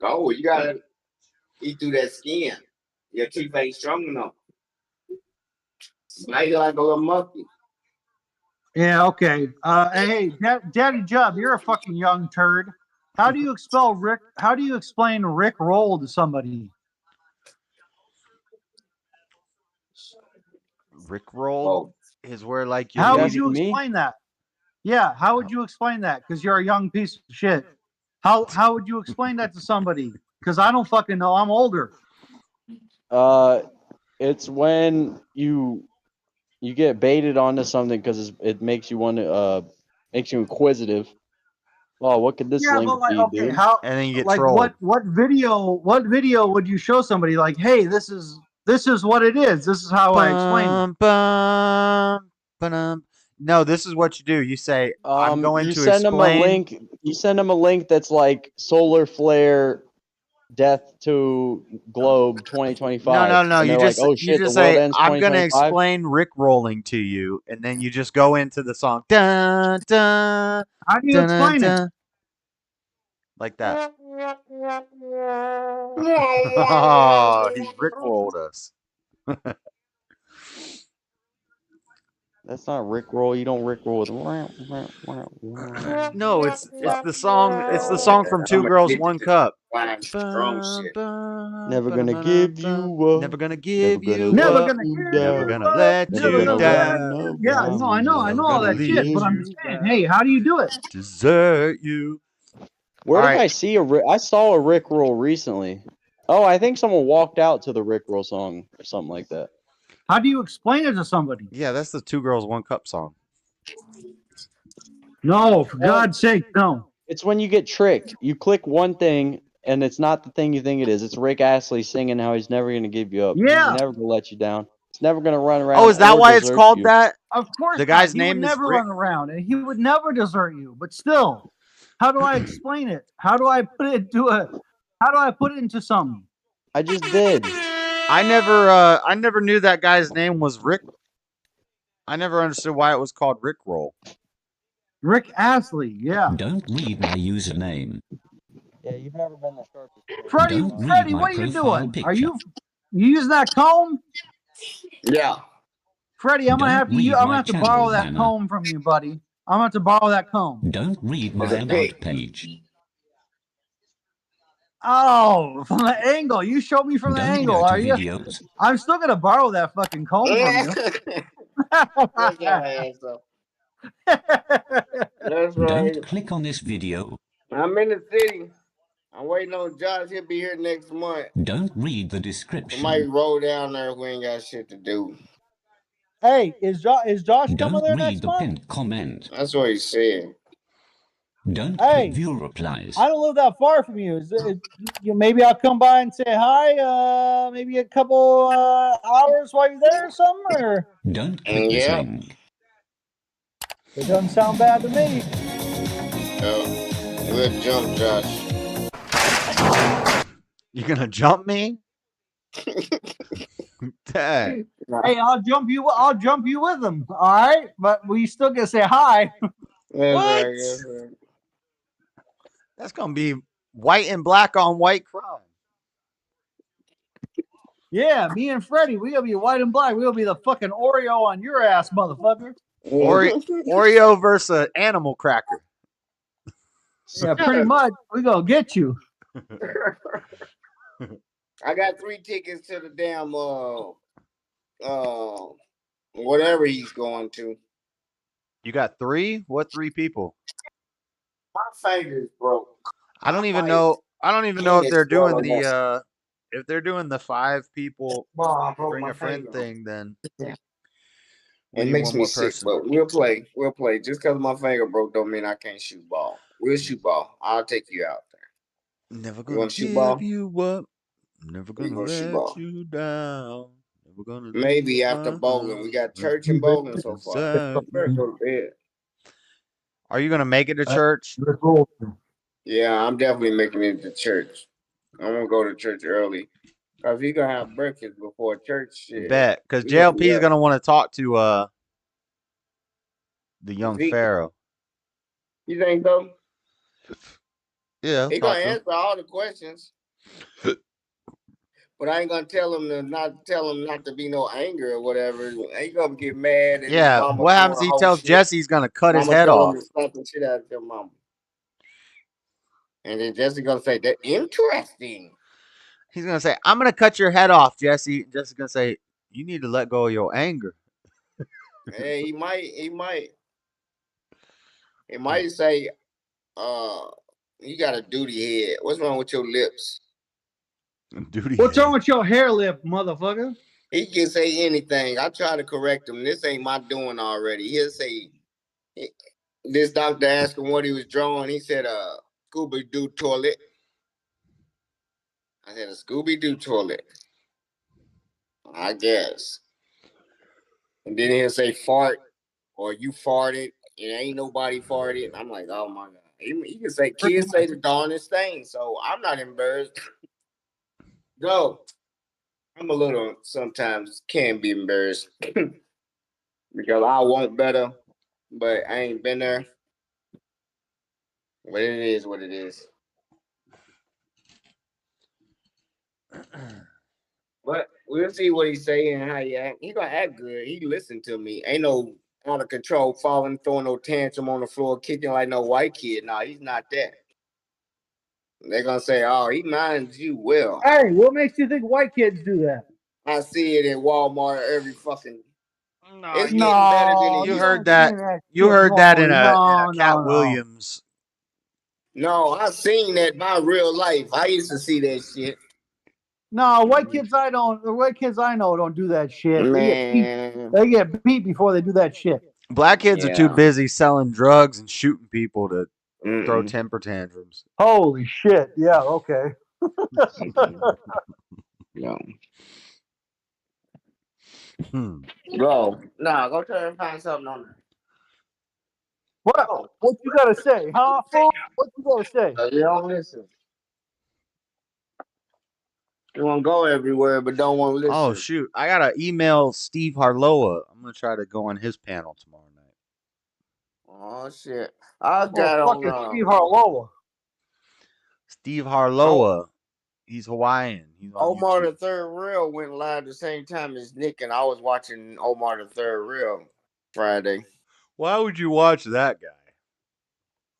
Oh, you gotta eat through that skin. Your teeth ain't strong enough. Bite it like a little monkey.
Yeah, okay. Hey, Daddy Jub, you're a fucking young turd. How do you expel Rick? How do you explain Rick roll to somebody?
Rick roll is where like
How would
asking
you
me?
explain that? Yeah, how would you explain that? Because you're a young piece of shit. How would you explain that to somebody? Because I don't fucking know. I'm older.
It's when you get baited onto something because it makes you want to makes you inquisitive. Oh, what could this
Yeah,
link
but like,
be,
okay,
dude?
how?
And then you get
like,
trolled.
what video would you show somebody? Like, hey, this is what it is. This is how I explain it.
Bum, bum, ba-dum. No, this is what you do. You say, "I'm going
You
to
send them a
explain."
link. You send them a link that's like solar flare, death to globe 2025,
No.
and
You
they're like,
just
"Oh
you
shit, the
just
world
say,
ends
"I'm gonna
2025."
explain Rick rolling to you," and then you just go into the song. Dun dun
How do you
dun dun,
explain it?
dun, like that. Oh, he Rick rolled us.
That's not Rickroll. You don't Rickroll with.
No, it's the song. It's the song from Two
I'm
Girls,
addicted
One
to
Cup.
flying strong shit.
Never gonna give you up.
Never gonna
Never
give
gonna
you
Never
let
up.
gonna
you
give
Never
down.
you
gonna
up.
let
Never
you
gonna
down.
run
Yeah, I
around
know
you.
Never
all
gonna
that shit,
leave
but I'm
you
just saying,
down.
hey, how do you do it?
Desert you.
Where
All
did
right.
I see I saw a Rickroll recently. Oh, I think someone walked out to the Rickroll song or something like that.
How do you explain it to somebody?
Yeah, that's the Two Girls, One Cup song.
No, for God's sake, no.
It's when you get tricked. You click one thing, and it's not the thing you think it is. It's Rick Astley singing how he's never gonna give you up. He's
Yeah.
never gonna let you down. He's never gonna run
Oh,
around
is that
or
why it's
desert
called
you.
that?
Of course
The
not.
guy's
He would
name is
never
Rick.
run around, and he would never desert you. But still, how do I explain it? How do I put it into something?
I just did.
I never knew that guy's name was Rick. I never understood why it was called Rick Roll.
Rick Astley, yeah.
Don't read my username.
Yeah, you've never been the sharpest.
Freddie,
Don't read
Freddie,
my
what are you
profile
doing?
picture.
Are you using that comb?
Yeah.
Freddie, I'm gonna
Don't
have to.
read
I'm gonna
my
have to
channel
borrow that
banner.
comb from you, buddy. I'm gonna have to borrow that comb.
Don't read my
It's a
about
pig.
page.
Oh, from the angle. You showed me from the
Don't
angle,
go to
are you?
videos.
I'm still gonna borrow that fucking comb from you.
That's your ass up. That's right.
Don't click on this video.
I'm in the city. I'm waiting on Josh. He'll be here next month.
Don't read the description.
Somebody roll down there if we ain't got shit to do.
Hey, is Josh coming
Don't
there
read
next
the
month?
pinned comment.
That's what he said.
Don't
Hey,
click view replies.
I don't live that far from you. Maybe I'll come by and say hi. Maybe a couple hours while you're there or something. Or
Don't click this
Yeah.
link.
it doesn't sound bad to me.
We'll jump Josh.
You gonna jump me? Dang.
Hey, I'll jump you. I'll jump you with them. All right, but we still gotta say hi.
What? That's gonna be white and black on white crime.
Yeah, me and Freddie, we gonna be white and black. We gonna be the fucking Oreo on your ass, motherfucker.
Oreo versus animal cracker.
Yeah, pretty much. We gonna get you.
I got 3 tickets to the damn whatever he's going to.
You got 3? What 3 people?
My fingers broke.
I don't even know if they're doing the 5 people bring a friend thing. Then
it makes me sick, but we'll play. We'll play. Just because my finger broke don't mean I can't shoot ball. We'll shoot ball. I'll take you out there.
Never
You
gonna
want to shoot
give
ball?
you up. Never gonna
shoot
let
ball?
you down. Never gonna
Maybe after bowling. We got church and bowling so far. Better go to bed.
Are you gonna make it to church?
Yeah, I'm definitely making it to church. I'm gonna go to church early. Cause you're gonna have breakfast before church. Shit.
Bet, because JLP is gonna want to talk to the young
Zeke.
pharaoh.
You think so?
Yeah,
He gonna answer all the questions. But I ain't gonna tell him not to be no anger or whatever. He gonna get mad. And
Yeah,
his mama
what happens?
doing
He
whole
tells
shit.
Jesse he's gonna cut his
Mama
head
tell
off.
him to slap the shit out of your mama. And then Jesse gonna say that interesting.
He's gonna say, "I'm gonna cut your head off, Jesse." Jesse's gonna say, "You need to let go of your anger."
Hey, he might say, you got a duty head. What's wrong with your lips?
Duty.
What's wrong with your hair lip, motherfucker?
He can say anything. I try to correct him. This ain't my doing already. He'll say, this doctor asked him what he was drawing. He said, Scooby-Doo toilet. I said, a Scooby-Doo toilet. I guess. And then he'll say fart. or you farted and ain't nobody farted. I'm like, oh my god. You can say kids say the darndest thing, so I'm not embarrassed. Go. I'm a little sometimes can be embarrassed because I want better, but I ain't been there. But it is what it is. But we'll see what he's saying and how he act. He gonna act good. He listened to me. Ain't no out of control, falling, throwing no tantrum on the floor, kicking like no white kid. Nah, he's not that. They're gonna say, "Oh, he minds you well."
Hey, what makes you think white kids do that?
I see it in Walmart every fucking.
No,
It's getting better than it
you
used
heard
to.
that. You heard that in a Cat
No.
Williams.
No, I seen that by real life. I used to see that shit.
No, white kids I know don't do that shit.
Man.
They get beat before they do that shit.
Black kids are too busy selling drugs and shooting people to throw
Mm-mm.
temper tantrums.
Holy shit! Yeah, okay.
No.
Go.
Nah, go try and find something on there.
What you gotta say, huh, fool? What you gotta say?
You don't listen. You want to go everywhere, but don't want to listen.
Oh shoot! I gotta email Steve Harloa. I'm gonna try to go on his panel tomorrow night.
Oh shit! I got on
Steve Harloa.
Steve Harloa. He's Hawaiian. He's on
Omar
YouTube.
the Third Real went live the same time as Nick, and I was watching Omar the Third Real Friday.
Why would you watch that guy?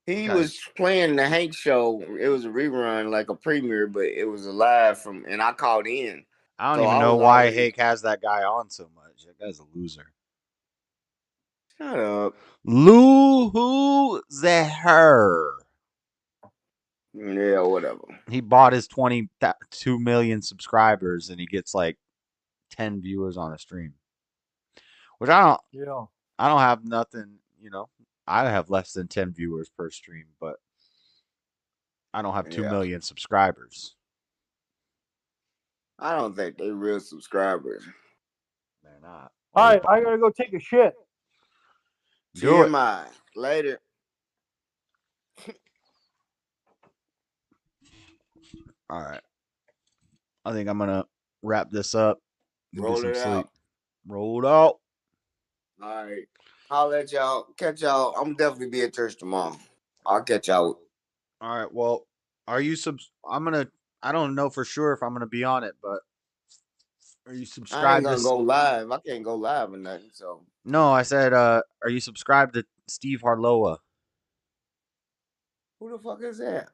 He was playing the Hank show. It was a rerun, like a premiere, but it was a live from, and I called in.
I don't
So
even
I
know
was
why
already-
Hake has that guy on so much. That guy's a loser.
Shut up.
Loser.
Yeah, whatever.
He bought his 22 million subscribers and he gets like 10 viewers on a stream. Which I don't have nothing, I have less than 10 viewers per stream, but I don't have 2 million subscribers.
I don't think they real subscribers.
They're not.
All right, I gotta go take a shit.
Do it.
TMI. Later.
All right. I think I'm gonna wrap this up and
Roll
get some
it
sleep.
out.
Roll it out.
All right. I'll let y'all catch y'all. I'm definitely be at church tomorrow. I'll catch y'all.
All right. Well, are you I don't know for sure if I'm gonna be on it, but are you
I ain't
subscribed
gonna
to
go live. I can't go live or nothing. So
No, I said are you subscribed to Steve Harloa?
who the fuck is that?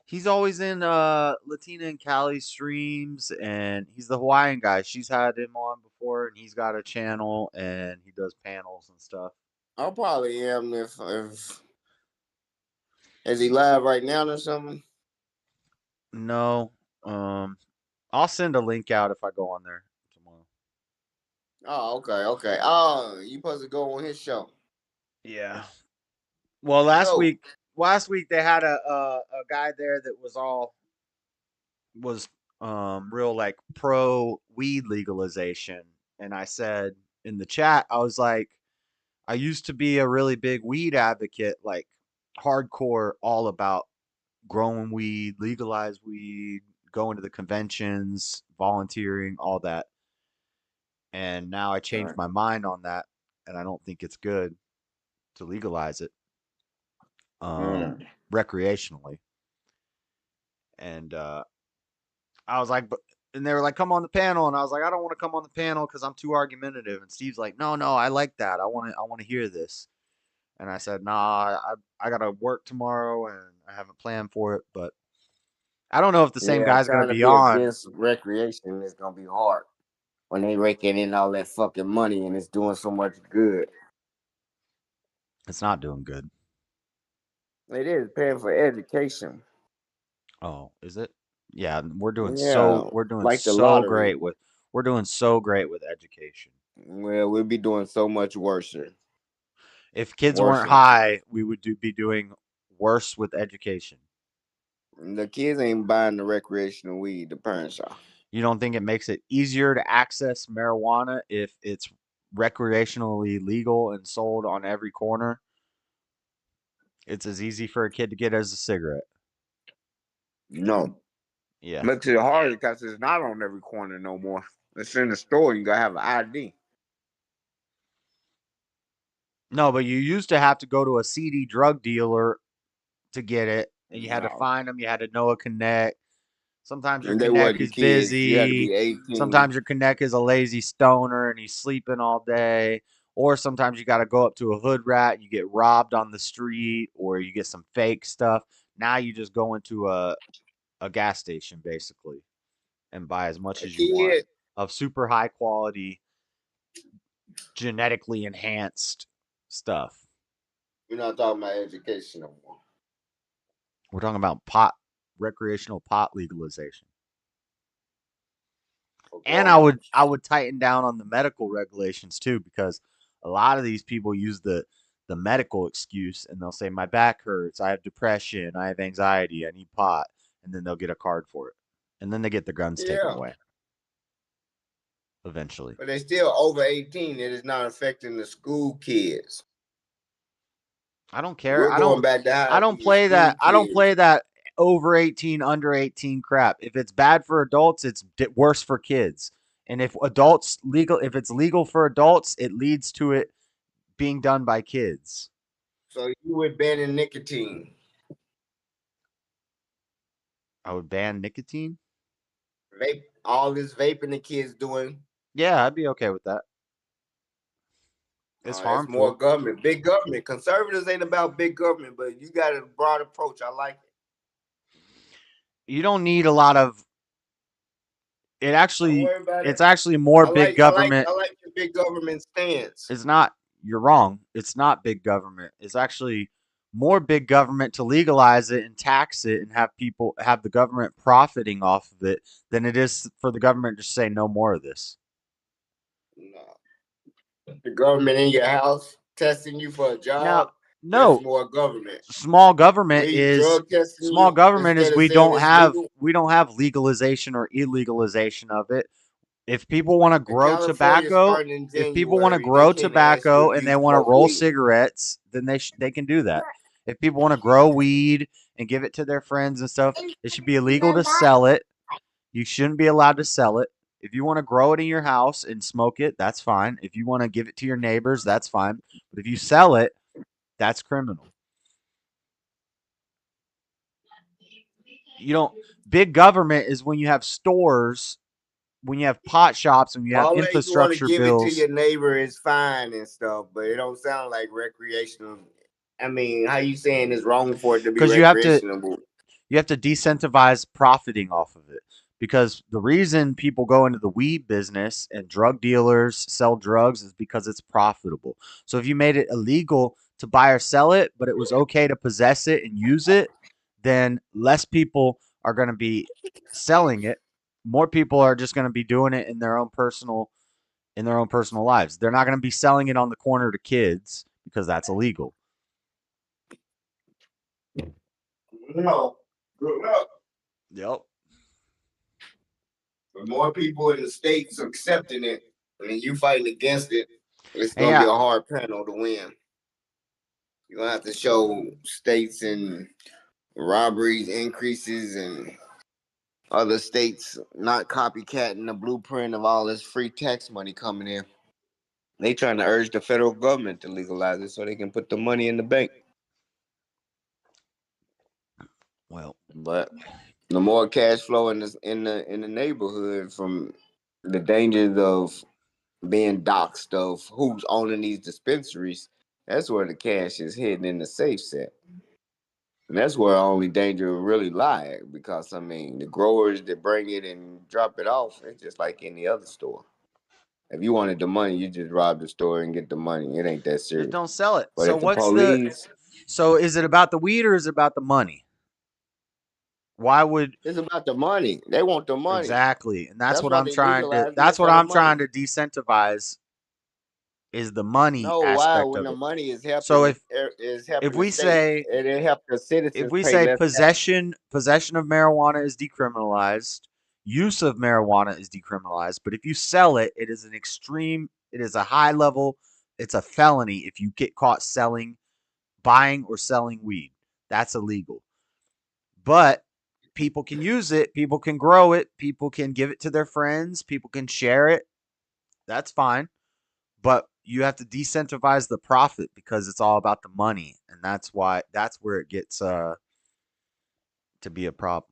He's always in Latina and Cali streams, and he's the Hawaiian guy. She's had him on before, and he's got a channel, and he does panels and stuff.
I probably am if is he live right now or something?
No, I'll send a link out if I go on there tomorrow.
Oh, okay. Oh, you supposed to go on his show.
Yeah. Well, last week they had a guy there that was real like pro weed legalization, and I said in the chat, I was like, I used to be a really big weed advocate, like hardcore, all about growing weed, legalize weed, going to the conventions, volunteering, all that. And now I changed my mind on that, and I don't think it's good to legalize it recreationally. And I was like, and they were like, come on the panel, and I was like, I don't want to come on the panel because I'm too argumentative. And Steve's like, no, I like that. I want to hear this. And I said, nah, I gotta work tomorrow, and I haven't planned for it. But I don't know if the same guy's gonna be on.
Against recreation is gonna be hard when they raking in all that fucking money and it's doing so much good.
It's not doing good.
It is paying for education.
Oh, is it? Yeah, we're doing
like the
so
lottery.
great with education.
Well, we'll be doing so much worse.
If kids weren't high, we would be doing worse with education.
The kids ain't buying the recreational weed. The parents are.
You don't think it makes it easier to access marijuana if it's recreationally legal and sold on every corner, it's as easy for a kid to get as a cigarette.
No.
Yeah.
Makes it harder because it's not on every corner no more. It's in the store. You gotta have an ID.
No, but you used to have to go to a seedy drug dealer to get it, and you had to find them. You had to know a connect. Sometimes your
And they
connect
wasn't
is
kids. You had to be
busy.
18.
Sometimes your connect is a lazy stoner and he's sleeping all day. Or sometimes you got to go up to a hood rat and you get robbed on the street, or you get some fake stuff. Now you just go into a gas station basically and buy as much as you want of super high quality, genetically enhanced stuff.
We're not talking about education no more.
We're talking about recreational pot legalization. And I would tighten down on the medical regulations too, because a lot of these people use the medical excuse and they'll say my back hurts, I have depression, I have anxiety, I need pot, and then they'll get a card for it. And then they get their guns taken away. Eventually.
But they're still over 18. It is not affecting the school kids.
I don't care.
We're going back to
I don't play that. I don't play that over 18, under 18 crap. If it's bad for adults, it's worse for kids. And if it's legal for adults, it leads to it being done by kids.
So you would ban nicotine?
I would ban nicotine?
Vape, all this vaping the kids doing.
Yeah, I'd be okay with that. It's harmful.
It's more government. Big government. Conservatives ain't about big government, but you got a broad approach. I like it.
You don't need a lot of. It's actually more big government.
I like your big government stance.
It's not. You're wrong. It's not big government. It's actually more big government to legalize it and tax it and have the government profiting off of it than it is for the government to say no more of this.
No. The government in your house testing you for a job.
No.
That's more government.
Small government is we don't have legalization or illegalization of it. If people want to grow tobacco, and they want to roll cigarettes, then they can do that. If people want to grow weed and give it to their friends and stuff, it should be illegal to sell it. You shouldn't be allowed to sell it. If you want to grow it in your house and smoke it, that's fine. If you want to give it to your neighbors, that's fine. But if you sell it, that's criminal. Big government is when you have stores, when you have pot shops, when you have infrastructure
you
bills.
Give it to your neighbor is fine and stuff, but it don't sound like recreational. I mean, how you saying it's wrong for it to be recreational?
You have to decentivize profiting off of it. Because the reason people go into the weed business and drug dealers sell drugs is because it's profitable. So if you made it illegal to buy or sell it, but it was okay to possess it and use it, then less people are going to be selling it. More people are just going to be doing it in their own personal lives. They're not going to be selling it on the corner to kids because that's illegal.
No. Good luck.
Yep.
But more people in the states accepting it, and you fighting against it, it's gonna be a hard panel to win. You're gonna have to show states and robberies increases and other states not copycatting the blueprint of all this free tax money coming in. They trying to urge the federal government to legalize it so they can put the money in the bank.
Well,
but the more cash flow in the neighborhood from the dangers of being doxxed of who's owning these dispensaries, that's where the cash is hidden in the safe set. And that's where only danger really lie, because I mean the growers that bring it and drop it off, it's just like any other store. If you wanted the money, you just rob the store and get the money. It ain't that serious.
Just don't sell it.
But
So so is it about the weed or is it about the money?
It's about the money? They want the money.
Exactly. And that's what I'm trying to decentivize is the money aspect
when
of
the money is helping.
So if
we say it help the citizens,
if we say possession of marijuana is decriminalized, use of marijuana is decriminalized, but if you sell it, it is an extreme It is a high level. It's a felony if you get caught buying or selling weed. That's illegal. But people can use it. People can grow it. People can give it to their friends. People can share it. That's fine. But you have to decentivize the profit because it's all about the money. And that's where it gets to be a problem.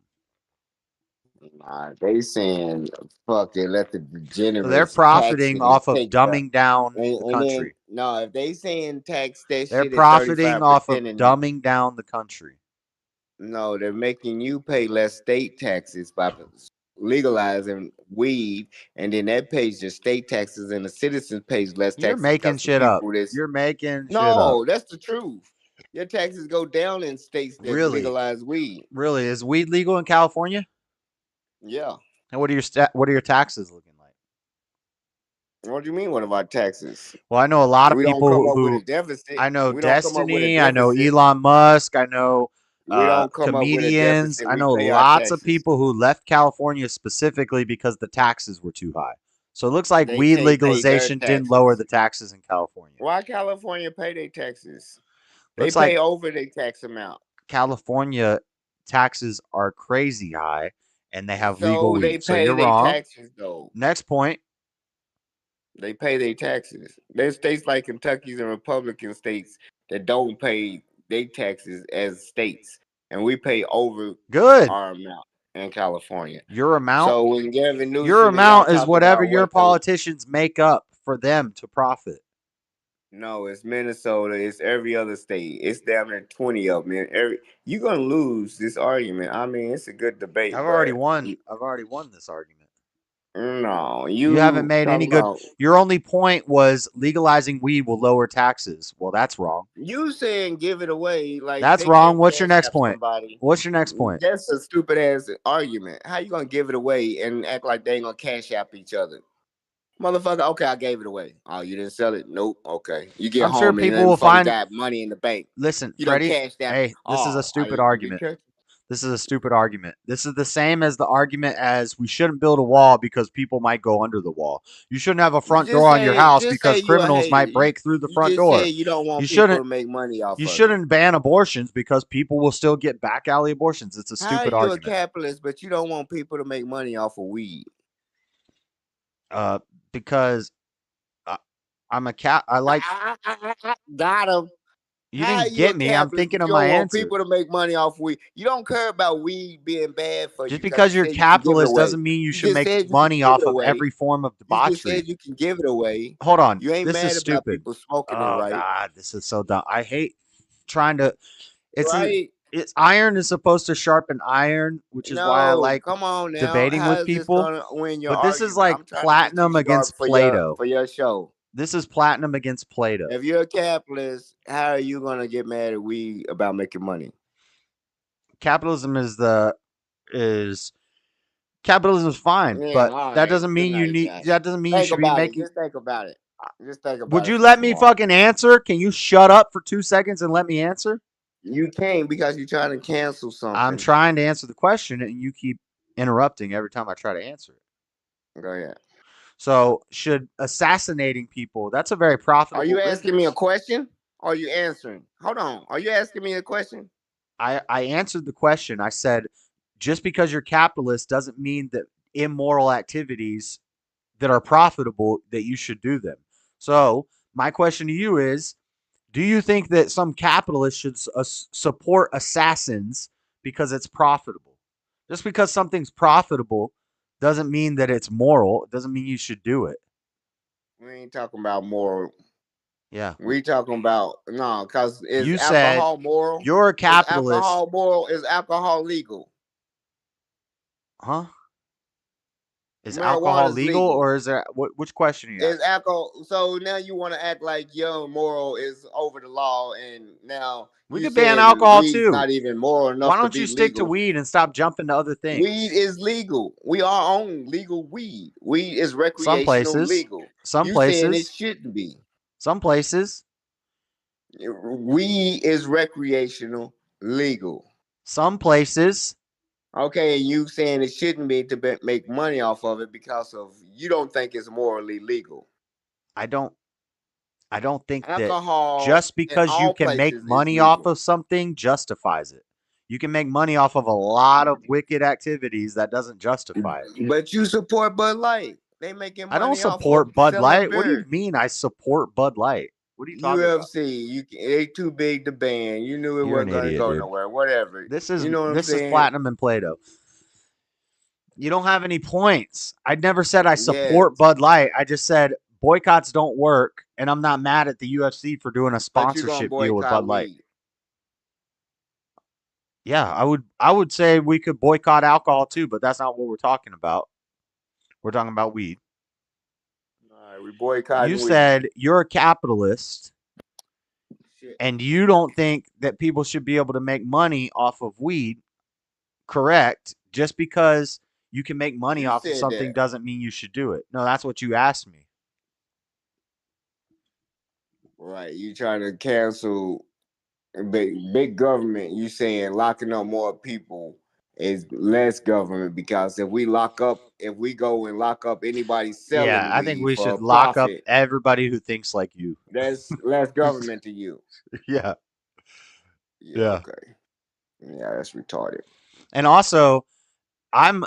Nah, they saying fuck it, let the degenerates.
So they're profiting off of dumbing down the country.
No, if they saying tax that
They're
shit
profiting
at 35%
off of dumbing down the country.
No, they're making you pay less state taxes by legalizing weed, and then that pays your state taxes, and the citizens pays less taxes.
You're making shit up. You're making shit up.
No, that's the truth. Your taxes go down in states that legalize weed.
Really? Is weed legal in California?
Yeah.
And what are your taxes looking like?
What do you mean? What about taxes?
Well, I know a lot of
we
people
don't come up
who
with a deficit.
I know
We don't come up with a
Destiny. I know
deficit.
Elon Musk. I know
We don't come up with a
comedians.
deficit.
I
We
know
pay our
lots of
taxes.
people who left California specifically because the taxes were too high. So it looks like
They
weed
pay their
legalization didn't
taxes.
lower the taxes in California.
Why California pay their taxes? They
Looks
pay
like
over their tax amount.
California taxes are crazy high, and they have
So
legal
they
weed. So
pay
you're
their
wrong.
taxes though.
Next point.
They pay their taxes. There's states like Kentucky's and Republican states that don't pay their taxes as states, and we pay over our amount in California.
Your amount.
So when Gavin Newsom
Your
and
amount
y'all
is
talk
whatever
about
your
what the-
politicians make up for them to profit.
No, it's Minnesota. It's every other state. It's down there 20 of them. You're gonna lose this argument. I mean, it's a good debate.
I've already won. I've already won this argument.
No,
You haven't made any good. Your only point was legalizing weed will lower taxes. Well, that's wrong.
You saying give it away like
That's
they
wrong.
can
What's your
cash
next
app
point?
somebody.
What's your next point?
That's a stupid ass argument. How you gonna give it away and act like they ain't gonna cash app each other? Motherfucker, okay, I gave it away. Oh, you didn't sell it? Nope. Okay. You get
I'm
home
sure
and
people
then
will find
got money in the bank.
Listen,
You
Freddie.
don't cash that.
Hey, this is a stupid argument. This is a stupid argument. This is the same as the argument as we shouldn't build a wall because people might go under the wall. You shouldn't have a front door on your house because criminals might break through the front door.
You don't want
You
people to
shouldn't.
make money off
You
of
shouldn't ban abortions because people will still get back alley abortions. It's a
it. How
stupid
you
argument.
a capitalist, but you don't want people to make money off of weed?
Because I'm a cat. I like.
Got him.
You
How
didn't
you
get
a
me. I'm
capitalist,
thinking
but
of
you
my
don't want
answer.
people to make money off weed. You don't care about weed being bad for you.
Just because you're
you said you can give it
capitalist
away.
doesn't mean you should
just
make
said you can
money
give
off
it
of
away.
every form of
You just
debauchery.
said you can give it away.
Hold on.
You ain't
This
mad
is
about
stupid.
people smoking it,
Oh
right?
God, this is so dumb. I hate trying to.
Right?
It's iron is supposed to sharpen iron, which is why I
No,
like
come on now.
debating
How
with
is this
people.
gonna win your
But this is
argument?
like
I'm trying to get
platinum
you
against
sharp
Plato.
for your show.
This is platinum against Plato.
If you're a capitalist, how are you gonna get mad at weed about making money?
Capitalism capitalism is fine,
Yeah,
but
all
that
right.
doesn't mean
Good
you
night,
need.
Josh.
That doesn't mean you
Think
should be
about it.
making.
Just think about it. Just think about
Would
it.
you
for
let me
tomorrow.
fucking answer? Can you shut up for 2 seconds and let me answer?
You can't because you're trying to cancel something.
I'm trying to answer the question and you keep interrupting every time I try to answer it.
Go ahead.
So, should assassinating people, that's a very profitable
Are you asking me a
business.
question? Or are you answering? Hold on. Are you asking me a question?
I answered the question. I said, just because you're capitalist doesn't mean that immoral activities that are profitable that you should do them. So, my question to you is, do you think that some capitalists should support assassins because it's profitable? Just because something's profitable doesn't mean that it's moral. It doesn't mean you should do it.
We ain't talking about moral.
Yeah.
We talking about no, because is
You said
alcohol moral?
you're a capitalist.
Is alcohol moral? Is alcohol legal?
Huh? Is
Marijuana
alcohol
is
legal, or is there which question are you
Is
asking?
alcohol? So now you want to act like your moral is over the law, and now
We
you
could ban
saying
alcohol
weed's
too.
not even moral enough
Why
to
don't
be
you stick to
legal.
weed and stop jumping to other things?
Weed is legal. We are on legal weed. Weed is
Some
recreational
places.
legal.
Some
You saying it
places.
shouldn't be.
Some places.
Weed is recreational legal.
Some places.
Okay, and you saying it shouldn't be to make money off of it because of you don't think it's morally legal.
I don't think that
Alcohol
just
in
because you
all
can make
places is
money off
legal.
of something justifies it. You can make money off of a lot of wicked activities. That doesn't justify it.
But you support Bud Light. They making
I don't
money off of
support Bud
selling
Light. What do you
beer.
mean I support Bud Light? What are you talking about?
UFC, they too big to ban. You knew it
You're an
wasn't gonna
idiot,
go
dude.
nowhere. Whatever.
This is
You know what I'm saying?
platinum and Play-Doh. You don't have any points. I never said I
Yes.
support Bud Light. I just said boycotts don't work, and I'm not mad at the UFC for doing a
But you gonna
sponsorship deal with
boycott
Bud Light.
weed.
Yeah, I would say we could boycott alcohol too, but that's not what we're talking about. We're talking about weed.
All right, we boycott
You
weed.
said you're a capitalist
Shit.
and you don't think that people should be able to make money off of weed. Correct. Just because you can make money
You
off of
said
something
that.
doesn't mean you should do it. No, that's what you asked me.
Right. You trying to cancel big government. You saying locking up more people is less government, because if we go and lock up anybody selling
Yeah, I think
weed
we
for
should
a
lock up
profit,
everybody who thinks like you.
that's less government to you.
Yeah.
Yeah,
Yeah.
okay. Yeah, that's retarded.
And also, I've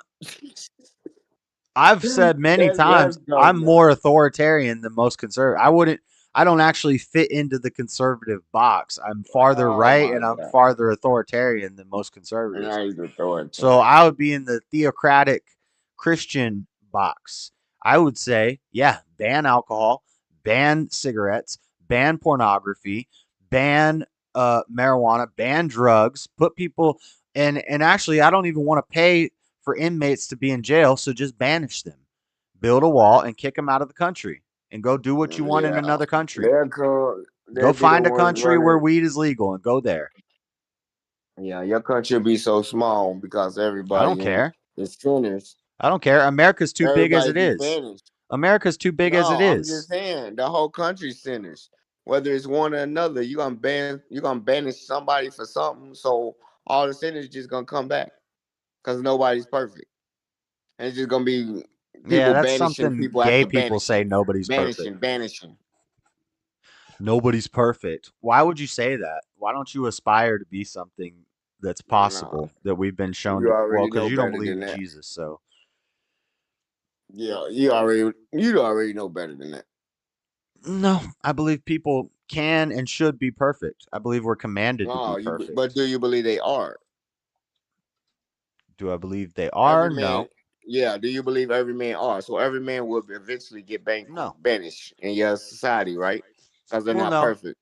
said many
That's less
times I'm
government.
more authoritarian than most conservative. I don't actually fit into the conservative box. I'm farther
Oh
right
my
and I'm
God.
farther authoritarian than most conservatives.
Now he's authoritarian.
So I would be in the theocratic Christian box. I would say, yeah, ban alcohol, ban cigarettes, ban pornography, ban marijuana, ban drugs, put people and actually I don't even want to pay for inmates to be in jail, so just banish them. Build a wall and kick them out of the country and go do what you want in
Yeah,
another country.
they'll
Go
be the
find a
ones
country where
running.
weed is legal and go there.
Yeah, your country will be so small because
I don't
everybody
care.
is sinners.
I don't care. America's too big as
Everybody
it
be
is.
banished.
America's too big as it
No, I'm
is.
just saying the whole country's sinners. Whether it's one or another, you're gonna banish somebody for something, so all the sinners just gonna come back. Because nobody's perfect. And it's just gonna be
Yeah,
people
that's
banishing
something
people
gay
after
people say
banishing.
nobody's perfect.
Banishing.
Nobody's perfect. Why would you say that? Why don't you aspire to be something that's possible that we've been shown
You
to? Well,
already
because
know
you don't
better
believe
than
in
that.
Jesus, so.
Yeah, you already know better than that.
No, I believe people can and should be perfect. I believe we're commanded to be
But
perfect.
do you believe they are?
Do I believe they are?
Every man,
No.
yeah. Do you believe every man are? So every man will eventually get
No.
banished in your society, right? Because they're
Well,
not
no.
perfect.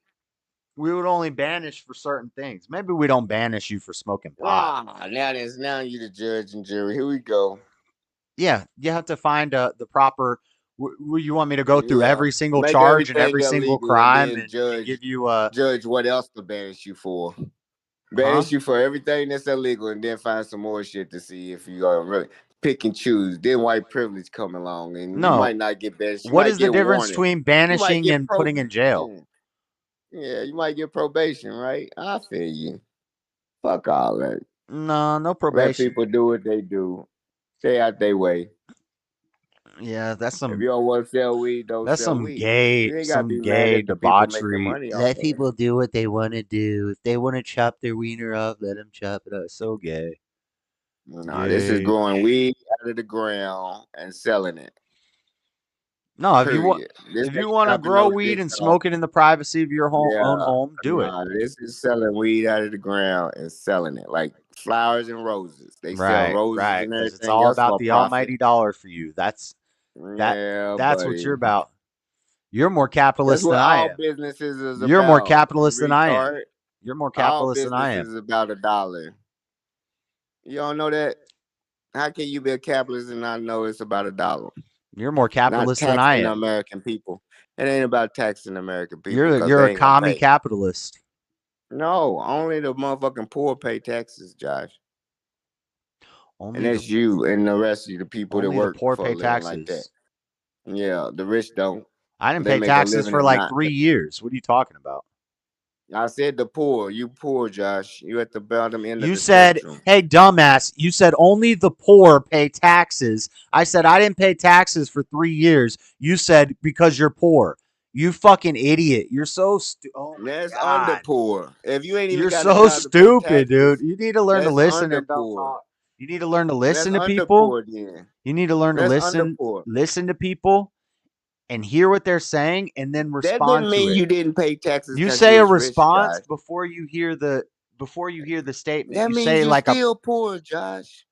We would only banish for certain things. Maybe we don't banish you for smoking pot.
Now you the judge and jury. Here we go.
Yeah, you have to find the proper. You want me to go through
Yeah,
every single
make
charge and every
everything
single
illegal and
crime
then
and give you a
judge what else to banish you for.
huh?
Banish you for everything that's illegal, and then find some more shit to see if you are really pick and choose. Then white privilege come along, and you
No.
might not get banished. You
What
might
is the
get
difference
warning.
between
You might
banishing
get
and putting in jail?
Yeah, you might get probation, right? I feel you. Fuck all that.
No, no
Let
probation.
people do what they do. Stay out their way.
Yeah, that's
If
some
you don't want to sell weed, don't
that's
sell
some
weed. You ain't gotta be mad at the people making
debauchery.
money off
Let
of it.
people do what they want to do. If they want to chop their wiener off, let them chop it off. So gay.
No, this is growing weed out of the ground and selling it.
No, if you want
Period. This
if you
ain't
want to
chopping
grow
no
weed
dick
and
off.
smoke it in the privacy of your own
Yeah,
home, do it.
nah, this is selling weed out of the ground and selling it like flowers and roses. They sell
Right,
roses
right,
and
because it's
everything
all
else
about
for
the
profit.
almighty dollar for you. That's
Yeah,
what
buddy.
you're about. You're more
That's
capitalist
what
than I
all
am.
businesses is
You're more
about.
capitalist than I am.
Retard.
You're more
All
capitalist than I
businesses
am.
is about $1. You don't know that? How can you be a capitalist and not know it's about $1?
You're more
Not
capitalist than I
taxing the
am.
American people. It ain't about taxing the American people because
You're
they
a
ain't gonna
commie
pay.
capitalist.
No, only the motherfucking poor pay taxes, Josh. And
Only
that's you and the rest of the people that
only the
work
poor
for a
pay
living like that.
taxes.
Yeah, the rich don't.
I didn't
They
pay
make a
taxes
living
for
and
like
not.
3 years. What are you talking about?
I said the poor. You poor, Josh. You at the bottom end of
You
the
said,
spectrum.
hey, dumbass, you said only the poor pay taxes. I said I didn't pay taxes for 3 years. You said because you're poor. You fucking idiot. You're so oh my
That's under
God.
poor. If you ain't even
You're
got a
so
job to pay
stupid, dude.
taxes,
You need to learn to
that's
listen
under
and don't
poor.
talk. You need to learn to
That's
listen to
under
people.
poor then.
You need to learn to
That's under
listen
poor.
to people and hear what they're saying and then
That
respond
didn't
to
mean
it.
you didn't pay taxes
You
because
say
you
a
was rich,
response
Josh.
before you hear the statement.
That
You
means
say
you're
like a
still poor, Josh.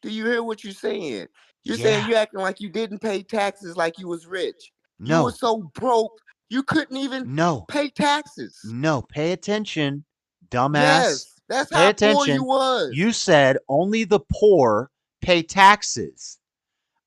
Do you hear what you're saying? You're saying
yeah.
you acting like you didn't pay taxes like you was rich. You were
No.
so broke you couldn't even
No.
pay taxes.
No, pay attention, dumbass.
Yes, that's
Pay
how poor you
attention.
was.
You said only the poor pay taxes.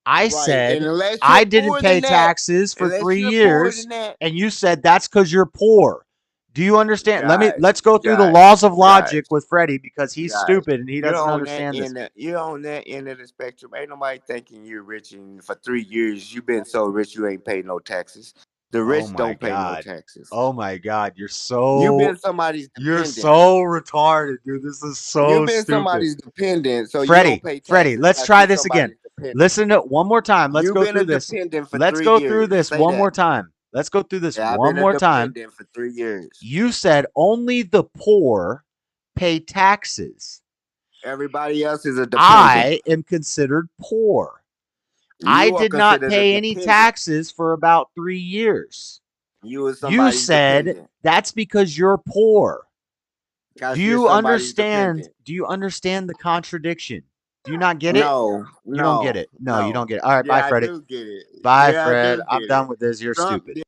I
Right,
said
and unless
I
you're
didn't
poorer
pay
than that,
taxes for
unless
3
you're poorer
years,
than that,
and you said that's because you're poor. Do you understand? Let's go through the
Josh,
laws of logic with Freddie because he's
Josh,
stupid and he
you're
doesn't
on that
understand this.
end. You're on that end of the spectrum. Ain't nobody thinking you're rich, and for 3 years you've been so rich you ain't paid no taxes. The
Oh
rich
my
don't pay no
God.
taxes.
Oh my God.
You've been somebody's
You're
dependent.
so retarded, dude. This is so
You've been
stupid.
somebody's dependent, so you don't pay
Freddie,
taxes
let's
like
try
you
this again.
somebody's dependent.
Listen to one more time. Let's
You've
go
been
through
a
this.
dependent for
Let's
3
go
years.
through this
Say
one
that.
more time. Let's go through this
Yeah, I've
one
been a
more time.
dependent for 3 years.
You said only the poor pay taxes.
Everybody else is a dependent.
I am considered poor. I did not pay any taxes for about 3 years.
You
You said that's because you're poor. Do you understand? Do you understand the contradiction? Do you not get it?
No,
You don't get it. No, you don't get it. All right,
Yeah,
bye, Freddie.
I do get it.
Bye,
Yeah,
Fred.
I do
I'm
get
done
it.
with this. You're
Trump
stupid.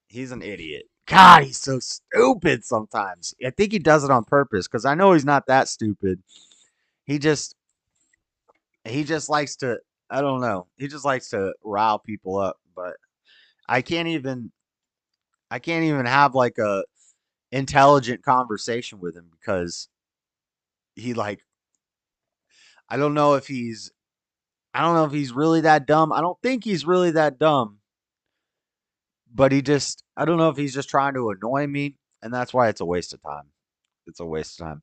He's an idiot. God, he's so stupid sometimes. I think he does it on purpose because I know he's not that stupid. He just likes to, I don't know. He just likes to rile people up, but I can't even have like a intelligent conversation with him because he like I don't know if he's really that dumb. I don't think he's really that dumb. But I don't know if he's just trying to annoy me, and that's why it's a waste of time. It's a waste of time.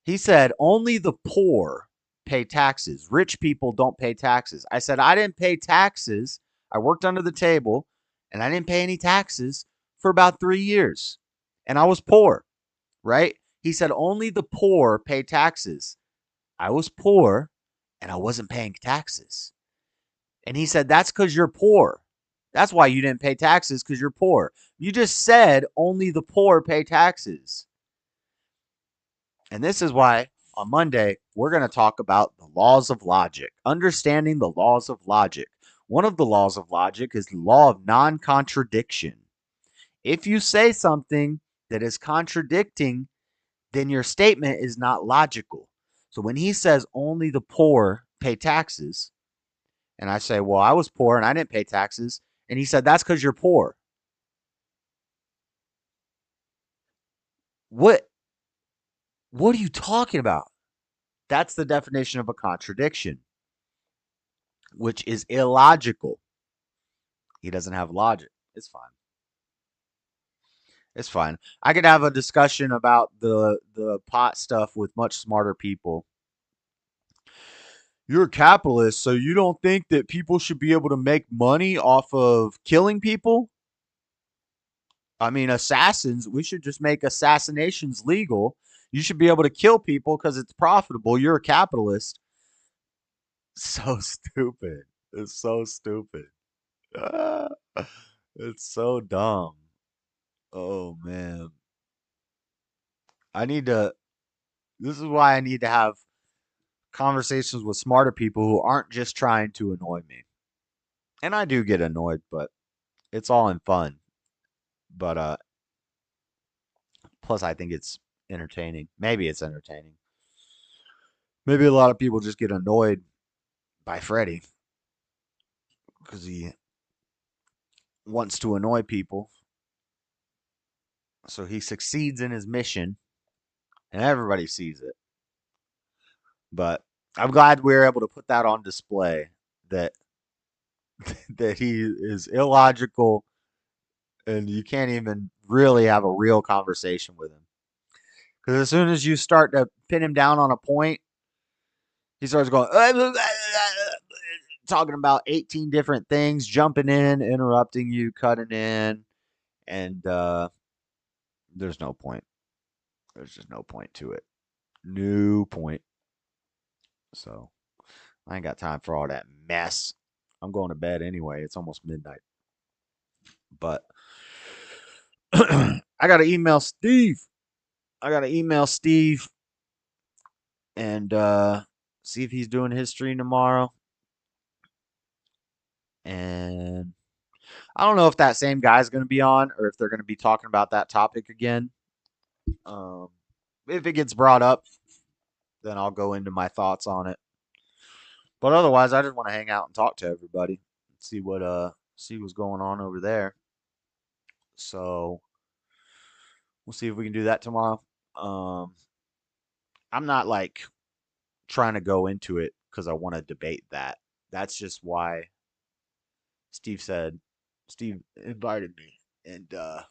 He said only the poor pay taxes. Rich people don't pay taxes. I said I didn't pay taxes. I worked under the table and I didn't pay any taxes for about 3 years. And I was poor, right? He said only the poor pay taxes. I was poor and I wasn't paying taxes. And he said that's cuz you're poor. That's why you didn't pay taxes cuz you're poor. You just said only the poor pay taxes. And this is why on Monday, we're going to talk about the laws of logic, understanding the laws of logic. One of the laws of logic is the law of non-contradiction. If you say something that is contradicting, then your statement is not logical. So when he says only the poor pay taxes, and I say, well, I was poor and I didn't pay taxes, and he said, that's because you're poor. What are you talking about? That's the definition of a contradiction, which is illogical. He doesn't have logic. It's fine. It's fine. I could have a discussion about the pot stuff with much smarter people. You're a capitalist, so you don't think that people should be able to make money off of killing people? I mean, assassins, we should just make assassinations legal. You should be able to kill people because it's profitable. You're a capitalist. So stupid. It's so stupid. It's so dumb. Oh, man. This is why I need to have conversations with smarter people who aren't just trying to annoy me. And I do get annoyed, but it's all in fun. But plus I think it's entertaining. Maybe it's entertaining. Maybe a lot of people just get annoyed by Freddie because he wants to annoy people. So he succeeds in his mission and everybody sees it. But I'm glad we were able to put that on display that he is illogical and you can't even really have a real conversation with him. Because as soon as you start to pin him down on a point, he starts going, talking about 18 different things, jumping in, interrupting you, cutting in, and there's no point. There's just no point to it. No point. So I ain't got time for all that mess. I'm going to bed anyway. It's almost midnight. But I got to email Steve. And see if he's doing his stream tomorrow. And I don't know if that same guy's going to be on or if they're going to be talking about that topic again. If it gets brought up, then I'll go into my thoughts on it. But otherwise, I just want to hang out and talk to everybody, see what's going on over there. So we'll see if we can do that tomorrow. I'm not like trying to go into it because I want to debate that. That's just why Steve invited me, and so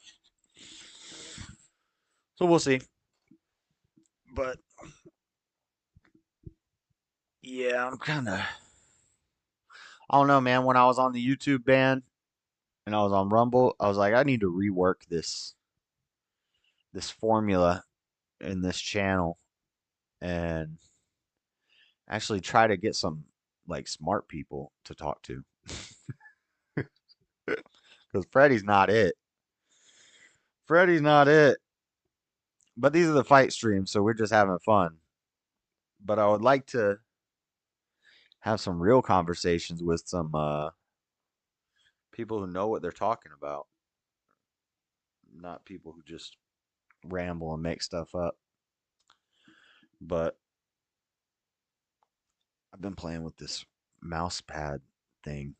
we'll see. But yeah, I'm kind of, I don't know, man. When I was on the YouTube ban and I was on Rumble, I was like, I need to rework this formula in this channel and actually try to get some like smart people to talk to. Because Freddy's not it. But these are the fight streams, so we're just having fun. But I would like to have some real conversations with some people who know what they're talking about. Not people who just ramble and make stuff up. But I've been playing with this mouse pad thing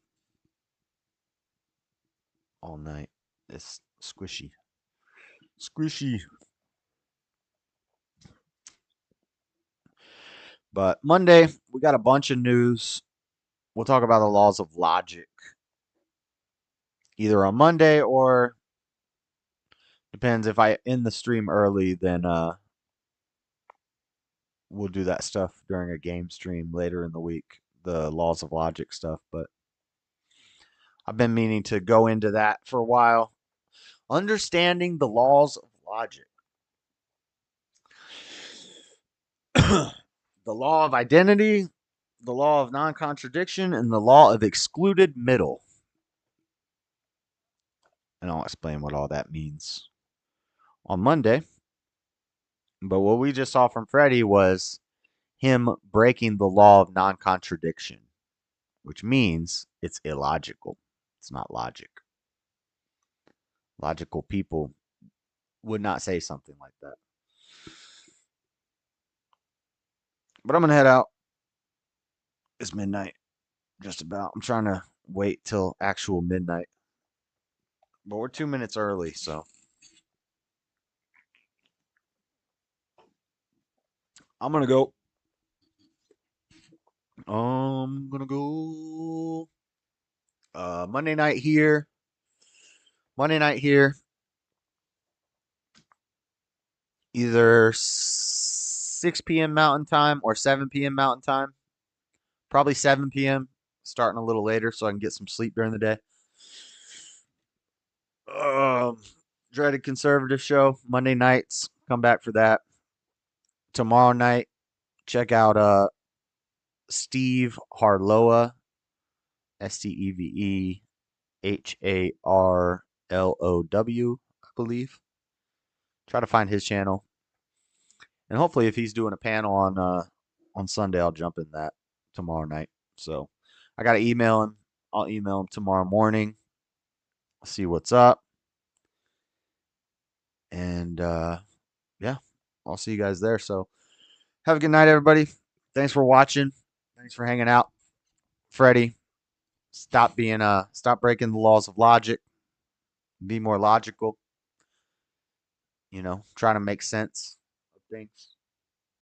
all night. It's squishy. But Monday, we got a bunch of news. We'll talk about the laws of logic. Either on Monday or depends if I end the stream early, then we'll do that stuff during a game stream later in the week, the laws of logic stuff. But I've been meaning to go into that for a while. Understanding the laws of logic. The law of identity, the law of non-contradiction, and the law of excluded middle. And I'll explain what all that means on Monday. But what we just saw from Freddy was him breaking the law of non-contradiction, which means it's illogical. It's not logic. Logical people would not say something like that. But I'm going to head out. It's midnight, just about. I'm trying to wait till actual midnight. But we're 2 minutes early, so I'm going to go. Monday night here. Either 6 p.m. Mountain Time or 7 p.m. Mountain Time. Probably 7 p.m. Starting a little later so I can get some sleep during the day. Dreaded Conservative show. Monday nights. Come back for that. Tomorrow night, check out Steve Harlow. SteveHarlow, I believe. Try to find his channel. And hopefully if he's doing a panel on Sunday, I'll jump in that tomorrow night. So I got to email him. I'll email him tomorrow morning. See what's up. And yeah, I'll see you guys there. So have a good night, everybody. Thanks for watching. Thanks for hanging out. Freddy, stop breaking the laws of logic. Be more logical. Try to make sense of things.